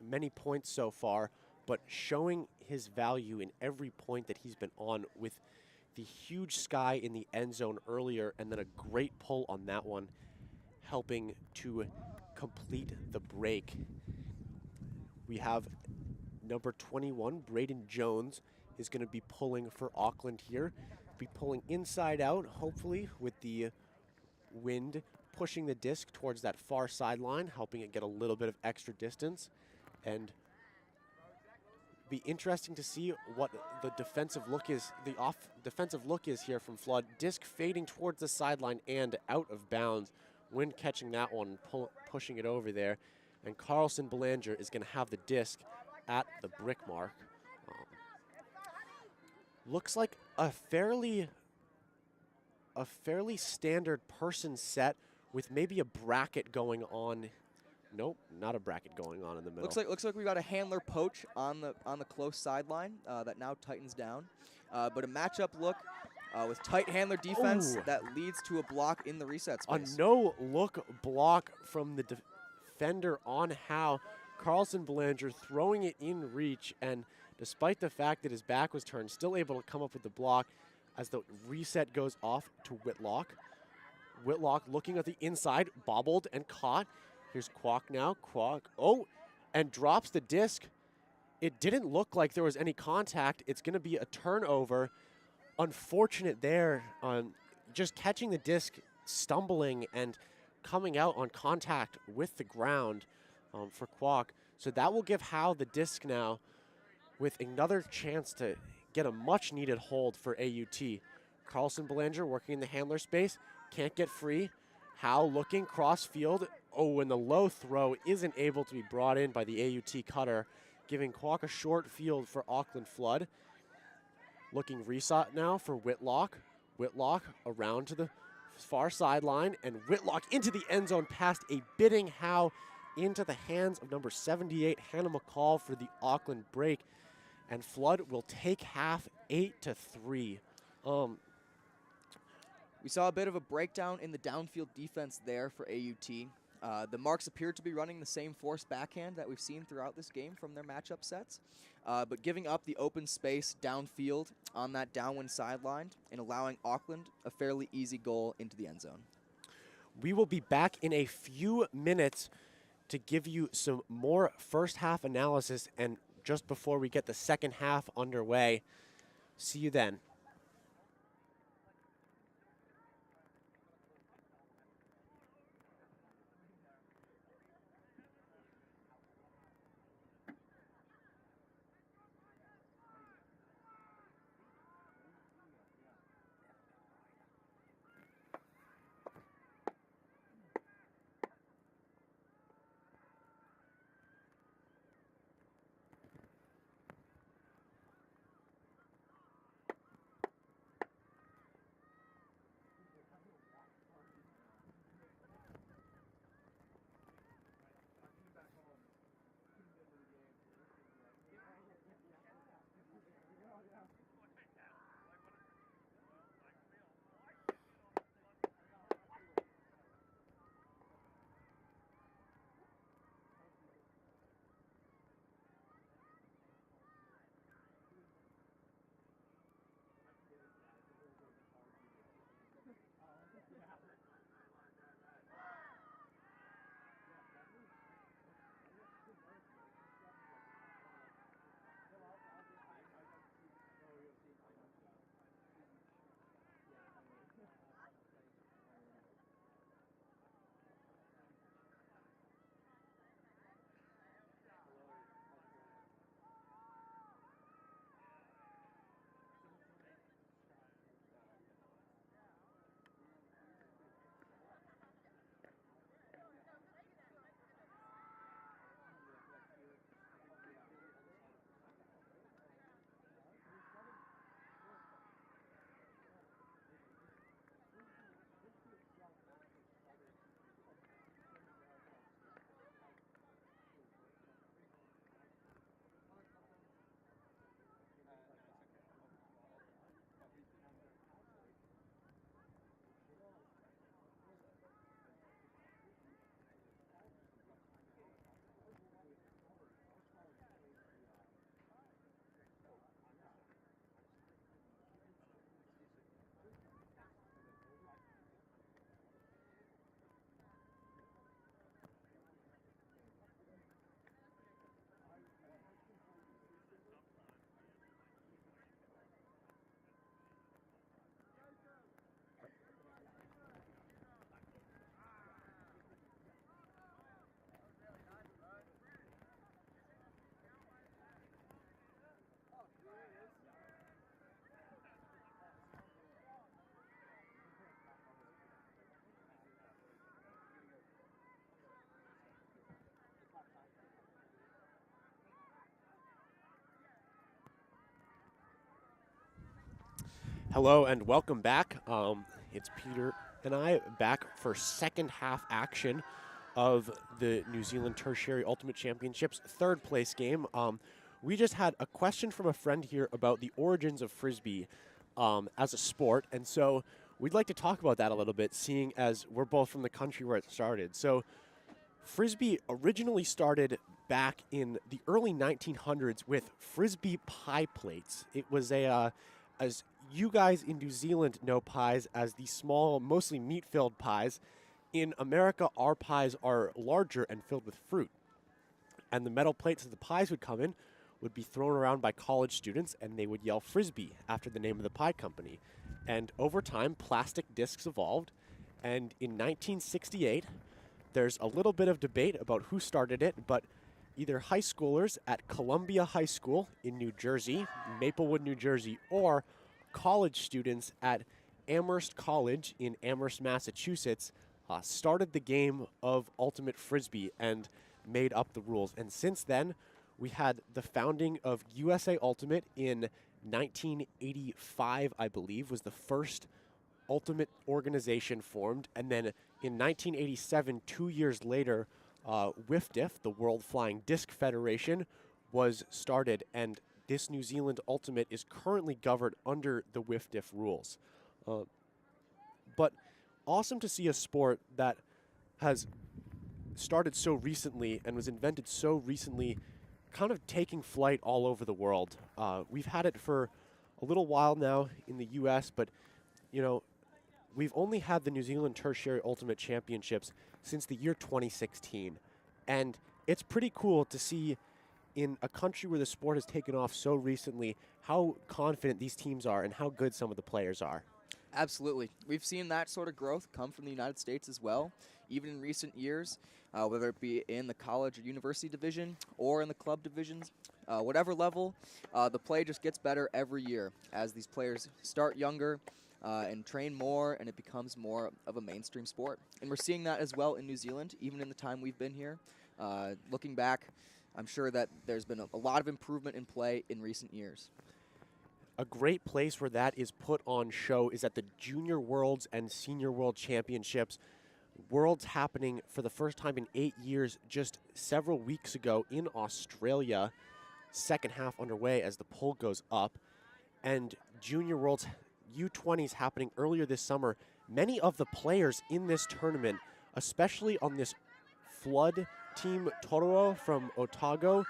many points so far, but showing his value in every point that he's been on with the huge sky in the end zone earlier and then a great pull on that one, helping to complete the break. We have number 21, Braden Jones, is going to be pulling for Auckland here. Be pulling inside out, hopefully, with the wind pushing the disc towards that far sideline, helping it get a little bit of extra distance. And be interesting to see what the defensive look is, defensive look is here from Flood. Disc fading towards the sideline and out of bounds. Wind catching that one, pushing it over there. And Carlson Belanger is going to have the disc at the brick mark. Looks like a fairly standard person set with maybe a bracket going on. Nope, not a bracket going on in the middle. Looks like we got a handler poach on the close sideline that now tightens down. But a matchup look with tight handler defense that leads to a block in the reset space. A no-look block from the defender on Howe. Carlson Belanger throwing it in reach, and despite the fact that his back was turned, still able to come up with the block as the reset goes off to Whitlock. Whitlock looking at the inside, bobbled and caught. Here's Kwok now. Kwok, and drops the disc. It didn't look like there was any contact. It's going to be a turnover. Unfortunate there on just catching the disc, stumbling and coming out on contact with the ground for Kwok. So that will give Howe the disc now with another chance to get a much needed hold for AUT. Carlson Belanger working in the handler space, can't get free. Howe looking cross field. And the low throw isn't able to be brought in by the AUT cutter, giving Kwok a short field for Auckland Flood. Looking reset now for Whitlock. Whitlock around to the far sideline, and Whitlock into the end zone past a bidding Howe into the hands of number 78, Hannah McCall, for the Auckland break. And Flood will take half 8-3. We saw a bit of a breakdown in the downfield defense there for AUT. The Marks appeared to be running the same force backhand that we've seen throughout this game from their matchup sets, but giving up the open space downfield on that downwind sideline and allowing Auckland a fairly easy goal into the end zone. We will be back in a few minutes to give you some more first half analysis, and just before we get the second half underway. See you then. Hello and welcome back. It's Peter and I back for second half action of the New Zealand Tertiary Ultimate Championships third place game. We just had a question from a friend here about the origins of Frisbee as a sport, and so we'd like to talk about that a little bit, seeing as we're both from the country where it started. So Frisbee originally started back in the early 1900s with Frisbee pie plates. It was as you guys in New Zealand know pies as the small, mostly meat-filled pies. In America, our pies are larger and filled with fruit. And the metal plates that the pies would come in would be thrown around by college students, and they would yell Frisbee after the name of the pie company. And over time, plastic discs evolved, and in 1968, there's a little bit of debate about who started it, but either high schoolers at Columbia High School in New Jersey, Maplewood, New Jersey, or college students at Amherst College in Amherst, Massachusetts, started the game of Ultimate Frisbee and made up the rules. And since then, we had the founding of USA Ultimate in 1985, I believe, was the first Ultimate organization formed. And then in 1987, 2 years later, WFDF, the World Flying Disc Federation, was started, and this New Zealand Ultimate is currently governed under the WFDF rules. But awesome to see a sport that has started so recently and was invented so recently kind of taking flight all over the world. We've had it for a little while now in the US, but you know, we've only had the New Zealand Tertiary Ultimate Championships since the year 2016. And it's pretty cool to see in a country where the sport has taken off so recently how confident these teams are and how good some of the players are. Absolutely. We've seen that sort of growth come from the United States as well, even in recent years, whether it be in the college or university division or in the club divisions. Whatever level, the play just gets better every year as these players start younger and train more, and it becomes more of a mainstream sport. And we're seeing that as well in New Zealand, even in the time we've been here. Looking back, I'm sure that there's been a lot of improvement in play in recent years. A great place where that is put on show is at the Junior Worlds and Senior World Championships. Worlds happening for the first time in 8 years just several weeks ago in Australia. Second half underway as the poll goes up. And Junior Worlds U20s happening earlier this summer. Many of the players in this tournament, especially on this flood team Toroa from Otago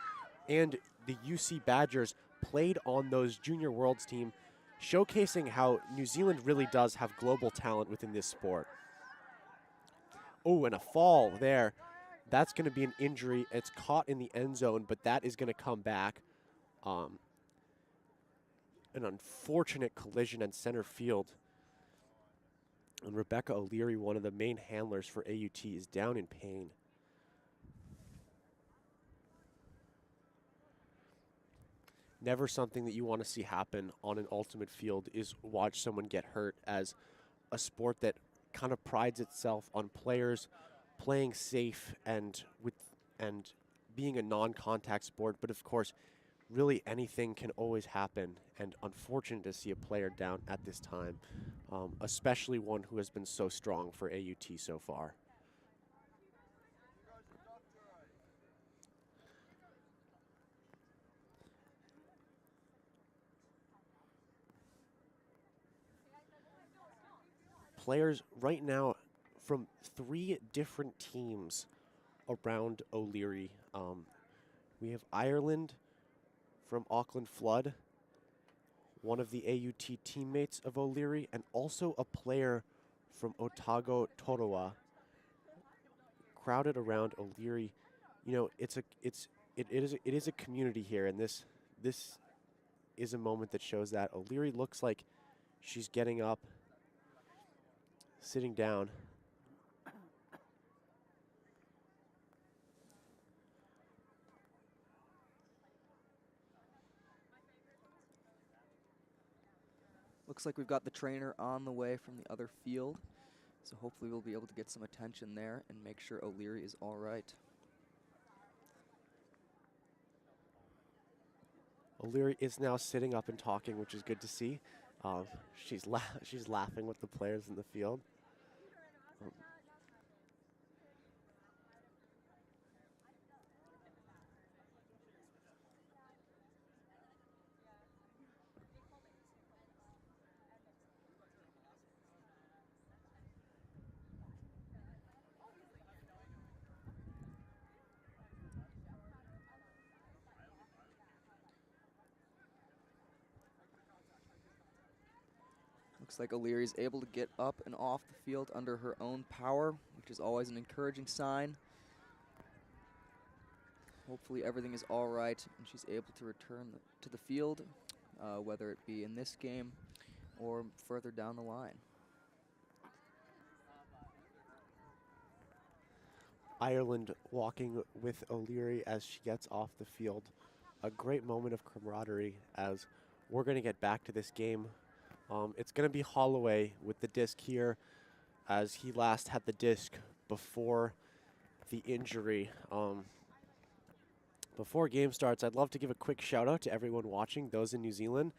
and the UC Badgers, played on those Junior Worlds team, showcasing how New Zealand really does have global talent within this sport. Oh, and a fall there. That's going to be an injury. It's caught in the end zone, but that is going to come back. An unfortunate collision in center field. And Rebecca O'Leary, one of the main handlers for AUT, is down in pain. Never something that you want to see happen on an ultimate field is watch someone get hurt, as a sport that kind of prides itself on players playing safe and being a non-contact sport. But of course, really anything can always happen, and unfortunate to see a player down at this time, especially one who has been so strong for AUT so far. Players right now from 3 different teams around O'Leary. We have Ireland from Auckland Flood, one of the AUT teammates of O'Leary, and also a player from Otago Toroa, crowded around O'Leary. You know, it is a community here, and this is a moment that shows that. O'Leary looks like she's getting up, sitting down. Looks like we've got the trainer on the way from the other field, so hopefully we'll be able to get some attention there and make sure O'Leary is all right. O'Leary is now sitting up and talking, which is good to see. She's laughing with the players in the field. Looks like O'Leary's able to get up and off the field under her own power, which is always an encouraging sign. Hopefully everything is all right and she's able to return to the field, whether it be in this game or further down the line. Ireland walking with O'Leary as she gets off the field. A great moment of camaraderie as we're going to get back to this game. It's going to be Holloway with the disc here, as he last had the disc before the injury. Before game starts, I'd love to give a quick shout out to everyone watching, those in New Zealand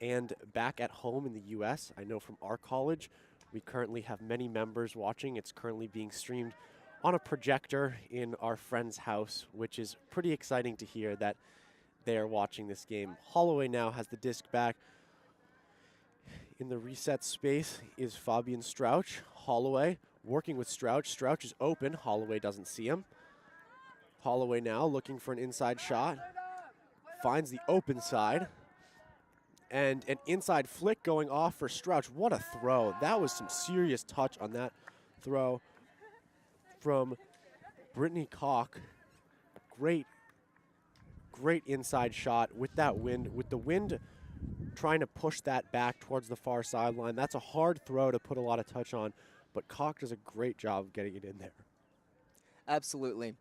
and back at home in the US. I know from our college, we currently have many members watching. It's currently being streamed on a projector in our friend's house, which is pretty exciting to hear that they are watching this game. Holloway now has the disc back. In the reset space is Fabian Strauch. Holloway working with Strauch. Strauch is open. Holloway doesn't see him. Holloway now looking for an inside shot. Finds the open side. And an inside flick going off for Strauch. What a throw. That was some serious touch on that throw from Brittany Koch. Great inside shot with that wind. With the wind trying to push that back towards the far sideline. That's a hard throw to put a lot of touch on, but Koch does a great job of getting it in there. Absolutely.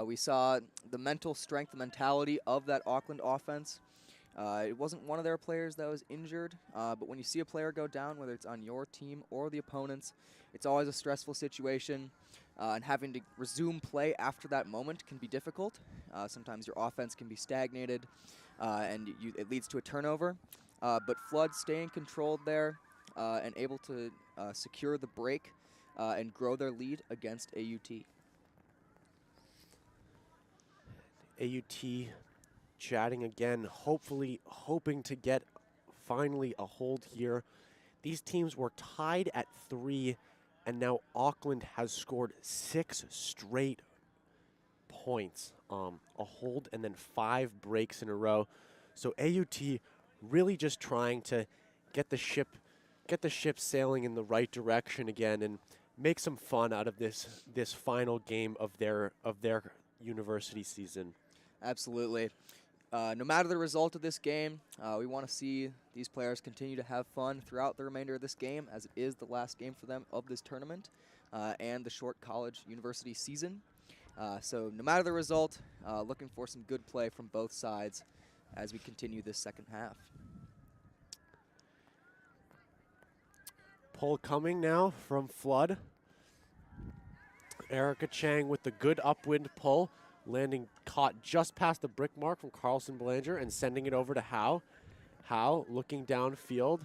We saw the mental strength, the mentality of that Auckland offense. It wasn't one of their players that was injured, but when you see a player go down, whether it's on your team or the opponent's, it's always a stressful situation, and having to resume play after that moment can be difficult. Sometimes your offense can be stagnated, and it leads to a turnover. But Flood staying controlled there and able to secure the break and grow their lead against AUT. AUT chatting again, hopefully hoping to get finally a hold here. These teams were tied at 3, and now Auckland has scored 6 straight points. A hold and then 5 breaks in a row. So AUT really just trying to get the ship sailing in the right direction again and make some fun out of this final game of their university season. Absolutely. No matter the result of this game, we want to see these players continue to have fun throughout the remainder of this game, as it is the last game for them of this tournament and the short college university season. So no matter the result, looking for some good play from both sides as we continue this second half. Pull coming now from Flood. Erica Chang with the good upwind pull, landing caught just past the brick mark from Carlson Belanger and sending it over to Howe. Howe looking downfield.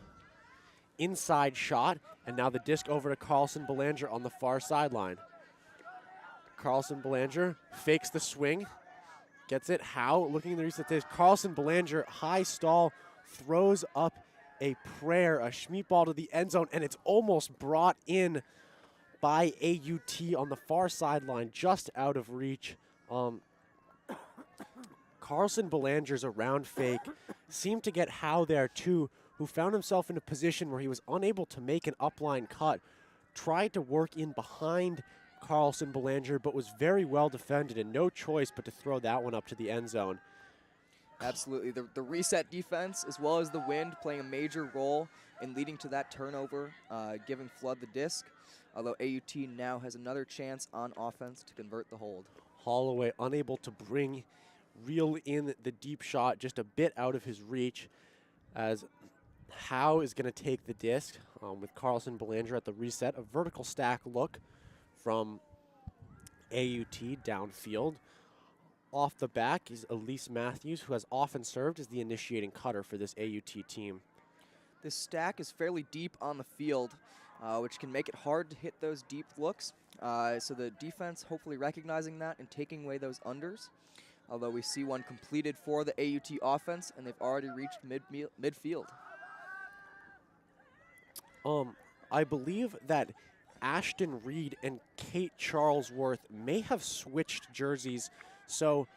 Inside shot, and now the disc over to Carlson Belanger on the far sideline. Carlson Belanger fakes the swing, gets it. Howe looking in the reset days. Carlson Belanger, high stall, throws up a prayer, a schmeat ball to the end zone, and it's almost brought in by AUT on the far sideline, just out of reach. Carlson Belanger's around fake seemed to get Howe there too, who found himself in a position where he was unable to make an upline cut, tried to work in behind Carlson Belanger, but was very well defended and no choice but to throw that one up to the end zone. Absolutely. The reset defense, as well as the wind, playing a major role in leading to that turnover, giving Flood the disc, although AUT now has another chance on offense to convert the hold. Holloway unable to reel in the deep shot, just a bit out of his reach, as Howe is going to take the disc with Carlson Belanger at the reset. A vertical stack look from AUT downfield. Off the back is Elise Matthews, who has often served as the initiating cutter for this AUT team. This stack is fairly deep on the field, which can make it hard to hit those deep looks. So the defense hopefully recognizing that and taking away those unders. Although we see one completed for the AUT offense, and they've already reached midfield. I believe that Ashton Reed and Kate Charlesworth may have switched jerseys. So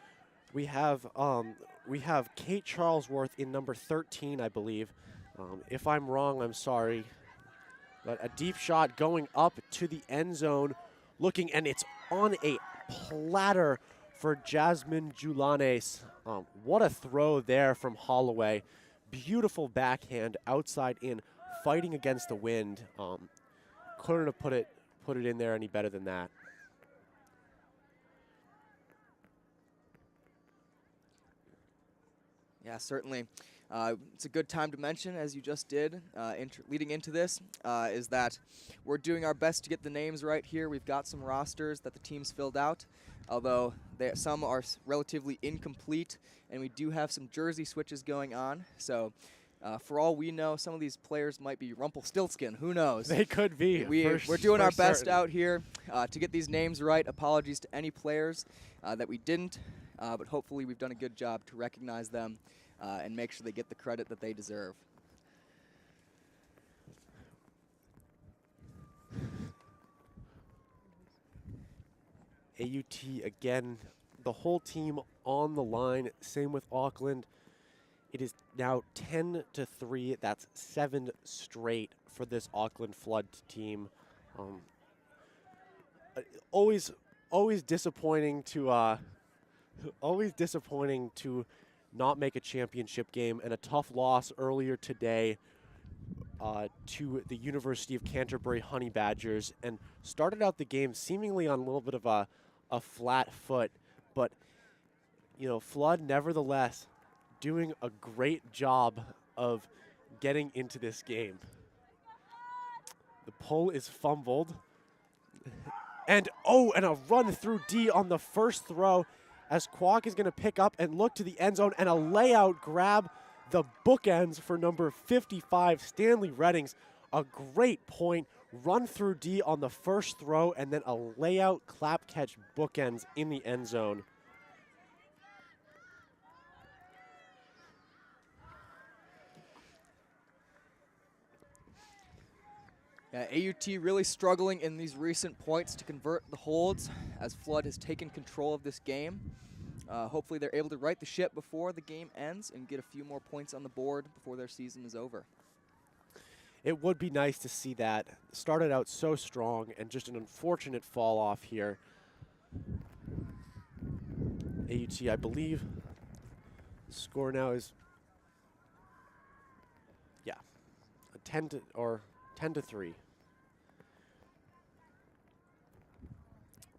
we have Kate Charlesworth in number 13, I believe. If I'm wrong, I'm sorry. But a deep shot going up to the end zone, looking, and it's on a platter for Jasmine Julanes. What a throw there from Holloway. Beautiful backhand, outside in, fighting against the wind. Couldn't have put it in there any better than that. Yeah, certainly. It's a good time to mention, as you just did, leading into this, is that we're doing our best to get the names right here. We've got some rosters that the teams filled out, although some are relatively incomplete, and we do have some jersey switches going on. So for all we know, some of these players might be Rumpelstiltskin. Who knows? They could be. We're doing our best out here to get these names right. Apologies to any players that we didn't, but hopefully we've done a good job to recognize them and make sure they get the credit that they deserve. AUT again, the whole team on the line. Same with Auckland. It is now 10-3. That's 7 straight for this Auckland Flood team. Always disappointing to not make a championship game, and a tough loss earlier today to the University of Canterbury Honey Badgers, and started out the game seemingly on a little bit of a flat foot, but Flood nevertheless doing a great job of getting into this game. The pull is fumbled, and a run through D on the first throw, as Kwok is going to pick up and look to the end zone, and a layout grab the bookends for number 55, Stanley Reddings. A great point, run through D on the first throw, and then a layout clap catch bookends in the end zone. AUT really struggling in these recent points to convert the holds as Flood has taken control of this game. Hopefully they're able to right the ship before the game ends and get a few more points on the board before their season is over. It would be nice to see that. Started out so strong, and just an unfortunate fall off here. AUT, I believe, score now is, a 10-3.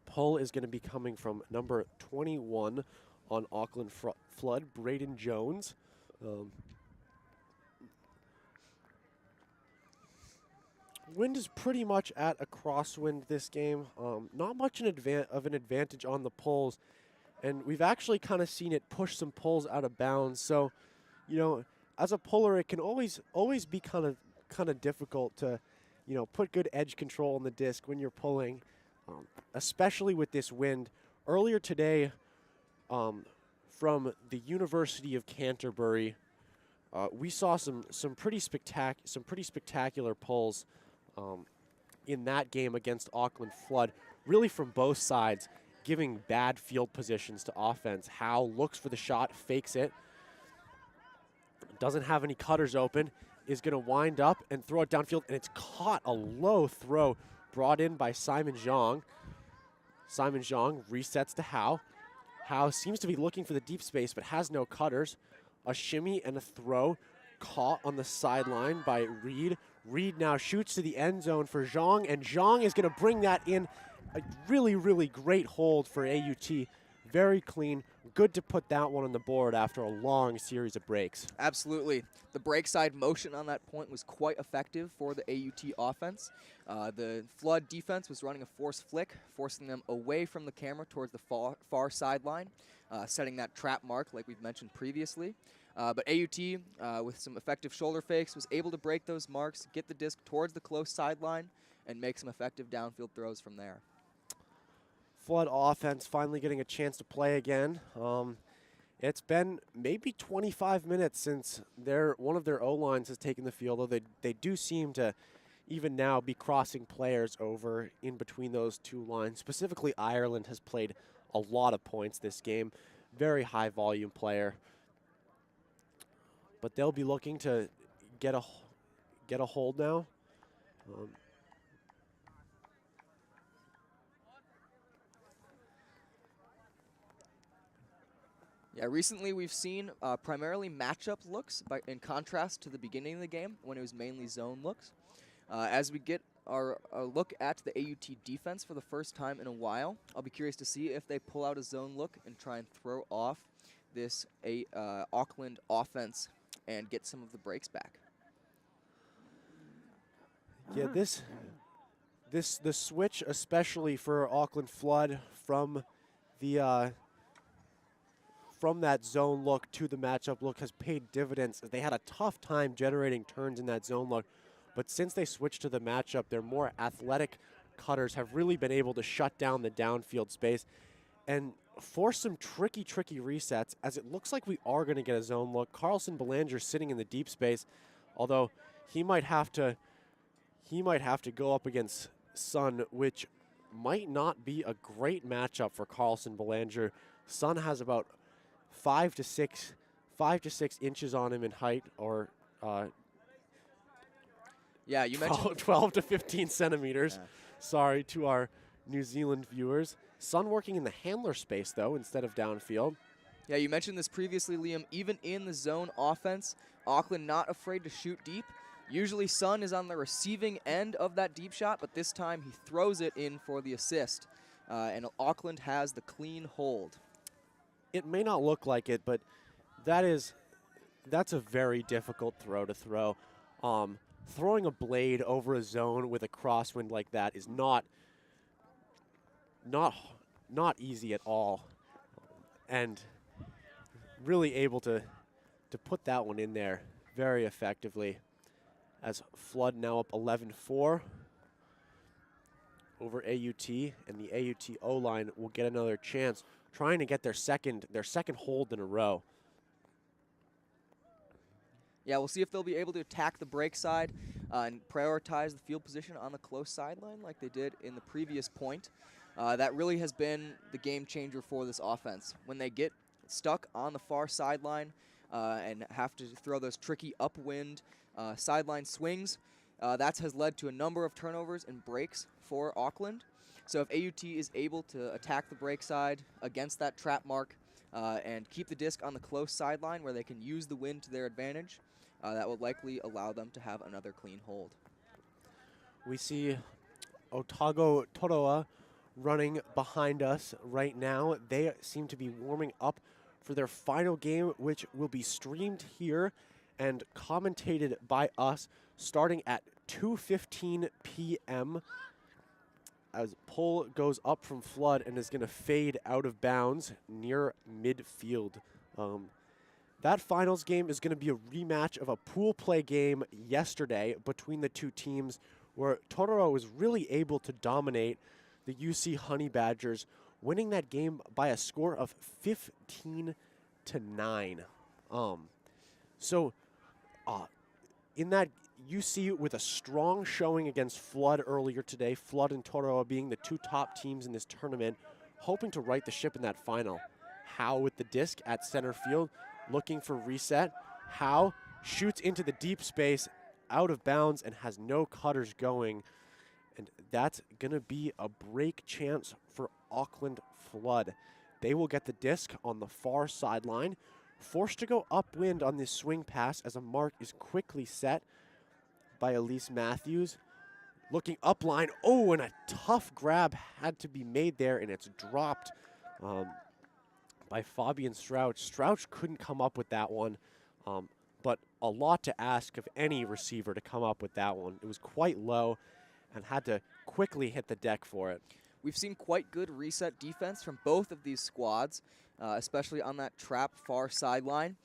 Pull is going to be coming from number 21 on Auckland Flood, Braden Jones. Wind is pretty much at a crosswind this game. Not much of an advantage on the pulls, and we've actually kind of seen it push some pulls out of bounds. So, as a puller, it can always be kind of difficult to, put good edge control on the disc when you're pulling, especially with this wind. Earlier today, from the University of Canterbury, we saw some pretty spectacular pulls in that game against Auckland Flood, really from both sides, giving bad field positions to offense. Howe looks for the shot, fakes it, doesn't have any cutters open, is going to wind up and throw it downfield, and it's caught. A low throw brought in by Simon Zhang. Simon Zhang resets to Howe. Howe seems to be looking for the deep space, but has no cutters. A shimmy and a throw caught on the sideline by Reed. Reed now shoots to the end zone for Zhang, and Zhang is going to bring that in. A really, really great hold for AUT. Very clean. Good to put that one on the board after a long series of breaks. Absolutely. The break side motion on that point was quite effective for the AUT offense. The Flood defense was running a force flick, forcing them away from the camera towards the far sideline, setting that trap mark like we've mentioned previously. But AUT, with some effective shoulder fakes, was able to break those marks, get the disc towards the close sideline, and make some effective downfield throws from there. Flood offense finally getting a chance to play again. It's been maybe 25 minutes since one of their O-lines has taken the field, though they do seem to even now be crossing players over in between those two lines. Specifically, Ireland has played a lot of points this game. Very high volume player. But they'll be looking to get a hold now. Yeah, recently we've seen primarily matchup looks in contrast to the beginning of the game when it was mainly zone looks. As we get our look at the AUT defense for the first time in a while, I'll be curious to see if they pull out a zone look and try and throw off this Auckland offense and get some of the breaks back. Yeah, the switch, especially for Auckland Flood from the from that zone look to the matchup look, has paid dividends. They had a tough time generating turns in that zone look, but since they switched to the matchup, their more athletic cutters have really been able to shut down the downfield space and force some tricky resets, as it looks like we are going to get a zone look. Carlson Belanger sitting in the deep space, although he might have to go up against Sun, which might not be a great matchup for Carlson Belanger. Sun has about 5 to 6 inches on him in height, or yeah, you mentioned 12 to 15 centimeters. Yeah. Sorry to our New Zealand viewers. Sun working in the handler space, though, instead of downfield. Yeah, you mentioned this previously, Liam. Even in the zone offense, Auckland not afraid to shoot deep. Usually Sun is on the receiving end of that deep shot, but this time he throws it in for the assist. And Auckland has the clean hold. It may not look like it, but that's a very difficult throw to throw. Throwing a blade over a zone with a crosswind like that is not easy at all, and really able to put that one in there very effectively, as Flood now up 11-4 over AUT, and the AUT O-line will get another chance trying to get their second hold in a row. Yeah, we'll see if they'll be able to attack the break side and prioritize the field position on the close sideline like they did in the previous point. That really has been the game changer for this offense. When they get stuck on the far sideline and have to throw those tricky upwind sideline swings, that has led to a number of turnovers and breaks for Auckland. So if AUT is able to attack the break side against that trap mark and keep the disc on the close sideline where they can use the wind to their advantage, that will likely allow them to have another clean hold. We see Otago Toroa running behind us right now. They seem to be warming up for their final game, which will be streamed here and commentated by us starting at 2:15 p.m. as pull goes up from Flood and is going to fade out of bounds near midfield. That finals game is going to be a rematch of a pool play game yesterday between the two teams, where Toroa was really able to dominate the UC Honey Badgers, winning that game by a score of 15-9. In that, UC with a strong showing against Flood earlier today, Flood and Toroa being the two top teams in this tournament, hoping to right the ship in that final. Howe with the disc at center field, looking for reset. Howe shoots into the deep space, out of bounds, and has no cutters going. And that's going to be a break chance for Auckland Flood. They will get the disc on the far sideline, forced to go upwind on this swing pass as a mark is quickly set by Elise Matthews. Looking upline, and a tough grab had to be made there, and it's dropped by Fabian Strouch. Strouch couldn't come up with that one, but a lot to ask of any receiver to come up with that one. It was quite low and had to quickly hit the deck for it. We've seen quite good reset defense from both of these squads. especially on that trap far sideline.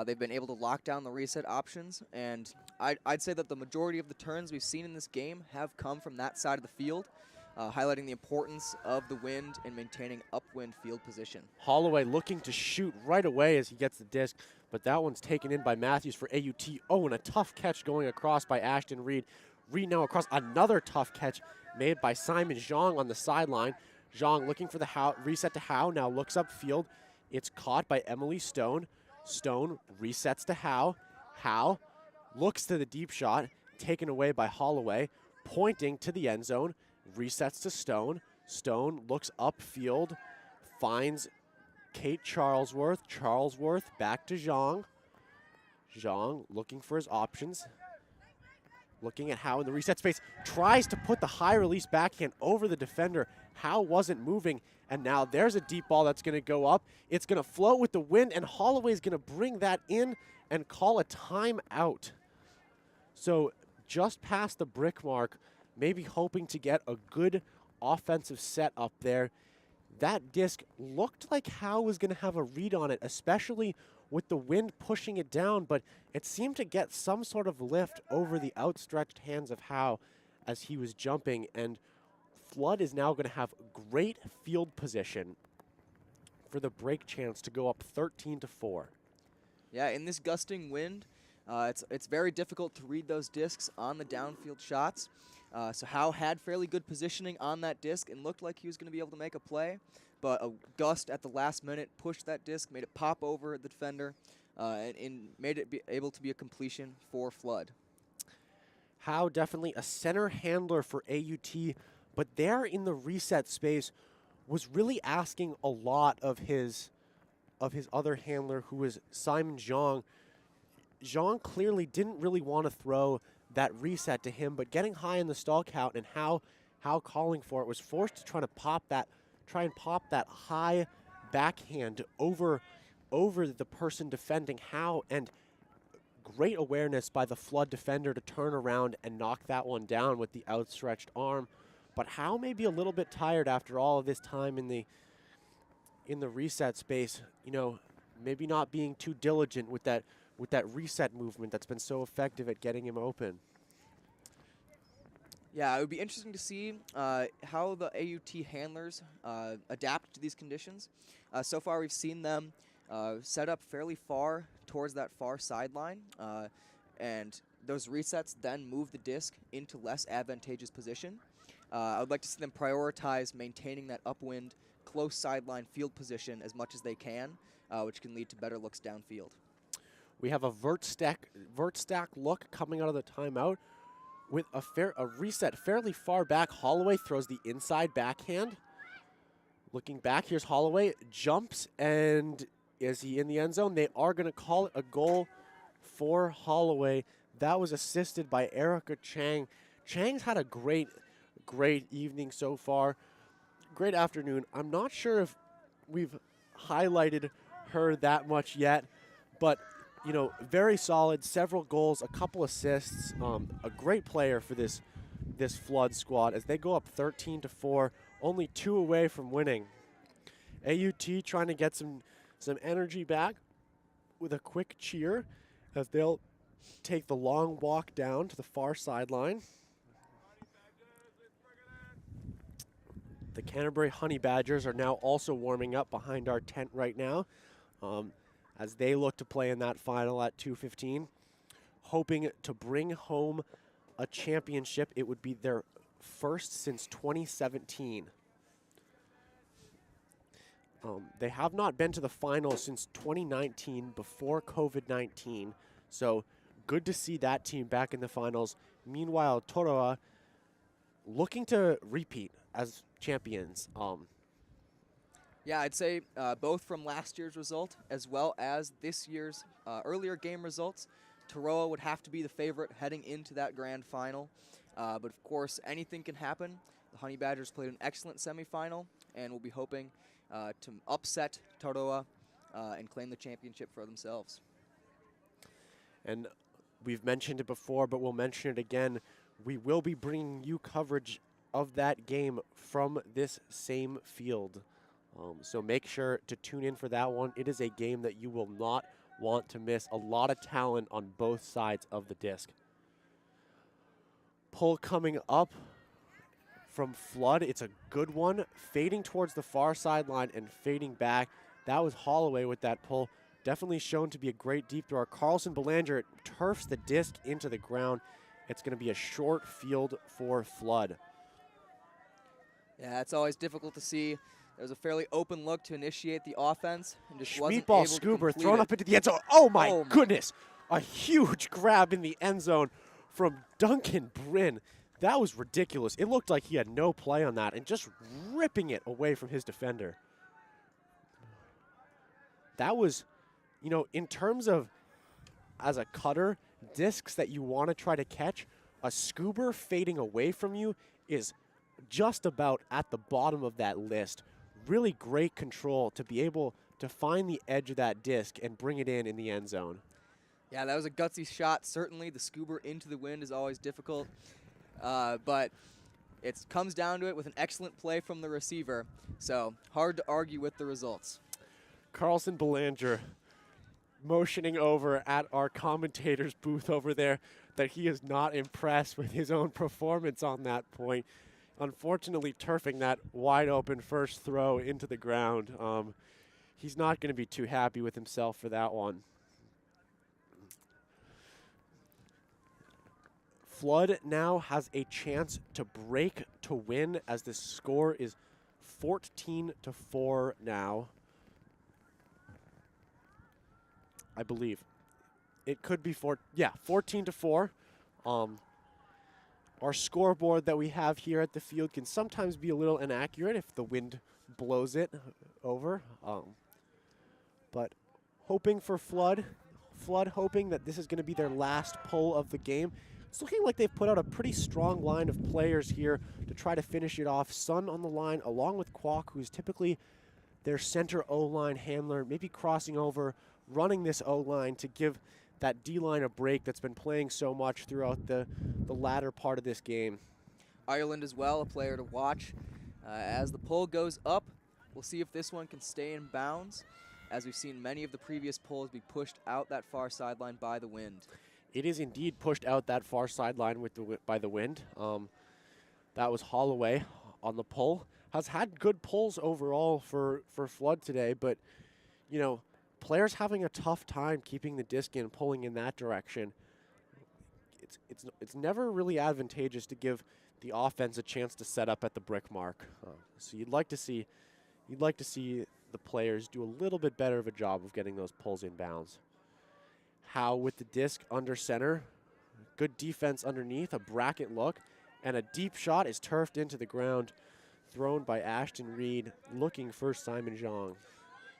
They've been able to lock down the reset options, and I'd say that the majority of the turns we've seen in this game have come from that side of the field, highlighting the importance of the wind and maintaining upwind field position. Holloway looking to shoot right away as he gets the disc, but that one's taken in by Matthews for AUT. Oh, and a tough catch going across by Ashton Reed. Reed now across, another tough catch made by Simon Zhang on the sideline. Zhang looking for the reset to Howe, now looks upfield. It's caught by Emily Stone. Stone resets to Howe. Howe looks to the deep shot, taken away by Holloway, pointing to the end zone, resets to Stone. Stone looks upfield, finds Kate Charlesworth. Charlesworth back to Zhang. Zhang looking for his options. Looking at Howe in the reset space, tries to put the high release backhand over the defender. Howe wasn't moving, and now there's a deep ball that's going to go up. It's going to float with the wind, and Holloway's going to bring that in and call a timeout. So just past the brick mark, maybe hoping to get a good offensive set up there. That disc looked like Howe was going to have a read on it, especially with the wind pushing it down, but it seemed to get some sort of lift over the outstretched hands of Howe as he was jumping, and Flood is now going to have great field position for the break chance to go up 13-4. Yeah, in this gusting wind, it's very difficult to read those discs on the downfield shots. So Howe had fairly good positioning on that disc and looked like he was going to be able to make a play, but a gust at the last minute pushed that disc, made it pop over the defender, and made it be able to be a completion for Flood. Howe definitely a center handler for AUT, but there in the reset space was really asking a lot of his other handler, who was Simon Zhang. Zhang clearly didn't really want to throw that reset to him, but getting high in the stall count and Howe calling for it was forced to try and pop that high backhand over the person defending Howe, and great awareness by the Flood defender to turn around and knock that one down with the outstretched arm. But Howe may be a little bit tired after all of this time in the reset space. You know, maybe not being too diligent with that reset movement that's been so effective at getting him open. Yeah, it would be interesting to see how the AUT handlers adapt to these conditions. So far, we've seen them set up fairly far towards that far sideline, and those resets then move the disc into less advantageous position. I would like to see them prioritize maintaining that upwind, close sideline field position as much as they can, which can lead to better looks downfield. We have a vert stack look coming out of the timeout with a reset fairly far back. Holloway throws the inside backhand. Looking back, here's Holloway, jumps, and is he in the end zone? They are going to call it a goal for Holloway. That was assisted by Erica Chang. Chang's had a great evening so far. Great afternoon. I'm not sure if we've highlighted her that much yet, but you know, very solid, several goals, a couple assists, a great player for this Flood squad as they go up 13-4, only 2 away from winning. AUT trying to get some energy back with a quick cheer as they'll take the long walk down to the far sideline. The Canterbury Honey Badgers are now also warming up behind our tent right now as they look to play in that final at 2:15, hoping to bring home a championship. It would be their first since 2017. They have not been to the final since 2019, before COVID-19, so good to see that team back in the finals. Meanwhile, Toroa looking to repeat as champions. Yeah, I'd say both from last year's result as well as this year's earlier game results, Toroa would have to be the favorite heading into that grand final. But of course, anything can happen. The Honey Badgers played an excellent semifinal, and we'll be hoping to upset Toroa and claim the championship for themselves. And we've mentioned it before, but we'll mention it again. We will be bringing you coverage of that game from this same field. So make sure to tune in for that one. It is a game that you will not want to miss. A lot of talent on both sides of the disc. Pull coming up from Flood. It's a good one. Fading towards the far sideline and fading back. That was Holloway with that pull. Definitely shown to be a great deep thrower. Carlson Belanger turfs the disc into the ground. It's going to be a short field for Flood. Yeah, it's always difficult to see. There was a fairly open look to initiate the offense and just wasn't Meatball able to Scuba complete thrown it. up into the end zone. Oh my goodness. A huge grab in the end zone from Duncan Bryn. That was ridiculous. It looked like he had no play on that and just ripping it away from his defender. That was, you know, in terms of as a cutter, discs that you want to try to catch, a scuba fading away from you is just about at the bottom of that list. Really great control to be able to find the edge of that disc and bring it in the end zone. Yeah, that was a gutsy shot. Certainly the scuba into the wind is always difficult, but it comes down to it with an excellent play from the receiver, so hard to argue with the results. Carlson Belanger motioning over at our commentator's booth over there that he is not impressed with his own performance on that point. Unfortunately, turfing that wide open first throw into the ground. He's not going to be too happy with himself for that one. Flood now has a chance to break to win as the score is 14-4 now. I believe. It could be 14-4. Our scoreboard that we have here at the field can sometimes be a little inaccurate if the wind blows it over. But hoping for Flood hoping that this is going to be their last pull of the game. It's looking like they've put out a pretty strong line of players here to try to finish it off. Sun on the line along with Kwok, who's typically their center O-line handler, maybe crossing over, running this O-line to give that D-line a break that's been playing so much throughout the latter part of this game. Ireland as well, a player to watch. As the pull goes up, we'll see if this one can stay in bounds, as we've seen many of the previous pulls be pushed out that far sideline by the wind. It is indeed pushed out that far sideline by the wind. That was Holloway on the pull. Has had good pulls overall for Flood today, but, you know, players having a tough time keeping the disc in, pulling in that direction. It's never really advantageous to give the offense a chance to set up at the brick mark. So you'd like to see the players do a little bit better of a job of getting those pulls in bounds. Howe with the disc under center. Good defense underneath, a bracket look, and a deep shot is turfed into the ground, thrown by Ashton Reed, looking for Simon Zhang.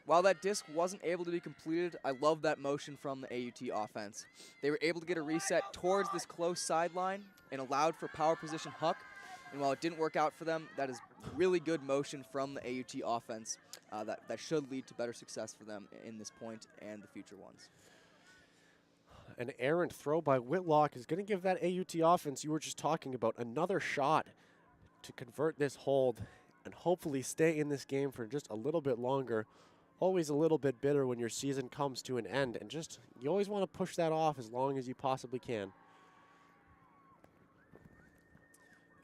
While that disc wasn't able to be completed, I love that motion from the AUT offense. They were able to get a reset towards this close sideline and allowed for power position huck. And while it didn't work out for them, that is really good motion from the AUT offense that should lead to better success for them in this point and the future ones. An errant throw by Whitlock is going to give that AUT offense you were just talking about another shot to convert this hold and hopefully stay in this game for just a little bit longer. Always a little bit bitter when your season comes to an end, and just you always want to push that off as long as you possibly can.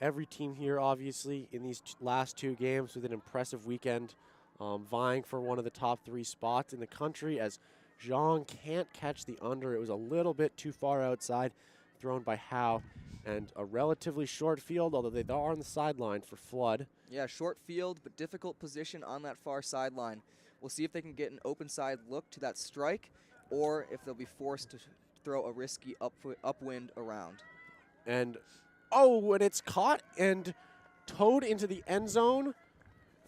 Every team here, obviously, in these last two games with an impressive weekend, vying for one of the top 3 spots in the country, as Zhang can't catch the under. It was a little bit too far outside, thrown by Howe, and a relatively short field, although they are on the sideline for Flood. Yeah, short field, but difficult position on that far sideline. We'll see if they can get an open side look to that strike, or if they'll be forced to throw a risky upwind around. And it's caught and towed into the end zone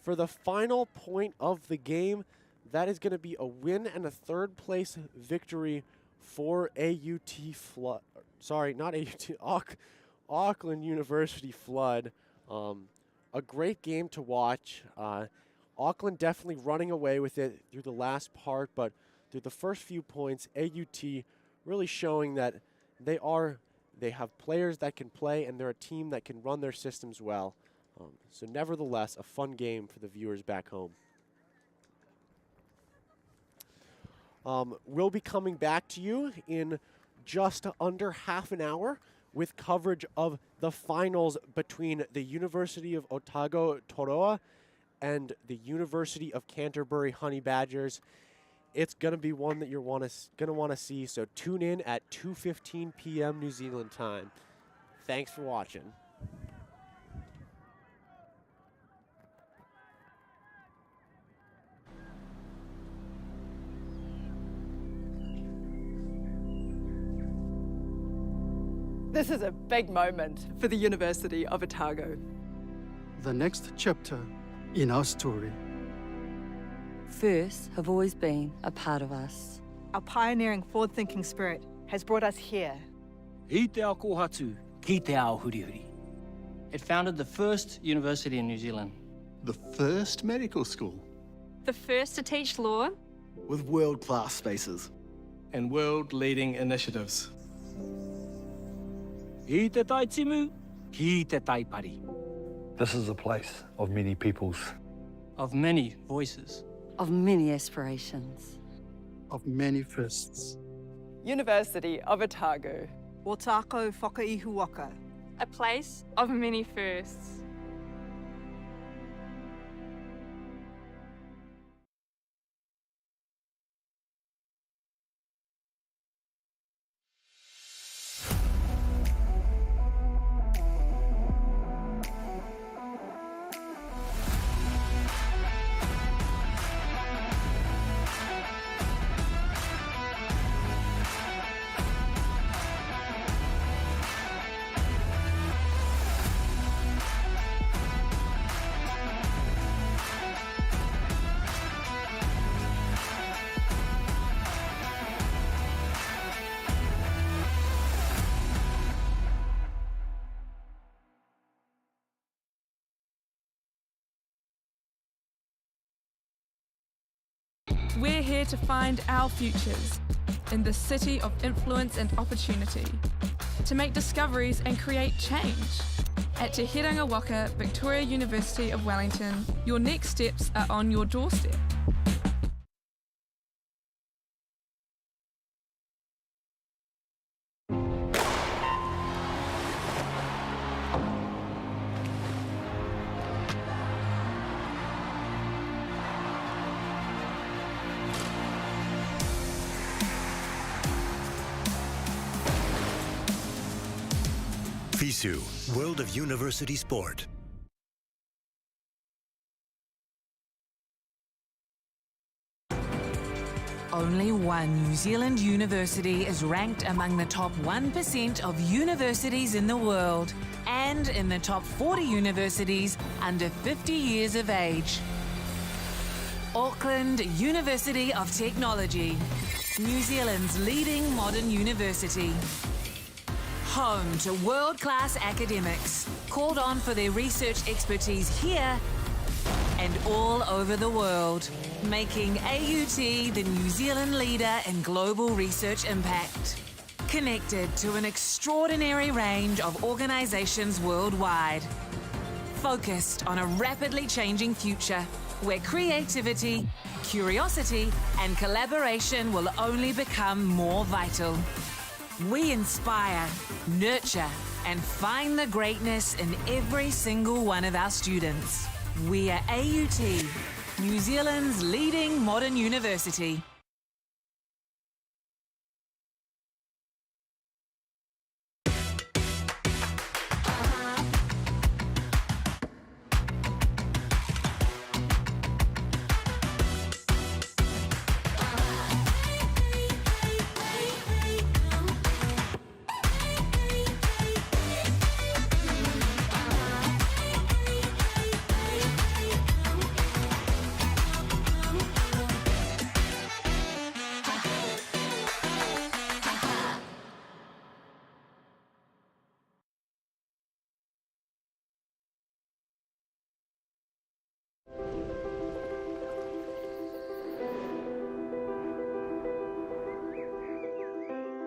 for the final point of the game. That is going to be a win and a third place victory for Flood. Sorry, not AUT, Auckland University Flood. A great game to watch. Auckland definitely running away with it through the last part, but through the first few points, AUT really showing that they have players that can play and they're a team that can run their systems well. So nevertheless, a fun game for the viewers back home. We'll be coming back to you in just under half an hour with coverage of the finals between the University of Otago Toroa and the University of Canterbury Honey Badgers. It's going to be one that you're going to want to see, so tune in at 2:15 p.m. New Zealand time. Thanks for watching. This is a big moment for the University of Otago. The next chapter in our story. Firsts have always been a part of us. Our pioneering, forward-thinking spirit has brought us here. I te ao kohatu, ki te ao hurihuri. It founded the first university in New Zealand. The first medical school. The first to teach law. With world-class spaces. And world-leading initiatives. I te taitimu, ki te taipari. This is a place of many peoples. Of many voices. Of many aspirations. Of many firsts. University of Otago. Otako whakaihuaka. A place of many firsts. We're here to find our futures in the city of influence and opportunity, to make discoveries and create change. At Te Heranga Waka, Victoria University of Wellington, your next steps are on your doorstep. FISU, World of University Sport. Only one New Zealand university is ranked among the top 1% of universities in the world and in the top 40 universities under 50 years of age. Auckland University of Technology, New Zealand's leading modern university. Home to world-class academics, called on for their research expertise here and all over the world, making AUT the New Zealand leader in global research impact. Connected to an extraordinary range of organisations worldwide. Focused on a rapidly changing future where creativity, curiosity and collaboration will only become more vital. We inspire, nurture, and find the greatness in every single one of our students. We are AUT, New Zealand's leading modern university.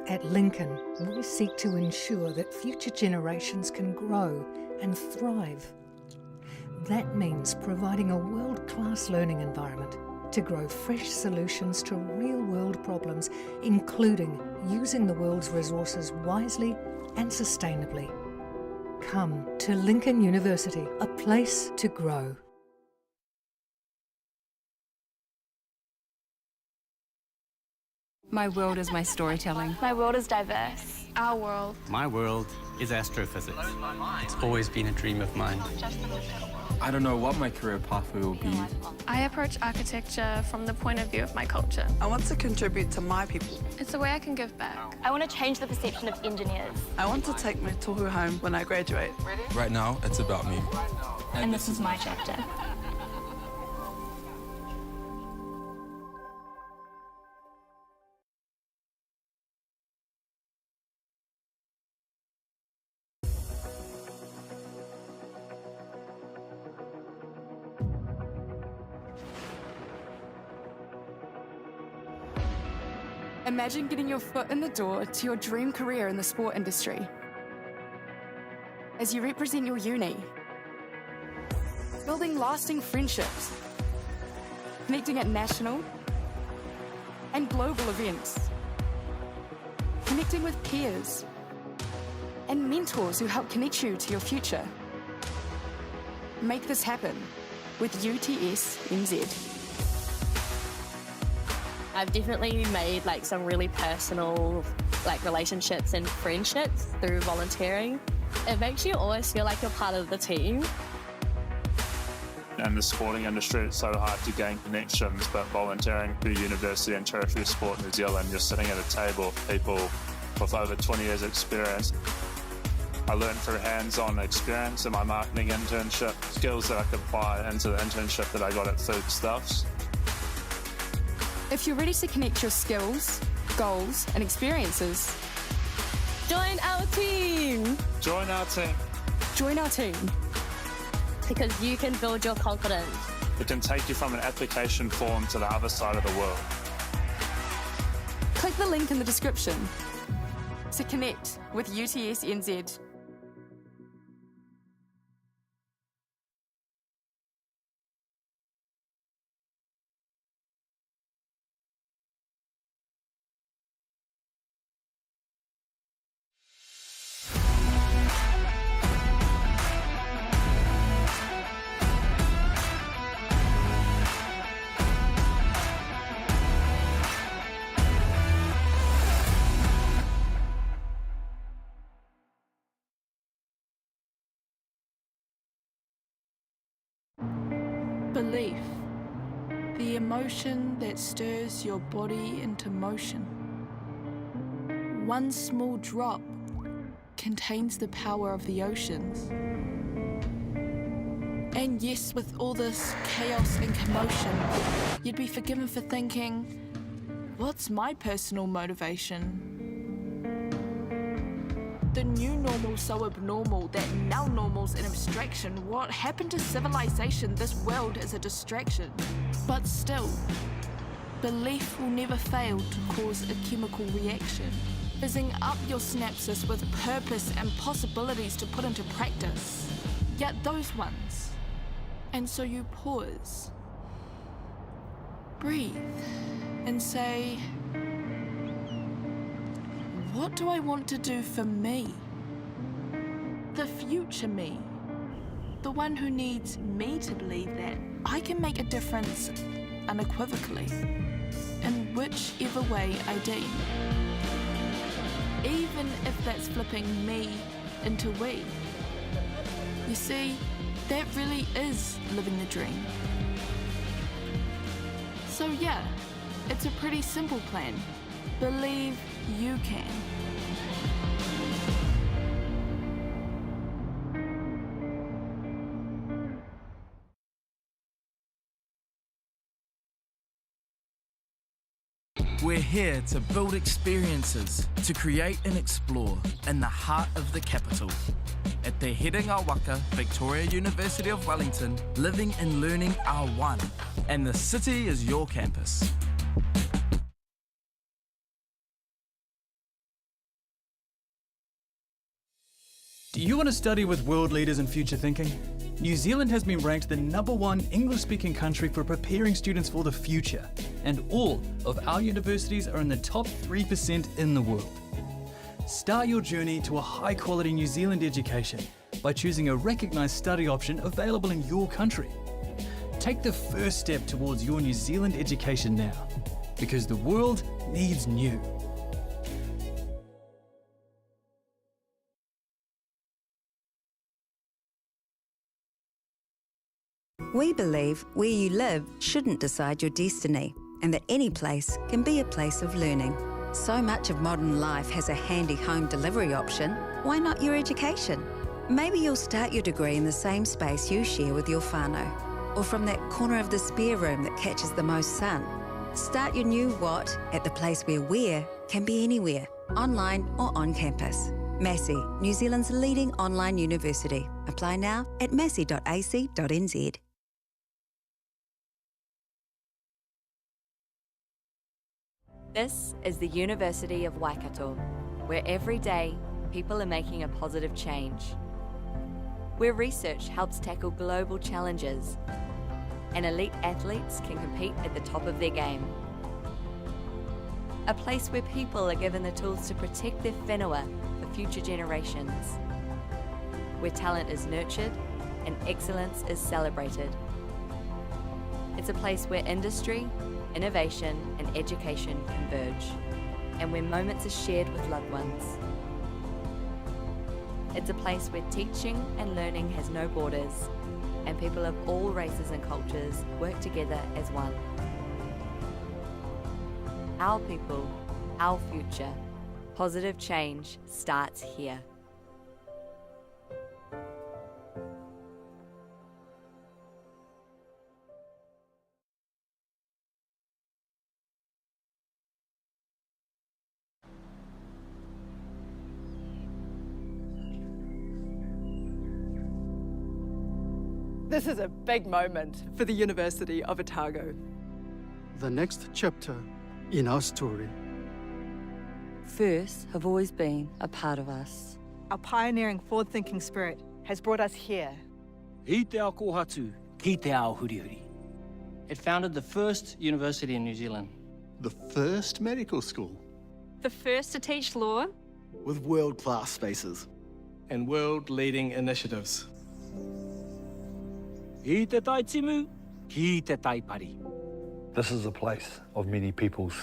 At Lincoln, we seek to ensure that future generations can grow and thrive. That means providing a world-class learning environment to grow fresh solutions to real-world problems, including using the world's resources wisely and sustainably. Come to Lincoln University, a place to grow. My world is my storytelling. My world is diverse. Our world. My world is astrophysics. It's always been a dream of mine. I don't know what my career pathway will be. I approach architecture from the point of view of my culture. I want to contribute to my people. It's a way I can give back. I want to change the perception of engineers. I want to take my tohu home when I graduate. Right now, it's about me. And this is my chapter. Imagine getting your foot in the door to your dream career in the sport industry. As you represent your uni, building lasting friendships, connecting at national and global events, connecting with peers and mentors who help connect you to your future. Make this happen with UTS NZ. I've definitely made some really personal relationships and friendships through volunteering. It makes you always feel like you're part of the team. In the sporting industry, it's so hard to gain connections, but volunteering through University and Tertiary Sport New Zealand, you're sitting at a table with people with over 20 years experience. I learned through hands-on experience in my marketing internship, skills that I could apply into the internship that I got at Foodstuffs. If you're ready to connect your skills, goals, and experiences, join our team! Join our team. Join our team. Because you can build your confidence. It can take you from an application form to the other side of the world. Click the link in the description to connect with UTS NZ. Belief, the emotion that stirs your body into motion. One small drop contains the power of the oceans. And yes, with all this chaos and commotion, you'd be forgiven for thinking, what's my personal motivation? The new normal's so abnormal that now normal's an abstraction. What happened to civilization? This world is a distraction. But still, belief will never fail to cause a chemical reaction, fizzing up your synapses with purpose and possibilities to put into practice. Yet those ones. And so you pause, breathe, and say, what do I want to do for me? The future me. The one who needs me to believe that I can make a difference unequivocally, in whichever way I deem. Even if that's flipping me into we. You see, that really is living the dream. So yeah, it's a pretty simple plan. Believe you can. We're here to build experiences, to create and explore in the heart of the capital. At Te Herenga Waka, Victoria University of Wellington, living and learning are one, and the city is your campus. Do you want to study with world leaders in future thinking? New Zealand has been ranked the #1 English-speaking country for preparing students for the future, and all of our universities are in the top 3% in the world. Start your journey to a high-quality New Zealand education by choosing a recognised study option available in your country. Take the first step towards your New Zealand education now, because the world needs new. We believe where you live shouldn't decide your destiny, and that any place can be a place of learning. So much of modern life has a handy home delivery option. Why not your education? Maybe you'll start your degree in the same space you share with your whānau, or from that corner of the spare room that catches the most sun. Start your new what at the place where where can be anywhere, online or on campus. Massey, New Zealand's leading online university. Apply now at massey.ac.nz. This is the University of Waikato, where every day people are making a positive change. Where research helps tackle global challenges and elite athletes can compete at the top of their game. A place where people are given the tools to protect their whenua for future generations. Where talent is nurtured and excellence is celebrated. It's a place where industry, innovation and education converge, and where moments are shared with loved ones. It's a place where teaching and learning has no borders, and people of all races and cultures work together as one. Our people, our future. Positive change starts here. This is a big moment for the University of Otago. The next chapter in our story. Firsts have always been a part of us. Our pioneering, forward-thinking spirit has brought us here. I te ao kōhatu, ki te ao hurihuri. It founded the first university in New Zealand. The first medical school. The first to teach law. With world-class spaces. And world-leading initiatives. I te tai timu, ki te tai pari. This is a place of many peoples.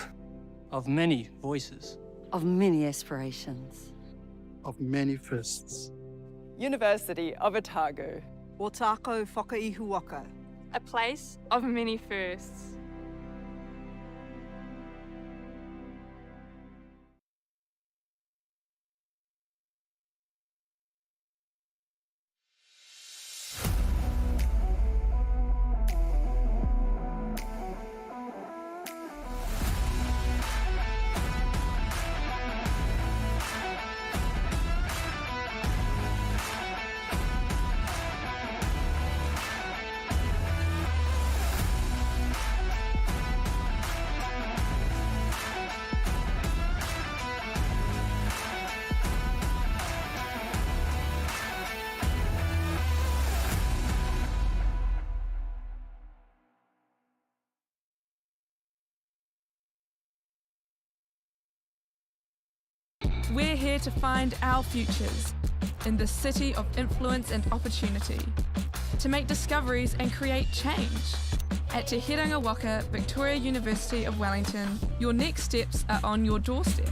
Of many voices. Of many aspirations. Of many firsts. University of Otago. Ōtākau whakaihuaka. A place of many firsts. We're here to find our futures in the city of influence and opportunity, to make discoveries and create change. At Te Heranga Waka, Victoria University of Wellington, your next steps are on your doorstep.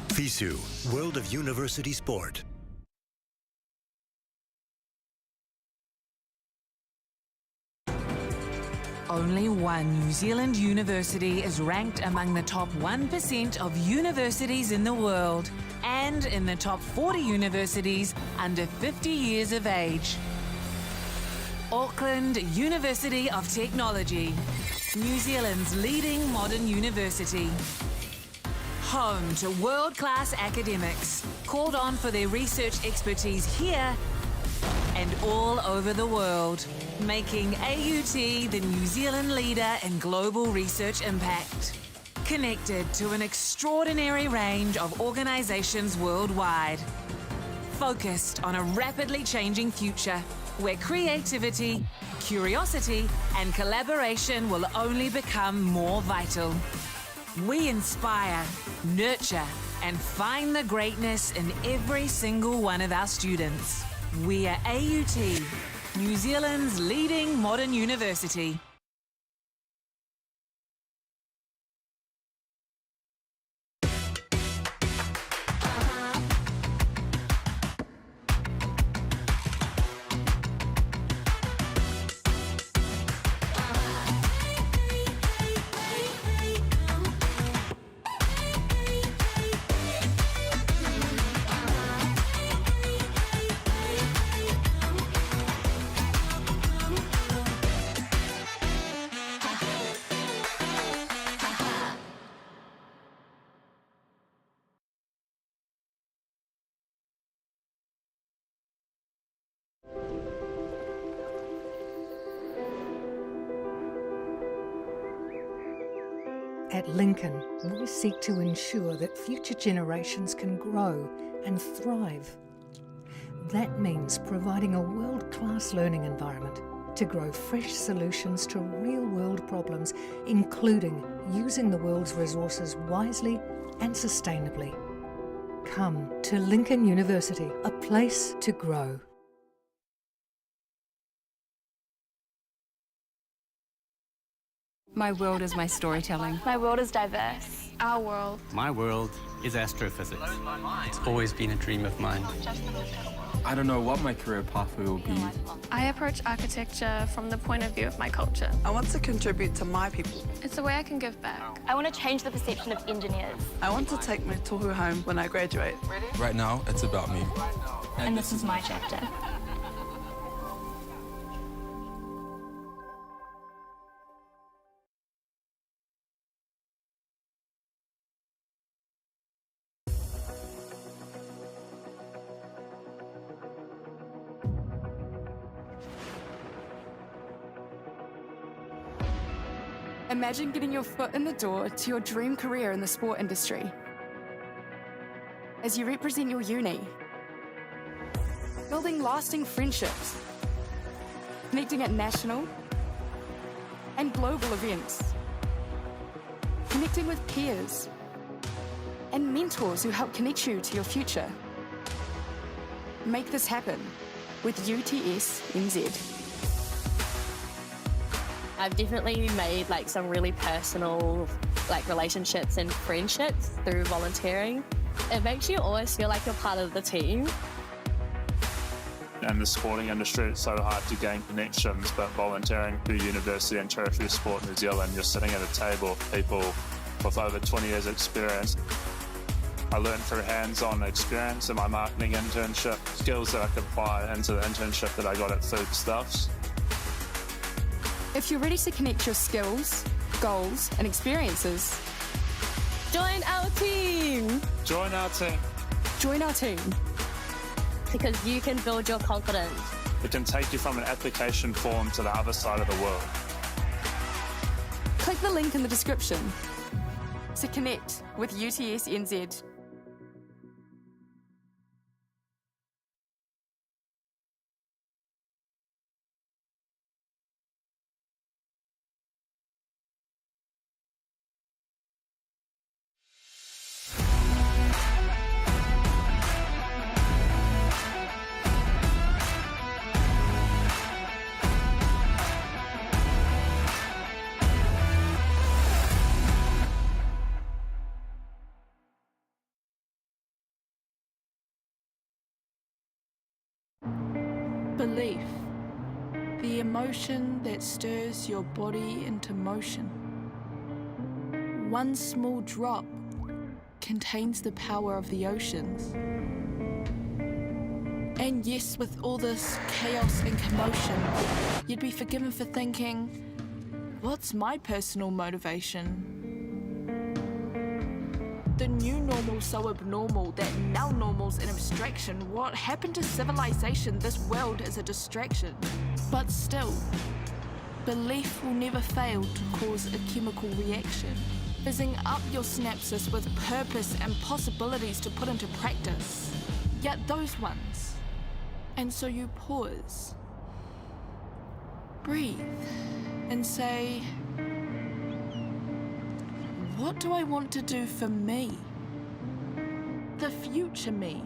FISU, World of University Sport. Only one New Zealand university is ranked among the top 1% of universities in the world and in the top 40 universities under 50 years of age. Auckland University of Technology. New Zealand's leading modern university. Home to world-class academics, called on for their research expertise here and all over the world, making AUT the New Zealand leader in global research impact. Connected to an extraordinary range of organisations worldwide. Focused on a rapidly changing future where creativity, curiosity and collaboration will only become more vital. We inspire, nurture and find the greatness in every single one of our students. We are AUT, New Zealand's leading modern university. At Lincoln, we seek to ensure that future generations can grow and thrive. That means providing a world-class learning environment to grow fresh solutions to real-world problems, including using the world's resources wisely and sustainably. Come to Lincoln University, a place to grow. My world is my storytelling. My world is diverse. Our world. My world is astrophysics. It's always been a dream of mine. I don't know what my career pathway will be. I approach architecture from the point of view of my culture. I want to contribute to my people. It's a way I can give back. I want to change the perception of engineers. I want to take my tohu home when I graduate. Right now, it's about me. And this is my chapter. Imagine getting your foot in the door to your dream career in the sport industry. As you represent your uni, building lasting friendships, connecting at national and global events, connecting with peers and mentors who help connect you to your future. Make this happen with UTS NZ. I've definitely made some really personal relationships and friendships through volunteering. It makes you always feel like you're part of the team. In the sporting industry, it's so hard to gain connections, but volunteering through University and Tertiary Sport New Zealand, you're sitting at a table with people with over 20 years experience. I learned through hands-on experience in my marketing internship, skills that I could apply into the internship that I got at Foodstuffs. If you're ready to connect your skills, goals and experiences, join our team! Join our team. Join our team. Because you can build your confidence. It can take you from an application form to the other side of the world. Click the link in the description to connect with UTS NZ. Belief, the emotion that stirs your body into motion. One small drop contains the power of the oceans. And yes, with all this chaos and commotion, you'd be forgiven for thinking, What's my personal motivation? The new normal's so abnormal that now normal's an abstraction. What happened to civilization? This world is a distraction. But still, belief will never fail to cause a chemical reaction, fizzing up your synapses with purpose and possibilities to put into practice. Yet those ones. And so you pause, breathe, and say, what do I want to do for me? The future me.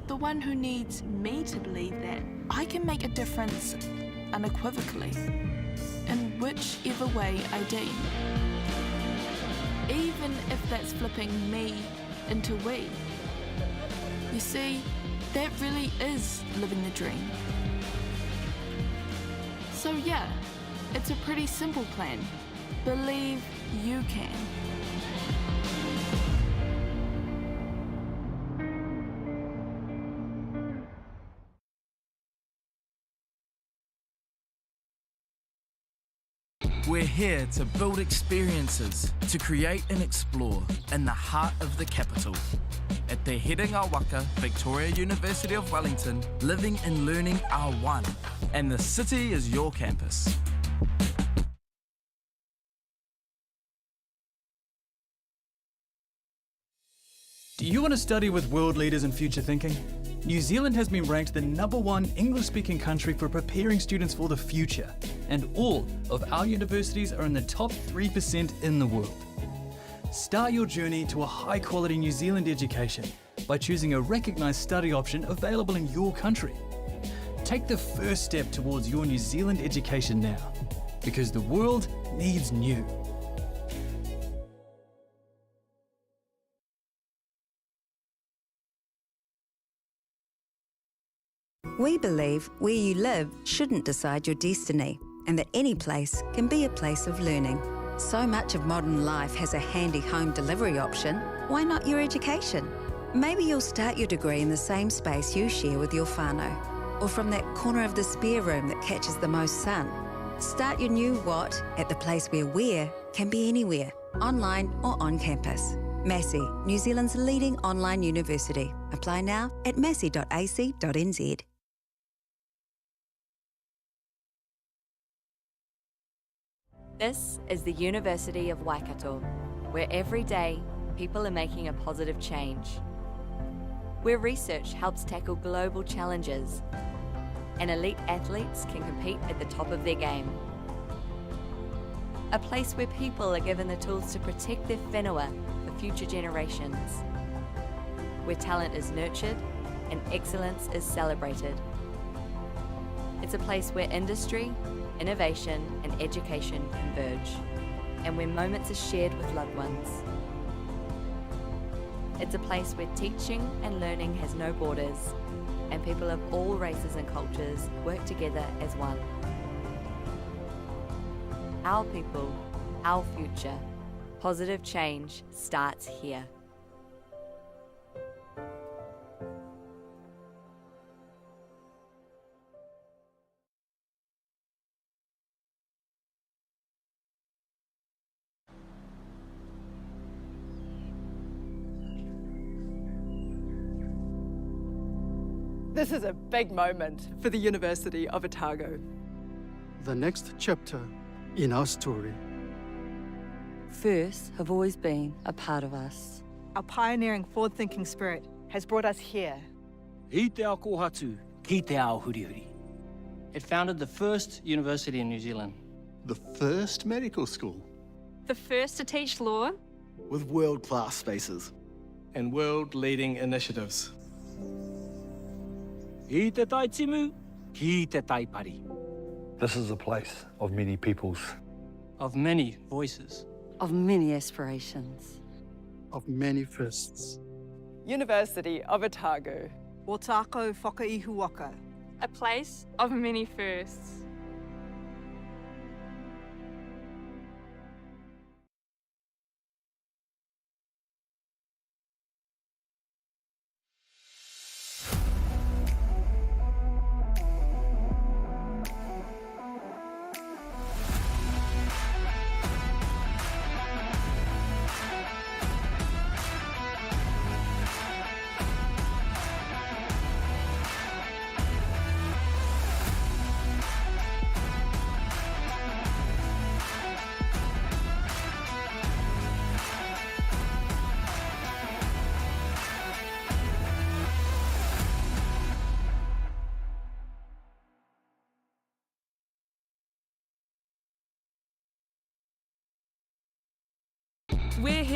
The one who needs me to believe that I can make a difference unequivocally, in whichever way I deem. Even if that's flipping me into we. You see, that really is living the dream. So yeah, it's a pretty simple plan. Believe you can. We're here to build experiences, to create and explore in the heart of the capital. At Te Herenga Waka, Victoria University of Wellington, living and learning are one, and the city is your campus. Do you want to study with world leaders in future thinking? New Zealand has been ranked the #1 English-speaking country for preparing students for the future, and all of our universities are in the top 3% in the world. Start your journey to a high-quality New Zealand education by choosing a recognised study option available in your country. Take the first step towards your New Zealand education now, because the world needs new. We believe where you live shouldn't decide your destiny, and that any place can be a place of learning. So much of modern life has a handy home delivery option. Why not your education? Maybe you'll start your degree in the same space you share with your whānau, or from that corner of the spare room that catches the most sun. Start your new what at the place where can be anywhere, online or on campus. Massey, New Zealand's leading online university. Apply now at massey.ac.nz. This is the University of Waikato, where every day people are making a positive change. Where research helps tackle global challenges and elite athletes can compete at the top of their game. A place where people are given the tools to protect their whenua for future generations. Where talent is nurtured and excellence is celebrated. It's a place where industry, innovation and education converge, and where moments are shared with loved ones. It's a place where teaching and learning has no borders, and people of all races and cultures work together as one. Our people, our future. Positive change starts here. This is a big moment for the University of Otago. The next chapter in our story. Firsts have always been a part of us. Our pioneering, forward-thinking spirit has brought us here. I te ao kōhatu, ki te ao hurihuri. It founded the first university in New Zealand. The first medical school. The first to teach law. With world-class spaces. And world-leading initiatives. I te tai timu, ki te tai pari. This is a place of many peoples. Of many voices. Of many aspirations. Of many firsts. University of Otago. Ōtākau whakaihuaka. A place of many firsts.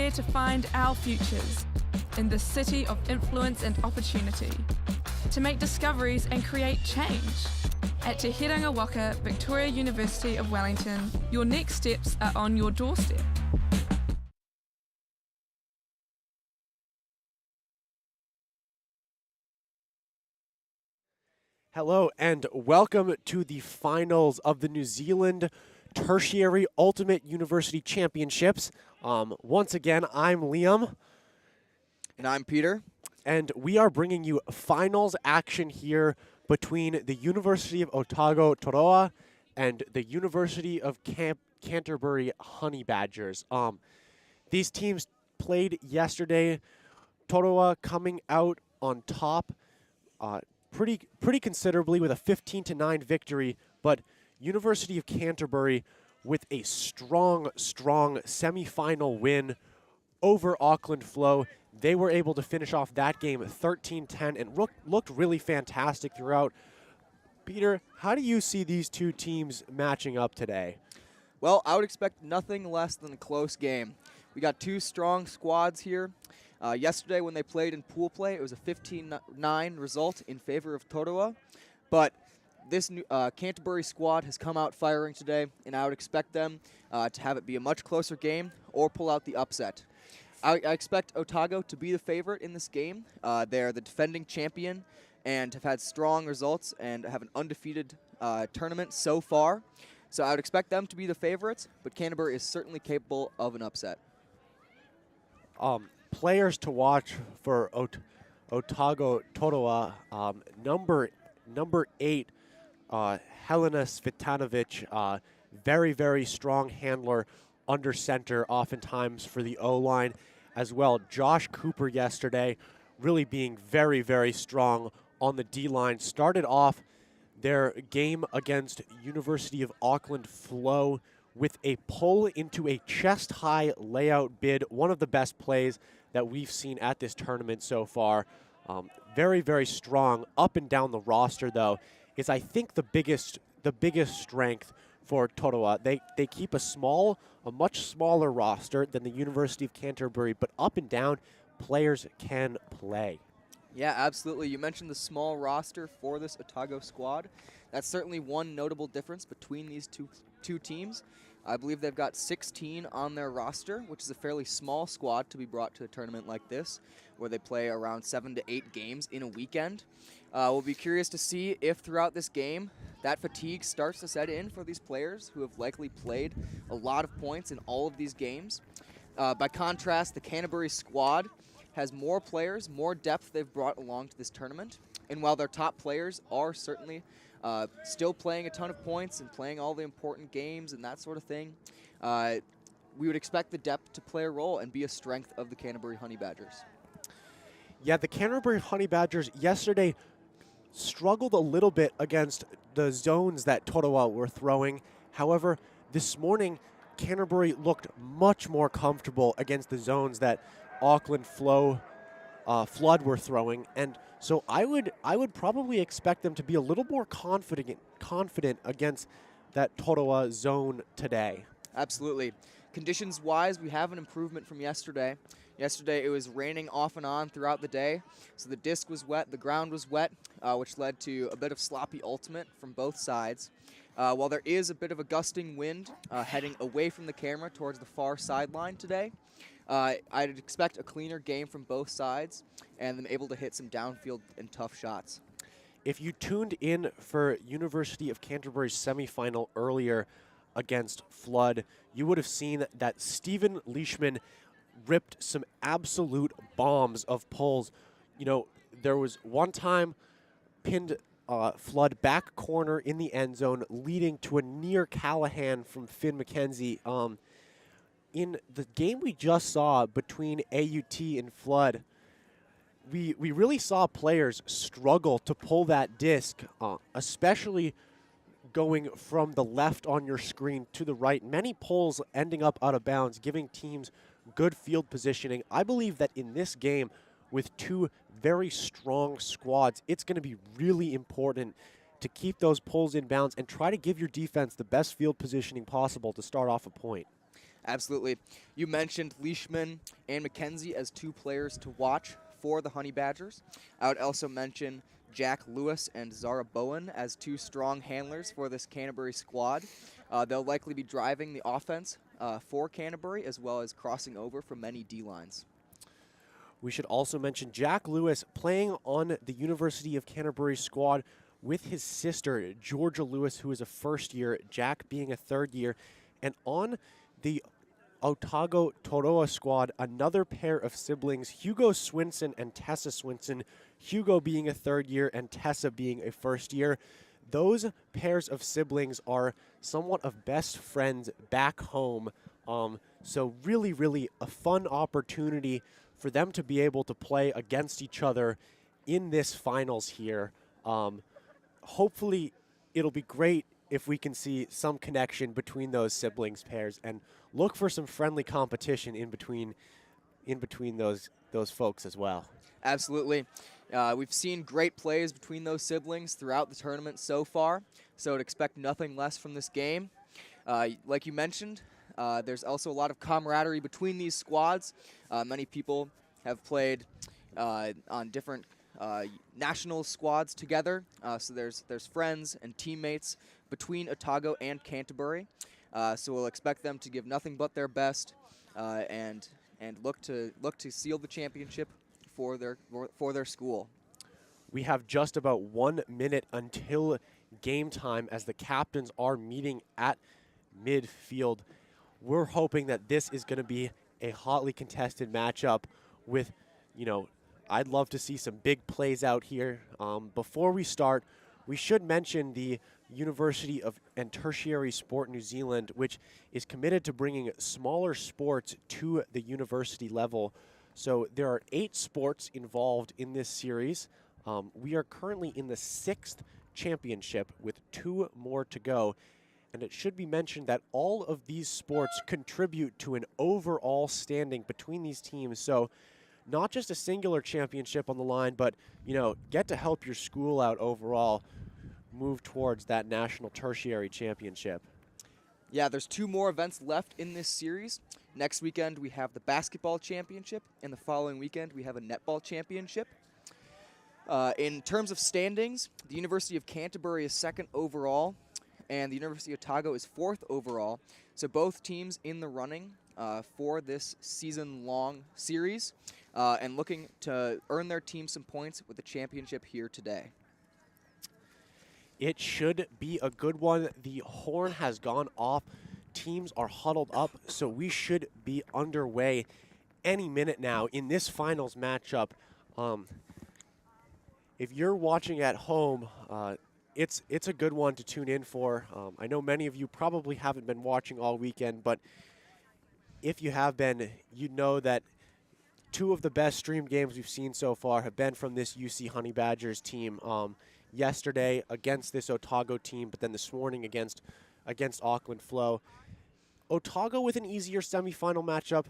dare to find our futures in the city of influence and opportunity, to make discoveries and create change. At Te Heranga Waka, Victoria University of Wellington, your next steps are on your doorstep. Hello and welcome to the finals of the New Zealand Tertiary Ultimate University Championships. Once again, I'm Liam. And I'm Peter. And we are bringing you finals action here between the University of Otago Toroa and the University of Canterbury Honey Badgers. These teams played yesterday. Toroa coming out on top pretty considerably with a 15-9 victory, but University of Canterbury with a strong semi-final win over Auckland Flow. They were able to finish off that game 13-10 and looked really fantastic throughout. Peter, how do you see these two teams matching up today? Well, I would expect nothing less than a close game. We got two strong squads here. Yesterday when they played in pool play, it was a 15-9 result in favor of Toroa. But this new, Canterbury squad has come out firing today, and I would expect them to have it be a much closer game or pull out the upset. I expect Otago to be the favorite in this game. They're the defending champion and have had strong results and have an undefeated tournament so far. So I would expect them to be the favorites, but Canterbury is certainly capable of an upset. Players to watch for Otago Toroa, number 8, Helena Svitanovic, very strong handler under center, oftentimes for the O-line as well. Josh Cooper yesterday really being very strong on the D-line. Started off their game against University of Auckland Flow with a pull into a chest-high layout bid, one of the best plays that we've seen at this tournament so far. Very strong up and down the roster, though, is I think the biggest strength for Toroa. They keep a much smaller roster than the University of Canterbury, but up and down, players can play. Yeah, absolutely. You mentioned the small roster for this Otago squad. That's certainly one notable difference between these two teams. I believe they've got 16 on their roster, which is a fairly small squad to be brought to a tournament like this, where they play around 7 to 8 games in a weekend. We'll be curious to see if throughout this game that fatigue starts to set in for these players who have likely played a lot of points in all of these games. By contrast, the Canterbury squad has more players, more depth they've brought along to this tournament. And while their top players are certainly still playing a ton of points and playing all the important games and that sort of thing, we would expect the depth to play a role and be a strength of the Canterbury Honey Badgers. Yeah, the Canterbury Honey Badgers yesterday struggled a little bit against the zones that Toroa were throwing. However, this morning, Canterbury looked much more comfortable against the zones that Auckland Flood were throwing, and so I would probably expect them to be a little more confident against that Toroa zone today. Absolutely. Conditions-wise, we have an improvement from yesterday. Yesterday, it was raining off and on throughout the day, so the disc was wet, the ground was wet, which led to a bit of sloppy ultimate from both sides. While there is a bit of a gusting wind heading away from the camera towards the far sideline today, I'd expect a cleaner game from both sides and them able to hit some downfield and tough shots. If you tuned in for University of Canterbury's semifinal earlier against Flood, you would have seen that Stephen Leishman ripped some absolute bombs of pulls. You know, there was one time pinned Flood back corner in the end zone, leading to a near Callahan from Finn McKenzie. In the game we just saw between AUT and Flood, we really saw players struggle to pull that disc, especially going from the left on your screen to the right. Many pulls ending up out of bounds, giving teams good field positioning. I believe that in this game, with two very strong squads, it's going to be really important to keep those pulls in bounds and try to give your defense the best field positioning possible to start off a point. Absolutely. You mentioned Leishman and McKenzie as 2 players to watch for the Honey Badgers. I would also mention Jack Lewis and Zara Bowen as 2 strong handlers for this Canterbury squad. They'll likely be driving the offense for Canterbury, as well as crossing over from many D-lines. We should also mention Jack Lewis playing on the University of Canterbury squad with his sister, Georgia Lewis, who is a first year, Jack being a third year. And on the Otago Toroa squad, another pair of siblings, Hugo Swinson and Tessa Swinson, Hugo being a third year and Tessa being a first year. Those pairs of siblings are somewhat of best friends back home. So really, really a fun opportunity for them to be able to play against each other in this finals here. Hopefully it'll be great if we can see some connection between those siblings pairs, and look for some friendly competition in between those folks as well. Absolutely. We've seen great plays between those siblings throughout the tournament so far, so I'd expect nothing less from this game. Like you mentioned, there's also a lot of camaraderie between these squads. Many people have played on different national squads together, so there's friends and teammates between Otago and Canterbury. So we'll expect them to give nothing but their best and look to seal the championship for their school. We have just about 1 minute until game time as the captains are meeting at midfield. We're hoping that this is going to be a hotly contested matchup with, I'd love to see some big plays out here. Before we start, we should mention the University of and Tertiary Sport New Zealand, which is committed to bringing smaller sports to the university level. So there are 8 sports involved in this series. We are currently in the 6th championship with 2 more to go. And it should be mentioned that all of these sports contribute to an overall standing between these teams. So not just a singular championship on the line, but, get to help your school out overall move towards that national tertiary championship. Yeah, there's 2 more events left in this series. Next weekend, we have the basketball championship, and the following weekend, we have a netball championship. In terms of standings, the University of Canterbury is 2nd overall, and the University of Otago is 4th overall. So both teams in the running for this season-long series, and looking to earn their team some points with the championship here today. It should be a good one. The horn has gone off. Teams are huddled up, so we should be underway any minute now in this finals matchup. If you're watching at home, it's a good one to tune in for. I know many of you probably haven't been watching all weekend, but if you have been, you know that 2 of the best streamed games we've seen so far have been from this UC Honey Badgers team. Yesterday against this Otago team, but then this morning against Auckland Flow. Otago with an easier semifinal matchup,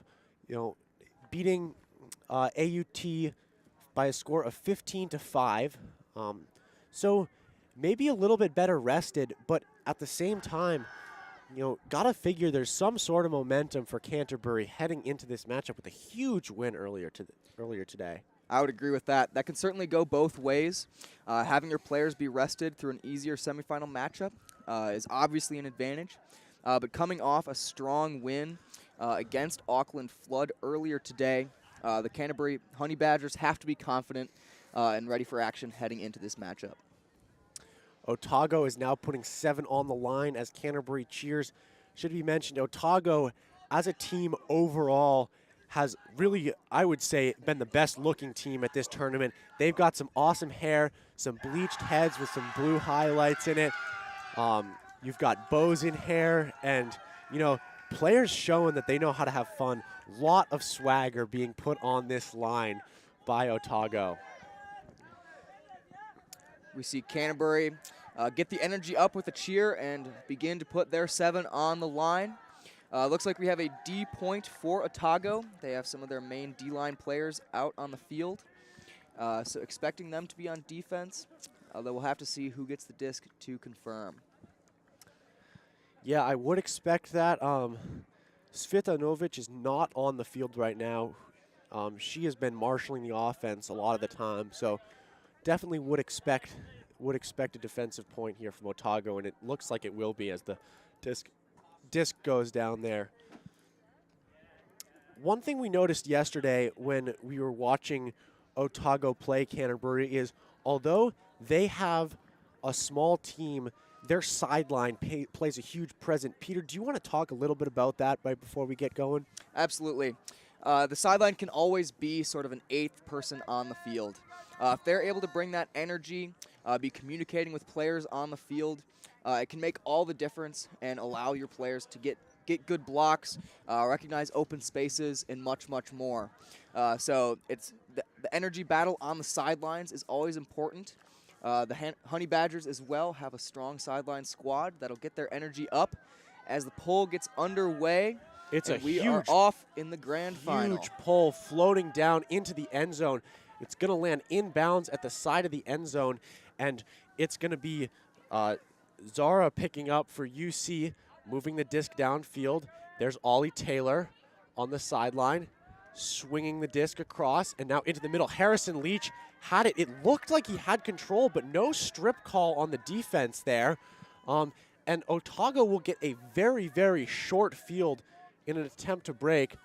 beating AUT by a score of 15-5. So maybe a little bit better rested, but at the same time, gotta figure there's some sort of momentum for Canterbury heading into this matchup with a huge win earlier today. I would agree with that. That can certainly go both ways. Having your players be rested through an easier semifinal matchup is obviously an advantage. But coming off a strong win against Auckland Flood earlier today, the Canterbury Honey Badgers have to be confident and ready for action heading into this matchup. Otago is now putting 7 on the line as Canterbury cheers. Should be mentioned, Otago as a team overall has really, I would say, been the best looking team at this tournament. They've got some awesome hair, some bleached heads with some blue highlights in it. You've got bows in hair, and, players showing that they know how to have fun. Lot of swagger being put on this line by Otago. We see Canterbury get the energy up with a cheer and begin to put their 7 on the line. Looks like we have a D point for Otago. They have some of their main D-line players out on the field. So expecting them to be on defense, although we'll have to see who gets the disc to confirm. Yeah, I would expect that. Svitanovic is not on the field right now. She has been marshaling the offense a lot of the time, so definitely would expect a defensive point here from Otago, and it looks like it will be as the disc goes down there. One thing we noticed yesterday when we were watching Otago play Canterbury is, although they have a small team, their sideline plays a huge present. Peter, do you want to talk a little bit about that right before we get going? Absolutely. The sideline can always be sort of an eighth person on the field. If they're able to bring that energy, be communicating with players on the field, it can make all the difference and allow your players to get good blocks, recognize open spaces, and much, much more. So it's the energy battle on the sidelines is always important. The Honey Badgers as well have a strong sideline squad that'll get their energy up as the pull gets underway. We are off in the grand final. Huge pull floating down into the end zone. It's going to land inbounds at the side of the end zone, and it's going to be Zara picking up for UC, moving the disc downfield. There's Ollie Taylor on the sideline, swinging the disc across, and now into the middle. Harrison Leach had it. It looked like he had control, but no strip call on the defense there. And Otago will get a very, very short field in an attempt to break.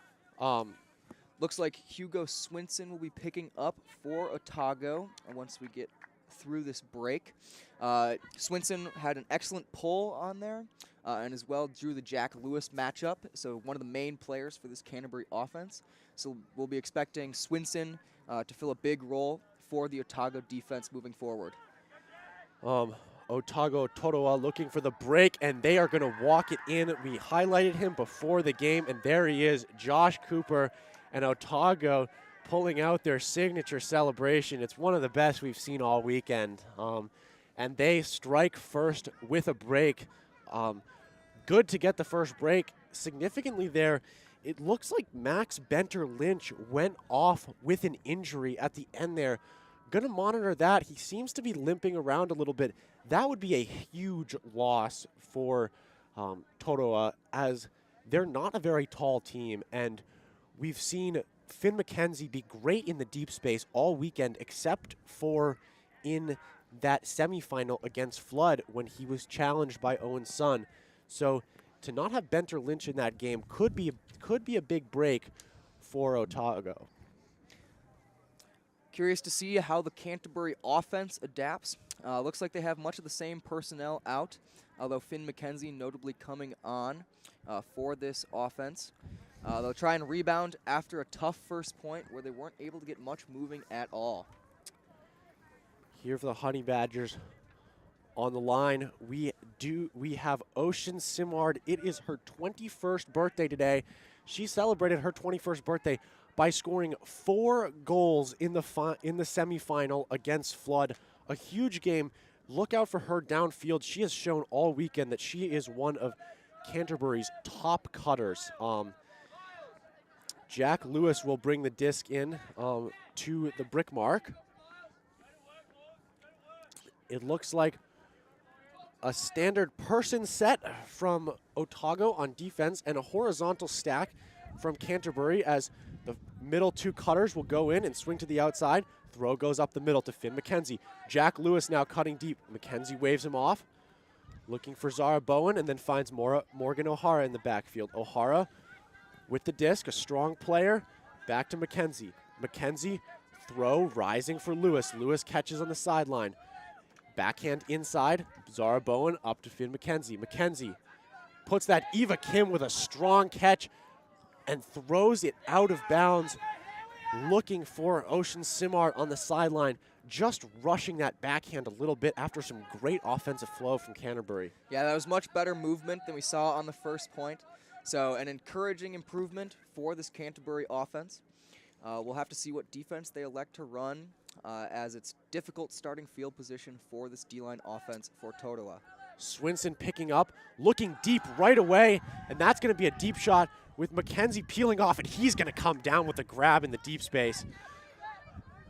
Looks like Hugo Swinson will be picking up for Otago once we get through this break. Swinson had an excellent pull on there and as well drew the Jack Lewis matchup, so one of the main players for this Canterbury offense. So we'll be expecting Swinson to fill a big role for the Otago defense moving forward. Otago Toroa looking for the break, and they are going to walk it in. We highlighted him before the game, and there he is, Josh Cooper, and Otago pulling out their signature celebration. It's one of the best we've seen all weekend. And they strike first with a break. Good to get the first break. Significantly there, it looks like Max Benter-Lynch went off with an injury at the end there. Going to monitor that. He seems to be limping around a little bit. That would be a huge loss for Toroa, as they're not a very tall team, and we've seen Finn McKenzie be great in the deep space all weekend, except for in that semifinal against Flood when he was challenged by Owen Sun. So to not have Benter-Lynch in that game could be a big break for Otago. Curious to see how the Canterbury offense adapts. Looks like they have much of the same personnel out, although Finn McKenzie notably coming on for this offense. They'll try and rebound after a tough first point where they weren't able to get much moving at all. Here for the Honey Badgers on the line, we have Ocean Simard. It is her 21st birthday today. She celebrated her 21st birthday by scoring 4 goals in the semifinal against Flood. A huge game. Look out for her downfield. She has shown all weekend that she is one of Canterbury's top cutters. Jack Lewis will bring the disc in to the brick mark. It looks like a standard person set from Otago on defense and a horizontal stack from Canterbury, as the middle 2 cutters will go in and swing to the outside. Throw goes up the middle to Finn McKenzie. Jack Lewis now cutting deep. McKenzie waves him off, looking for Zara Bowen, and then finds Morgan O'Hara in the backfield. O'Hara with the disc, a strong player. Back to McKenzie. McKenzie, throw rising for Lewis. Lewis catches on the sideline. Backhand inside. Zara Bowen up to Finn McKenzie. McKenzie puts that Eva Kim with a strong catch and throws it out of bounds, looking for Ocean Simard on the sideline, just rushing that backhand a little bit after some great offensive flow from Canterbury. Yeah, that was much better movement than we saw on the first point. So an encouraging improvement for this Canterbury offense. We'll have to see what defense they elect to run, as it's difficult starting field position for this D-line offense for Toroa. Swinson picking up, looking deep right away, and that's going to be a deep shot with McKenzie peeling off, and he's going to come down with a grab in the deep space.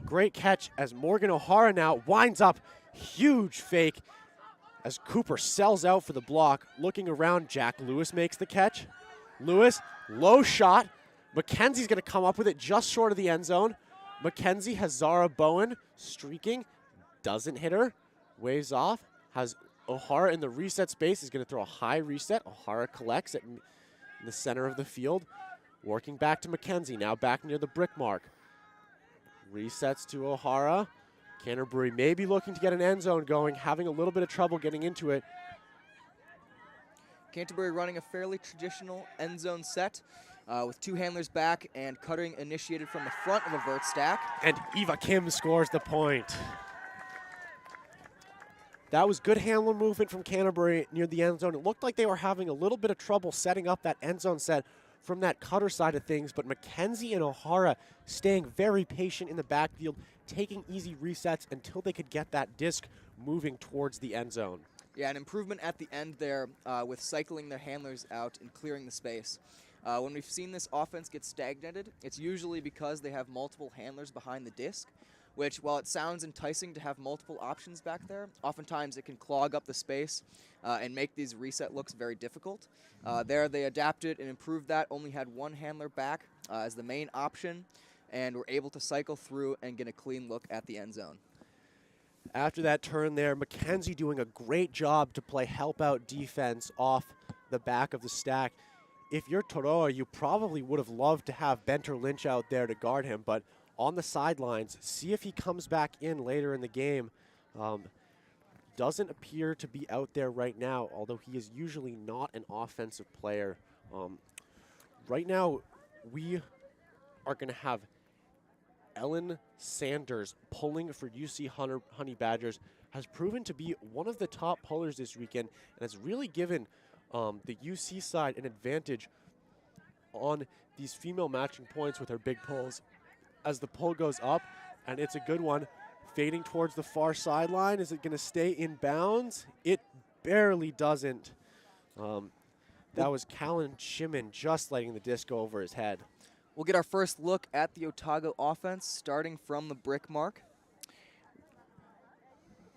Great catch as Morgan O'Hara now winds up. Huge fake as Cooper sells out for the block. Looking around, Jack Lewis makes the catch. Lewis, low shot. Mackenzie's going to come up with it just short of the end zone. Mackenzie has Zara Bowen streaking. Doesn't hit her. Waves off. Has O'Hara in the reset space. Is going to throw a high reset. O'Hara collects it in the center of the field. Working back to Mackenzie. Now back near the brick mark. Resets to O'Hara. Canterbury maybe looking to get an end zone going. Having a little bit of trouble getting into it. Canterbury running a fairly traditional end zone set with 2 handlers back and cutting initiated from the front of a vert stack. And Eva Kim scores the point. That was good handler movement from Canterbury near the end zone. It looked like they were having a little bit of trouble setting up that end zone set from that cutter side of things, but Mackenzie and O'Hara staying very patient in the backfield, taking easy resets until they could get that disc moving towards the end zone. Yeah, an improvement at the end there with cycling their handlers out and clearing the space. When we've seen this offense get stagnated, it's usually because they have multiple handlers behind the disc, which, while it sounds enticing to have multiple options back there, oftentimes it can clog up the space and make these reset looks very difficult. There they adapted and improved that, only had 1 handler back as the main option, and were able to cycle through and get a clean look at the end zone. After that turn there, Mackenzie doing a great job to play help-out defense off the back of the stack. If you're Toroa, you probably would have loved to have Benter Lynch out there to guard him, but on the sidelines, see if he comes back in later in the game. Doesn't appear to be out there right now, although he is usually not an offensive player. Right now, we are going to have Ellen Sanders pulling for UC Honey Badgers. Has proven to be one of the top pullers this weekend and has really given the UC side an advantage on these female matching points with her big pulls. As the pull goes up, and it's a good one, fading towards the far sideline. Is it going to stay in bounds? It barely doesn't. That was Callan Shimon just letting the disc go over his head. We'll get our first look at the Otago offense, starting from the brick mark.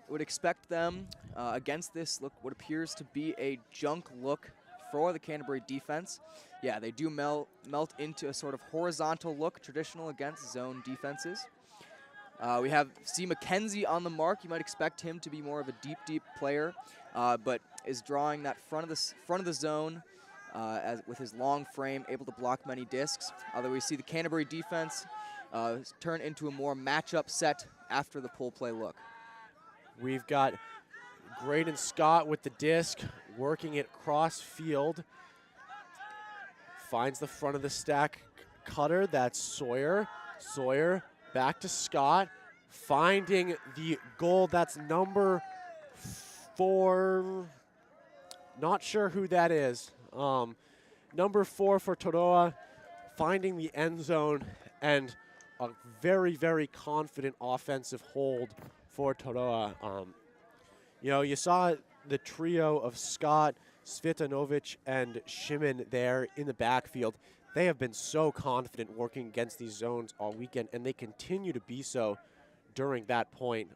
Would expect them against this look, what appears to be a junk look for the Canterbury defense. Yeah, they do melt into a sort of horizontal look, traditional against zone defenses. We have C. Mackenzie on the mark. You might expect him to be more of a deep player, but is drawing that front of the zone with his long frame, able to block many discs. Although we see the Canterbury defense turn into a more matchup set after the pull play look. We've got Graydon Scott with the disc, working it cross field. Finds the front of the stack cutter, that's Sawyer. Sawyer back to Scott, finding the goal, that's number 4. Not sure who that is. Number 4 for Toroa, finding the end zone, and a very, very confident offensive hold for Toroa. You know, you saw the trio of Scott, Svitanovic, and Shimon there in the backfield. They have been so confident working against these zones all weekend, and they continue to be so during that point.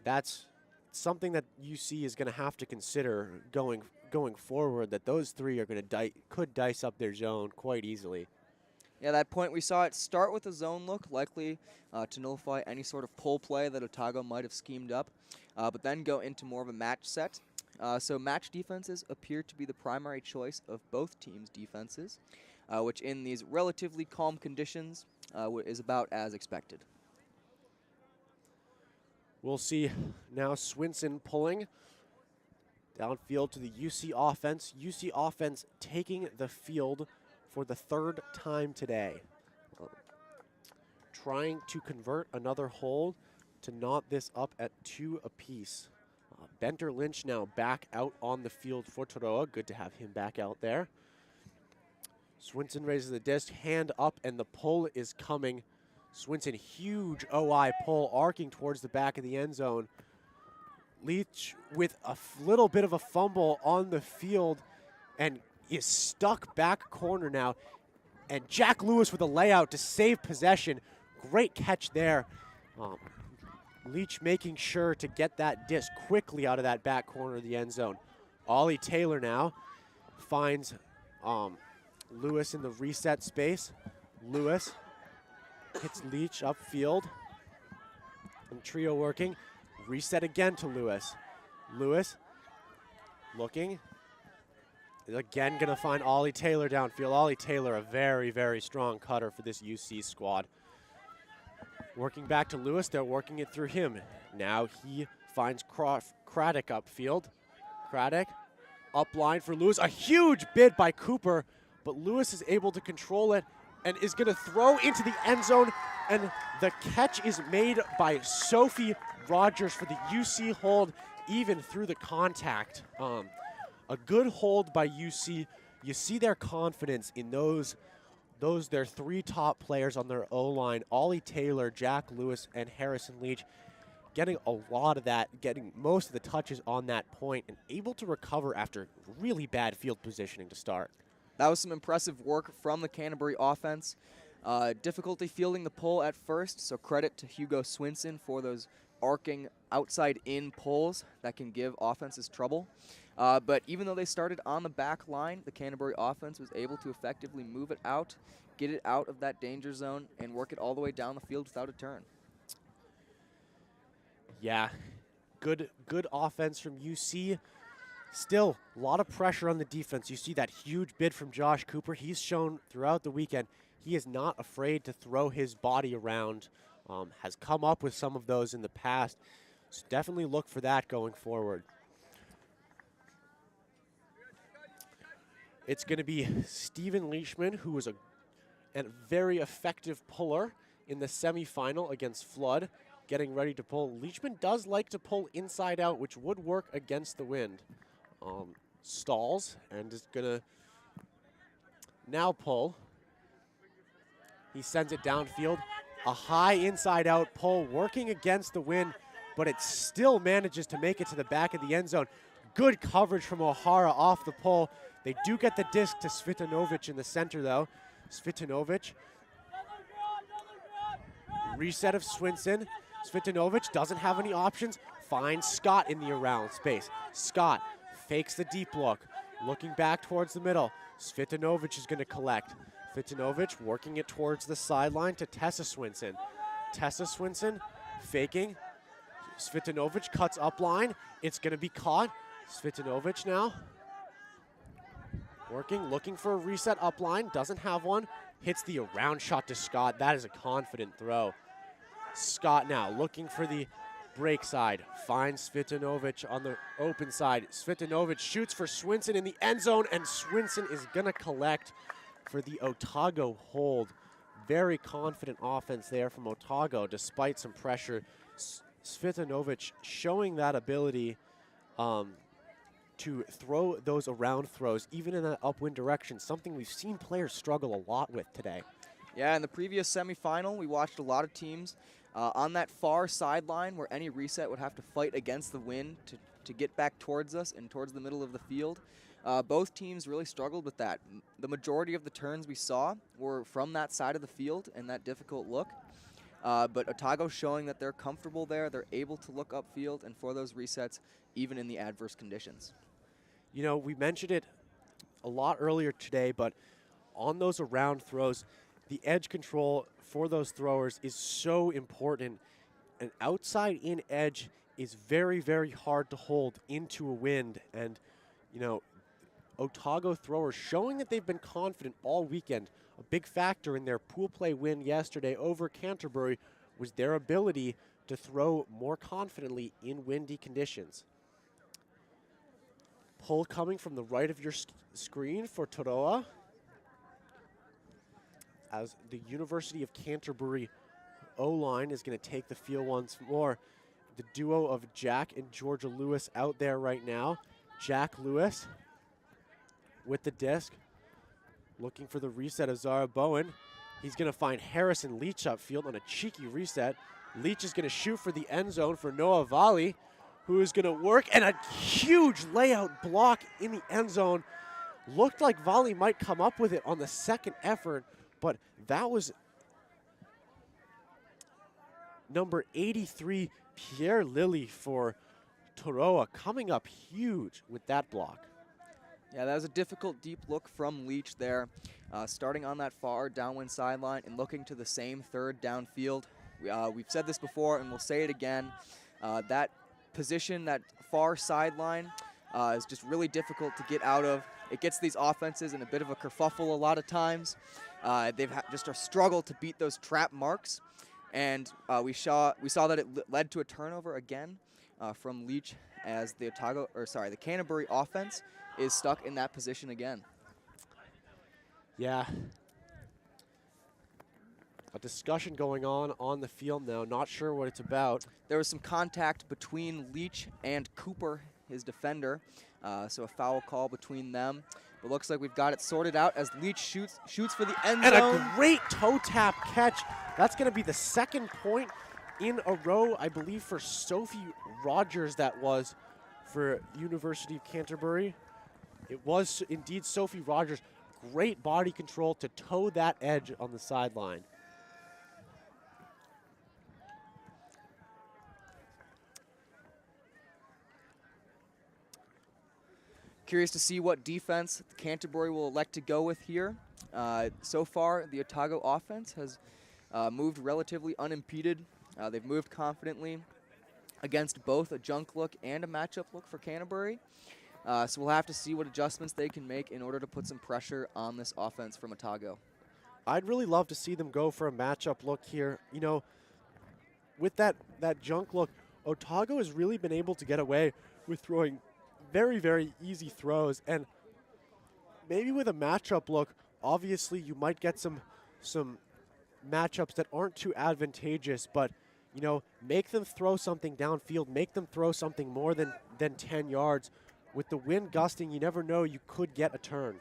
That's something that UC is going to have to consider going forward, that those 3 are going to could dice up their zone quite easily. Yeah, that point we saw it start with a zone look, likely to nullify any sort of pull play that Otago might have schemed up, but then go into more of a match set. So match defenses appear to be the primary choice of both teams' defenses, which in these relatively calm conditions is about as expected. We'll see now Swinson pulling downfield to the UC offense. UC offense taking the field for the 3rd time today. Trying to convert another hold to knot this up at 2 apiece. Benter Lynch now back out on the field for Toroa. Good to have him back out there. Swinson raises the disc, hand up, and the pull is coming. Swinson, huge OI pull, arcing towards the back of the end zone. Leach with a little bit of a fumble on the field and is stuck back corner now. And Jack Lewis with a layout to save possession. Great catch there. Leach making sure to get that disc quickly out of that back corner of the end zone. Ollie Taylor now finds Lewis in the reset space. Lewis hits Leach upfield. And trio working. Reset again to Lewis. Lewis looking. Is again going to find Ollie Taylor downfield. Ollie Taylor, a very, very strong cutter for this UC squad. Working back to Lewis, they're working it through him. Now he finds Craddock upfield. Craddock, up line for Lewis. A huge bid by Cooper, but Lewis is able to control it and is going to throw into the end zone, and the catch is made by Sophie Rogers for the UC hold, even through the contact. A good hold by UC. You see their confidence in those their three top players on their O-line, Ollie Taylor, Jack Lewis, and Harrison Leach, getting a lot of that, getting most of the touches on that point, and able to recover after really bad field positioning to start. That was some impressive work from the Canterbury offense. Difficulty fielding the pull at first, so credit to Hugo Swinson for those arcing outside-in pulls that can give offenses trouble. But even though they started on the back line, the Canterbury offense was able to effectively move it out, get it out of that danger zone, and work it all the way down the field without a turn. Yeah, good offense from UC. Still, a lot of pressure on the defense. You see that huge bid from Josh Cooper. He's shown throughout the weekend he is not afraid to throw his body around, has come up with some of those in the past. So definitely look for that going forward. It's going to be Steven Leishman, who was a very effective puller in the semifinal against Flood, getting ready to pull. Leachman does like to pull inside out, which would work against the wind. Stalls and is going to now pull. He sends it downfield. A high inside out pull working against the wind, but it still manages to make it to the back of the end zone. Good coverage from O'Hara off the pull. They do get the disc to Svitanovic in the center, though. Svitanovic. Reset of Swinson. Svitanovic doesn't have any options. Finds Scott in the around space. Scott fakes the deep look. Looking back towards the middle. Svitanovic is going to collect. Svitanovic working it towards the sideline to Tessa Swinson. Tessa Swinson faking. Svitanovic cuts up line. It's going to be caught. Svitanovic now. Working, looking for a reset up line. Doesn't have one. Hits the around shot to Scott. That is a confident throw. Scott now looking for the break side. Finds Svitanovic on the open side. Svitanovic shoots for Swinson in the end zone, and Swinson is going to collect for the Otago hold. Very confident offense there from Otago despite some pressure. Svitanovic showing that ability to throw those around throws, even in an upwind direction, something we've seen players struggle a lot with today. Yeah, in the previous semifinal, we watched a lot of teams on that far sideline where any reset would have to fight against the wind to get back towards us and towards the middle of the field. Both teams really struggled with that. The majority of the turns we saw were from that side of the field and that difficult look. But Otago showing that they're comfortable there, they're able to look upfield and for those resets, even in the adverse conditions. You know, we mentioned it a lot earlier today, but on those around throws, the edge control for those throwers is so important. An outside-in edge is very, very hard to hold into a wind. And, you know, Otago throwers showing that they've been confident all weekend. A big factor in their pool play win yesterday over Canterbury was their ability to throw more confidently in windy conditions. Pull coming from the right of your screen for Toroa, as the University of Canterbury O-line is going to take the field once more. The duo of Jack and Georgia Lewis out there right now. Jack Lewis with the disc, looking for the reset of Zara Bowen. He's going to find Harrison Leach upfield on a cheeky reset. Leach is going to shoot for the end zone for Noah Valley, who is going to work, and a huge layout block in the end zone. Looked like Valley might come up with it on the second effort, but that was number 83, Pierre Lilly for Toroa, coming up huge with that block. Yeah, that was a difficult deep look from Leach there, starting on that far downwind sideline and looking to the same third downfield. We've said this before and we'll say it again. That position, that far sideline, is just really difficult to get out of. It gets these offenses in a bit of a kerfuffle a lot of times. They've just a struggle to beat those trap marks, and we saw that it led to a turnover again from Leach as the Canterbury offense is stuck in that position again. Yeah. A discussion going on the field now. Not sure what it's about. There was some contact between Leach and Cooper, his defender, so a foul call between them. But looks like we've got it sorted out as Leach shoots for the end zone. And a great toe tap catch. That's going to be the second point in a row, I believe, for Sophie Rogers. That was for University of Canterbury. It was indeed Sophie Rogers. Great body control to toe that edge on the sideline. Curious to see what defense Canterbury will elect to go with here. So far, the Otago offense has moved relatively unimpeded. They've moved confidently against both a junk look and a matchup look for Canterbury. So we'll have to see what adjustments they can make in order to put some pressure on this offense from Otago. I'd really love to see them go for a matchup look here. You know, with that junk look, Otago has really been able to get away with throwing very, very easy throws. And maybe with a matchup look, obviously you might get some matchups that aren't too advantageous, but you know, make them throw something downfield, make them throw something more than 10 yards. With the wind gusting, you never know, you could get a turn.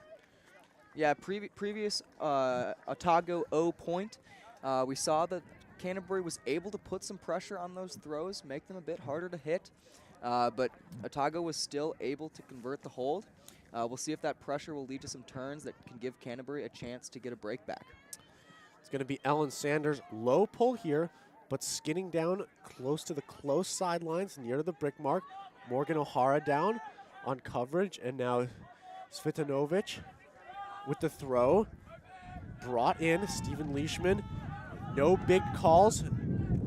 Yeah, previous Otago O point, we saw that Canterbury was able to put some pressure on those throws, make them a bit harder to hit, but Otago was still able to convert the hold. We'll see if that pressure will lead to some turns that can give Canterbury a chance to get a break back. It's going to be Ellen Sanders, low pull here, but skinning down close to the close sidelines, near to the brick mark. Morgan O'Hara down on coverage, and now Svitanovic with the throw. Brought in Stephen Leishman. No big calls.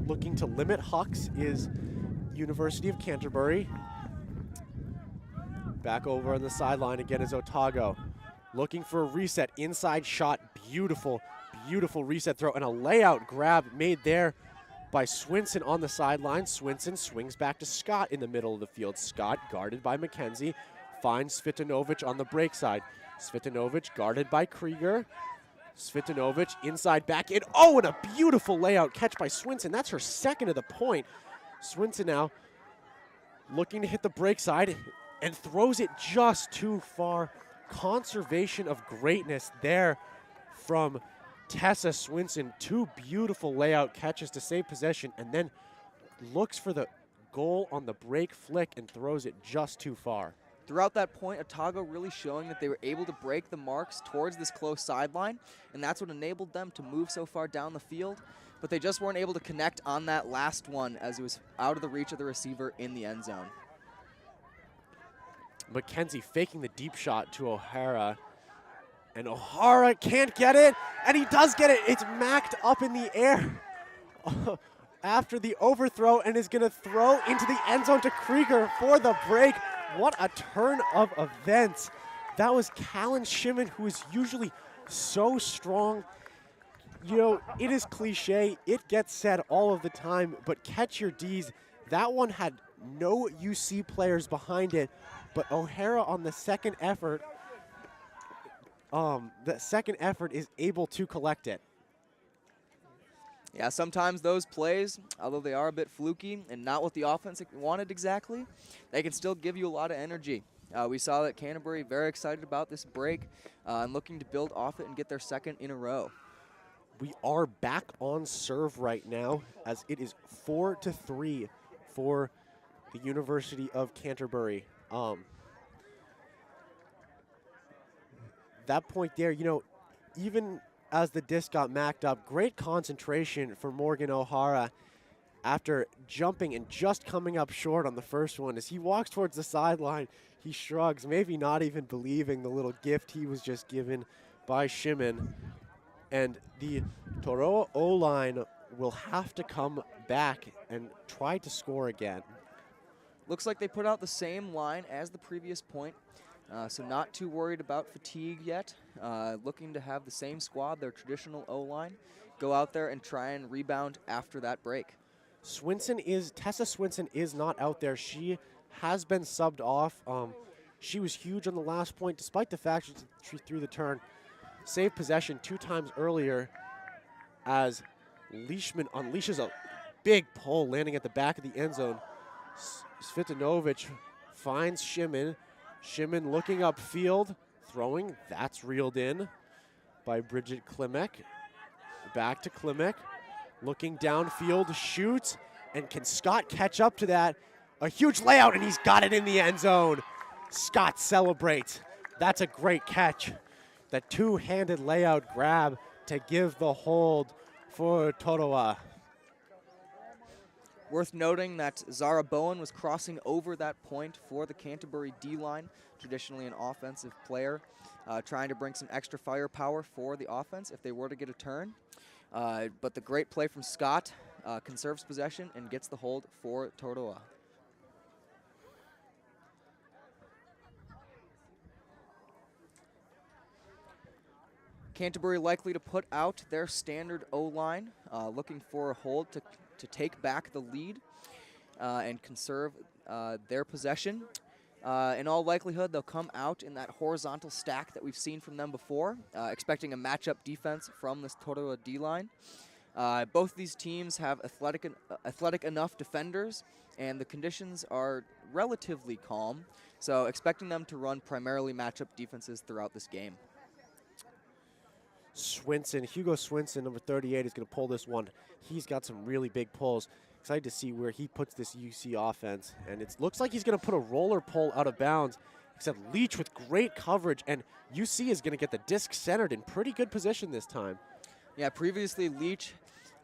Looking to limit Hucks is University of Canterbury. Back over on the sideline again is Otago. Looking for a reset, inside shot, beautiful, beautiful reset throw, and a layout grab made there by Swinson on the sideline. Swinson swings back to Scott in the middle of the field. Scott, guarded by McKenzie, finds Svitanovic on the break side. Svitanovic guarded by Krieger. Svitanovic inside back in. Oh, and a beautiful layout catch by Swinson. That's her second of the point. Swinson now looking to hit the break side and throws it just too far. Conservation of greatness there from Tessa Swinson. Two beautiful layout catches to save possession, and then looks for the goal on the break flick and throws it just too far. Throughout that point, Otago really showing that they were able to break the marks towards this close sideline, and that's what enabled them to move so far down the field, but they just weren't able to connect on that last one as it was out of the reach of the receiver in the end zone. McKenzie faking the deep shot to O'Hara, and O'Hara can't get it, and he does get it. It's macked up in the air after the overthrow and is going to throw into the end zone to Krieger for the break. What a turn of events. That was Callan Shimon, who is usually so strong. You know, it is cliche, it gets said all of the time, but catch your D's. That one had no UC players behind it, but O'Hara on the second effort, is able to collect it. Yeah, sometimes those plays, although they are a bit fluky and not what the offense wanted exactly, they can still give you a lot of energy. We saw that Canterbury very excited about this break and looking to build off it and get their second in a row. We are back on serve right now as it is 4-3 for the University of Canterbury. That point there, you know, even as the disc got macked up, great concentration for Morgan O'Hara after jumping and just coming up short on the first one. As he walks towards the sideline, he shrugs, maybe not even believing the little gift he was just given by Shimon. And the Toroa O-line will have to come back and try to score again. Looks like they put out the same line as the previous point, so not too worried about fatigue yet. Looking to have the same squad, their traditional O-line, go out there and try and rebound after that break. Tessa Swinson is not out there. She has been subbed off. She was huge on the last point, despite the fact she threw the turn. Saved possession 2 times earlier as Leishman unleashes a big pull, landing at the back of the end zone. Svitanovic finds Shimon. Shimon looking upfield, throwing. That's reeled in by Bridget Klimek. Back to Klimek. Looking downfield, shoots, and can Scott catch up to that? A huge layout, and he's got it in the end zone. Scott celebrates. That's a great catch. The two-handed layout grab to give the hold for Toroa. Worth noting that Zara Bowen was crossing over that point for the Canterbury D-line, traditionally an offensive player, trying to bring some extra firepower for the offense if they were to get a turn. But the great play from Scott conserves possession and gets the hold for Toroa. Canterbury likely to put out their standard O-line, looking for a hold to take back the lead and conserve their possession. In all likelihood, they'll come out in that horizontal stack that we've seen from them before, expecting a matchup defense from this Toroa D-line. Both of these teams have athletic enough defenders, and the conditions are relatively calm, so expecting them to run primarily matchup defenses throughout this game. Hugo Swinson, number 38, is going to pull this one. He's got some really big pulls. Excited to see where he puts this UC offense. And it looks like he's going to put a roller pull out of bounds, except Leach with great coverage, and UC is going to get the disc centered in pretty good position this time. Yeah, previously Leach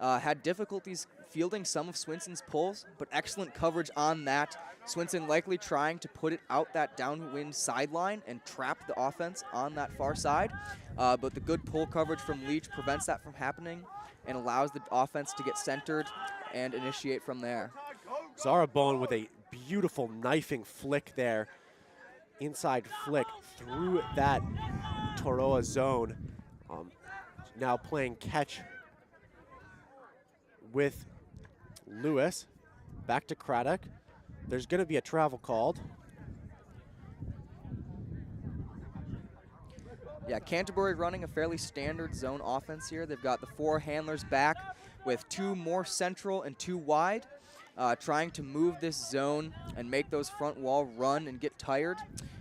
had difficulties fielding some of Swinson's pulls, but excellent coverage on that. Swinson likely trying to put it out that downwind sideline and trap the offense on that far side. But the good pull coverage from Leach prevents that from happening and allows the offense to get centered and initiate from there. Zara Bowen with a beautiful knifing flick there. Inside flick through that Toroa zone. Now playing catch with Lewis. Back to Craddock. There's going to be a travel called. Yeah, Canterbury running a fairly standard zone offense here. They've got the 4 handlers back with 2 more central and 2 wide, trying to move this zone and make those front wall run and get tired,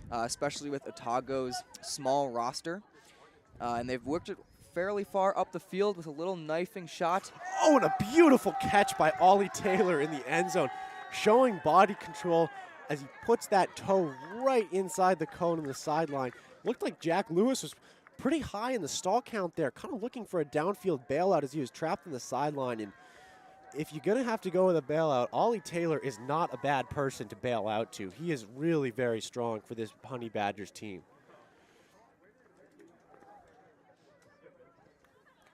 especially with Otago's small roster. And they've worked it fairly far up the field with a little knifing shot. Oh, and a beautiful catch by Ollie Taylor in the end zone, showing body control as he puts that toe right inside the cone on the sideline. Looked like Jack Lewis was pretty high in the stall count there, kind of looking for a downfield bailout as he was trapped in the sideline. And if you're going to have to go with a bailout, Ollie Taylor is not a bad person to bail out to. He is really very strong for this Honey Badgers team.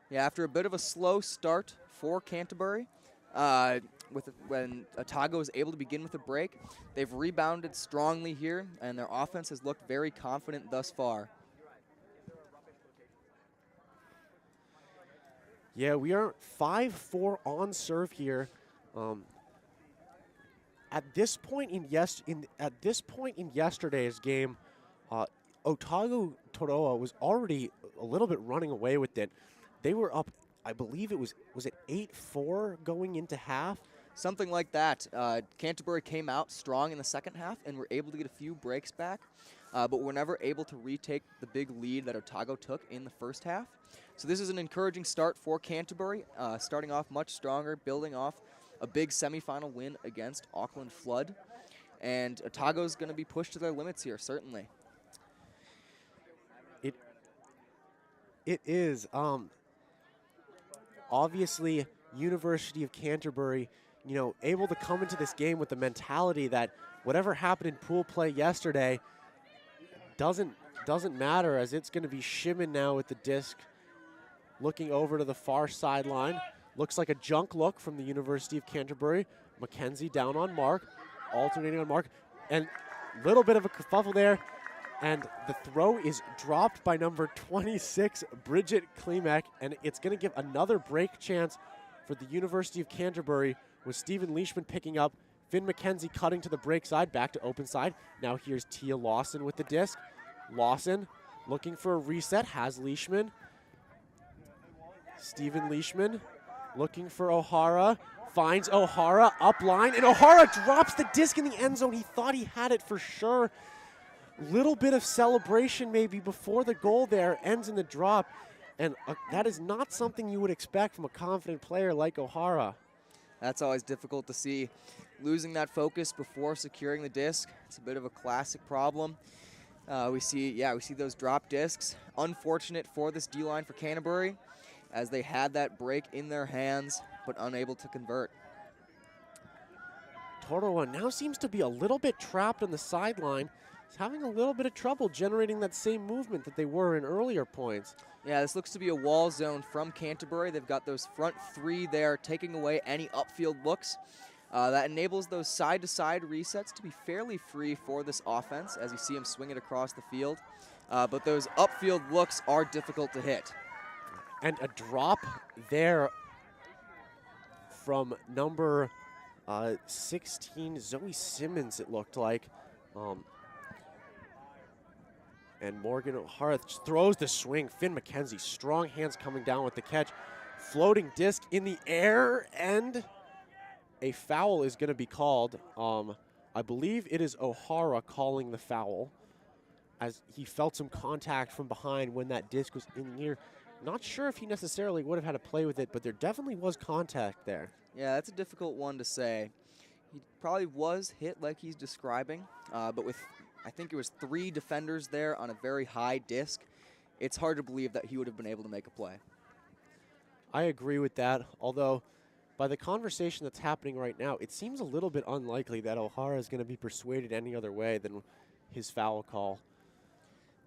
Yeah, after a bit of a slow start for Canterbury, when Otago is able to begin with a break, they've rebounded strongly here, and their offense has looked very confident thus far. Yeah, we are 5-4 on serve here. At this point in yesterday's game, Otago Toroa was already a little bit running away with it. They were up, I believe it was it 8-4 going into half? Something like that. Canterbury came out strong in the second half and were able to get a few breaks back, but were never able to retake the big lead that Otago took in the first half. So this is an encouraging start for Canterbury, starting off much stronger, building off a big semifinal win against Auckland Flood. And Otago's going to be pushed to their limits here, certainly. It is. Obviously, University of Canterbury you know, able to come into this game with the mentality that whatever happened in pool play yesterday doesn't matter, as it's going to be Shimon now with the disc, looking over to the far sideline. Looks like a junk look from the University of Canterbury. Mackenzie down on mark, alternating on mark, and a little bit of a kerfuffle there, and the throw is dropped by number 26, Bridget Klimek, and it's going to give another break chance for the University of Canterbury, with Stephen Leishman picking up, Finn Mackenzie cutting to the break side, back to open side. Now here's Tia Lawson with the disc. Lawson looking for a reset, has Leishman. Stephen Leishman looking for O'Hara, finds O'Hara up line, and O'Hara drops the disc in the end zone. He thought he had it for sure. Little bit of celebration maybe before the goal there, ends in the drop, and that is not something you would expect from a confident player like O'Hara. That's always difficult to see. Losing that focus before securing the disc, it's a bit of a classic problem. We see those drop discs. Unfortunate for this D-line for Canterbury, as they had that break in their hands, but unable to convert. Toroa now seems to be a little bit trapped on the sideline. He's having a little bit of trouble generating that same movement that they were in earlier points. Yeah, this looks to be a wall zone from Canterbury. They've got those front three there, taking away any upfield looks. That enables those side-to-side resets to be fairly free for this offense, as you see him swing it across the field. But those upfield looks are difficult to hit. And a drop there from number 16, Zoe Simmons, it looked like. And Morgan O'Hara throws the swing. Finn Mackenzie, strong hands coming down with the catch. Floating disc in the air, and a foul is going to be called. I believe it is O'Hara calling the foul, as he felt some contact from behind when that disc was in the air. Not sure if he necessarily would have had to play with it, but there definitely was contact there. Yeah, that's a difficult one to say. He probably was hit like he's describing, but with, I think it was 3 defenders there on a very high disc, it's hard to believe that he would have been able to make a play. I agree with that, although by the conversation that's happening right now, it seems a little bit unlikely that O'Hara is going to be persuaded any other way than his foul call.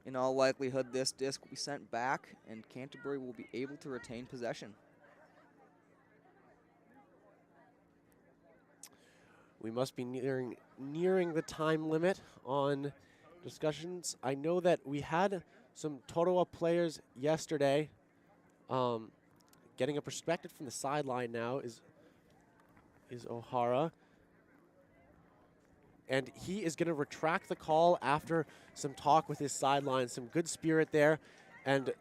In all likelihood, this disc will be sent back, and Canterbury will be able to retain possession. We must be nearing the time limit on discussions. I know that we had some Toroa players yesterday. Getting a perspective from the sideline now is O'Hara. And he is going to retract the call after some talk with his sideline, some good spirit there. And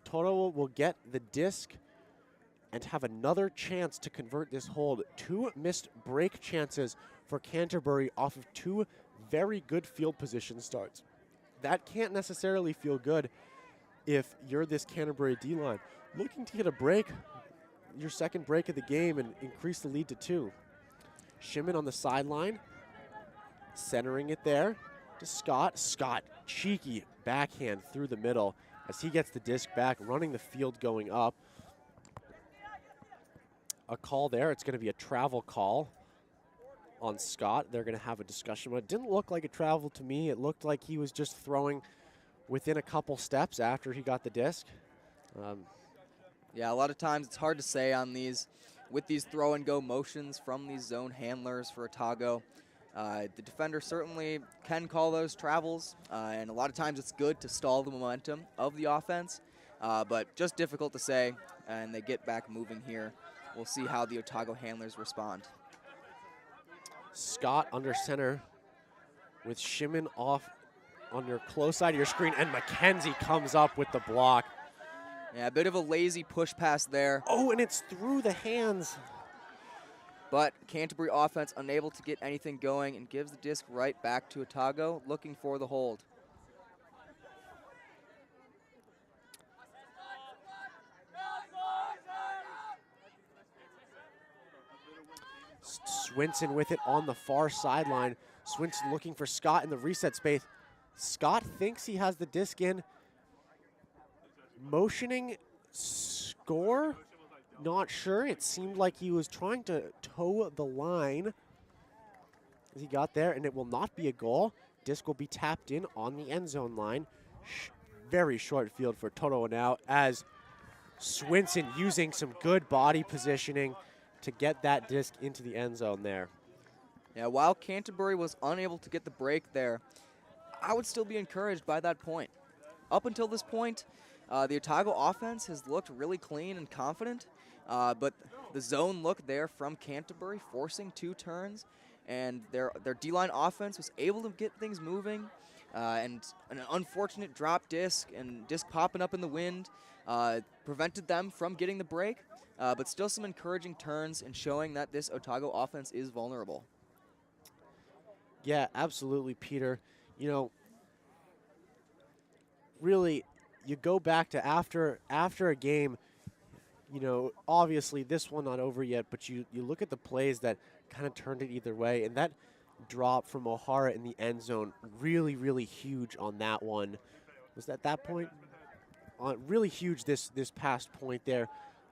Toroa will get the disc and have another chance to convert this hold. 2 missed break chances for Canterbury off of 2 very good field position starts. That can't necessarily feel good if you're this Canterbury D-line. Looking to get a break, your second break of the game, and increase the lead to 2. Shimon on the sideline, centering it there to Scott. Scott, cheeky backhand through the middle as he gets the disc back, running the field going up. A call there. It's going to be a travel call on Scott. They're going to have a discussion. But it didn't look like a travel to me. It looked like he was just throwing within a couple steps after he got the disc. Yeah, a lot of times it's hard to say on these, with these throw-and-go motions from these zone handlers for Otago. The defender certainly can call those travels, and a lot of times it's good to stall the momentum of the offense, but just difficult to say, and they get back moving here. We'll see how the Otago handlers respond. Scott under center with Shimon off on your close side of your screen, and Mackenzie comes up with the block. Yeah, a bit of a lazy push pass there. Oh, and it's through the hands. But Canterbury offense unable to get anything going and gives the disc right back to Otago, looking for the hold. Swinson with it on the far sideline. Swinson looking for Scott in the reset space. Scott thinks he has the disc in. Motioning score. not sure. It seemed like he was trying to toe the line as he got there, and it will not be a goal. Disc will be tapped in on the end zone line. Very short field for Toroa now, as Swinson using some good body positioning to get that disc into the end zone there. Yeah, while Canterbury was unable to get the break there, I would still be encouraged by that point. Up until this point, the Otago offense has looked really clean and confident, but the zone look there from Canterbury, forcing 2 turns, and their D-line offense was able to get things moving, and an unfortunate drop disc and disc popping up in the wind prevented them from getting the break, but still some encouraging turns and showing that this Otago offense is vulnerable. Yeah, absolutely, Peter. You know, really, you go back to after a game, you know, obviously this one not over yet, but you look at the plays that kind of turned it either way, and that drop from O'Hara in the end zone, really, really huge on that one. Was that point? Really huge this past point there.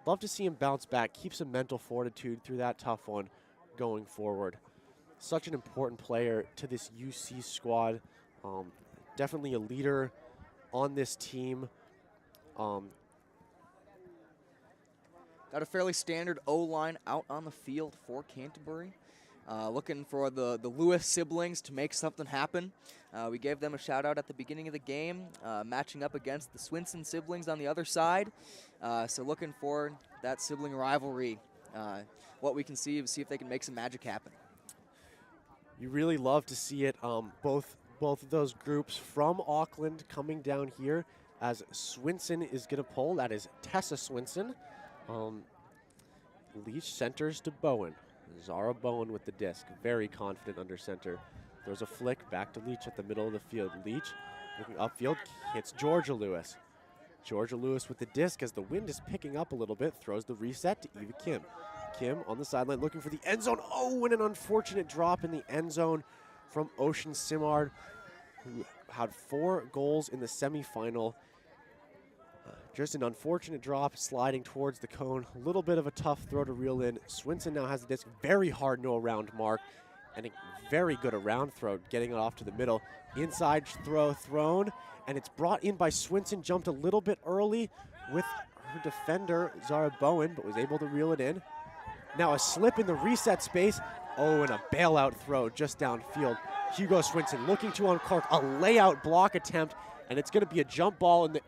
Love to see him bounce back, keep some mental fortitude through that tough one going forward. Such an important player to this UC squad. Definitely a leader on this team. Got a fairly standard O-line out on the field for Canterbury. Looking for the Lewis siblings to make something happen. We gave them a shout out at the beginning of the game, matching up against the Swinson siblings on the other side. So looking for that sibling rivalry. What we can see if they can make some magic happen. You really love to see it. Both of those groups from Auckland coming down here, as Swinson is going to pull. That is Tessa Swinson. Leach centers to Bowen. Zara Bowen with the disc. Very confident under center. Throws a flick back to Leach at the middle of the field. Leach looking upfield, hits Georgia Lewis. Georgia Lewis with the disc as the wind is picking up a little bit. Throws the reset to Eva Kim. Kim on the sideline looking for the end zone. Oh, and an unfortunate drop in the end zone from Ocean Simard, who had 4 goals in the semifinal. Just an unfortunate drop, sliding towards the cone. A little bit of a tough throw to reel in. Swinson now has the disc. Very hard no around mark, and a very good around throw, getting it off to the middle. Inside throw thrown, and it's brought in by Swinson. Jumped a little bit early with her defender, Zara Bowen, but was able to reel it in. Now a slip in the reset space. Oh, and a bailout throw just downfield. Hugo Swinson looking to unclark a layout block attempt, and it's going to be a jump ball in the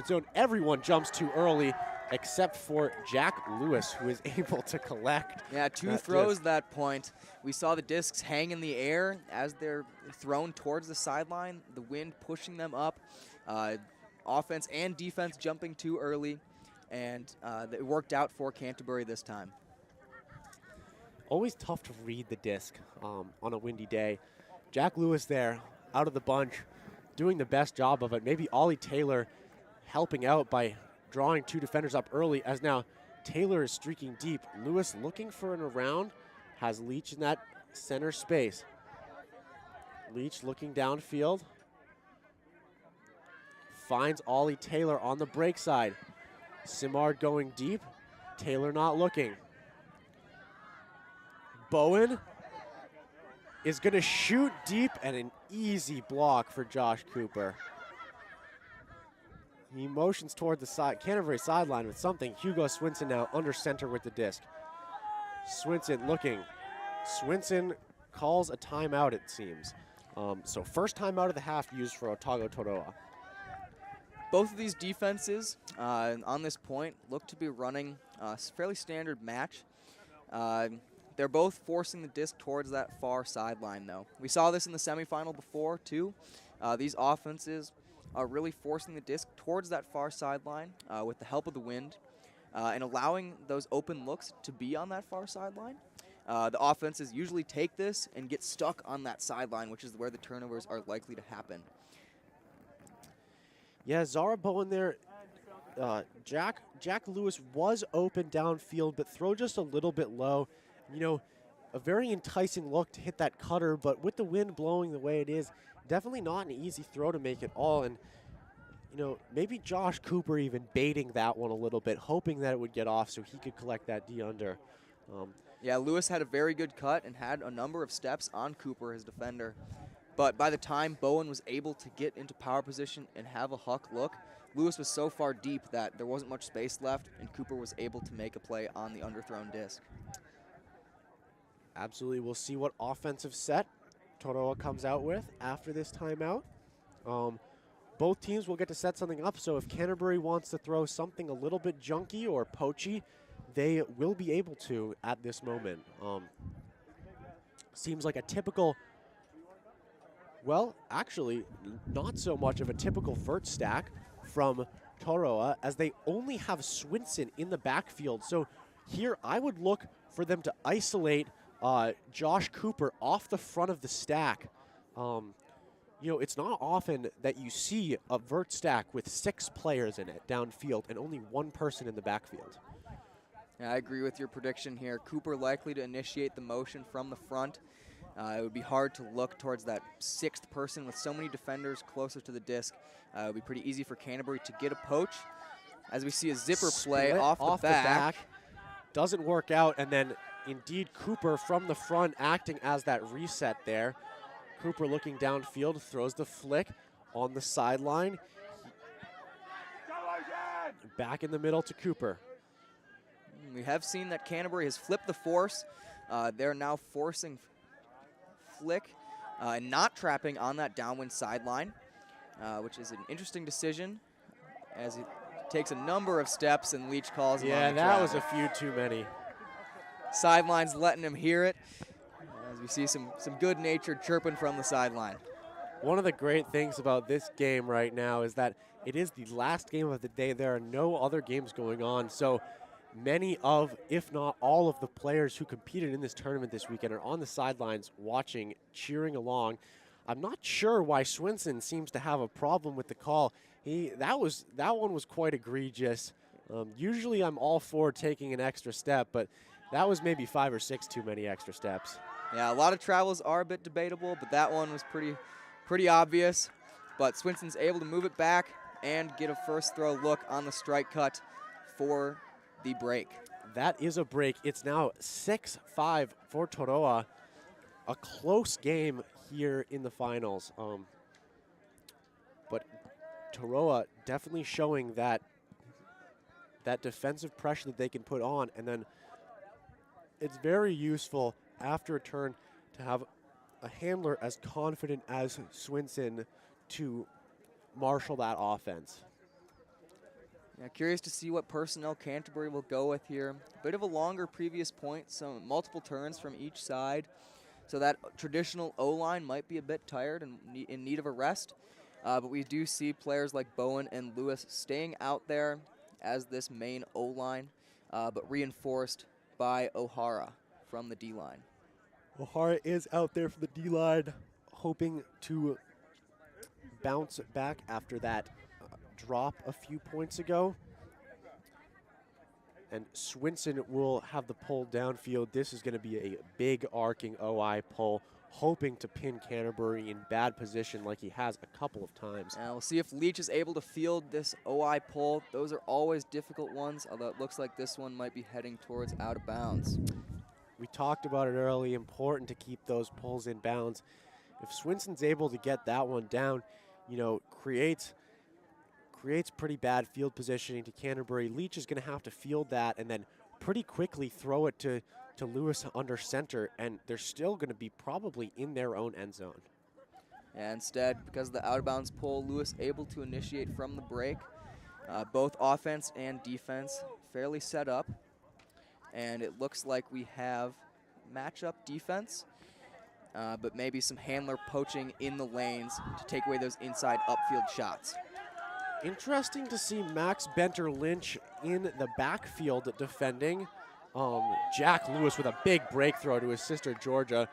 zone. Everyone jumps too early except for Jack Lewis, who is able to collect. Yeah, 2 throws that point. We saw the discs hang in the air as they're thrown towards the sideline, the wind pushing them up, offense and defense jumping too early, and it worked out for Canterbury this time. Always tough to read the disc on a windy day. Jack Lewis there, out of the bunch, doing the best job of it. Maybe Ollie Taylor helping out by drawing 2 defenders up early, as now Taylor is streaking deep. Lewis looking for an around, has Leach in that center space. Leach looking downfield. Finds Ollie Taylor on the break side. Simard going deep, Taylor not looking. Bowen is going to shoot deep, and an easy block for Josh Cooper. He motions toward the Canterbury sideline with something. Hugo Swinson now under center with the disc. Swinson looking. Swinson calls a timeout, it seems. So first timeout of the half used for Otago Toroa. Both of these defenses on this point look to be running a fairly standard match. They're both forcing the disc towards that far sideline, though. We saw this in the semifinal before, too. These offenses are really forcing the disc towards that far sideline with the help of the wind and allowing those open looks to be on that far sideline. The offenses usually take this and get stuck on that sideline, which is where the turnovers are likely to happen. Yeah, Zara Bowen there. Jack Lewis was open downfield, but throw just a little bit low. You know, a very enticing look to hit that cutter, but with the wind blowing the way it is, definitely not an easy throw to make at all. And maybe Josh Cooper even baiting that one a little bit, hoping that it would get off so he could collect that D under. Yeah, Lewis had a very good cut and had a number of steps on Cooper, his defender. But by the time Bowen was able to get into power position and have a huck look, Lewis was so far deep that there wasn't much space left, and Cooper was able to make a play on the underthrown disc. Absolutely. We'll see what offensive set Toroa comes out with after this timeout. Both teams will get to set something up, so if Canterbury wants to throw something a little bit junky or poachy, they will be able to at this moment. Seems like a typical, well, actually, not so much of a typical vert stack from Toroa, as they only have Swinson in the backfield. So here I would look for them to isolate Josh Cooper off the front of the stack. It's not often that you see a vert stack with 6 players in it downfield and only 1 person in the backfield. Yeah, I agree with your prediction here. Cooper likely to initiate the motion from the front. It would be hard to look towards that 6th person with so many defenders closer to the disc. It would be pretty easy for Canterbury to get a poach. As we see a zipper play off the back. Doesn't work out, and then indeed Cooper from the front acting as that reset there. Cooper looking downfield, throws the flick on the sideline. Back in the middle to Cooper. We have seen that Canterbury has flipped the force. They're now forcing flick and not trapping on that downwind sideline, which is an interesting decision as it takes a number of steps and Leach calls him on the that trap. was a few too many. Sideline's letting him hear it as we see some good-natured chirping from the sideline. One of the great things about this game right now is that it is the last game of the day. There are no other games going on, so many of, if not all of the players who competed in this tournament this weekend are on the sidelines watching, cheering along. I'm not sure why Swinson seems to have a problem with the call. That one was quite egregious. Usually I'm all for taking an extra step, but that was maybe 5 or 6 too many extra steps. Yeah, a lot of travels are a bit debatable, but that one was pretty obvious. But Swinson's able to move it back and get a first throw look on the strike cut for the break. That is a break. It's now 6-5 for Toroa. A close game here in the finals. But Toroa definitely showing that defensive pressure that they can put on, and then it's very useful after a turn to have a handler as confident as Swinson to marshal that offense. Yeah, curious to see what personnel Canterbury will go with here. A bit of a longer previous point, some multiple turns from each side. So that traditional O-line might be a bit tired and in need of a rest. But we do see players like Bowen and Lewis staying out there as this main O-line, but reinforced by O'Hara from the D-line. O'Hara is out there for the D-line, hoping to bounce back after that drop a few points ago. And Swinson will have the pull downfield. This is going to be a big arcing OI pull, hoping to pin Canterbury in bad position like he has a couple of times. And we'll see if Leach is able to field this OI pull. Those are always difficult ones, although it looks like this one might be heading towards out of bounds. We talked about it early, important to keep those pulls in bounds. If Swinson's able to get that one down, creates pretty bad field positioning to Canterbury. Leach is going to have to field that and then pretty quickly throw it to Lewis under center, and they're still going to be probably in their own end zone. And instead, because of the out-of-bounds pull, Lewis able to initiate from the break. Both offense and defense fairly set up. And it looks like we have matchup defense, but maybe some handler poaching in the lanes to take away those inside upfield shots. Interesting to see Max Benter-Lynch in the backfield defending. Jack Lewis with a big break throw to his sister Georgia.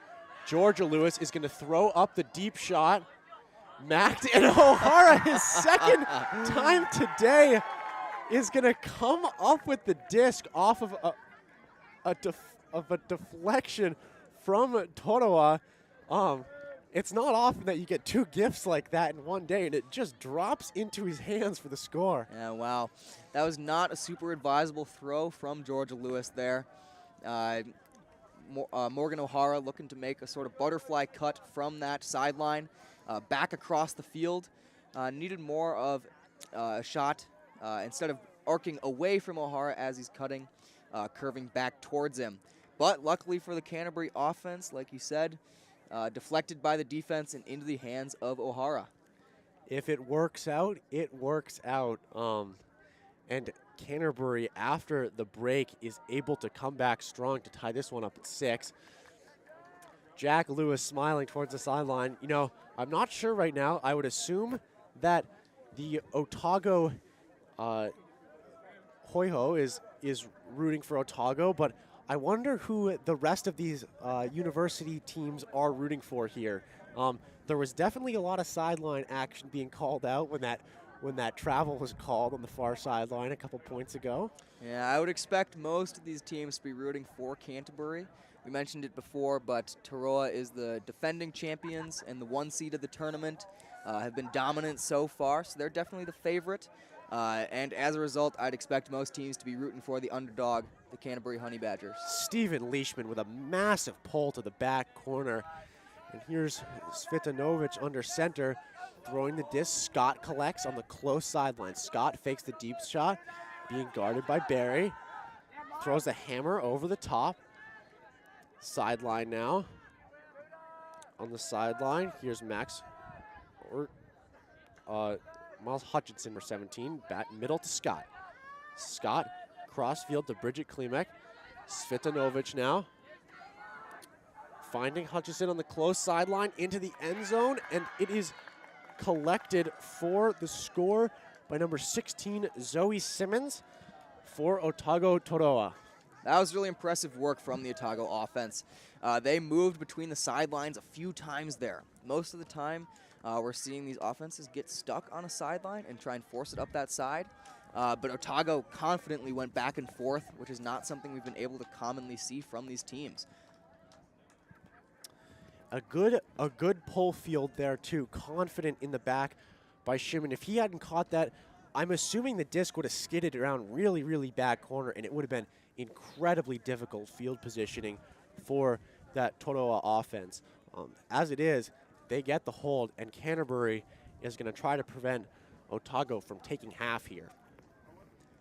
Georgia Lewis is going to throw up the deep shot. Max and O'Hara, his second time today, is going to come up with the disc off of a deflection from Toroa. It's not often that you get two gifts like that in one day, and it just drops into his hands for the score. Yeah, wow. That was not a super advisable throw from Georgia Lewis there. Morgan O'Hara looking to make a sort of butterfly cut from that sideline back across the field. Needed more of a shot instead of arcing away from O'Hara as he's cutting, curving back towards him. But luckily for the Canterbury offense, like you said, deflected by the defense and into the hands of O'Hara. If it works out, it works out. And Canterbury, after the break, is able to come back strong to tie this one up at 6. Jack Lewis smiling towards the sideline. You know, I'm not sure right now. I would assume that the Otago Hoiho is rooting for Otago, but I wonder who the rest of these university teams are rooting for here. There was definitely a lot of sideline action being called out when that travel was called on the far sideline a couple points ago. Yeah, I would expect most of these teams to be rooting for Canterbury. We mentioned it before, but Toroa is the defending champions and the 1 seed of the tournament, have been dominant so far, so they're definitely the favorite. And as a result, I'd expect most teams to be rooting for the underdog, the Canterbury Honey Badgers. Stephen Leishman with a massive pull to the back corner. And here's Svitanovic under center, throwing the disc. Scott collects on the close sideline. Scott fakes the deep shot, being guarded by Barry. Throws the hammer over the top. Sideline now. On the sideline, here's Max, Miles Hutchinson, number 17, back middle to Scott. Scott, cross field to Bridget Klimek. Svitanovic now. Finding Hutchinson on the close sideline into the end zone, and it is collected for the score by number 16, Zoe Simmons, for Otago Toroa. That was really impressive work from the Otago offense. They moved between the sidelines a few times there. Most of the time, we're seeing these offenses get stuck on a sideline and try and force it up that side. But Otago confidently went back and forth, which is not something we've been able to commonly see from these teams. A good pull field there too, confident in the back by Shimon. If he hadn't caught that, I'm assuming the disc would have skidded around really, really back corner, and it would have been incredibly difficult field positioning for that Toroa offense. As it is, they get the hold, and Canterbury is going to try to prevent Otago from taking half here.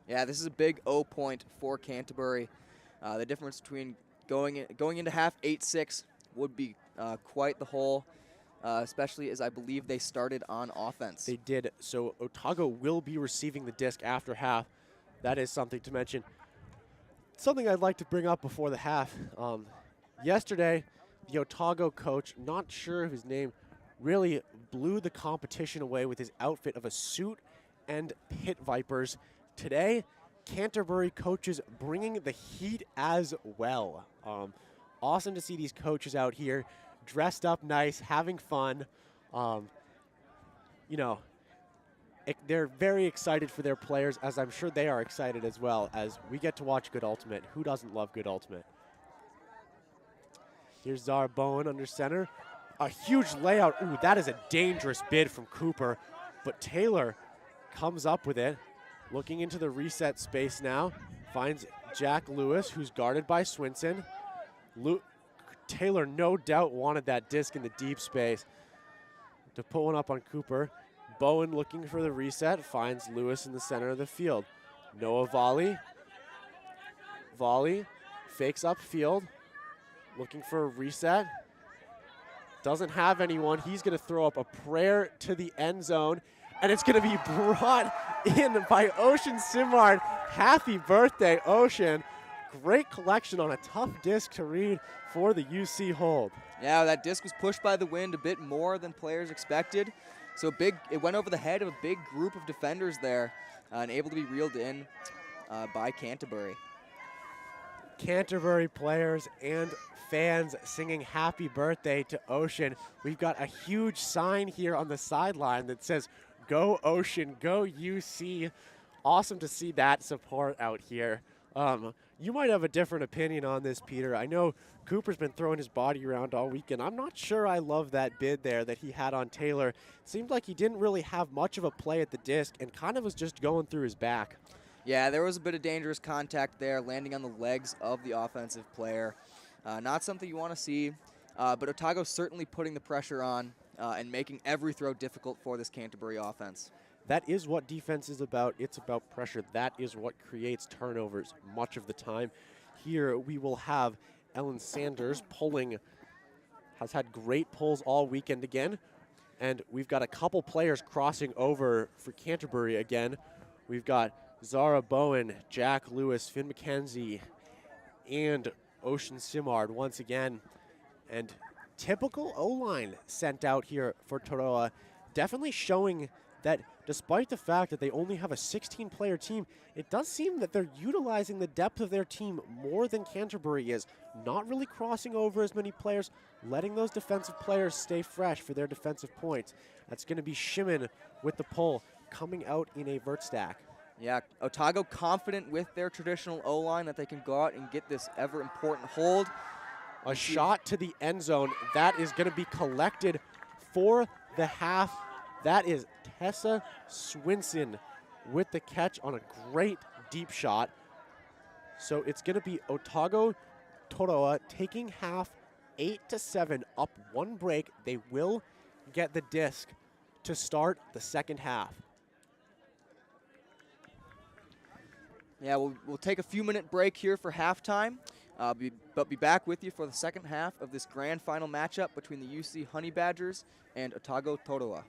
Yeah, this is a big O point for Canterbury. The difference between going into half 8-6 would be quite the hole, especially as I believe they started on offense. They did. So Otago will be receiving the disc after half. That is something to mention. Something I'd like to bring up before the half. Yesterday, the Otago coach, not sure of his name, really blew the competition away with his outfit of a suit and pit vipers. Today, Canterbury coaches bringing the heat as well. Awesome to see these coaches out here dressed up nice, having fun. You know, they're very excited for their players, as I'm sure they are excited as well, as we get to watch good ultimate. Who doesn't love good ultimate? Here's Zara Bowen under center. A huge layout. Ooh, that is a dangerous bid from Cooper, but Taylor comes up with it. Looking into the reset space now. Finds Jack Lewis, who's guarded by Swinson. Taylor no doubt wanted that disc in the deep space to put one up on Cooper. Bowen looking for the reset, finds Lewis in the center of the field. Noah volley. Volley, fakes upfield, looking for a reset. Doesn't have anyone. He's going to throw up a prayer to the end zone, and it's going to be brought in by Ocean Simard. Happy birthday, Ocean. Great collection on a tough disc to read for the UC hold. Yeah, that disc was pushed by the wind a bit more than players expected. So it went over the head of a big group of defenders there and able to be reeled in by Canterbury. Canterbury players and fans singing happy birthday to Ocean. We've got a huge sign here on the sideline that says, "Go Ocean, go UC." Awesome to see that support out here. You might have a different opinion on this, Peter. I know Cooper's been throwing his body around all weekend. I'm not sure I love that bid there that he had on Taylor. It seemed like he didn't really have much of a play at the disc and kind of was just going through his back. Yeah, there was a bit of dangerous contact there, landing on the legs of the offensive player. Not something you want to see, but Otago's certainly putting the pressure on and making every throw difficult for this Canterbury offense. That is what defense is about. It's about pressure. That is what creates turnovers much of the time. Here we will have Ellen Sanders pulling, has had great pulls all weekend again. And we've got a couple players crossing over for Canterbury again. We've got Zara Bowen, Jack Lewis, Finn McKenzie, and Ocean Simard once again. And typical O-line sent out here for Toroa, definitely showing that despite the fact that they only have a 16-player team, it does seem that they're utilizing the depth of their team more than Canterbury is. Not really crossing over as many players, letting those defensive players stay fresh for their defensive points. That's going to be Shimon with the pull, coming out in a vert stack. Yeah, Otago confident with their traditional O-line that they can go out and get this ever-important hold. A shot to the end zone. That is going to be collected for the half. That is Tessa Swinson with the catch on a great deep shot. So it's going to be Otago Toroa taking half 8-7, up one break. They will get the disc to start the second half. Yeah, we'll take a few-minute break here for halftime, but be back with you for the second half of this grand final matchup between the UC Honey Badgers and Otago Toroa.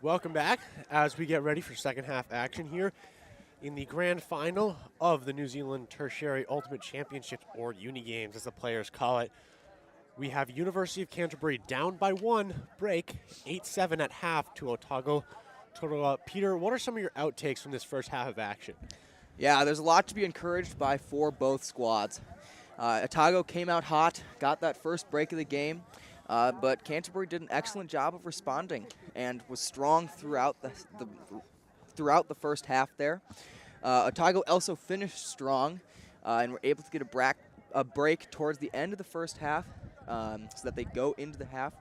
Welcome back as we get ready for second half action here in the grand final of the New Zealand Tertiary Ultimate Championships, or Uni Games as the players call it. We have University of Canterbury down by 1 break, 8-7 at half to Otago Toroa. Peter, what are some of your outtakes from this first half of action? Yeah, there's a lot to be encouraged by for both squads. Otago came out hot, got that first break of the game, but Canterbury did an excellent job of responding and was strong throughout the first half there. Otago also finished strong and were able to get a break towards the end of the first half, so that they go into the half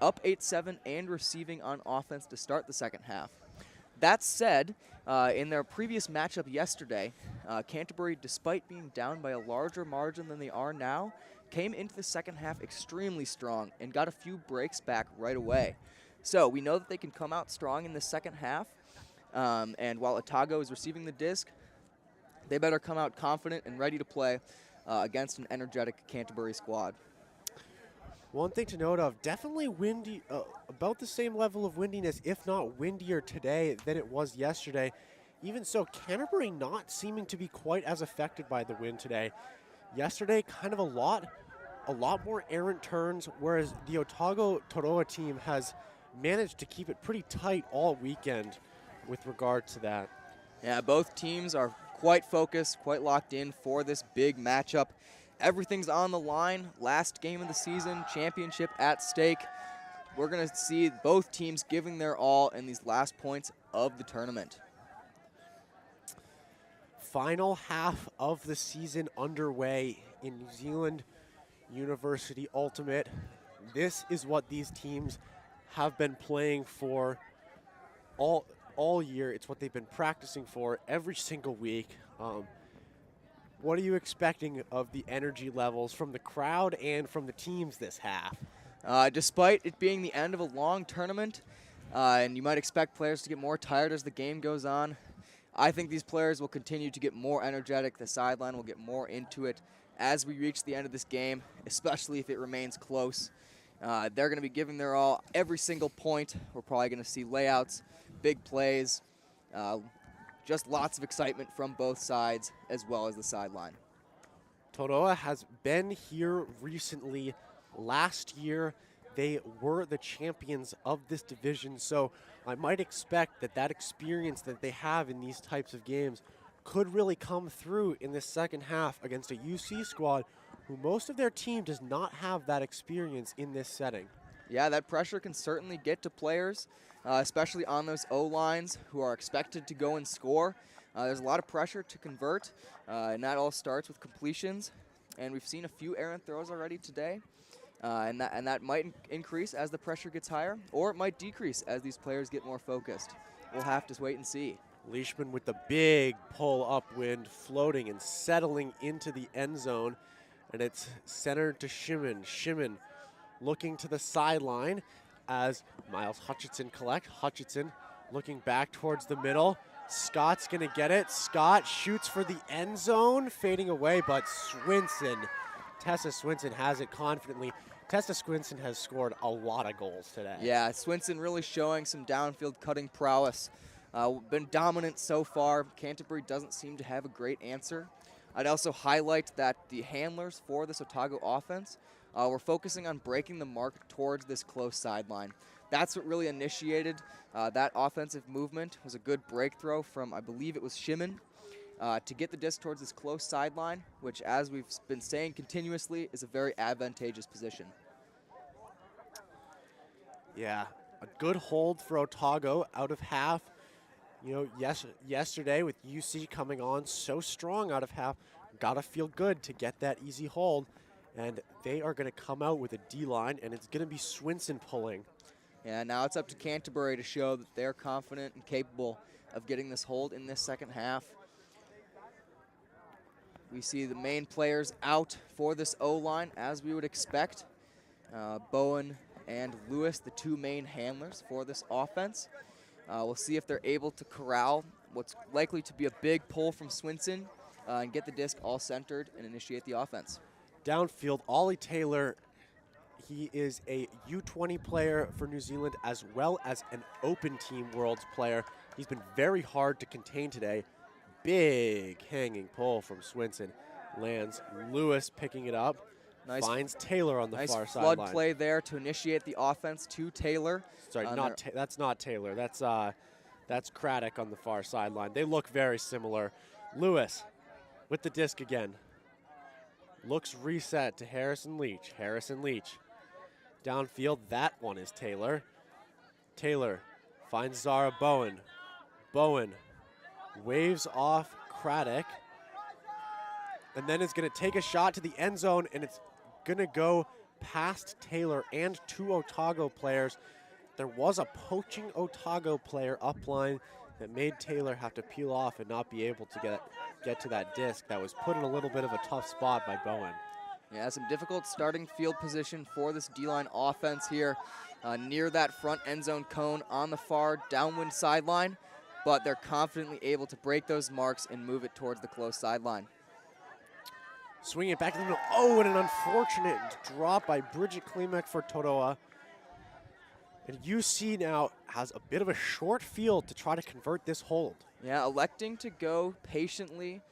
up 8-7 and receiving on offense to start the second half. That said, in their previous matchup yesterday, Canterbury, despite being down by a larger margin than they are now, came into the second half extremely strong and got a few breaks back right away. So we know that they can come out strong in the second half, and while Otago is receiving the disc, they better come out confident and ready to play against an energetic Canterbury squad. One thing to note of, definitely windy, about the same level of windiness, if not windier today than it was yesterday. Even so, Canterbury not seeming to be quite as affected by the wind today. Yesterday, kind of a lot more errant turns, whereas the Otago Toroa team has managed to keep it pretty tight all weekend with regard to that. Yeah, both teams are quite focused, quite locked in for this big matchup. Everything's on the line. Last game of the season, championship at stake. We're going to see both teams giving their all in these last points of the tournament. Final half of the season underway in New Zealand University Ultimate. This is what these teams have been playing for all year. It's what they've been practicing for every single week. What are you expecting of the energy levels from the crowd and from the teams this half? Despite it being the end of a long tournament, and you might expect players to get more tired as the game goes on, I think these players will continue to get more energetic. The sideline will get more into it as we reach the end of this game, especially if it remains close. They're going to be giving their all every single point. We're probably going to see layouts, big plays, just lots of excitement from both sides as well as the sideline. Toroa has been here recently. Last year, they were the champions of this division, so I might expect that experience that they have in these types of games could really come through in the second half against a UC squad who most of their team does not have that experience in this setting. Yeah, that pressure can certainly get to players, especially on those O-lines who are expected to go and score. There's a lot of pressure to convert, and that all starts with completions. And we've seen a few errant throws already today, and that might increase as the pressure gets higher, or it might decrease as these players get more focused. We'll have to wait and see. Leishman with the big pull upwind, floating and settling into the end zone, and it's centered to Shimon. Shimon looking to the sideline as Miles Hutchinson collect. Hutchinson looking back towards the middle. Scott's going to get it. Scott shoots for the end zone, fading away, but Tessa Swinson has it confidently. Tessa Swinson has scored a lot of goals today. Yeah, Swinson really showing some downfield cutting prowess. Been dominant so far. Canterbury doesn't seem to have a great answer. I'd also highlight that the handlers for this Otago offense were focusing on breaking the mark towards this close sideline. That's what really initiated that offensive movement. Was a good break throw from, I believe it was Shimon, to get the disc towards this close sideline, which, as we've been saying continuously, is a very advantageous position. Yeah, a good hold for Otago out of half. You know, yesterday with UC coming on so strong out of half, gotta feel good to get that easy hold. And they are going to come out with a D-line, and it's going to be Swinson pulling. Yeah, now it's up to Canterbury to show that they're confident and capable of getting this hold in this second half. We see the main players out for this O-line, as we would expect. Bowen and Lewis, the two main handlers for this offense. We'll see if they're able to corral what's likely to be a big pull from Swinson and get the disc all centered and initiate the offense. Downfield, Ollie Taylor He is a U20 player for New Zealand as well as an Open Team Worlds player. He's been very hard to contain today. Big hanging pull from Swinson. Lands. Lewis picking it up. Nice. Finds Taylor on the far nice sideline. flood play there to initiate the offense to Taylor. Sorry, that's not Taylor. That's Craddock on the far sideline. They look very similar. Lewis with the disc again. Looks reset to Harrison Leach. Harrison Leach. Downfield, that one is Taylor. Taylor finds Zara Bowen. Bowen waves off Craddock. And then is going to take a shot to the end zone, and it's going to go past Taylor and 2 Otago players. There was a poaching Otago player upline that made Taylor have to peel off and not be able to get to that disc. That was put in a little bit of a tough spot by Bowen. Yeah, some difficult starting field position for this D-line offense here near that front end zone cone on the far downwind sideline, but they're confidently able to break those marks and move it towards the close sideline. Swinging it back to the middle. Oh, and an unfortunate drop by Bridget Klimek for Toroa. And UC now has a bit of a short field to try to convert this hold. Yeah, electing to go patiently.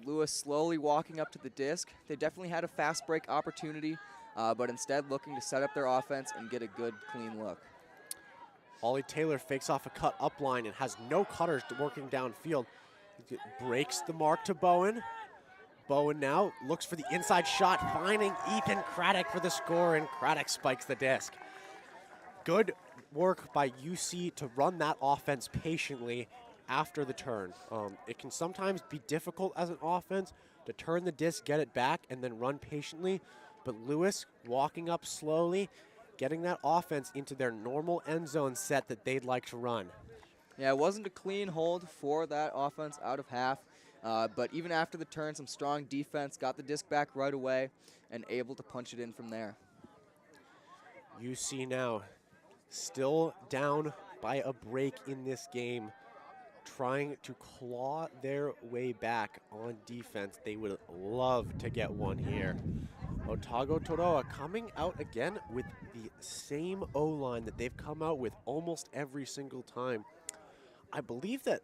Lewis slowly walking up to the disc. They definitely had a fast break opportunity, but instead looking to set up their offense and get a good, clean look. Ollie Taylor fakes off a cut up line and has no cutters working downfield. He breaks the mark to Bowen. Bowen now looks for the inside shot, finding Ethan Craddock for the score, and Craddock spikes the disc. Good work by UC to run that offense patiently after the turn. It can sometimes be difficult as an offense to turn the disc, get it back, and then run patiently. But Lewis walking up slowly, getting that offense into their normal end zone set that they'd like to run. Yeah, it wasn't a clean hold for that offense out of half. But even after the turn, some strong defense, got the disc back right away, and able to punch it in from there. UC now still down by a break in this game, trying to claw their way back on defense. They would love to get one here. Otago Toroa coming out again with the same O-line that they've come out with almost every single time. I believe that,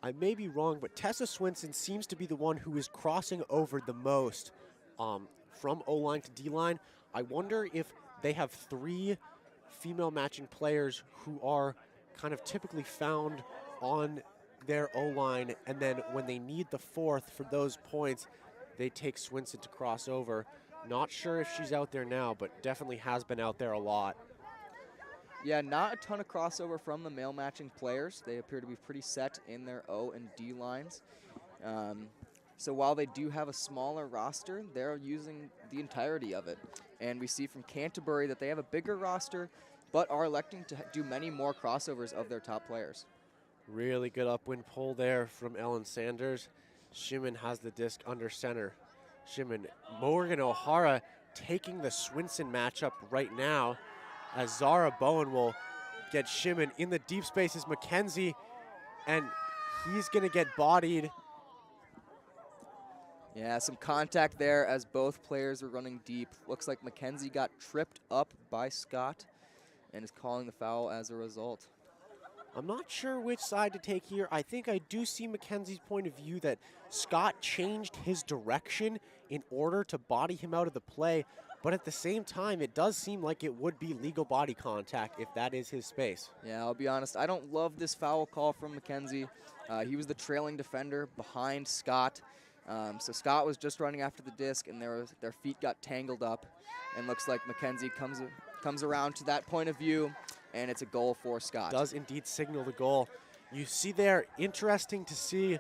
I may be wrong, but Tessa Swinson seems to be the one who is crossing over the most from O-line to D-line. I wonder if they have 3 female matching players who are kind of typically found on their O-line, and then when they need the 4th for those points, they take Swinson to cross over. Not sure if she's out there now, but definitely has been out there a lot. Yeah, not a ton of crossover from the male matching players. They appear to be pretty set in their O and D lines. So while they do have a smaller roster, they're using the entirety of it. And we see from Canterbury that they have a bigger roster, but are electing to do many more crossovers of their top players. Really good upwind pull there from Ellen Sanders. Shimon has the disc under center. Shimon, Morgan O'Hara taking the Swinson matchup right now, as Zara Bowen will get Shimon in the deep spaces. McKenzie, and he's going to get bodied. Yeah, some contact there as both players were running deep. Looks like McKenzie got tripped up by Scott and is calling the foul as a result. I'm not sure which side to take here. I think I do see Mackenzie's point of view that Scott changed his direction in order to body him out of the play, but at the same time, it does seem like it would be legal body contact if that is his space. Yeah, I'll be honest, I don't love this foul call from McKenzie. He was the trailing defender behind Scott. So Scott was just running after the disc, and their feet got tangled up, and looks like McKenzie comes around to that point of view, and it's a goal for Scott. Does indeed signal the goal. You see there, interesting to see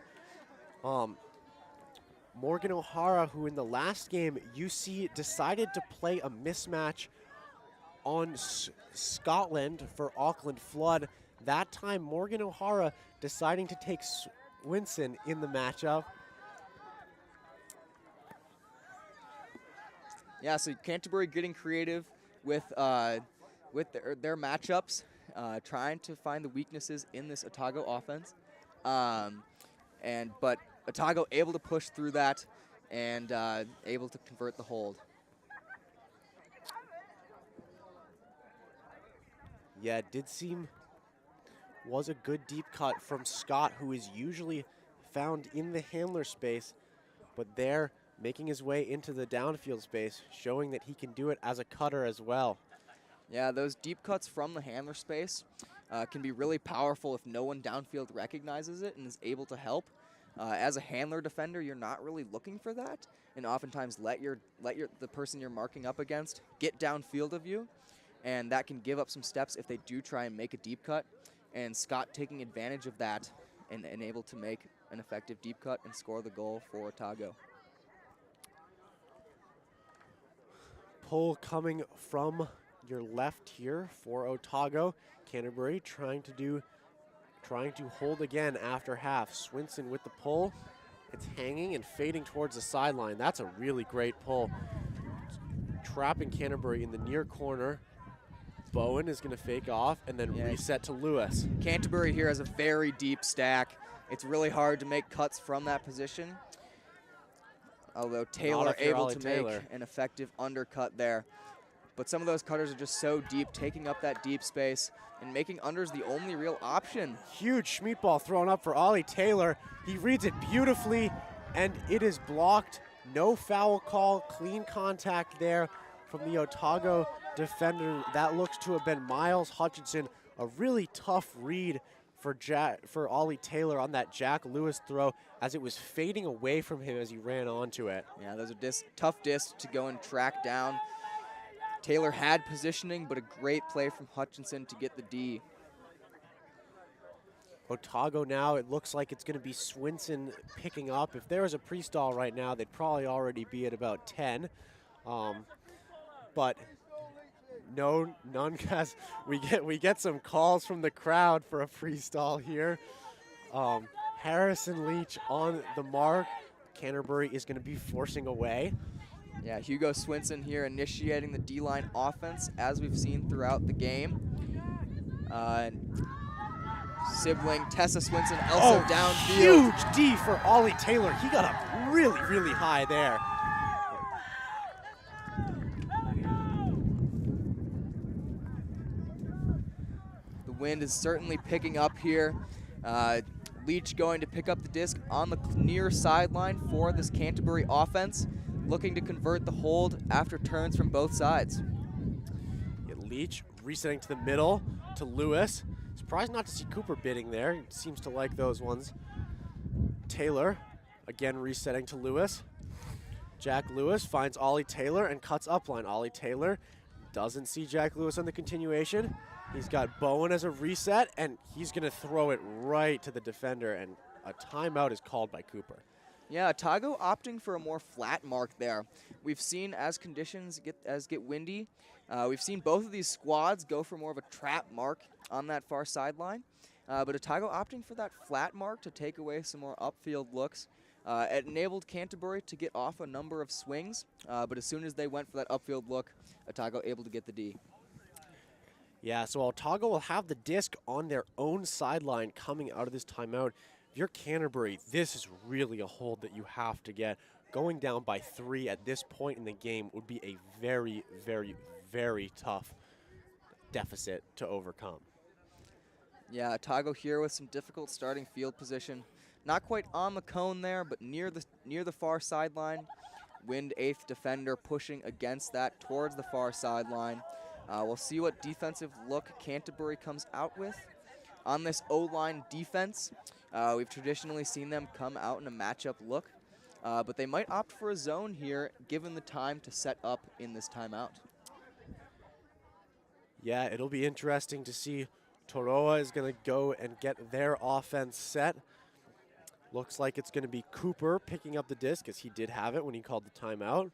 Morgan O'Hara, who in the last game, UC decided to play a mismatch on Scotland for Auckland Flood. That time, Morgan O'Hara deciding to take Swinson in the matchup. Yeah, so Canterbury getting creative with their matchups, trying to find the weaknesses in this Otago offense. But Otago able to push through that and able to convert the hold. Yeah, it did seem was a good deep cut from Scott, who is usually found in the handler space, but there making his way into the downfield space, showing that he can do it as a cutter as well. Yeah, those deep cuts from the handler space can be really powerful if no one downfield recognizes it and is able to help. As a handler defender, you're not really looking for that, and oftentimes let the person you're marking up against get downfield of you, and that can give up some steps if they do try and make a deep cut. And Scott taking advantage of that and able to make an effective deep cut and score the goal for Otago. Pull coming from your left here for Otago. Canterbury trying to hold again after half. Swinson with the pull. It's hanging and fading towards the sideline. That's a really great pull. Trapping Canterbury in the near corner. Bowen is going to fake off and then reset to Lewis. Canterbury here has a very deep stack. It's really hard to make cuts from that position. Although Taylor able to make an effective undercut there. But some of those cutters are just so deep, taking up that deep space and making unders the only real option. Huge Schmidt ball thrown up for Ollie Taylor. He reads it beautifully, and it is blocked. No foul call, clean contact there from the Otago defender. That looks to have been Miles Hutchinson. A really tough read for Ollie Taylor on that Jack Lewis throw as it was fading away from him as he ran onto it. Yeah, those are tough discs to go and track down. Taylor had positioning, but a great play from Hutchinson to get the D. Otago now, it looks like it's going to be Swinson picking up. If there was a pre-stall right now, they'd probably already be at about 10. But no, none, guys. We get some calls from the crowd for a freestall here. Harrison Leach on the mark. Canterbury is going to be forcing away. Yeah, Hugo Swinson here initiating the D-line offense as we've seen throughout the game. Sibling Tessa Swinson also downfield. Huge D for Ollie Taylor. He got up really, really high there. The wind is certainly picking up here. Leach going to pick up the disc on the near sideline for this Canterbury offense, looking to convert the hold after turns from both sides. Yeah, Leach resetting to the middle to Lewis. Surprised not to see Cooper bidding there. He seems to like those ones. Taylor again resetting to Lewis. Jack Lewis finds Ollie Taylor and cuts upline. Ollie Taylor doesn't see Jack Lewis on the continuation. He's got Bowen as a reset, and he's going to throw it right to the defender, and a timeout is called by Cooper. Yeah, Otago opting for a more flat mark there. We've seen as conditions get windy, we've seen both of these squads go for more of a trap mark on that far sideline. But Otago opting for that flat mark to take away some more upfield looks. It enabled Canterbury to get off a number of swings, but as soon as they went for that upfield look, Otago able to get the D. Yeah, so Otago will have the disc on their own sideline coming out of this timeout. If you're Canterbury, this is really a hold that you have to get. Going down by 3 at this point in the game would be a very, very, very tough deficit to overcome. Yeah, Otago here with some difficult starting field position. Not quite on the cone there, but near the far sideline. Wind 8th defender pushing against that towards the far sideline. We'll see what defensive look Canterbury comes out with. On this O-line defense, we've traditionally seen them come out in a matchup look, but they might opt for a zone here given the time to set up in this timeout. Yeah, it'll be interesting to see. Toroa is going to go and get their offense set. Looks like it's going to be Cooper picking up the disc, as he did have it when he called the timeout.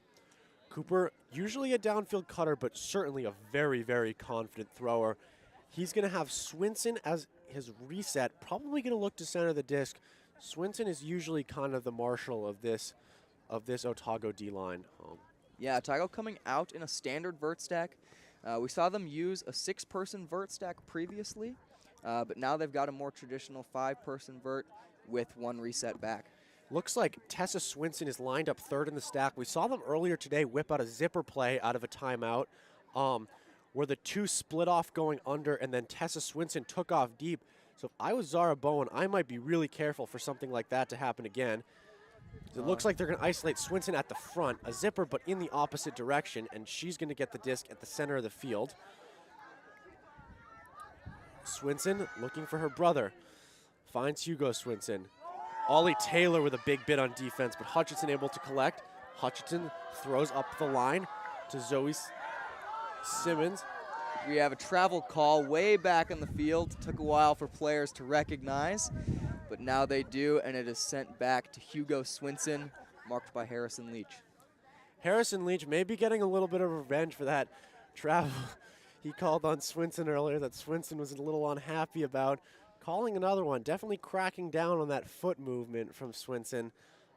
Cooper, usually a downfield cutter, but certainly a very, very confident thrower. He's going to have Swinson as his reset, probably going to look to center the disc. Swinson is usually kind of the marshal of this Otago D-line. Yeah, Otago coming out in a standard vert stack. We saw them use a 6-person vert stack previously, but now they've got a more traditional 5-person vert with 1 reset back. Looks like Tessa Swinson is lined up 3rd in the stack. We saw them earlier today whip out a zipper play out of a timeout. where the two split off going under, and then Tessa Swinson took off deep. So if I was Zara Bowen, I might be really careful for something like that to happen again. It looks like they're going to isolate Swinson at the front, a zipper, but in the opposite direction, and she's going to get the disc at the center of the field. Swinson looking for her brother. Finds Hugo Swinson. Ollie Taylor with a big bit on defense, but Hutchinson able to collect. Hutchinson throws up the line to Zoe Simmons. We have a travel call way back in the field. Took a while for players to recognize, but now they do, and it is sent back to Hugo Swinson, marked by Harrison Leach. Harrison Leach may be getting a little bit of revenge for that travel he called on Swinson earlier that Swinson was a little unhappy about. Calling another one, definitely cracking down on that foot movement from Swinson.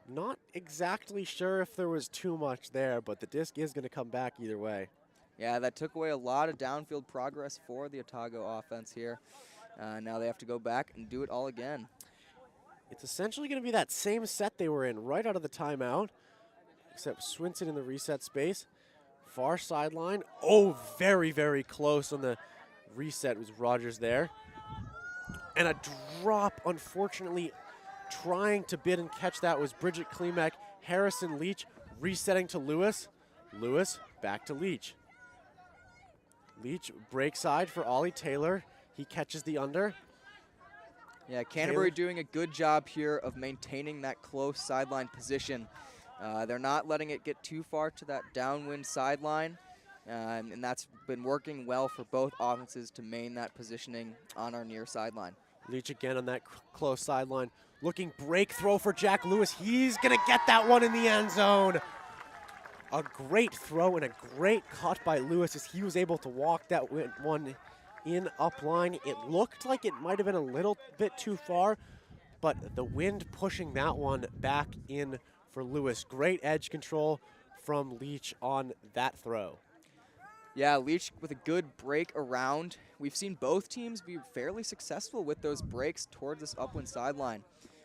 Not exactly sure if there was too much there, but the disc is going to come back either way. Yeah, that took away a lot of downfield progress for the Otago offense here. Now they have to go back and do it all again. It's essentially going to be that same set they were in right out of the timeout, except Swinson in the reset space. Far sideline. Oh, very, very close on the reset was Rogers there. And a drop, unfortunately, trying to bid and catch that was Bridget Klimek. Harrison Leach resetting to Lewis. Lewis back to Leach. Leach break side for Ollie Taylor. He catches the under. Yeah, Canterbury doing a good job here of maintaining that close sideline position. They're not letting it get too far to that downwind sideline, and that's been working well for both offenses to maintain that positioning on our near sideline. Leach again on that close sideline. Looking break throw for Jack Lewis. He's going to get that one in the end zone. A great throw and a great cut by Lewis as he was able to walk that one in up line. It looked like it might have been a little bit too far, but the wind pushing that one back in for Lewis. Great edge control from Leach on that throw. Yeah, Leach with a good break around. We've seen both teams be fairly successful with those breaks towards this upwind sideline.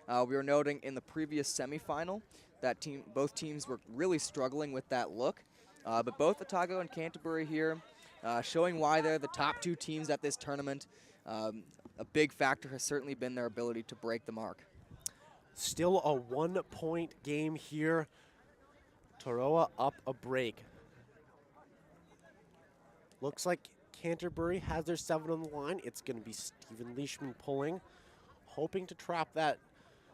We were noting in the previous semifinal that both teams were really struggling with that look. But both Otago and Canterbury here showing why they're the top two teams at this tournament. A big factor has certainly been their ability to break the mark. Still a 1-point game here. Toroa up a break. Looks like Canterbury has their 7 on the line. It's going to be Stephen Leishman pulling, hoping to trap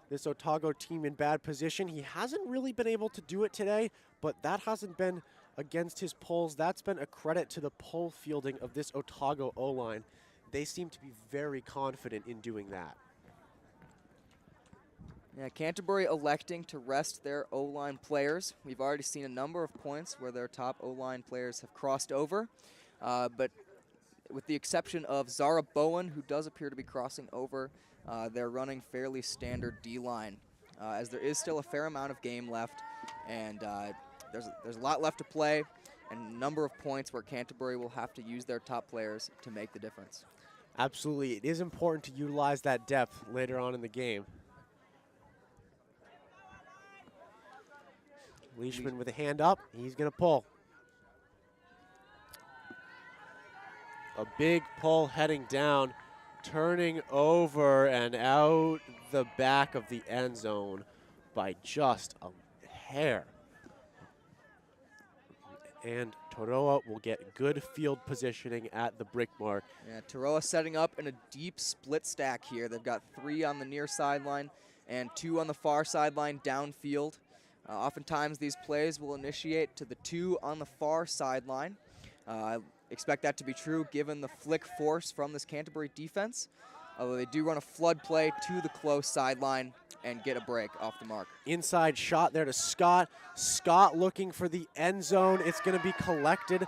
this Otago team in bad position. He hasn't really been able to do it today, but that hasn't been against his pulls. That's been a credit to the pull fielding of this Otago O-line. They seem to be very confident in doing that. Yeah, Canterbury electing to rest their O-line players. We've already seen a number of points where their top O-line players have crossed over, but with the exception of Zara Bowen, who does appear to be crossing over, they're running fairly standard D-line, as there is still a fair amount of game left, and there's a lot left to play, and a number of points where Canterbury will have to use their top players to make the difference. Absolutely, it is important to utilize that depth later on in the game. Leishman with a hand up, he's going to pull. A big pull heading down, turning over and out the back of the end zone by just a hair. And Toroa will get good field positioning at the brick mark. Yeah, Toroa setting up in a deep split stack here. They've got 3 on the near sideline and 2 on the far sideline downfield. Oftentimes these plays will initiate to the 2 on the far sideline. Expect that to be true given the flick force from this Canterbury defense, although they do run a flood play to the close sideline and get a break off the mark. Inside shot there to Scott. Scott looking for the end zone. It's going to be collected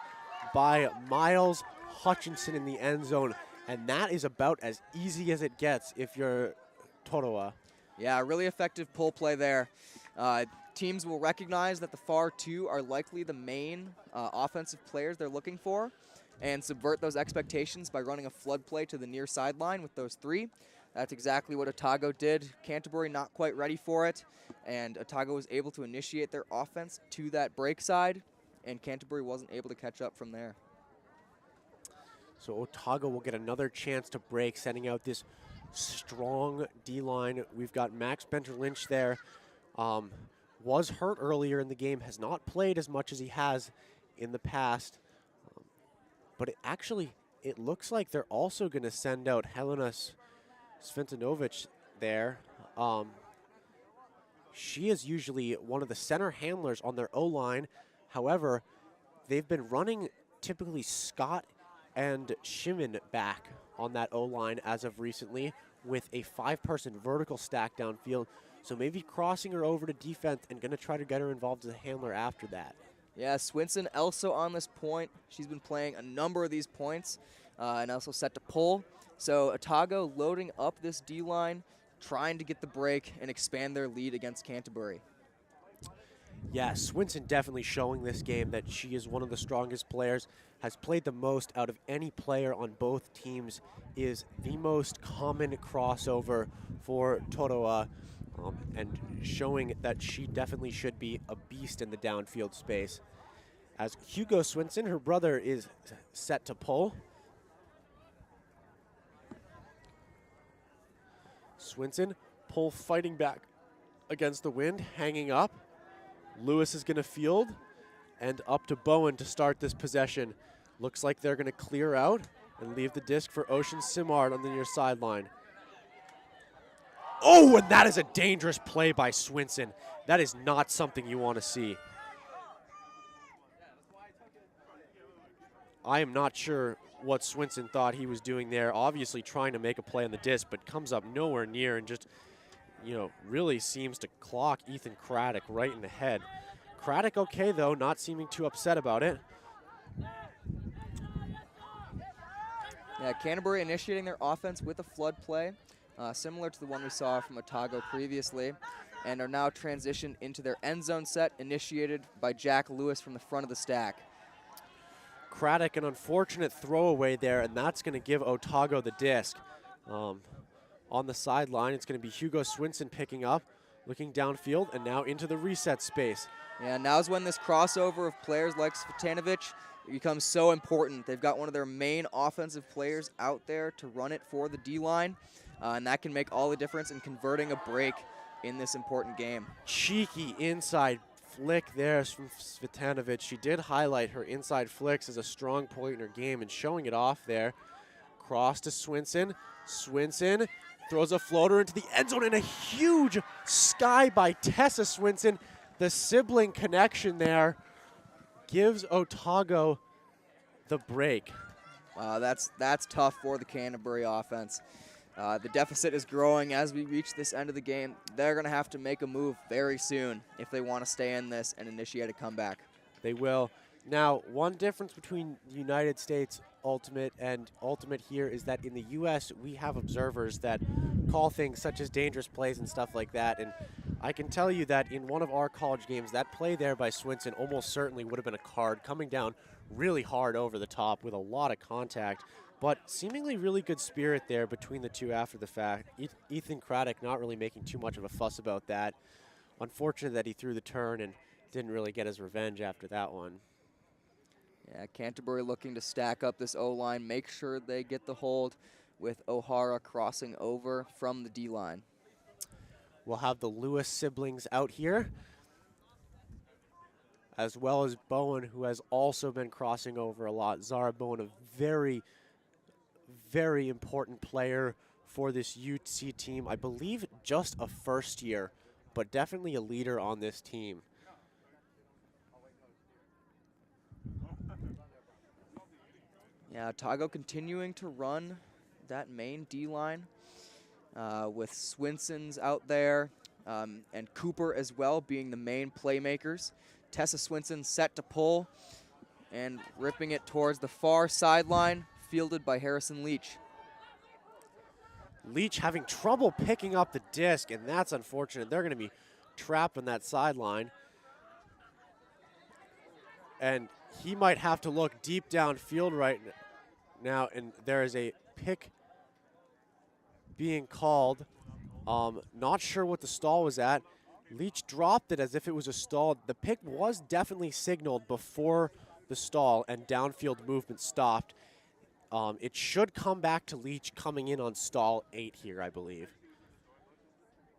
by Miles Hutchinson in the end zone, and that is about as easy as it gets if you're Toroa. Yeah, really effective pull play there. Teams will recognize that the far 2 are likely the main offensive players they're looking for and subvert those expectations by running a flood play to the near sideline with those 3. That's exactly what Otago did. Canterbury not quite ready for it, and Otago was able to initiate their offense to that break side, and Canterbury wasn't able to catch up from there. So Otago will get another chance to break, sending out this strong D-line. We've got Max Benter-Lynch there. Was hurt earlier in the game, has not played as much as he has in the past. But it looks like they're also going to send out Helena Sventanovic there. She is usually one of the center handlers on their O-line. However, they've been running typically Scott and Shimon back on that O-line as of recently with a 5-person vertical stack downfield. So maybe crossing her over to defense and going to try to get her involved as a handler after that. Yeah, Swinson also on this point. She's been playing a number of these points and also set to pull. So Otago loading up this D-line, trying to get the break and expand their lead against Canterbury. Yeah, Swinson definitely showing this game that she is one of the strongest players, has played the most out of any player on both teams, is the most common crossover for Toroa, and showing that she definitely should be a beast in the downfield space. As Hugo Swinson, her brother, is set to pull. Swinson, pull fighting back against the wind, hanging up. Lewis is going to field, and up to Bowen to start this possession. Looks like they're going to clear out and leave the disc for Ocean Simard on the near sideline. Oh, and that is a dangerous play by Swinson. That is not something you want to see. I am not sure what Swinson thought he was doing there. Obviously trying to make a play on the disc, but comes up nowhere near and just, really seems to clock Ethan Craddock right in the head. Craddock okay, though, not seeming too upset about it. Yeah, Canterbury initiating their offense with a flood play, similar to the one we saw from Otago previously, and are now transitioned into their end zone set, initiated by Jack Lewis from the front of the stack. Craddock, an unfortunate throwaway there, and that's going to give Otago the disc. On the sideline, it's going to be Hugo Swinson picking up, looking downfield, and now into the reset space. Yeah, now's when this crossover of players like Svitanovic becomes so important. They've got one of their main offensive players out there to run it for the D-line, and that can make all the difference in converting a break in this important game. Cheeky inside flick there from Svitanovic. She did highlight her inside flicks as a strong point in her game and showing it off there. Cross to Swinson. Swinson throws a floater into the end zone and a huge sky by Tessa Swinson. The sibling connection there gives Otago the break. That's tough for the Canterbury offense. The deficit is growing as we reach this end of the game. They're going to have to make a move very soon if they want to stay in this and initiate a comeback. They will. Now, one difference between United States Ultimate and Ultimate here is that in the U.S. we have observers that call things such as dangerous plays and stuff like that. And I can tell you that in one of our college games, that play there by Swinson almost certainly would have been a card, coming down really hard over the top with a lot of contact. But seemingly really good spirit there between the two after the fact. Ethan Craddock not really making too much of a fuss about that. Unfortunate that he threw the turn and didn't really get his revenge after that one. Yeah, Canterbury looking to stack up this O-line, make sure they get the hold with O'Hara crossing over from the D-line. We'll have the Lewis siblings out here, as well as Bowen, who has also been crossing over a lot. Zara Bowen, a very, very important player for this UC team. I believe just a first year, but definitely a leader on this team. Yeah, Otago continuing to run that main D-line with Swinson's out there and Cooper as well being the main playmakers. Tessa Swinson set to pull and ripping it towards the far sideline, fielded by Harrison Leach. Leach having trouble picking up the disc, and that's unfortunate. They're going to be trapped on that sideline. And he might have to look deep downfield right now, and there is a pick being called. Not sure what the stall was at. Leach dropped it as if it was a stall. The pick was definitely signaled before the stall, and downfield movement stopped. it should come back to Leach coming in on stall 8 here, I believe.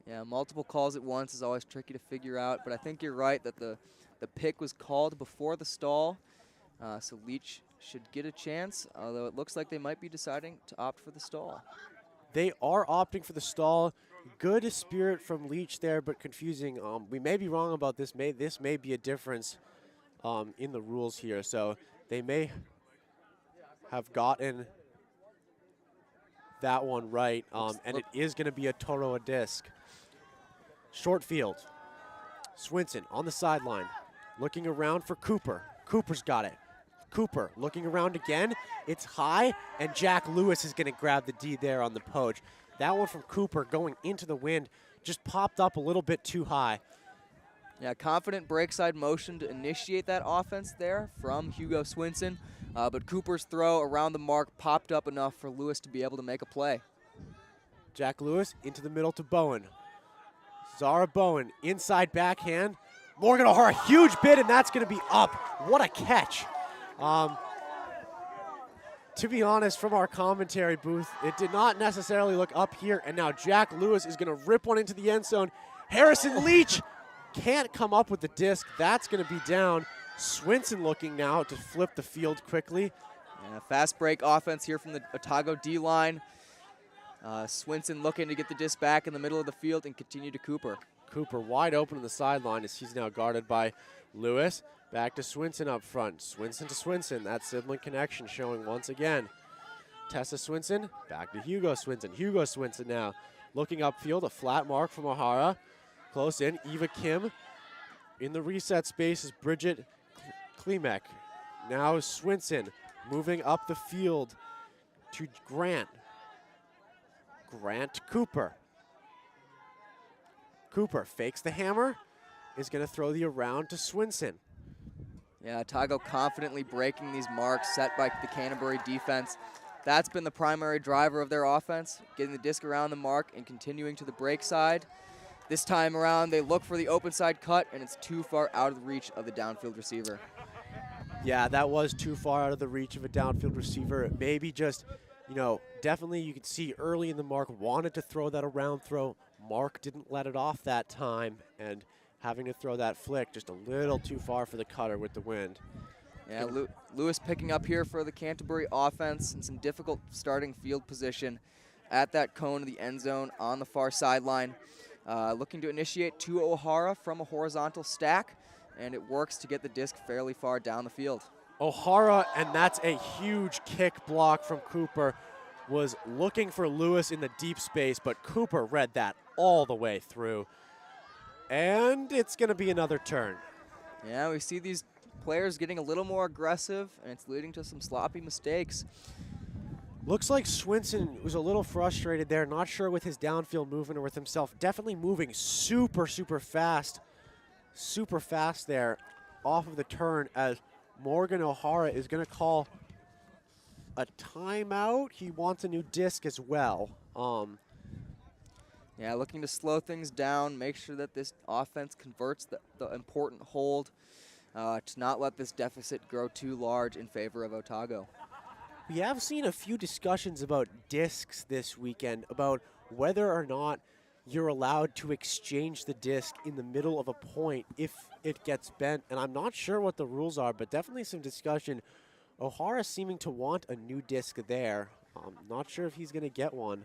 Yeah, multiple calls at once is always tricky to figure out, but I think you're right that the pick was called before the stall, so Leach should get a chance, although it looks like they might be deciding to opt for the stall. They are opting for the stall. Good spirit from Leach there, but confusing. We may be wrong about this. This may be a difference in the rules here, so they may have gotten that one right, and it is going to be a Toroa disc. Short field. Swinson on the sideline, looking around for Cooper. Cooper's got it. Cooper looking around again. It's high, and Jack Lewis is going to grab the D there on the poach. That one from Cooper going into the wind just popped up a little bit too high. Yeah, confident break side motion to initiate that offense there from Hugo Swinson, but Cooper's throw around the mark popped up enough for Lewis to be able to make a play. Jack Lewis into the middle to Bowen. Zara Bowen, inside backhand. Morgan O'Hara, huge bid, and that's going to be up. What a catch. To be honest, from our commentary booth, it did not necessarily look up here, and now Jack Lewis is going to rip one into the end zone. Harrison Leach can't come up with the disc. That's going to be down. Swinson looking now to flip the field quickly. Yeah, fast break offense here from the Otago D-line. Swinson looking to get the disc back in the middle of the field and continue to Cooper. Cooper wide open on the sideline as he's now guarded by Lewis. Back to Swinson up front. Swinson to Swinson. That sibling connection showing once again. Tessa Swinson, back to Hugo Swinson. Hugo Swinson now looking upfield. A flat mark from O'Hara. Close in. Eva Kim. In the reset space is Bridget Klimek. Now Swinson moving up the field to Grant. Grant Cooper. Cooper fakes the hammer. Is going to throw the around to Swinson. Yeah, Otago confidently breaking these marks set by the Canterbury defense. That's been the primary driver of their offense, getting the disc around the mark and continuing to the break side. This time around, they look for the open side cut, and it's too far out of the reach of the downfield receiver. Yeah, that was too far out of the reach of a downfield receiver. Maybe just, definitely you could see early in the mark, wanted to throw that around throw. Mark didn't let it off that time, and having to throw that flick just a little too far for the cutter with the wind. Yeah, Lewis picking up here for the Canterbury offense in some difficult starting field position at that cone of the end zone on the far sideline. Looking to initiate to O'Hara from a horizontal stack, and it works to get the disc fairly far down the field. O'Hara, and that's a huge kick block from Cooper, was looking for Lewis in the deep space, but Cooper read that all the way through. And it's going to be another turn. Yeah, we see these players getting a little more aggressive, and it's leading to some sloppy mistakes. Looks like Swinson was a little frustrated there, not sure with his downfield movement or with himself. Definitely moving super fast there off of the turn as Morgan O'Hara is going to call a timeout. He wants a new disc as well. Yeah, looking to slow things down, make sure that this offense converts the important hold to not let this deficit grow too large in favor of Otago. We have seen a few discussions about discs this weekend, about whether or not you're allowed to exchange the disc in the middle of a point if it gets bent, and I'm not sure what the rules are, but definitely some discussion. O'Hara seeming to want a new disc there. I'm not sure if he's going to get one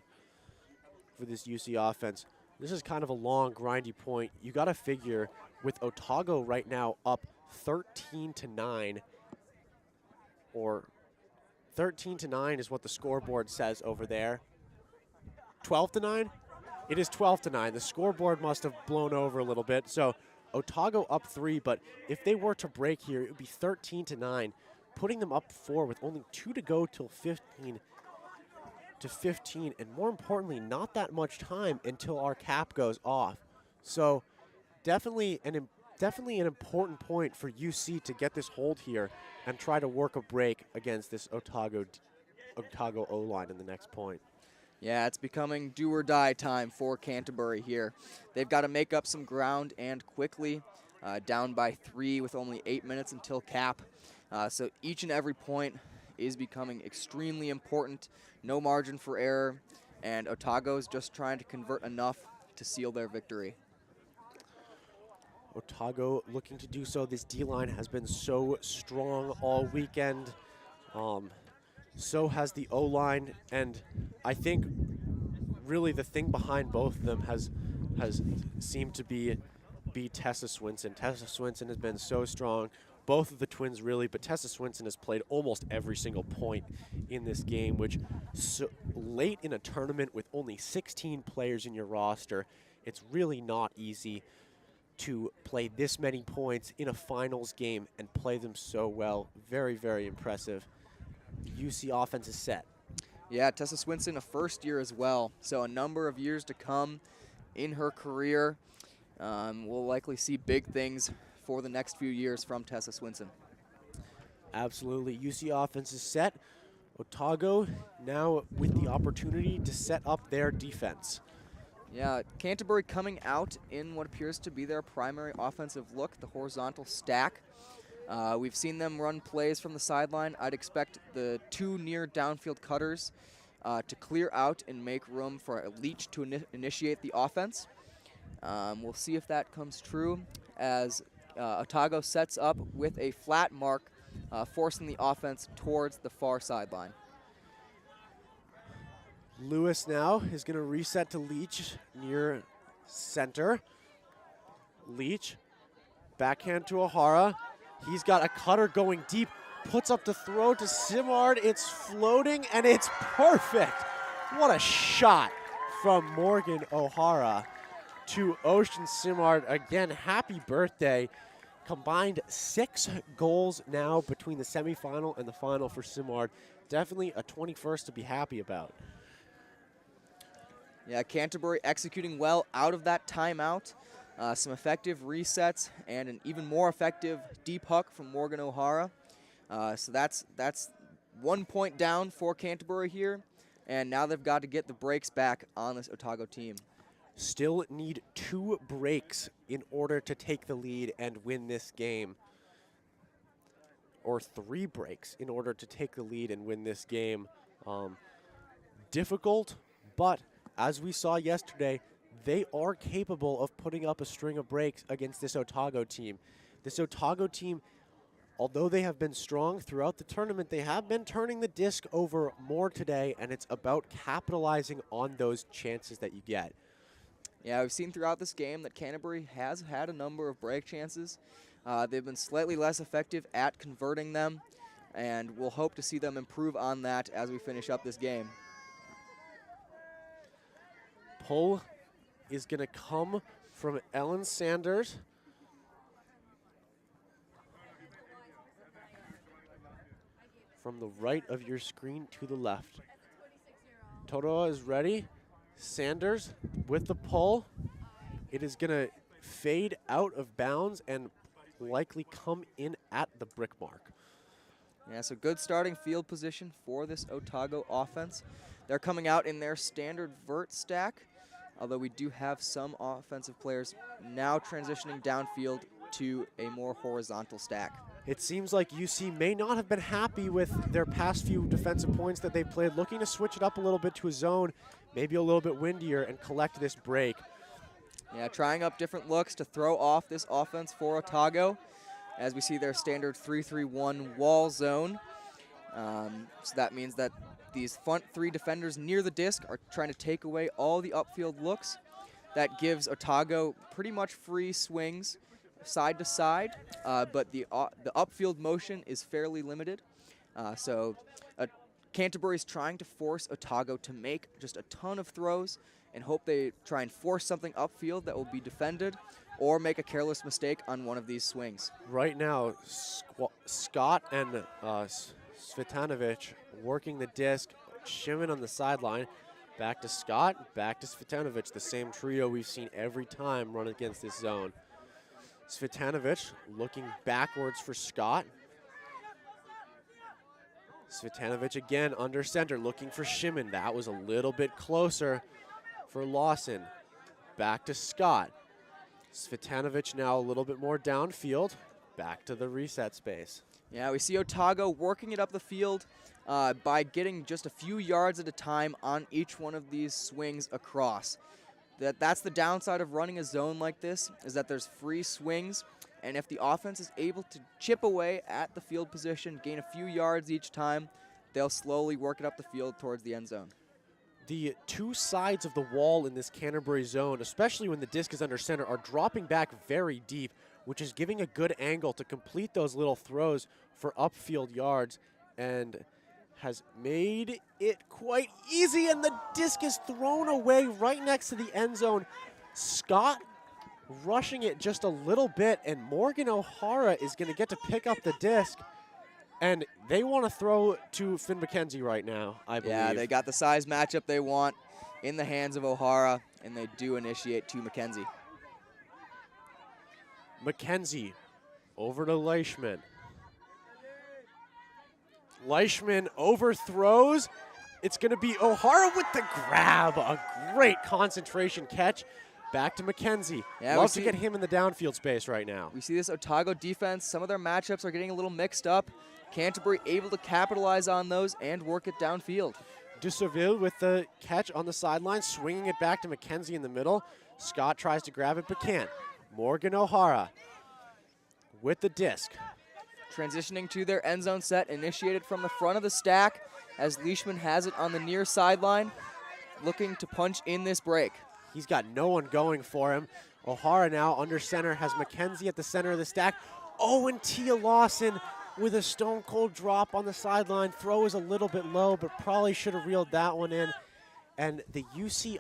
for this UC offense. This is kind of a long, grindy point. You got to figure with Otago right now up 13-9, or 13-9 is what the scoreboard says over there. 12-9? It is 12-9. The scoreboard must have blown over a little bit. So Otago up 3, but if they were to break here, it would be 13-9, putting them up 4 with only 2 to go till 15, and more importantly, not that much time until our cap goes off. So definitely an important point for UC to get this hold here and try to work a break against this Otago O-line in the next point. Yeah, it's becoming do or die time for Canterbury here. They've got to make up some ground and quickly, down by 3 with only 8 minutes until cap. So each and every point is becoming extremely important. No margin for error, and Otago's just trying to convert enough to seal their victory. Otago looking to do so. This D-line has been so strong all weekend. So has the O-line, and I think really the thing behind both of them has seemed to be Tessa Swinson. Tessa Swinson has been so strong. Both of the twins really, but Tessa Swinson has played almost every single point in this game, which so late in a tournament with only 16 players in your roster, it's really not easy to play this many points in a finals game and play them so well. Very, very impressive. UC offense is set. Yeah, Tessa Swinson, a first year as well, so a number of years to come in her career. We'll likely see big things for the next few years from Tessa Swinson. Absolutely. UC offense is set. Otago now with the opportunity to set up their defense. Yeah, Canterbury coming out in what appears to be their primary offensive look, the horizontal stack. We've seen them run plays from the sideline. I'd expect the two near downfield cutters to clear out and make room for Leach to initiate the offense. We'll see if that comes true as Otago sets up with a flat mark, forcing the offense towards the far sideline. Lewis now is going to reset to Leach near center. Leach, backhand to O'Hara. He's got a cutter going deep, puts up the throw to Simard. It's floating, and it's perfect. What a shot from Morgan O'Hara to Ocean Simard. Again, happy birthday. Combined 6 goals now between the semifinal and the final for Simard. Definitely a 21st to be happy about. Yeah, Canterbury executing well out of that timeout. Some effective resets and an even more effective deep hook from Morgan O'Hara. So that's 1 point down for Canterbury here, and now they've got to get the breaks back on this Otago team. Still need 2 breaks in order to take the lead and win this game. Or 3 breaks in order to take the lead and win this game. Difficult, but as we saw yesterday, they are capable of putting up a string of breaks against this Otago team. This Otago team, although they have been strong throughout the tournament, they have been turning the disc over more today, and it's about capitalizing on those chances that you get. Yeah, we've seen throughout this game that Canterbury has had a number of break chances. They've been slightly less effective at converting them, and we'll hope to see them improve on that as we finish up this game. Pull is going to come from Ellen Sanders. From the right of your screen to the left. Toroa is ready. Sanders with the pull. It is going to fade out of bounds and likely come in at the brick mark. Yeah, so good starting field position for this Otago offense. They're coming out in their standard vert stack, although we do have some offensive players now transitioning downfield to a more horizontal stack. It seems like UC may not have been happy with their past few defensive points that they played, looking to switch it up a little bit to a zone, maybe a little bit windier, and collect this break. Yeah, trying up different looks to throw off this offense for Otago, as we see their standard 3-3-1 wall zone. So that means that these front 3 defenders near the disc are trying to take away all the upfield looks. That gives Otago pretty much free swings side to side, but the upfield motion is fairly limited. So Canterbury's trying to force Otago to make just a ton of throws and hope they try and force something upfield that will be defended or make a careless mistake on one of these swings. Right now, Scott and Svitanovic working the disc, Shimon on the sideline. Back to Scott, back to Svitanovic, the same trio we've seen every time run against this zone. Svitanovic looking backwards for Scott. Svitanovic again under center, looking for Shimon. That was a little bit closer for Lawson. Back to Scott. Svitanovic now a little bit more downfield. Back to the reset space. Yeah, we see Otago working it up the field by getting just a few yards at a time on each one of these swings across. That's the downside of running a zone like this, is that there's free swings, and if the offense is able to chip away at the field position, gain a few yards each time, they'll slowly work it up the field towards the end zone. The two sides of the wall in this Canterbury zone, especially when the disc is under center, are dropping back very deep, which is giving a good angle to complete those little throws for upfield yards, and has made it quite easy, and the disc is thrown away right next to the end zone. Scott rushing it just a little bit, and Morgan O'Hara is going to get to pick up the disc, and they want to throw to Finn McKenzie right now, I believe. Yeah, they got the size matchup they want in the hands of O'Hara, and they do initiate to McKenzie. McKenzie over to Leishman. Leishman overthrows. It's going to be O'Hara with the grab. A great concentration catch. Back to McKenzie. Yeah, Love to get him in the downfield space right now. We see this Otago defense. Some of their matchups are getting a little mixed up. Canterbury able to capitalize on those and work it downfield. Dussauville with the catch on the sideline, swinging it back to McKenzie in the middle. Scott tries to grab it but can't. Morgan O'Hara with the disc. Transitioning to their end zone set, initiated from the front of the stack as Leishman has it on the near sideline, looking to punch in this break. He's got no one going for him. O'Hara now under center, has McKenzie at the center of the stack. Owen Tia Lawson with a stone cold drop on the sideline. Throw is a little bit low, but probably should have reeled that one in. And the UC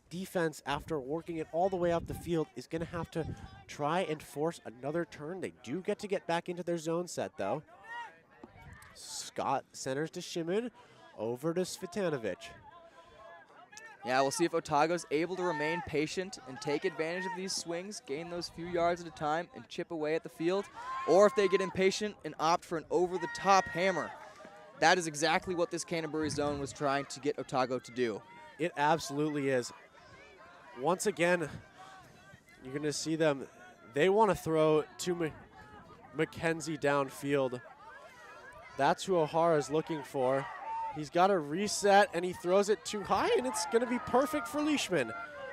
defense, after working it all the way up the field, is going to have to try and force another turn. They do get back into their zone set, though. Scott centers to Shimon, over to Svitanovic. Yeah, we'll see if Otago's able to remain patient and take advantage of these swings, gain those few yards at a time, and chip away at the field, or if they get impatient and opt for an over-the-top hammer. That is exactly what this Canterbury zone was trying to get Otago to do. It absolutely is. Once again, you're going to see them. They want to throw to McKenzie downfield. That's who O'Hara is looking for. He's got a reset, and he throws it too high, and it's going to be perfect for Leishman.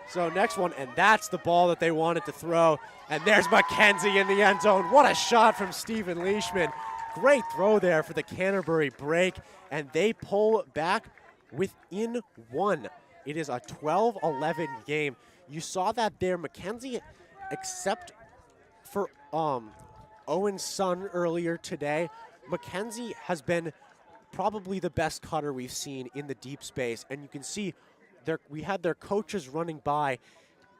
So next one, and that's the ball that they wanted to throw. And there's McKenzie in the end zone. What a shot from Stephen Leishman. Great throw there for the Canterbury break, and they pull back within one. It is a 12-11 game. You saw that there. McKenzie, except for Owen's son earlier today, McKenzie has been probably the best cutter we've seen in the deep space, and you can see we had their coaches running by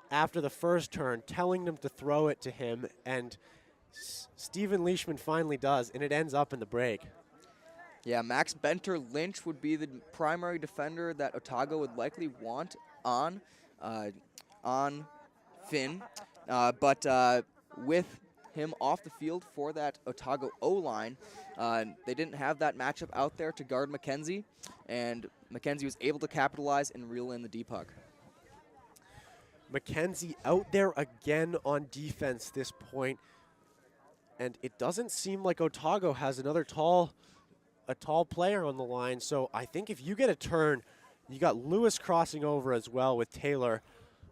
after the first turn, telling them to throw it to him, and Stephen Leishman finally does, and it ends up in the break. Yeah, Max Benter-Lynch would be the primary defender that Otago would likely want on Finn, but with him off the field for that Otago O-line, they didn't have that matchup out there to guard McKenzie, and McKenzie was able to capitalize and reel in the deep hug. McKenzie out there again on defense this point, and it doesn't seem like Otago has a tall player on the line. So I think if you get a turn, you got Lewis crossing over as well with Taylor.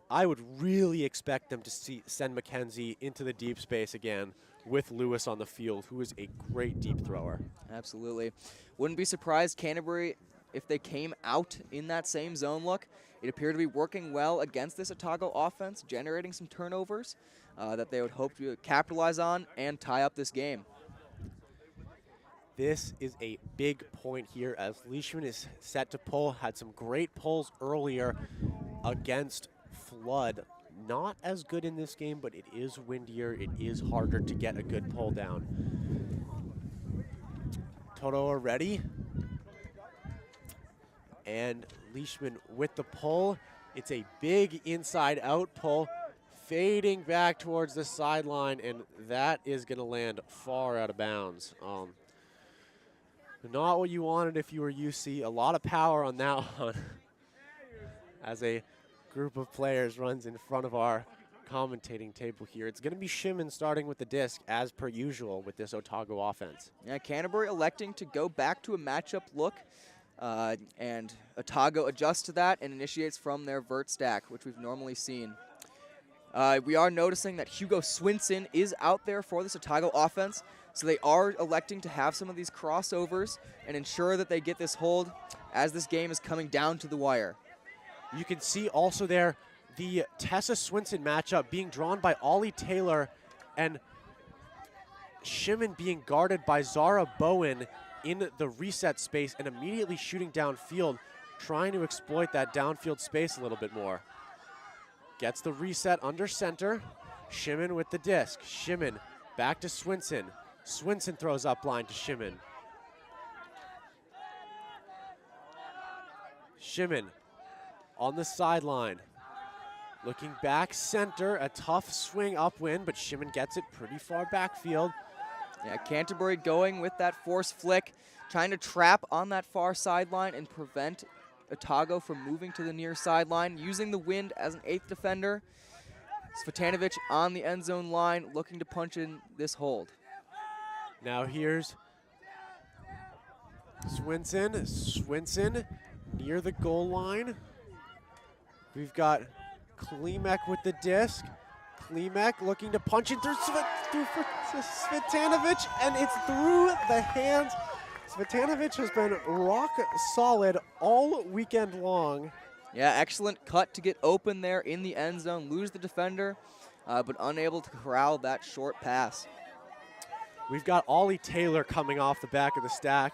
I would really expect them to send McKenzie into the deep space again with Lewis on the field, who is a great deep thrower. Absolutely. Wouldn't be surprised, Canterbury, if they came out in that same zone look. It appeared to be working well against this Otago offense, generating some turnovers that they would hope to capitalize on and tie up this game. This is a big point here as Leishman is set to pull. Had some great pulls earlier against Flood. Not as good in this game, but it is windier. It is harder to get a good pull down. Toroa ready. And Leishman with the pull. It's a big inside-out pull, fading back towards the sideline, and that is going to land far out of bounds. Not what you wanted if you were UC. A lot of power on that one as a group of players runs in front of our commentating table here. It's going to be Shimon starting with the disc, as per usual, with this Otago offense. Yeah, Canterbury electing to go back to a matchup look, and Otago adjusts to that and initiates from their vert stack, which we've normally seen. We are noticing that Hugo Swinson is out there for this Otago offense, so they are electing to have some of these crossovers and ensure that they get this hold as this game is coming down to the wire. You can see also there the Tessa Swinson matchup being drawn by Ollie Taylor and Shimon being guarded by Zara Bowen in the reset space and immediately shooting downfield, trying to exploit that downfield space a little bit more. Gets the reset under center. Shimon with the disc. Shimon back to Swinson. Swinson throws up line to Shimon. Shimon on the sideline. Looking back center, a tough swing upwind, but Shimon gets it pretty far backfield. Yeah, Canterbury going with that force flick, trying to trap on that far sideline and prevent Otago from moving to the near sideline, using the wind as an eighth defender. Svetanovic on the end zone line, looking to punch in this hold. Now here's Swinson. Swinson near the goal line. We've got Klimek with the disc. Klimek looking to punch it through Svetanovic, and it's through the hands. Svetanovic has been rock solid all weekend long. Yeah, excellent cut to get open there in the end zone, lose the defender, but unable to corral that short pass. We've got Ollie Taylor coming off the back of the stack.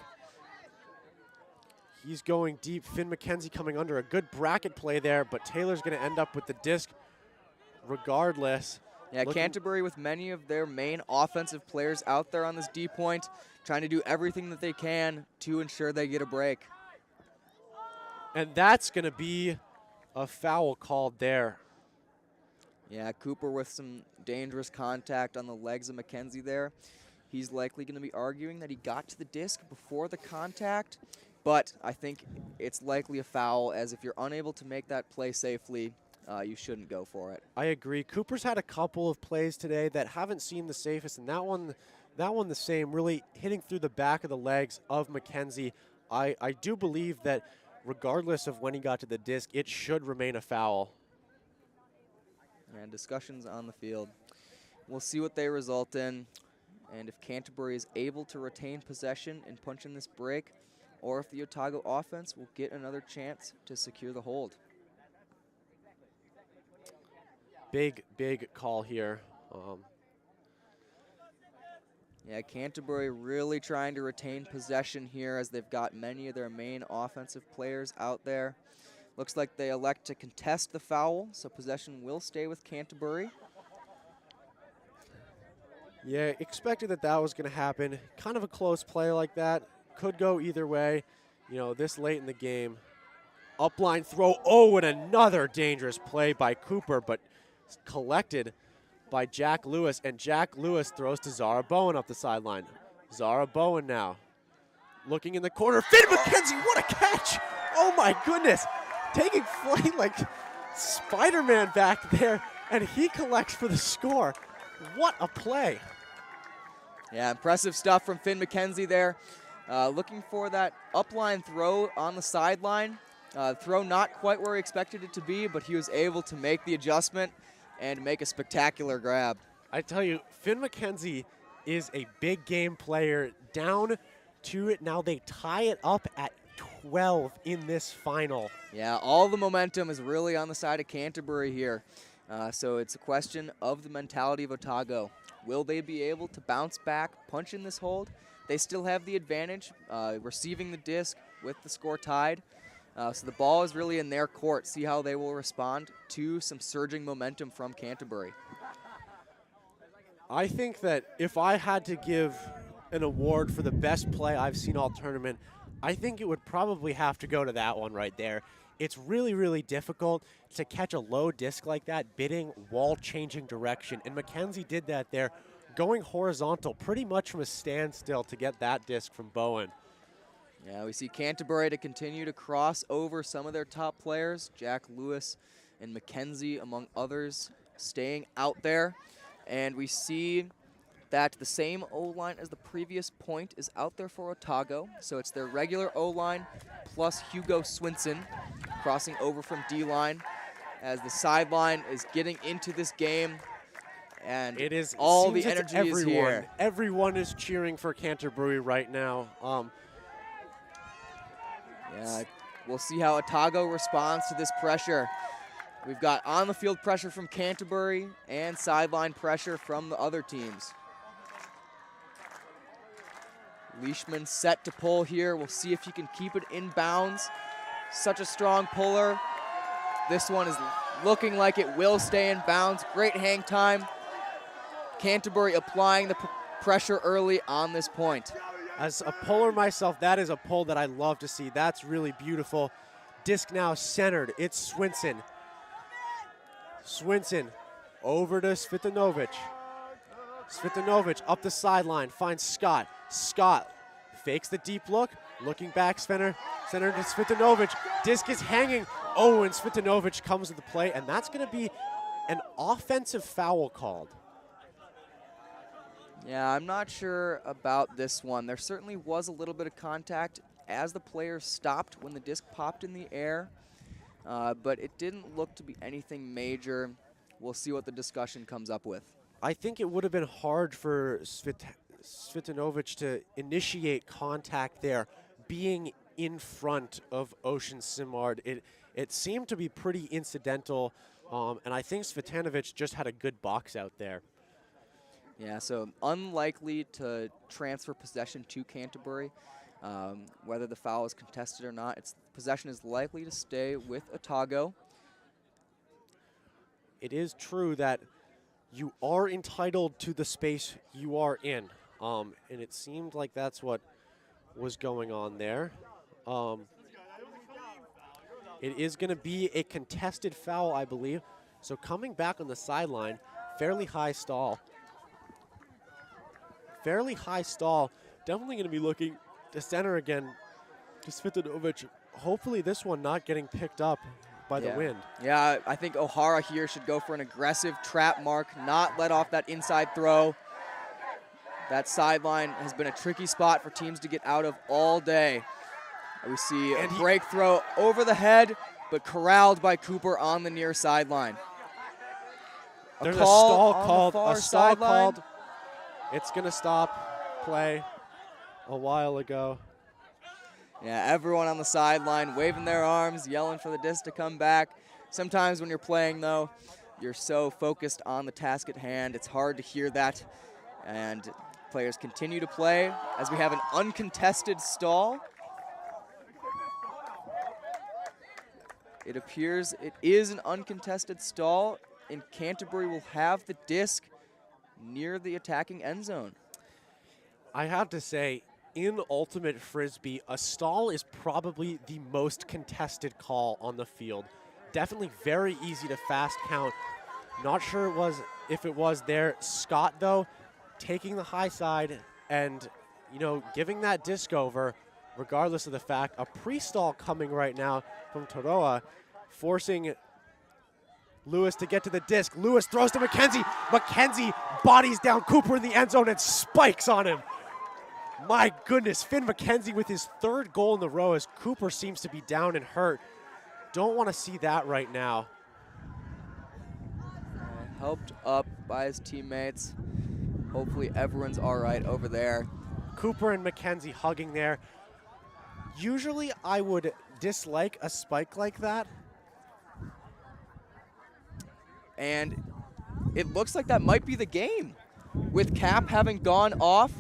He's going deep. Finn McKenzie coming under. A good bracket play there, but Taylor's going to end up with the disc regardless. Yeah, Canterbury with many of their main offensive players out there on this D point, trying to do everything that they can to ensure they get a break. And that's going to be a foul called there. Yeah, Cooper with some dangerous contact on the legs of McKenzie there. He's likely going to be arguing that he got to the disc before the contact, but I think it's likely a foul, as if you're unable to make that play safely, you shouldn't go for it. I agree. Cooper's had a couple of plays today that haven't seemed the safest, and that one the same, really hitting through the back of the legs of McKenzie. I do believe that regardless of when he got to the disc, it should remain a foul. And discussions on the field. We'll see what they result in, and if Canterbury is able to retain possession and punch in this break, or if the Otago offense will get another chance to secure the hold. Big call here. Yeah, Canterbury really trying to retain possession here, as they've got many of their main offensive players out there. Looks like they elect to contest the foul, so possession will stay with Canterbury. Yeah, expected that was going to happen. Kind of a close play like that. Could go either way, you know, this late in the game. Upline throw, oh, and another dangerous play by Cooper, but collected by Jack Lewis, and Jack Lewis throws to Zara Bowen up the sideline. Zara Bowen now looking in the corner. Finn McKenzie, what a catch! Oh my goodness, taking flight like Spider-Man back there, and he collects for the score. What a play. Yeah, impressive stuff from Finn McKenzie there. Looking for that upline throw on the sideline. Throw not quite where he expected it to be, but he was able to make the adjustment and make a spectacular grab. I tell you, Finn McKenzie is a big game player. Down to it now, they tie it up at 12 in this final. Yeah, all the momentum is really on the side of Canterbury here. So it's a question of the mentality of Otago. Will they be able to bounce back, punch in this hold? They still have the advantage, receiving the disc with the score tied. So the ball is really in their court. See how they will respond to some surging momentum from Canterbury. I think that if I had to give an award for the best play I've seen all tournament, I think it would probably have to go to that one right there. It's really, really difficult to catch a low disc like that, bidding wall-changing direction. And McKenzie did that there, going horizontal pretty much from a standstill to get that disc from Bowen. Yeah, we see Canterbury to continue to cross over some of their top players, Jack Lewis and McKenzie among others, staying out there. And we see that the same O-line as the previous point is out there for Otago. So it's their regular O-line plus Hugo Swinson crossing over from D-line as the sideline is getting into this game. And it is all the energy is here. Everyone is cheering for Canterbury right now. Yeah, we'll see how Otago responds to this pressure. We've got on-the-field pressure from Canterbury and sideline pressure from the other teams. Leishman set to pull here. We'll see if he can keep it in bounds. Such a strong puller. This one is looking like it will stay in bounds. Great hang time. Canterbury applying the pressure early on this point. As a puller myself, that is a pull that I love to see. That's really beautiful. Disc now centered. It's Swinson. Swinson over to Svitanovic. Svitanovic up the sideline, finds Scott. Scott fakes the deep look, looking back, center to Svitanovic. Disc is hanging. Oh, and Svitanovic comes to the play, and that's going to be an offensive foul called. Yeah, I'm not sure about this one. There certainly was a little bit of contact as the player stopped when the disc popped in the air, but it didn't look to be anything major. We'll see what the discussion comes up with. I think it would have been hard for Svitanovic to initiate contact there, being in front of Ocean Simard. It seemed to be pretty incidental, and I think Svitanovic just had a good box out there. Yeah, so unlikely to transfer possession to Canterbury. Whether the foul is contested or not, possession is likely to stay with Otago. It is true that you are entitled to the space you are in, and it seemed like that's what was going on there. It is going to be a contested foul, I believe. So coming back on the sideline, fairly high stall. Fairly high stall. Definitely going to be looking to center again to Svitanovic. Hopefully this one not getting picked up by the wind. Yeah, I think O'Hara here should go for an aggressive trap mark, not let off that inside throw. That sideline has been a tricky spot for teams to get out of all day. We see a break throw over the head, but corralled by Cooper on the near sideline. There's a stall called. It's going to stop play a while ago. Yeah, everyone on the sideline waving their arms, yelling for the disc to come back. Sometimes when you're playing, though, you're so focused on the task at hand, it's hard to hear that. And players continue to play as we have an uncontested stall. It appears it is an uncontested stall, and Canterbury will have the disc near the attacking end zone. I have to say, in Ultimate Frisbee, a stall is probably the most contested call on the field. Definitely very easy to fast count. Not sure if it was there. Scott, though, taking the high side and, giving that disc over, regardless of the fact. A pre-stall coming right now from Toroa, forcing Lewis to get to the disc. Lewis throws to McKenzie. McKenzie bodies down Cooper in the end zone and spikes on him. My goodness, Finn McKenzie with his third goal in the row as Cooper seems to be down and hurt. Don't want to see that right now. Helped up by his teammates. Hopefully everyone's all right over there. Cooper and McKenzie hugging there. Usually I would dislike a spike like that. And it looks like that might be the game. With Cap having gone off,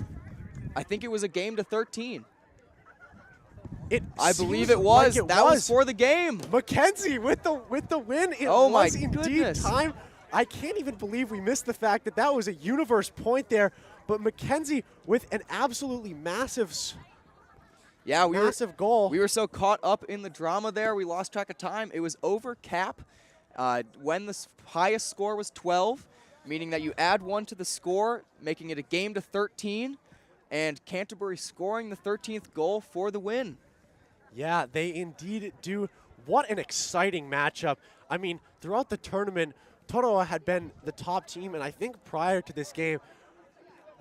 I think it was a game to 13. I believe it was. Like that was for the game. McKenzie with the win. It was indeed time. I can't even believe we missed the fact that was a universe point there. But McKenzie with an absolutely massive goal. We were so caught up in the drama there, we lost track of time. It was over Cap when the highest score was 12, meaning that you add 1 to the score, making it a game to 13, and Canterbury scoring the 13th goal for the win. Yeah, they indeed do. What an exciting matchup. I mean, throughout the tournament, Toroa had been the top team, and I think prior to this game,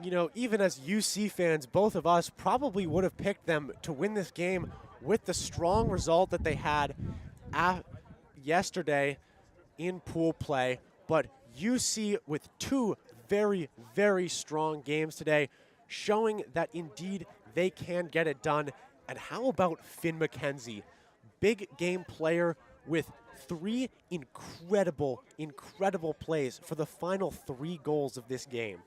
you know, even as UC fans, both of us probably would have picked them to win this game with the strong result that they had yesterday in pool play. But UC with two very, very strong games today, showing that indeed they can get it done. And how about Finn McKenzie? Big game player with 3 incredible, incredible plays for the final 3 goals of this game.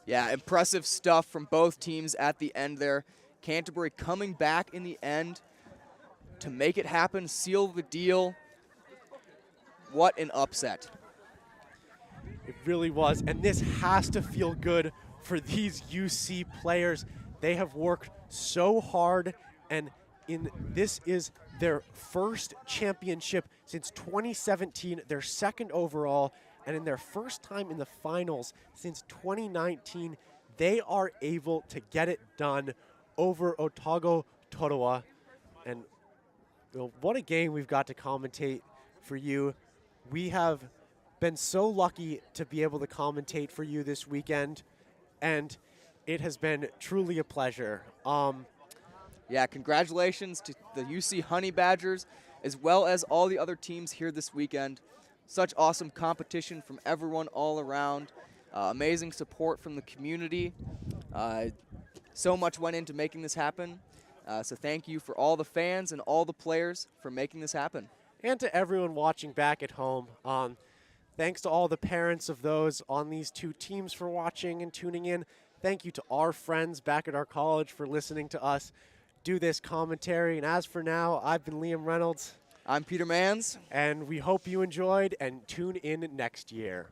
Yeah, impressive stuff from both teams at the end there. Canterbury coming back in the end to make it happen, seal the deal. What an upset. It really was, and this has to feel good for these UC players. They have worked so hard, and this is their first championship since 2017, their second overall, and in their first time in the finals since 2019, they are able to get it done over Otago Toroa. And what a game we've got to commentate for you. We have been so lucky to be able to commentate for you this weekend, and it has been truly a pleasure. Yeah, congratulations to the UC Honey Badgers, as well as all the other teams here this weekend. Such awesome competition from everyone all around. Amazing support from the community. So much went into making this happen. So thank you for all the fans and all the players for making this happen. And to everyone watching back at home. Thanks to all the parents of those on these two teams for watching and tuning in. Thank you to our friends back at our college for listening to us do this commentary. And as for now, I've been Liam Reynolds. I'm Peter Manns. And we hope you enjoyed, and tune in next year.